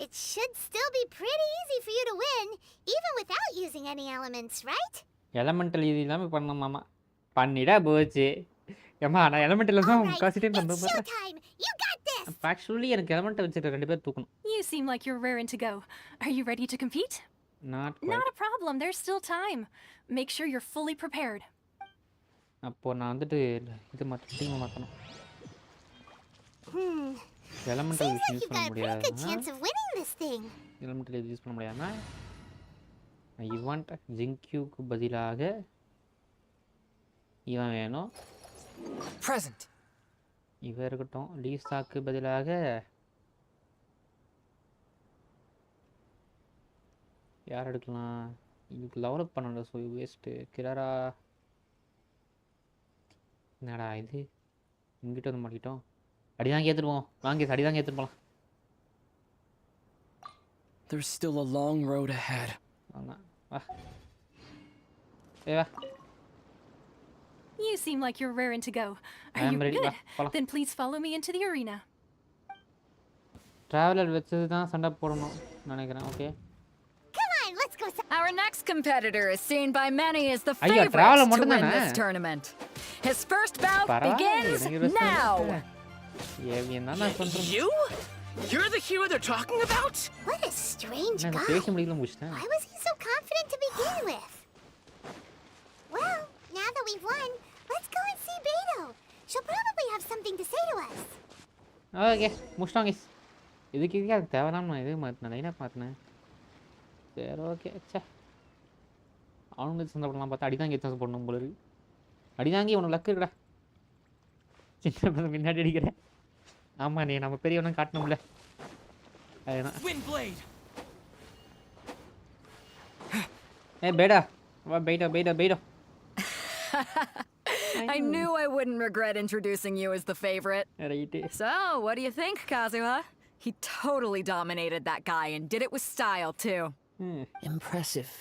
it should still be pretty easy for you to win, even without using any elements, right? Elemental இது இல்லாம பண்ணமாமா. பண்ணிடா போச்சு. ஏமா நான் எலமெண்டல்ல தான் காசிட்டே பண்றேன் பாரு. You got this. Actually எனக்கு element வச்சிட்டு ரெண்டு பேர் தூக்கணும். You seem like you're raring to go. Are you ready to compete? Not quite. Not a problem. There's still time. Make sure you're fully prepared. அப்போ நான் வந்துட்டு இது மட்டும் டீம் மாத்தணும். Elemental Seems like use you've பண்ண got a pretty முடியாது. good chance of winning this thing. Elemental use பண்ண முடியாதுனா I want ஜிங்க்யூக்கு பதிலாக இவன் வேணும். Present. இவன் இருக்கட்டும். லீசாக்கு பதிலாக யார் எடுக்கலாம்? இதுக்கு லெவலப் பண்ணணும். So waste. கிராரா என்னடா இது இங்கிட்ட வந்து மாட்டிட்டோம். அடிதாங்க ஏற்றுருவோம். வாங்க அடிதாங்க ஏற்றுட்டு போகலாம். There's still a long road ahead. ஆமாம் வா. வா. You seem like you're raring to go. Are I'm you ready. good? Follow. Then please follow me into the arena. Traveller வச்சு தான் சண்டை போடணும் நினைக்கிறேன். Okay. Let's go. Our next competitor is seen by many as the ஐயா favorite traveller to மட்டும் win தானே? this tournament. His first bout பரவாயில்லை. begins now. Avian தான் நான் சொல்றேன். You? You're the hero they're talking about? What a strange நான் guy. பேச முடியல முடிச்சிட்டேன். Why was he so confident to begin with? Well, now that we've won, let's go and see Beto. She'll probably have something to say to us. Okay முடிச்சிட்டோம் guys. இதுக்கு அது தேவையில்லாம இது மாற்றினேன். லைனாக மாற்றினேன். சரி ஓகே. சே அவனுங்க சண்டை போடலாம் பார்த்தா அடிதாங்கி எத்தனை போடணும் போல இருக்கு. அடிதாங்கி உனக்கு லக்கு இருக்குடா. சின்ன பசங்க முன்னாடி அடிக்கிறேன். ஆமாம் நீ நம்ம பெரியவனும் காட்டணும்ல. அதுதான். ஏ பேடா வா. பெய்டோ பெய்டோ பெய்டோ. I knew I wouldn't regret introducing you as the favorite. Right. So, what do you think, Kazuha? He totally dominated that guy and did it with style, too. Impressive.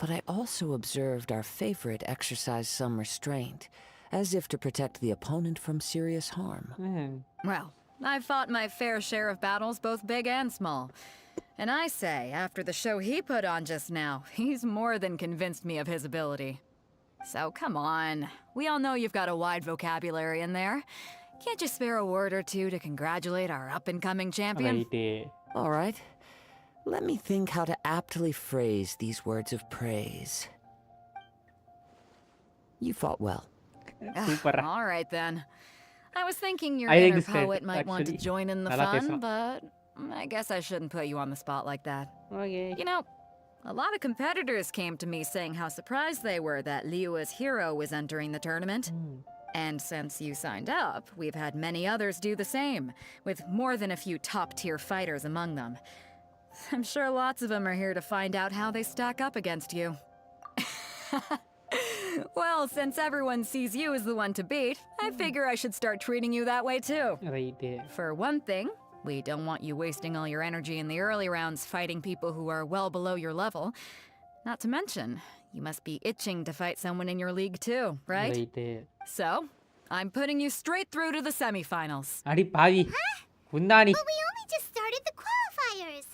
But I also observed our favorite exercise some restraint, as if to protect the opponent from serious harm. Well, I've fought my fair share of battles, both big and small. And I say, after the show he put on just now, he's more than convinced me of his ability. So come on, we all know you've got a wide vocabulary in there. Can't you spare a word or two to congratulate our up-and-coming champion? All right. Let me think how to aptly phrase these words of praise. You fought well. All right then. I was thinking your I think inner this guy poet might want to actually- join in the I like this fun, one. but I guess I shouldn't put you on the spot like that. Okay. You know, a lot of competitors came to me saying how surprised they were that Liyue's hero was entering the tournament. And since you signed up, we've had many others do the same, with more than a few top-tier fighters among them. I'm sure lots of them are here to find out how they stack up against you. Well, since everyone sees you as the one to beat, I figure I should start treating you that way too. Right. For one thing, We don't want you wasting all your energy in the early rounds fighting people who are well below your level. Not to mention, you must be itching to fight someone in your league too, right? So, I'm putting you straight through to the semifinals. Adi pavi. Kundani. But we only just started the qualifiers.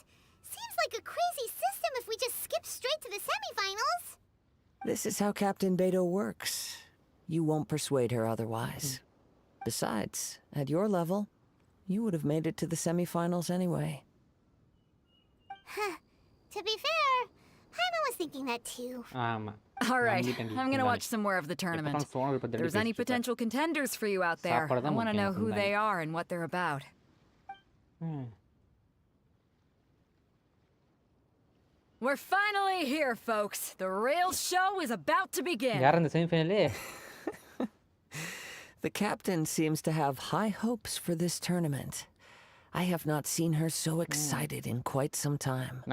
Seems like a crazy system if we just skip straight to the semifinals. This is how Captain Beto works. You won't persuade her otherwise. Besides, at your level, you would have made it to the semifinals anyway. To be fair, Paimon was thinking that too. All right, I'm gonna watch some more of the tournament. If there's any potential contenders for you out there, I want to know who they are and what they're about. We're finally here, folks. The real show is about to begin. The captain seems to have high hopes for this tournament. I have not seen her so excited in quite some time.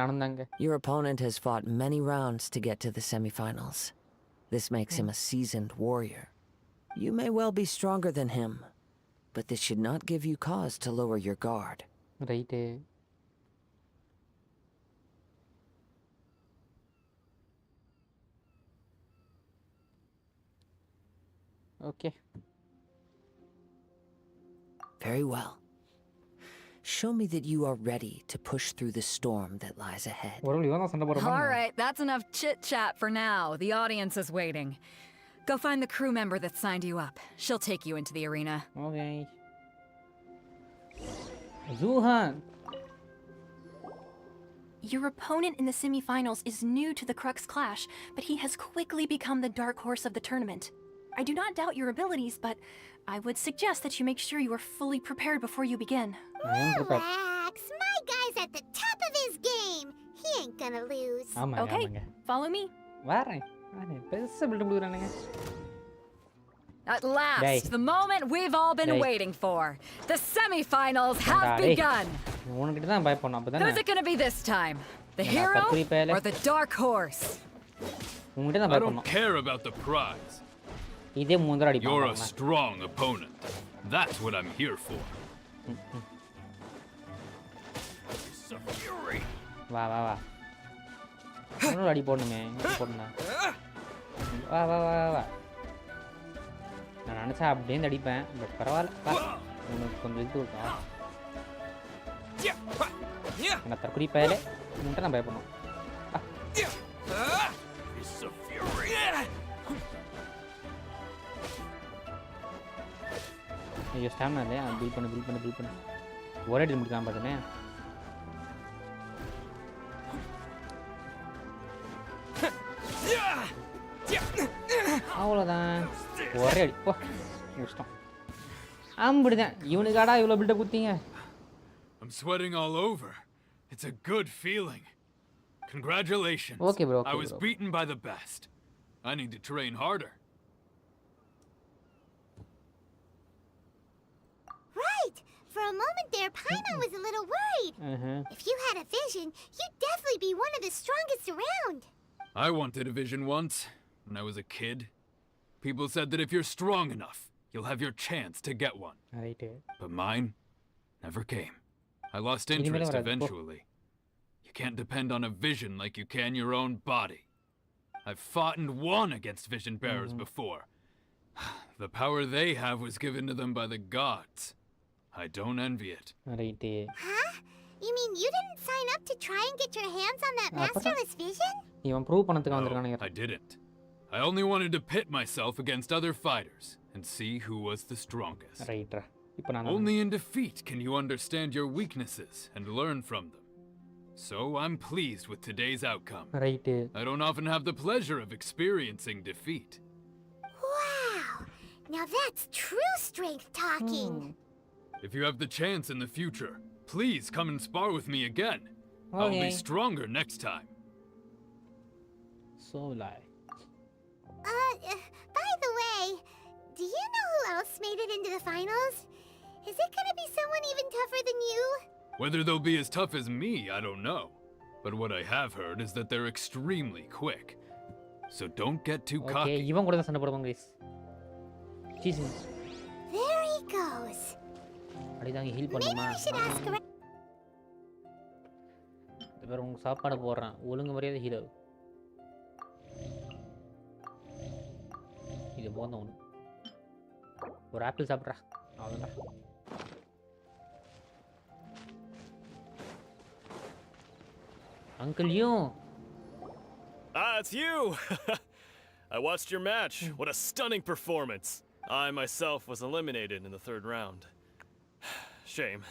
Your opponent has fought many rounds to get to the semifinals. This makes him a seasoned warrior. You may well be stronger than him, but this should not give you cause to lower your guard. Right. Okay. Very well. Show me that you are ready to push through the storm that lies ahead. All right, that's enough chit-chat for now. The audience is waiting. Go find the crew member that signed you up. She'll take you into the arena. Okay. Zuhan. Your opponent in the semifinals is new to the Crux Clash, but he has quickly become the dark horse of the tournament. I do not doubt your abilities, but I would suggest that you make sure you are fully prepared before you begin. Relax, my guy's at the top of his game. He ain't gonna lose. Okay, follow me. At last, the moment we've all been waiting for. The semifinals have begun. Who's it gonna be this time? The hero or the dark horse? I don't care about the prize. You're a strong opponent. That's what I'm here for. வா இன்னொரு அடி போடணுமே போடணும் வா நான் நினச்சா அப்படியே அடிப்பேன் but பரவாயில்ல உனக்கு கொஞ்சம் இது விட்டா நான் தற்கொலை பயலே உன்ட்ட நான் பயப்படணும் ஐயோ ஸ்டாமினா இல்லையா பில் பண்ணு ஒரே அடி முடிக்கலாம் பார்த்தேனே அவ்வளோதான் ஒரே அடி போ இஷ்டம் ஆம்பிடுதான் இவனுக்காடா இவ்வளோ build up குத்திங்க I'm sweating all over. It's a good feeling. Congratulations. Okay, bro. I was beaten by the best. I need to train harder. Right. For a moment there, Paimon was a little worried. If you had a vision, you'd definitely be one of the strongest around. I wanted a vision once, when I was a kid. People said that if you're strong enough, you'll have your chance to get one. But mine never came. I lost interest eventually. You can't depend on a vision like you can your own body. I've fought and won against vision bearers before. The power they have was given to them by the gods. I don't envy it. Huh? You mean you didn't sign up to try and get your hands on that masterless vision? No, I didn't. I only wanted to pit myself against other fighters and see who was the strongest. Only in defeat can you understand your weaknesses and learn from them. So I'm pleased with today's outcome. I don't often have the pleasure of experiencing defeat. Wow! Now that's true strength talking. If you have the chance in the future, please come and spar with me again. I'll be stronger next time. So lie. By the way, do you know who else made it into the finals? Is it gonna be someone even tougher than you? Whether they'll be as tough as me, I don't know. But what I have heard is that they're extremely quick. So don't get too cocky. Okay, இவன் கூட தான் சண்டை போடுவாங்க guys. There he goes. அடிதாங்க heal பண்ணுமா? Maybe we should ask around. வேற உங்களுக்கு சாப்பாடு போடுறான் ஒழுங்கு மரியாதை ஹீரோ இது போதும் ஒன்று ஒரு ஆப்பிள் சாப்பிட்றா அவ்வளோடா Uncle Yu. Ah, it's you! I watched your match. What a stunning performance. I myself was eliminated in the 3rd round. Shame.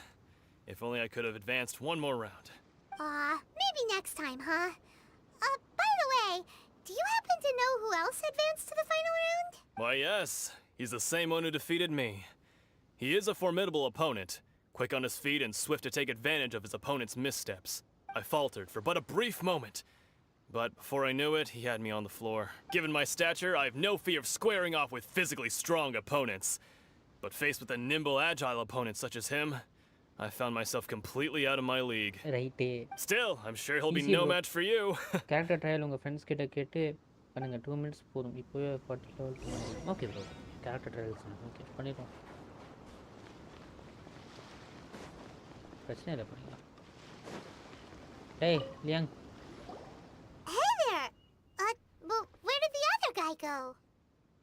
If only I could have advanced one more round. Maybe next time, huh? By the way, do you happen to know who else advanced to the final round? Why, yes. He's the same one who defeated me. He is a formidable opponent, quick on his feet and swift to take advantage of his opponent's missteps. I faltered for but a brief moment. But before I knew it, he had me on the floor. Given my stature, I have no fear of squaring off with physically strong opponents. But faced with a nimble, agile opponent such as him, I found myself completely out of my league. Right. Still, I'm sure he'll be Easy, no bro. match for you. Character trial உங்கள் friends கிட்ட கேட்டு பண்ணுங்க 2 minutes போதும் இப்போவே 40 level okay bro character trials okay பண்ணிடுவோம் பிரச்சனை இல்லை பண்ணிக்கலாம் டேய் Leong Hey there! Well, where did the other guy go?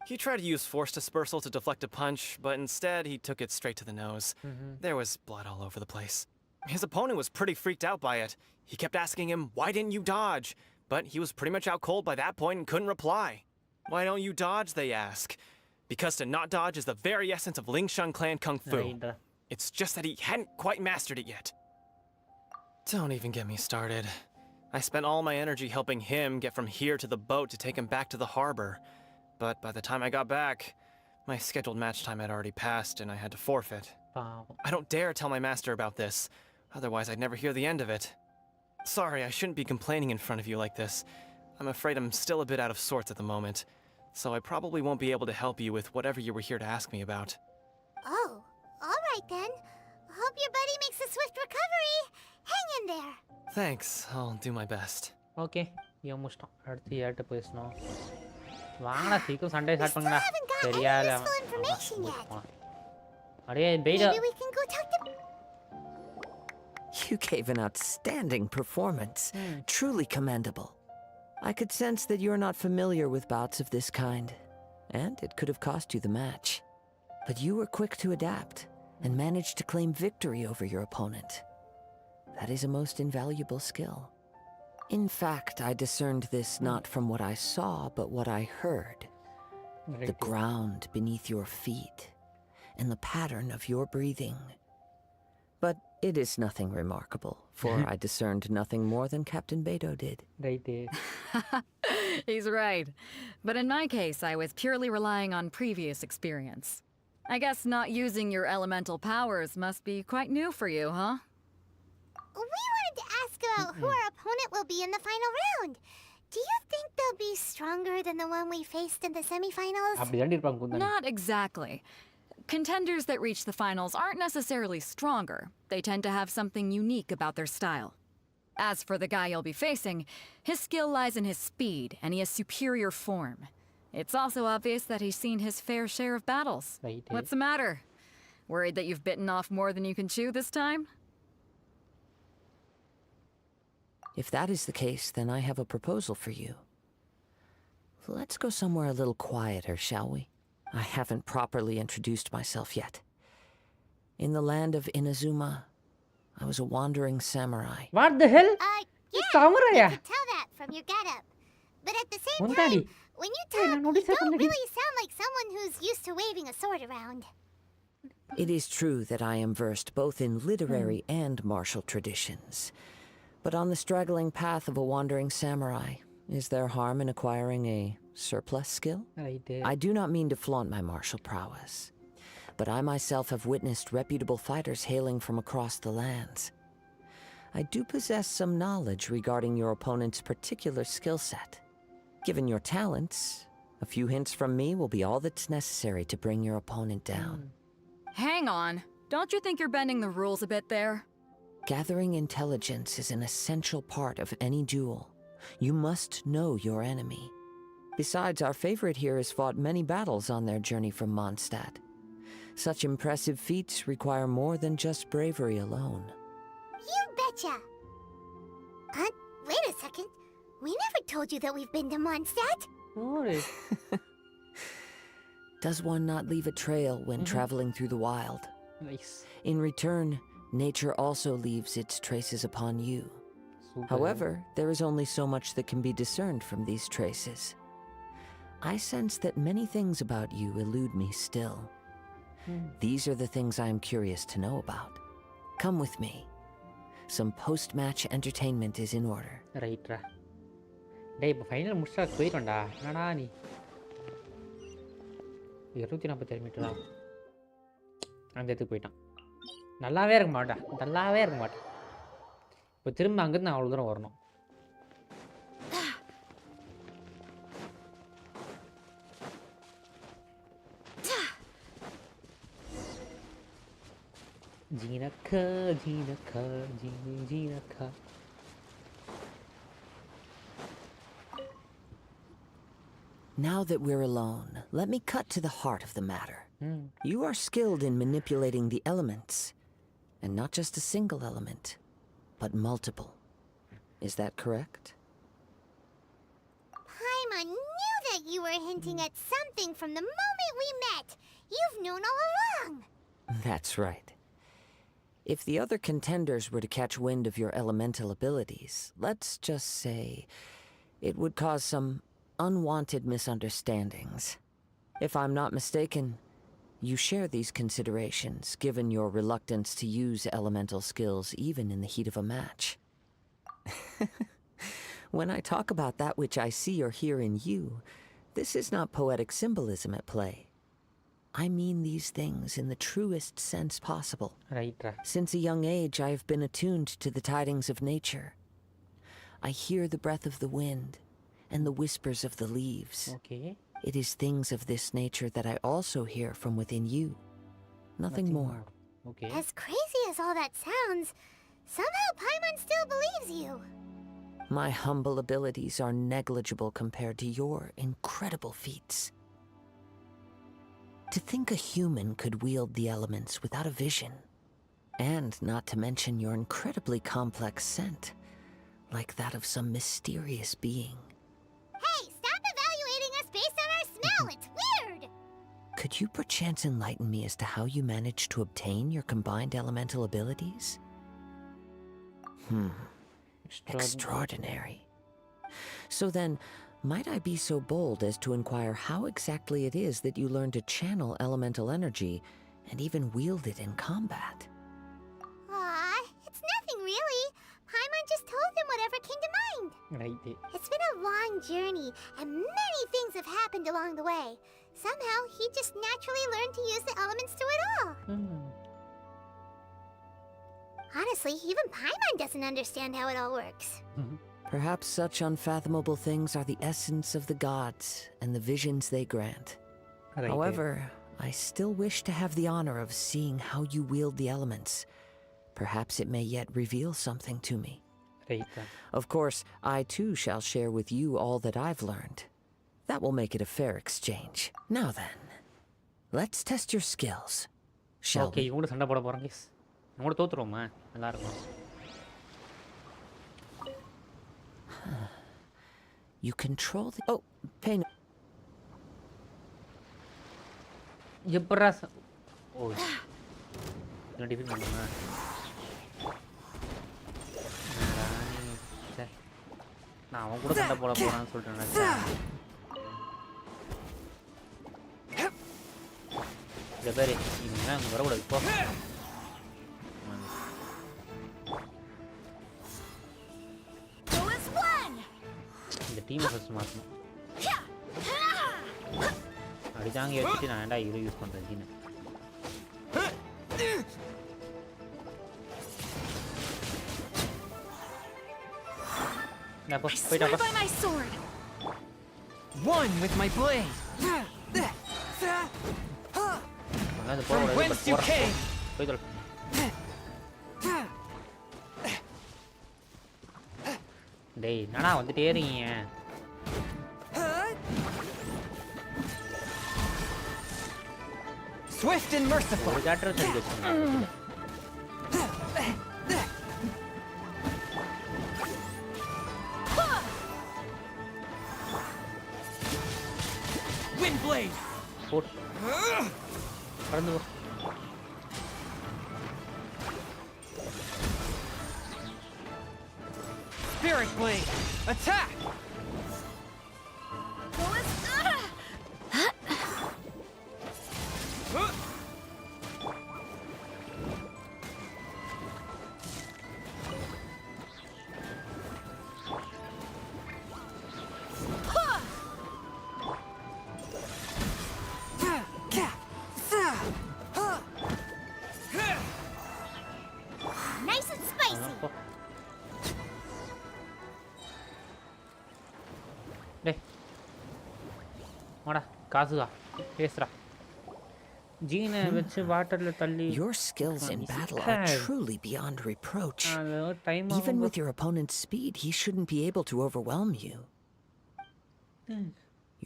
He tried to use force dispersal to deflect a punch, but instead he took it straight to the nose. There was blood all over the place. His opponent was pretty freaked out by it. He kept asking him, "Why didn't you dodge?" But he was pretty much out cold by that point and couldn't reply. "Why don't you dodge?" they ask. Because to not dodge is the very essence of Lingshan clan kung fu. It's just that he hadn't quite mastered it yet. Don't even get me started. I spent all my energy helping him get from here to the boat to take him back to the harbor. But by the time I got back, my scheduled match time had already passed and I had to forfeit. Wow. I don't dare tell my master about this, otherwise I'd never hear the end of it. Sorry, I shouldn't be complaining in front of you like this. I'm afraid I'm still a bit out of sorts at the moment, so I probably won't be able to help you with whatever you were here to ask me about. Oh, all right then. Hope your buddy makes a swift recovery. Hang in there. Thanks, I'll do my best. Okay இவன் முடிச்சிட்டோம் அடுத்து யார்கிட்ட பேசணும் வாங்கடா சீக்கிரம் Sunday start பண்ணுங்கடா தெரியாது அடே பெய்டா Maybe we can go talk to... You gave an outstanding performance. Truly commendable. I could sense that you're not familiar with bouts of this kind, and it could have cost you the match. But you were quick to adapt and managed to claim victory over your opponent. That is a most invaluable skill. In fact, I discerned this not from what I saw, but what I heard. The ground beneath your feet, and the pattern of your breathing. But it is nothing remarkable, for I discerned nothing more than Captain Beto did. Right. He's right. But in my case, I was purely relying on previous experience. I guess not using your elemental powers must be quite new for you, huh? We wanted to ask about who our opponent will be in the final round. Do you think they'll be stronger than the one we faced in the semifinals? Not exactly. Contenders that reach the finals aren't necessarily stronger. They tend to have something unique about their style. As for the guy you'll be facing, his skill lies in his speed, and he has superior form. It's also obvious that he's seen his fair share of battles. What's the matter? Worried that you've bitten off more than you can chew this time? If that is the case, then I have a proposal for you. Let's go somewhere a little quieter, shall we? I haven't properly introduced myself yet. In the land of Inazuma, I was a wandering samurai. What the hell? Yeah, Samurai? I could tell that from your getup. But at the same time, when you talk, you don't really sound like someone who's used to waving a sword around. It is true that I am versed both in literary and martial traditions. But on the straggling path of a wandering samurai, is there harm in acquiring a surplus skill? I do not mean to flaunt my martial prowess, but I myself have witnessed reputable fighters hailing from across the lands. I do possess some knowledge regarding your opponent's particular skill set. Given your talents, a few hints from me will be all that's necessary to bring your opponent down. Hang on. Don't you think you're bending the rules a bit there? Gathering intelligence is an essential part of any duel. You must know your enemy. Besides, our favorite here has fought many battles on their journey from Mondstadt. Such impressive feats require more than just bravery alone. You betcha! Wait a second. We never told you that we've been to Mondstadt. Does one not leave a trail when traveling through the wild? Nice. In return, nature also leaves its traces upon you. Super. However, there is only so much that can be discerned from these traces. I sense that many things about you elude me still. These are the things I am curious to know about. Come with me. Some post-match entertainment is in order. Right. டேய் இப்போ final முடிச்சா போயிடும்டா. என்னடா நீ 247 மீட்டரா அந்த இடத்துக்கு போயிட்டான். நல்லாவே இருக்க மாட்டேன். இப்போ திரும்ப அங்கேருந்து நான் அவ்வளோ தூரம் வரணும். ஜீனக்கா. Now that we're alone, let me cut to the heart of the matter. You are skilled in manipulating the elements, and not just a single element, but multiple. Is that correct? Paimon knew that you were hinting at something from the moment we met. You've known all along. That's right. If the other contenders were to catch wind of your elemental abilities, let's just say it would cause some unwanted misunderstandings. If I'm not mistaken, you share these considerations, given your reluctance to use elemental skills even in the heat of a match. When I talk about that which I see or hear in you, this is not poetic symbolism at play. I mean these things in the truest sense possible. Right. Since a young age, I have been attuned to the tidings of nature. I hear the breath of the wind and the whispers of the leaves. Okay. It is things of this nature that I also hear from within you. Nothing more. Okay. As crazy as all that sounds, somehow Paimon still believes you. My humble abilities are negligible compared to your incredible feats. To think a human could wield the elements without a vision. And not to mention your incredibly complex scent, like that of some mysterious being. Hey, stop evaluating us based on our smell. It's weird. Could you perchance enlighten me as to how you managed to obtain your combined elemental abilities? Extraordinary. So then, might I be so bold as to inquire how exactly it is that you learned to channel elemental energy and even wield it in combat? It's nothing really. Paimon just told him whatever came to mind. Right. It's been a long journey, and many things have happened along the way. Somehow, he just naturally learned to use the elements through it all. Honestly, even Paimon doesn't understand how it all works. Perhaps such unfathomable things are the essence of the gods and the visions they grant. Right. However, I still wish to have the honor of seeing how you wield the elements. Perhaps it may yet reveal something to me. Right. Of course, I too shall share with you all that I've learned. That will make it a fair exchange. Now then, let's test your skills. Shall Okay, we? இவங்க கூட சண்டை போட போறோம் guys. நம்ம கூட தோத்துறோமா? நல்லா இருக்கும். You control the... Oh, pay no... எப்பறா ஓ என்ன டிஃபீட் பண்ணுங்க. நான் அவன் கூட சண்டை போட போறான்னு சொல்லிட்டு நினைச்சேன். இந்த பேரு இவங்க அங்கே வரக்கூடாது போ. இந்த டீமை ஃபஸ்ட் மாற்றணும். அடிதாங்க வச்சுட்டு நான் ஏன்டா இது யூஸ் பண்ணுறேன் ஜீனை. I swear by my sword. One with my blade. From whence you came. டேய் நானா வந்துட்டே இருக்கீங்க. Swift and merciful. ஒரு கேட்டர் சரி வச்சுங்க. Wind blade. போட் பறந்து போ. Spirit blade. Attack. Nice and spicy. டேய் வாடா காசுகா பேசுறா ஜீனை வச்சு வாட்டர்ல தள்ளி. Your skills in battle are truly beyond reproach. Time Even with your opponent's speed, he shouldn't be able to overwhelm you.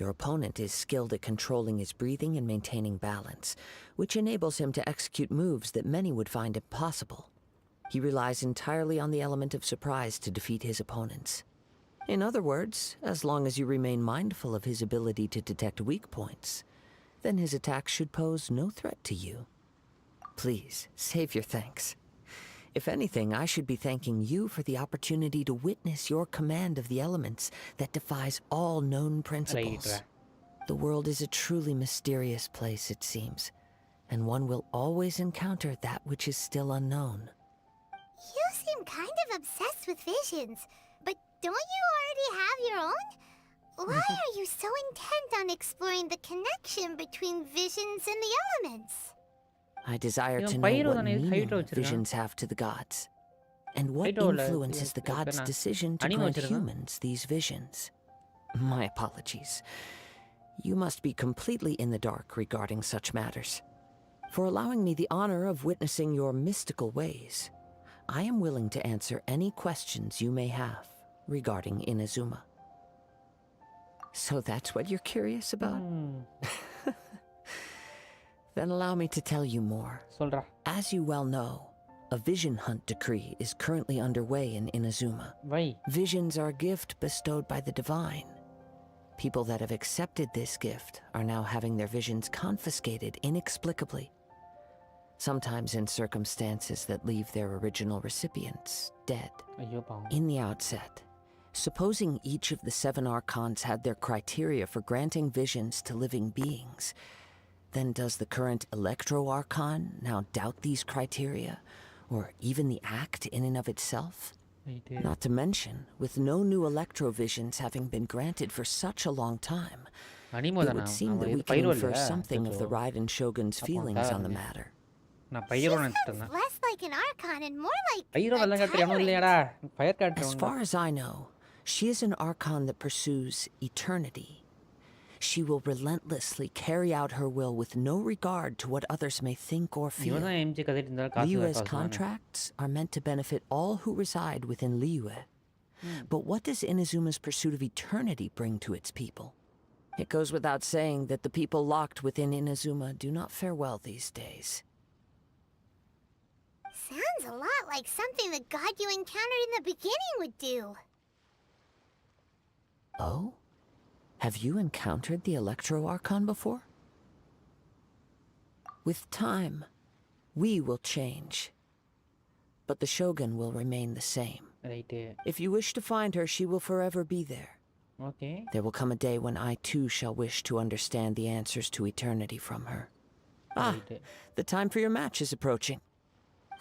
Your opponent is skilled at controlling his breathing and maintaining balance, which enables him to execute moves that many would find impossible. He relies entirely on the element of surprise to defeat his opponents. In other words, as long as you remain mindful of his ability to detect weak points, then his attacks should pose no threat to you. Please, save your thanks. If anything, I should be thanking you for the opportunity to witness your command of the elements that defies all known principles. The world is a truly mysterious place, it seems, and one will always encounter that which is still unknown. You seem kind of obsessed with visions, but don't you already have your own? Why are you so intent on exploring the connection between visions and the elements? I desire to know what meaning visions have to the gods, and what influences the gods' decision to grant humans these visions. My apologies. You must be completely in the dark regarding such matters. For allowing me the honor of witnessing your mystical ways, I am willing to answer any questions you may have regarding Inazuma. So that's what you're curious about? Then allow me to tell you more. As you well know, a vision hunt decree is currently underway in Inazuma. Why? Visions are a gift bestowed by the divine. People that have accepted this gift are now having their visions confiscated inexplicably. Sometimes in circumstances that leave their original recipients dead. In the outset, supposing each of the 7 archons had their criteria for granting visions to living beings, then does the current Electro Archon now doubt these criteria, or even the act in and of itself? Not to mention, with no new Electro visions having been granted for such a long time, it would seem that we can infer something of the RYZEN Shogun's feelings on the matter. She sounds less like an Archon and more like a tyrant. As far as I know, she is an Archon that pursues eternity. She will relentlessly carry out her will with no regard to what others may think or feel. Liyue's contracts are meant to benefit all who reside within Liyuee. But what does Inazuma's pursuit of eternity bring to its people? It goes without saying that the people locked within Inazuma do not fare well these days. Sounds a lot like something the god you encountered in the beginning would do. Oh? Have you encountered the Electro Archon before? With time, we will change. But the Shogun will remain the same. If you wish to find her, she will forever be there. There will come a day when I too shall wish to understand the answers to eternity from her. The time for your match is approaching.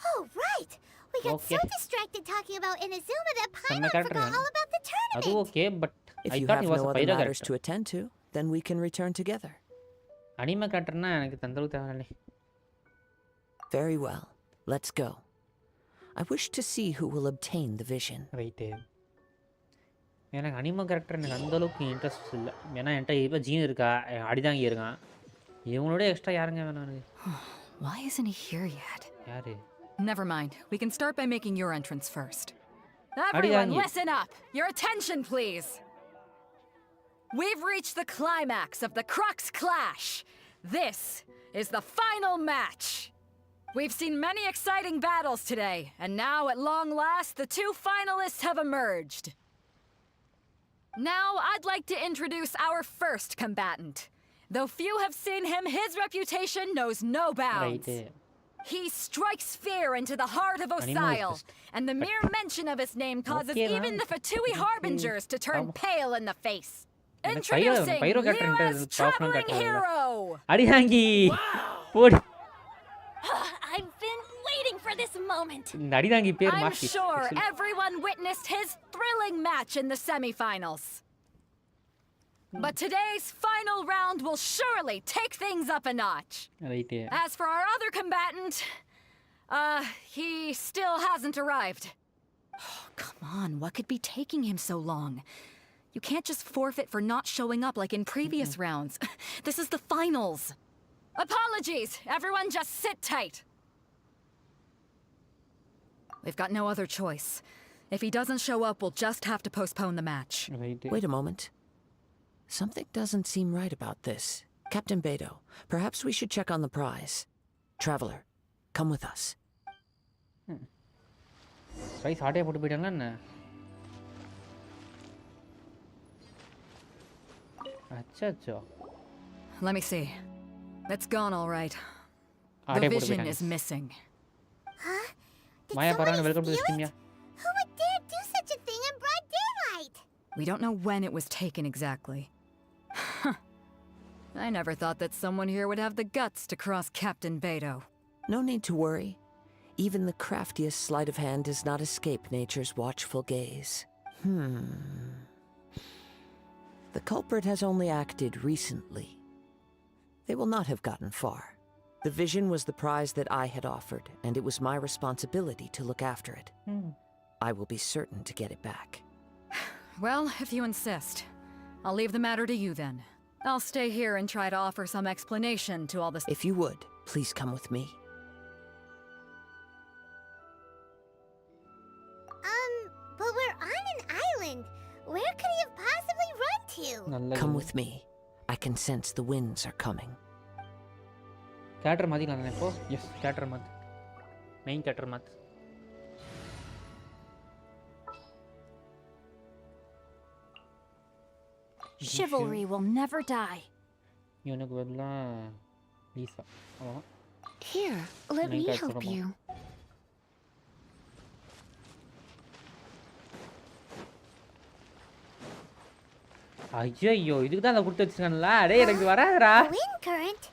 Oh, right! We got so distracted talking about Inazuma that Paimon forgot all about the tournament! If you have no other matters to attend to, then we can return together. Very well. Let's go. I wish to see who will obtain the vision. எனக்கு அனிமா character எனக்கு அந்த அளவுக்கு interest இல்லை. ஏன்னா என்கிட்ட இப்போ gene இருக்கா, அடிதாங்கி இருக்கான். இவங்களோட எக்ஸ்ட்ரா யாருங்க வேணும் எனக்கு? Why isn't he here yet? யாரு? Never mind. We can start by making your entrance first. Everyone, listen up! Your attention, please! We've reached the climax of the Crux Clash! This is the final match! We've seen many exciting battles today, and now at long last, the 2 finalists have emerged. Now, I'd like to introduce our first combatant. Though few have seen him, his reputation knows no bounds. Right. He strikes fear into the heart of Osial, and the mere mention of his name causes even the Fatui Harbingers to turn pale in the face. Introducing Liyue's traveling hero! அடியாங்கி I've been waiting for this moment. இந்த அடிதாங்கி பேர் I'm மாத்தி sure everyone witnessed his thrilling match in the semifinals. But today's final round will surely take things up a notch. Right. As for our other combatant, he still hasn't arrived. Oh, come on, what could be taking him so long? You can't just forfeit for not showing up like in previous rounds. This is the finals. Apologies, everyone just sit tight. We've got no other choice. If he doesn't show up, we'll just have to postpone the match. Right. Wait a moment. Something doesn't seem right about this. Captain Beto, perhaps we should check on the prize. Traveler, come with us. Prize ஆட்டே போட்டு போயிட்டாங்க என்ன? அச்சச்சோ. Let me see. It's gone all right. The vision is missing. Huh? Did Maya somebody Parana, welcome to the steal stream, it? Who would dare do such a thing in broad daylight? We don't know when it was taken exactly. I never thought that someone here would have the guts to cross Captain Beto. No need to worry. Even the craftiest sleight of hand does not escape nature's watchful gaze. The culprit has only acted recently. They will not have gotten far. The vision was the prize that I had offered, and it was my responsibility to look after it. I will be certain to get it back. Well, if you insist. I'll leave the matter to you then. I'll stay here and try to offer some explanation to all this. If you would, please come with me. But we're on an island. Where could he have possibly run to? Come with me. I can sense the winds are coming. Character மாத்திக்கலாம் தானே இப்போ? Yes, character மாத்து. Main character மாத்து. Chivalry will never die. இவனுக்கு பதிலா Lisa. Here, let me help you. ஐயோ இதுக்கு தான் அத கொடுத்து வச்சிருக்கானல. டேய் எனக்கு வராதடா. Wind current.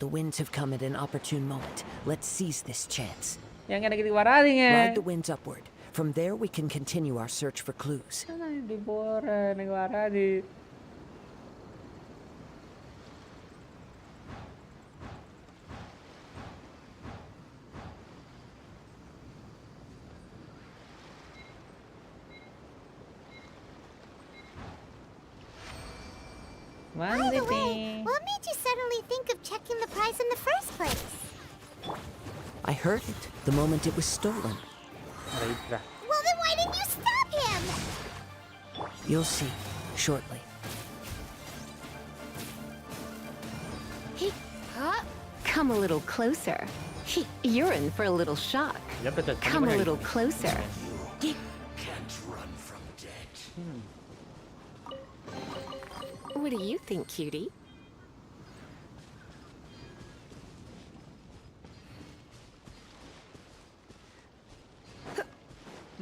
The winds have come at an opportune moment. Let's seize this chance. ஏங்க எனக்கு இது வராதீங்க. Ride the winds upward. From there we can continue our search for clues. இப்படி போறேன் எனக்கு வராது. By the way, what made you suddenly think of checking the prize in the first place? I heard it the moment it was stolen. Well, then why didn't you stop him? You'll see shortly. Come a little closer. You're in for a little shock. Come a little closer. You can't run from death. What do you think, cutie?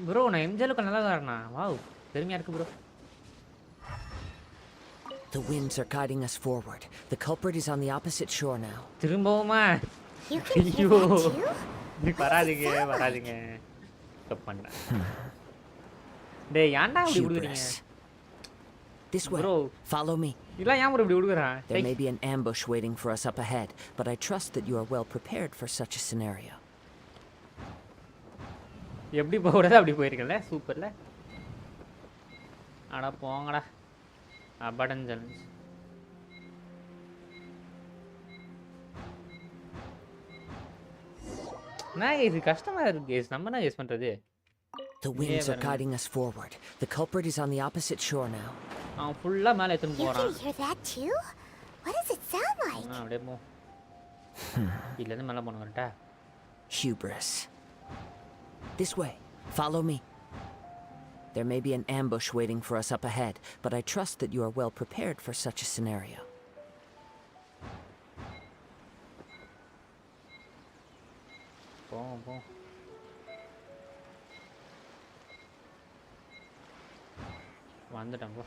bro நான் எம்ஜேலுக்கு நல்லா வரேனா wow பெருமையா இருக்கு bro. The winds are guiding us forward. The culprit is on the opposite shore now. திரும்பவுமா You can hear that too? நீ வராதீங்க stop பண்ண. டேய் ஏன்டா இப்படி குடுக்குறீங்க? This way. Bro. Follow me. இல்ல ஏன் bro இப்படி குடுக்குறான்? There may be an ambush waiting for us up ahead, but I trust that you are well prepared for such a scenario. எப்படி போறதா அப்படி போயிருக்கல சூப்பர்ல. அட போங்கடா. அபடன் சேலஞ்ச். நான் இது கஷ்டமா இருக்கு guys. நம்ம என்ன யூஸ் பண்றது? The winds are guiding us forward. The culprit is on the opposite shore now. அவன் ஃபுல்லா மேல ஏத்துன்னு You போறான். can hear that too? What does it sound like? அப்படியே போ. இல்ல இருந்து மேல போணும் கரெக்ட்டா? Hubris. This way. Follow me. There may be an ambush waiting for us up ahead, but I trust that you are well prepared for such a scenario. வந்துட்டேன் போ.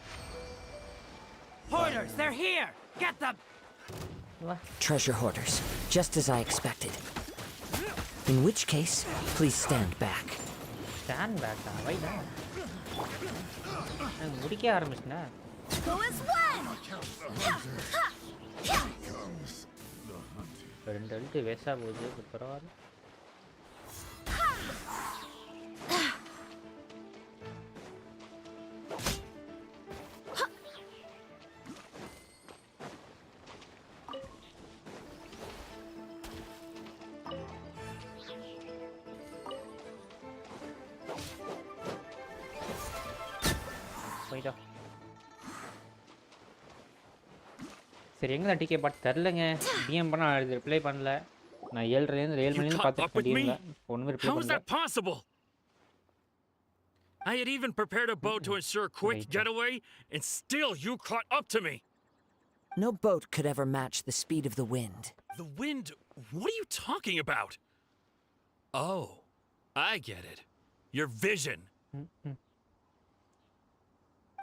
Hoarders, they're here! Get them! Treasure hoarders, just as I expected. In which case, please stand back. Stand back, why not? நான் முடிக்க ஆரம்பிச்சேன். Go as one! ரெண்டு அழுத்து வேஸ்டா போகுது, பரவாயில்ல. சரி எங்க டிகே பட் தெரியலங்க. டிஎம் பண்ண ரிப்ளை பண்ணல. நான் 7:30 ல இருந்து 7 மணில இருந்து பார்த்துட்டு டிஎம்ல ஒண்ணுமே ரிப்ளை How is பண்ணல. that possible? I had even prepared a boat to ensure a quick getaway, and still you caught up to me. No boat could ever match the speed of the wind. The wind? What are you talking about? Oh, I get it. Your vision.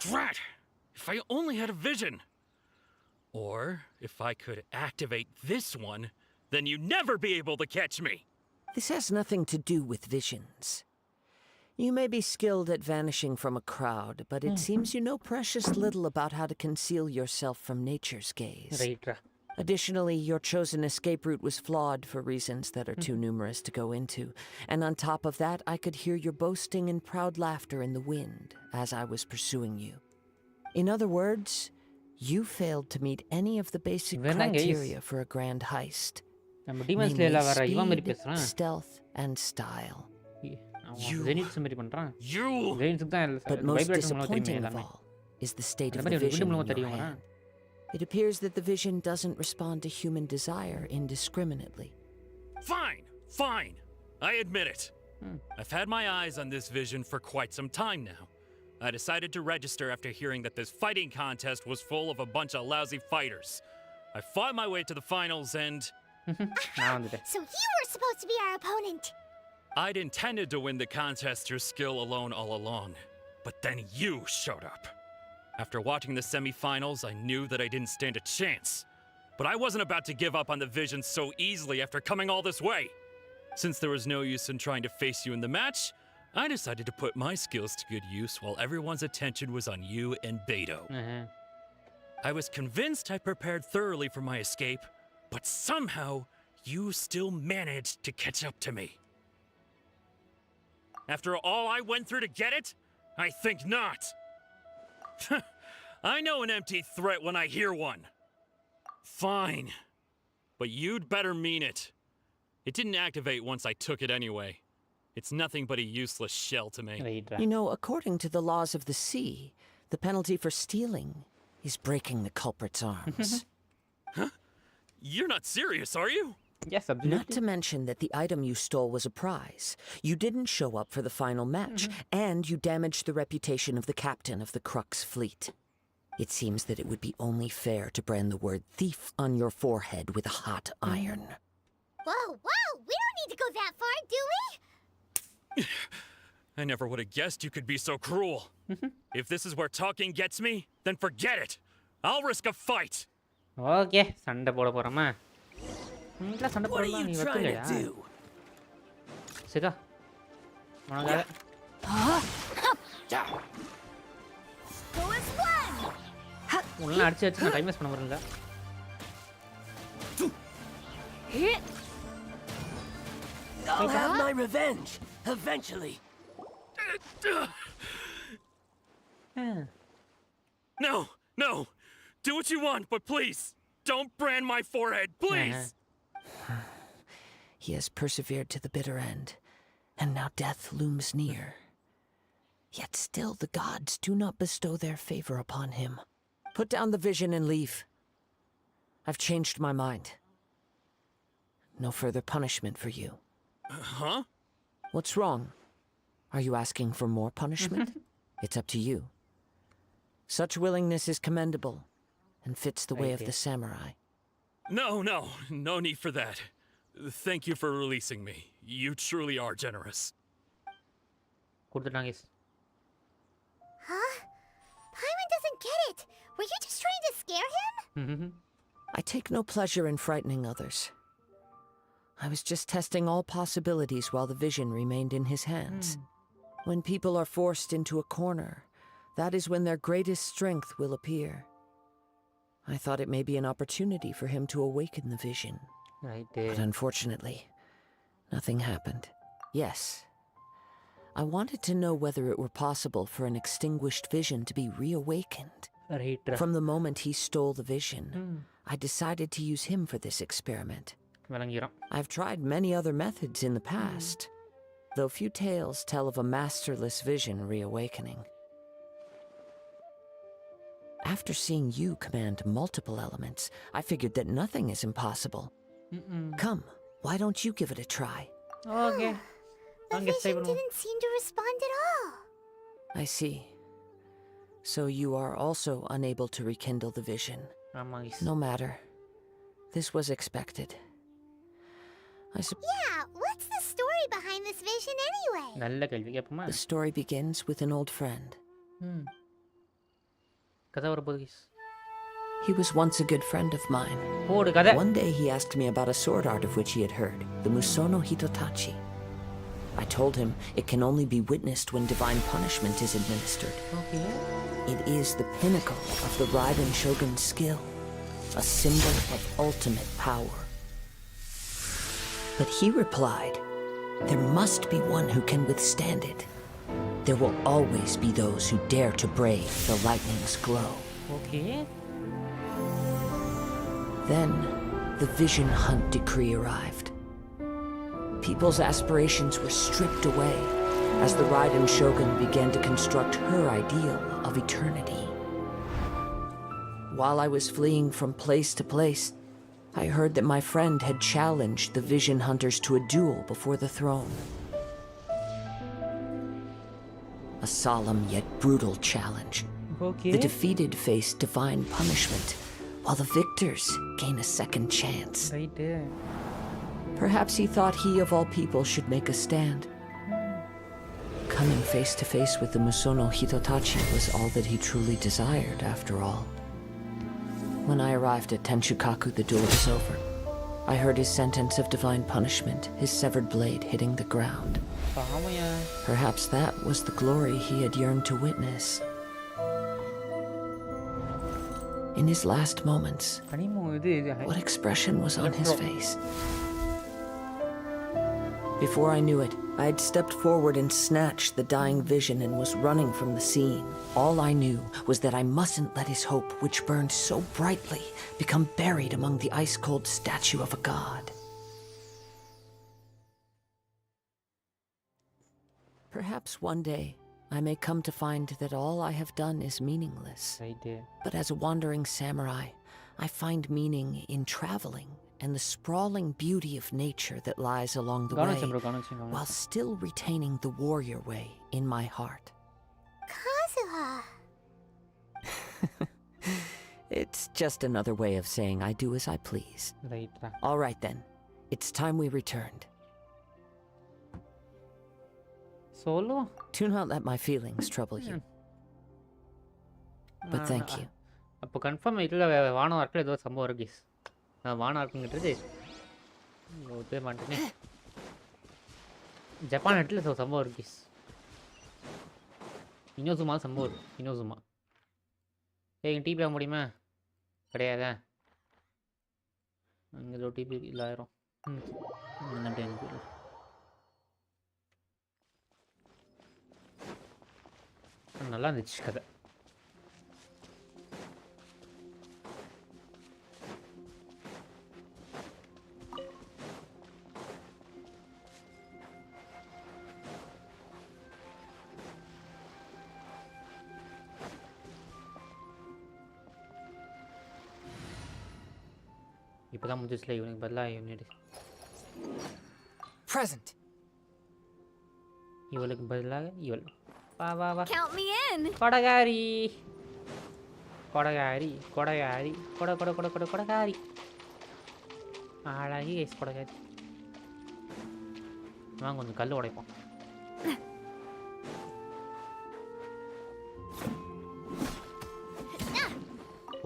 Drat! If I only had a vision. Or, if I could activate this one, then you'd never be able to catch me. This has nothing to do with visions. You may be skilled at vanishing from a crowd, but it seems you know precious little about how to conceal yourself from nature's gaze. Additionally, your chosen escape route was flawed for reasons that are too numerous to go into, and on top of that, I could hear your boasting and proud laughter in the wind as I was pursuing you. In other words, you failed to meet any of the basic criteria for a grand heist. Namely speed, stealth, and style. But most disappointing of all is the state of the vision in your hand. It appears that the vision doesn't respond to human desire indiscriminately. Fine, fine. I admit it. I've had my eyes on this vision for quite some time now. I decided to register after hearing that this fighting contest was full of a bunch of lousy fighters. I fought my way to the finals and... So you were supposed to be our opponent. I'd intended to win the contest through skill alone all along. But then you showed up. After watching the semi-finals, I knew that I didn't stand a chance. But I wasn't about to give up on the vision so easily after coming all this way. Since there was no use in trying to face you in the match, I decided to put my skills to good use while everyone's attention was on you and Beto. I was convinced I prepared thoroughly for my escape, but somehow you still managed to catch up to me. After all I went through to get it? I think not. I know an empty threat when I hear one. Fine. But you'd better mean it. It didn't activate once I took it anyway. It's nothing but a useless shell to me. You know, according to the laws of the sea, the penalty for stealing is breaking the culprit's arms. Huh? You're not serious, are you? Yes, absolutely. Not to mention that the item you stole was a prize. You didn't show up for the final match, and you damaged the reputation of the captain of the Crux fleet. It seems that it would be only fair to brand the word thief on your forehead with a hot iron. Whoa, whoa! We don't need to go that far, do we? I never would have guessed you could be so cruel. If this is where talking gets me, then forget it. I'll risk a fight. Okay, சண்டை போட போறோமா? சண்டை போடலாம் நீ வெக்கலையா? சரிடா. மனதால. Go as one. உன்ன அடிச்சு நான் டைம் வேஸ்ட் பண்ண வரல. I'll have my revenge eventually. No, no. Do what you want, but please, don't brand my forehead, please. He has persevered to the bitter end, and now death looms near. Yet still the gods do not bestow their favor upon him. Put down the vision and leave. I've changed my mind. No further punishment for you. Huh? What's wrong? Are you asking for more punishment? It's up to you. Such willingness is commendable and fits the way of the samurai. No need for that. Thank you for releasing me. You truly are generous. Huh? Were you just trying to scare him? I take no pleasure in frightening others. I was just testing all possibilities while the vision remained in his hands. When people are forced into a corner, that is when their greatest strength will appear. I thought it may be an opportunity for him to awaken the vision. Right. But unfortunately, nothing happened. Yes. I wanted to know whether it were possible for an extinguished vision to be reawakened. Right. From the moment he stole the vision, I decided to use him for this experiment. I've tried many other methods in the past, though few tales tell of a masterless vision reawakening. After seeing you command multiple elements, I figured that nothing is impossible. Come, why don't you give it a try? Okay. The vision didn't seem to respond at all. I see. So you are also unable to rekindle the vision. No matter. This was expected. Yeah, what's the story behind this vision anyway? The story begins with an old friend. He was once a good friend of mine. One day he asked me about a sword art of which he had heard, the Musono Hitotachi. I told him it can only be witnessed when divine punishment is administered. It is the pinnacle of the RYZEN Shogun's skill, a symbol of ultimate power. But he replied, there must be one who can withstand it. There will always be those who dare to brave the lightning's glow. Then, the Vision Hunt decree arrived. People's aspirations were stripped away as the RYZEN Shogun began to construct her ideal of eternity. While I was fleeing from place to place, I heard that my friend had challenged the Vision Hunters to a duel before the throne. A solemn yet brutal challenge. The defeated face divine punishment, while the victors gain a second chance. Perhaps he thought he of all people should make a stand. Coming face to face with the Musono Hitotachi was all that he truly desired, after all. When I arrived at Tenshukaku, the duel was over. I heard his sentence of divine punishment, his severed blade hitting the ground. Perhaps that was the glory he had yearned to witness. In his last moments, what expression was on his face? Before I knew it, I had stepped forward and snatched the dying vision and was running from the scene. All I knew was that I mustn't let his hope, which burned so brightly, become buried among the ice-cold statue of a god. Perhaps one day, I may come to find that all I have done is meaningless. But as a wandering samurai, I find meaning in traveling and the sprawling beauty of nature that lies along the way, while still retaining the warrior way in my heart. Kazuha! It's just another way of saying I do as I please. All right then, it's time we returned. Solo? Do not let my feelings trouble you. But thank you. அப்போ confirm இதில் வானம் ஆர்க்கில் ஏதோ சம்பவம் இருக்கு. நான் வானம் ஆர்க்குங்கிறது பேர் மாட்டேனே. ஜப்பான் இடத்துல ஏதோ சம்பவம் இருக்கு. இனோசுமா சம்பவம் இருக்கு. இனோசுமா ஏங்க டிபி ஆக முடியுமா? கிடையாதா? அங்கே ஏதோ டிபி இல்லாயிரம். நன்றி எனக்கு. நல்லா இருந்துச்சு கதை. இப்பதான் முடிஞ்சிச்சுல இவனுக்கு பதிலாக இவனு present. இவளுக்கு பதிலாக இவள். வா வா வா. Count me in. கொடகாரி கொடகாரி கொடகாரி கொட கொட கொட கொட கொடகாரி. அழகி கைஸ் கொடகாரி. வாங்க கொஞ்சம் கல் உடைப்போம்.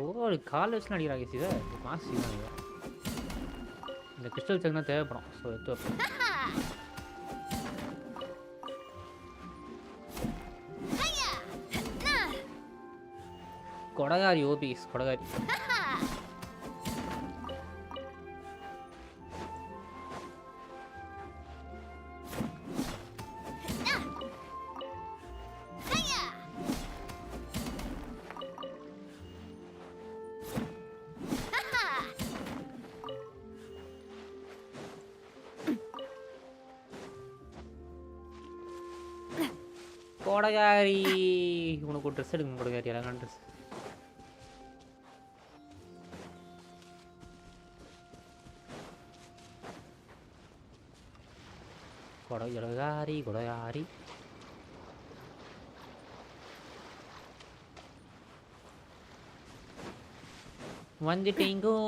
ஒரு கால் வச்சு அடிக்கிறாங்க இதை மாஸ் செய்வாங்க. இந்த கிறிஸ்டல் செக் தான் தேவைப்படும். ஸோ எடுத்து வைப்பேன். கொடகாரி ஓபிஎஸ் கொடகாரி. கொடகாரி உனக்கு ஒரு ட்ரெஸ் எடுக்கணும். கொடகாரி அழகான dress. கொடகாரி கொடகாரி வந்துட்டீங்கோ.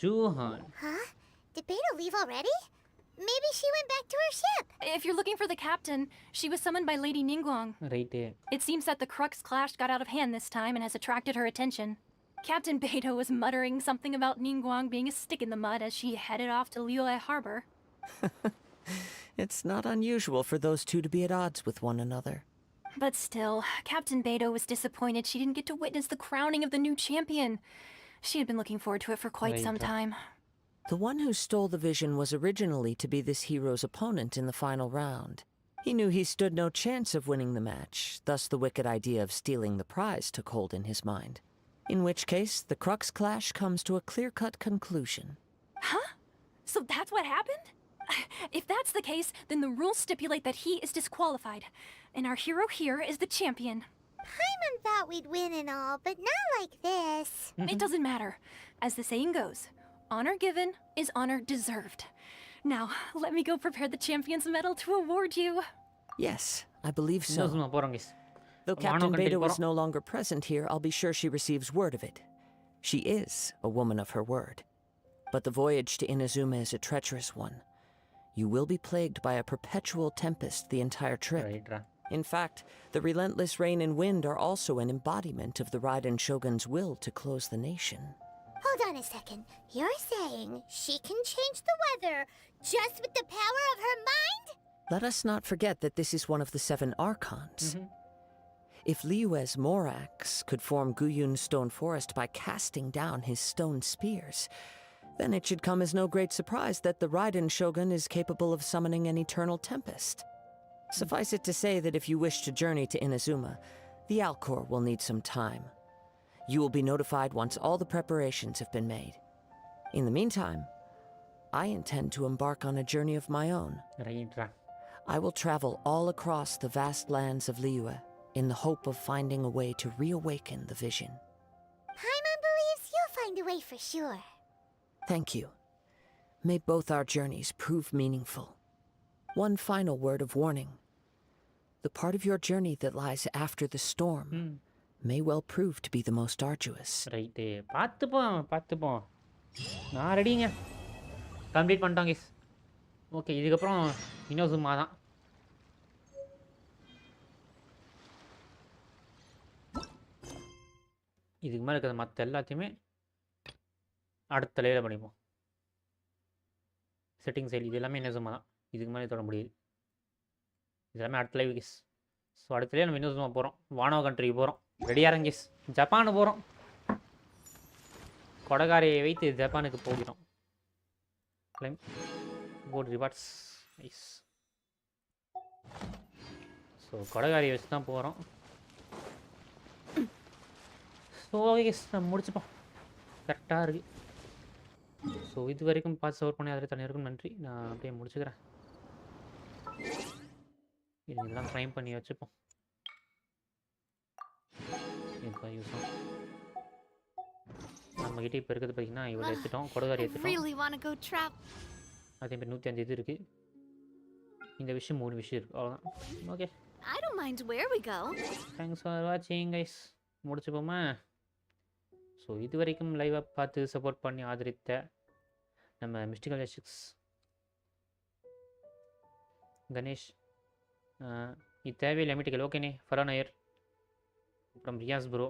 ஜூஹான். Huh? Did Beto leave already? Maybe she went back to her ship. If you're looking for the captain, she was summoned by Lady Ningguang. Right. It seems that the Crux clash got out of hand this time and has attracted her attention. Captain Beto was muttering something about Ningguang being a stick in the mud as she headed off to Liyuee Harbor. It's not unusual for those two to be at odds with one another. But still, Captain Beto was disappointed she didn't get to witness the crowning of the new champion. She had been looking forward to it for quite some time. The one who stole the vision was originally to be this hero's opponent in the final round. He knew he stood no chance of winning the match, thus the wicked idea of stealing the prize took hold in his mind. In which case, the Crux clash comes to a clear-cut conclusion. Huh? So that's what happened? If that's the case, then the rules stipulate that he is disqualified, and our hero here is the champion. Paimon thought we'd win and all, but not like this. It doesn't matter. As the saying goes, honor given is honor deserved. Now, let me go prepare the champion's medal to award you. Yes, I believe so. Though Captain Beto is no longer present here, I'll be sure she receives word of it. She is a woman of her word. But the voyage to Inazuma is a treacherous one. You will be plagued by a perpetual tempest the entire trip. In fact, the relentless rain and wind are also an embodiment of the RYZEN Shogun's will to close the nation. Hold on a second. You're saying she can change the weather just with the power of her mind? Let us not forget that this is one of the 7 Archons. If Liyue's Morax could form Guyun's stone forest by casting down his stone spears, then it should come as no great surprise that the RYZEN Shogun is capable of summoning an eternal tempest. Suffice it to say that if you wish to journey to Inazuma, the Alcor will need some time. You will be notified once all the preparations have been made. In the meantime, I intend to embark on a journey of my own. I will travel all across the vast lands of Liyuee in the hope of finding a way to reawaken the vision. Paimon believes you'll find a way for sure. Thank you. May both our journeys prove meaningful. One final word of warning. The part of your journey that lies after the storm may well prove to be the most arduous. Right. பார்த்துப்போம். நான் ரெடிங்க. Complete பண்ணிட்டோம் guys. Okay, இதுக்கப்புறம் இனோசுமா தான். இதுக்கு மேலே இருக்கிற மற்ற எல்லாத்தையுமே அடுத்த லேயரில் பண்ணிப்போம். செட்டிங் சைடு இது எல்லாமே இனோசுமா தான். இதுக்கு மேலே தொட முடியாது. இது எல்லாமே அடுத்த லைவ் கேஸ். ஸோ அடுத்த லேயர் நம்ம இனோசுமா போகிறோம். வானோ கண்ட்ரிக்கு போகிறோம். ரெடியாக இருங்க கேஸ். ஜப்பானு போகிறோம். கொடகாரியை வைத்து ஜப்பானுக்கு போகிறோம். Claim code rewards nice. So கொடகாரியை வச்சு தான் போகிறோம். ஸோ ஓகே கேஸ், நம்ம முடிச்சுப்போம். கரெக்டாக இருக்குது. ஸோ இது வரைக்கும் பார்த்து சப்போர்ட் பண்ணி அதில் தனியாருக்கும் நன்றி. நான் அப்படியே முடிச்சுக்கிறேன். இதெல்லாம் க்ளைம் பண்ணி வச்சுப்போம். இதுதான் யூஸ் ஆகும். நம்மகிட்ட இப்போ இருக்கிறது பார்த்தீங்கன்னா இவ்வளோ எடுத்துட்டோம். கொடகாரி எடுத்துட்டோம். அதே மாதிரி 105 இது இருக்குது. இந்த விஷயம் 3 விஷயம் இருக்குது. அவ்வளோதான். Okay, I don't mind where we go. Thanks for வாட்சிங் கைஸ். முடிச்சுப்போமா? ஸோ இது வரைக்கும் லைவாக பார்த்து சப்போர்ட் பண்ணி ஆதரித்த நம்ம மிஸ்டிகல் எஸ்டிக்ஸ், கணேஷ், இது தேவையில்லை மிட்டிக்கல் ஓகேண்ணே, ஃபரான் ஐயர், அப்புறம் ரியாஸ் ப்ரோ,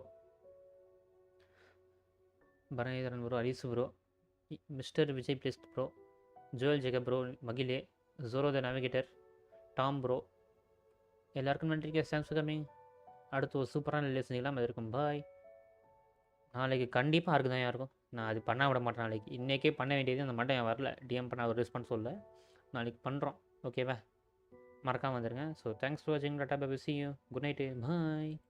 பரணிதரன் ப்ரோ, அரிசு ப்ரோ, மிஸ்டர் விஜய் பிளேஸ்ட் ப்ரோ, ஜோயல் ஜெகப் ப்ரோ, மகிலே, Zoro the navigator, Tom bro, எல்லாருக்கும் நன்றி கேஸ். Thanks for coming. அடுத்து ஒரு சூப்பரான ரிலீஸ் செஞ்சிக்கலாம். அது இருக்கும். பாய். நாளைக்கு கண்டிப்பாக இருக்குது தான் யாருக்கும். நான் அது பண்ண விட மாட்டேன். நாளைக்கு இன்றைக்கே பண்ண வேண்டியது அந்த மட்டும் என் வரல. டிஎம் பண்ண ஒரு ரெஸ்பான்ஸ் சொல்ல. நாளைக்கு பண்ணுறோம். ஓகேவா? மறக்காமல் வந்துடுங்க. ஸோ தேங்க்ஸ் ஃபார் வாட்சிங். Tata bye. See you. Good night. Bye.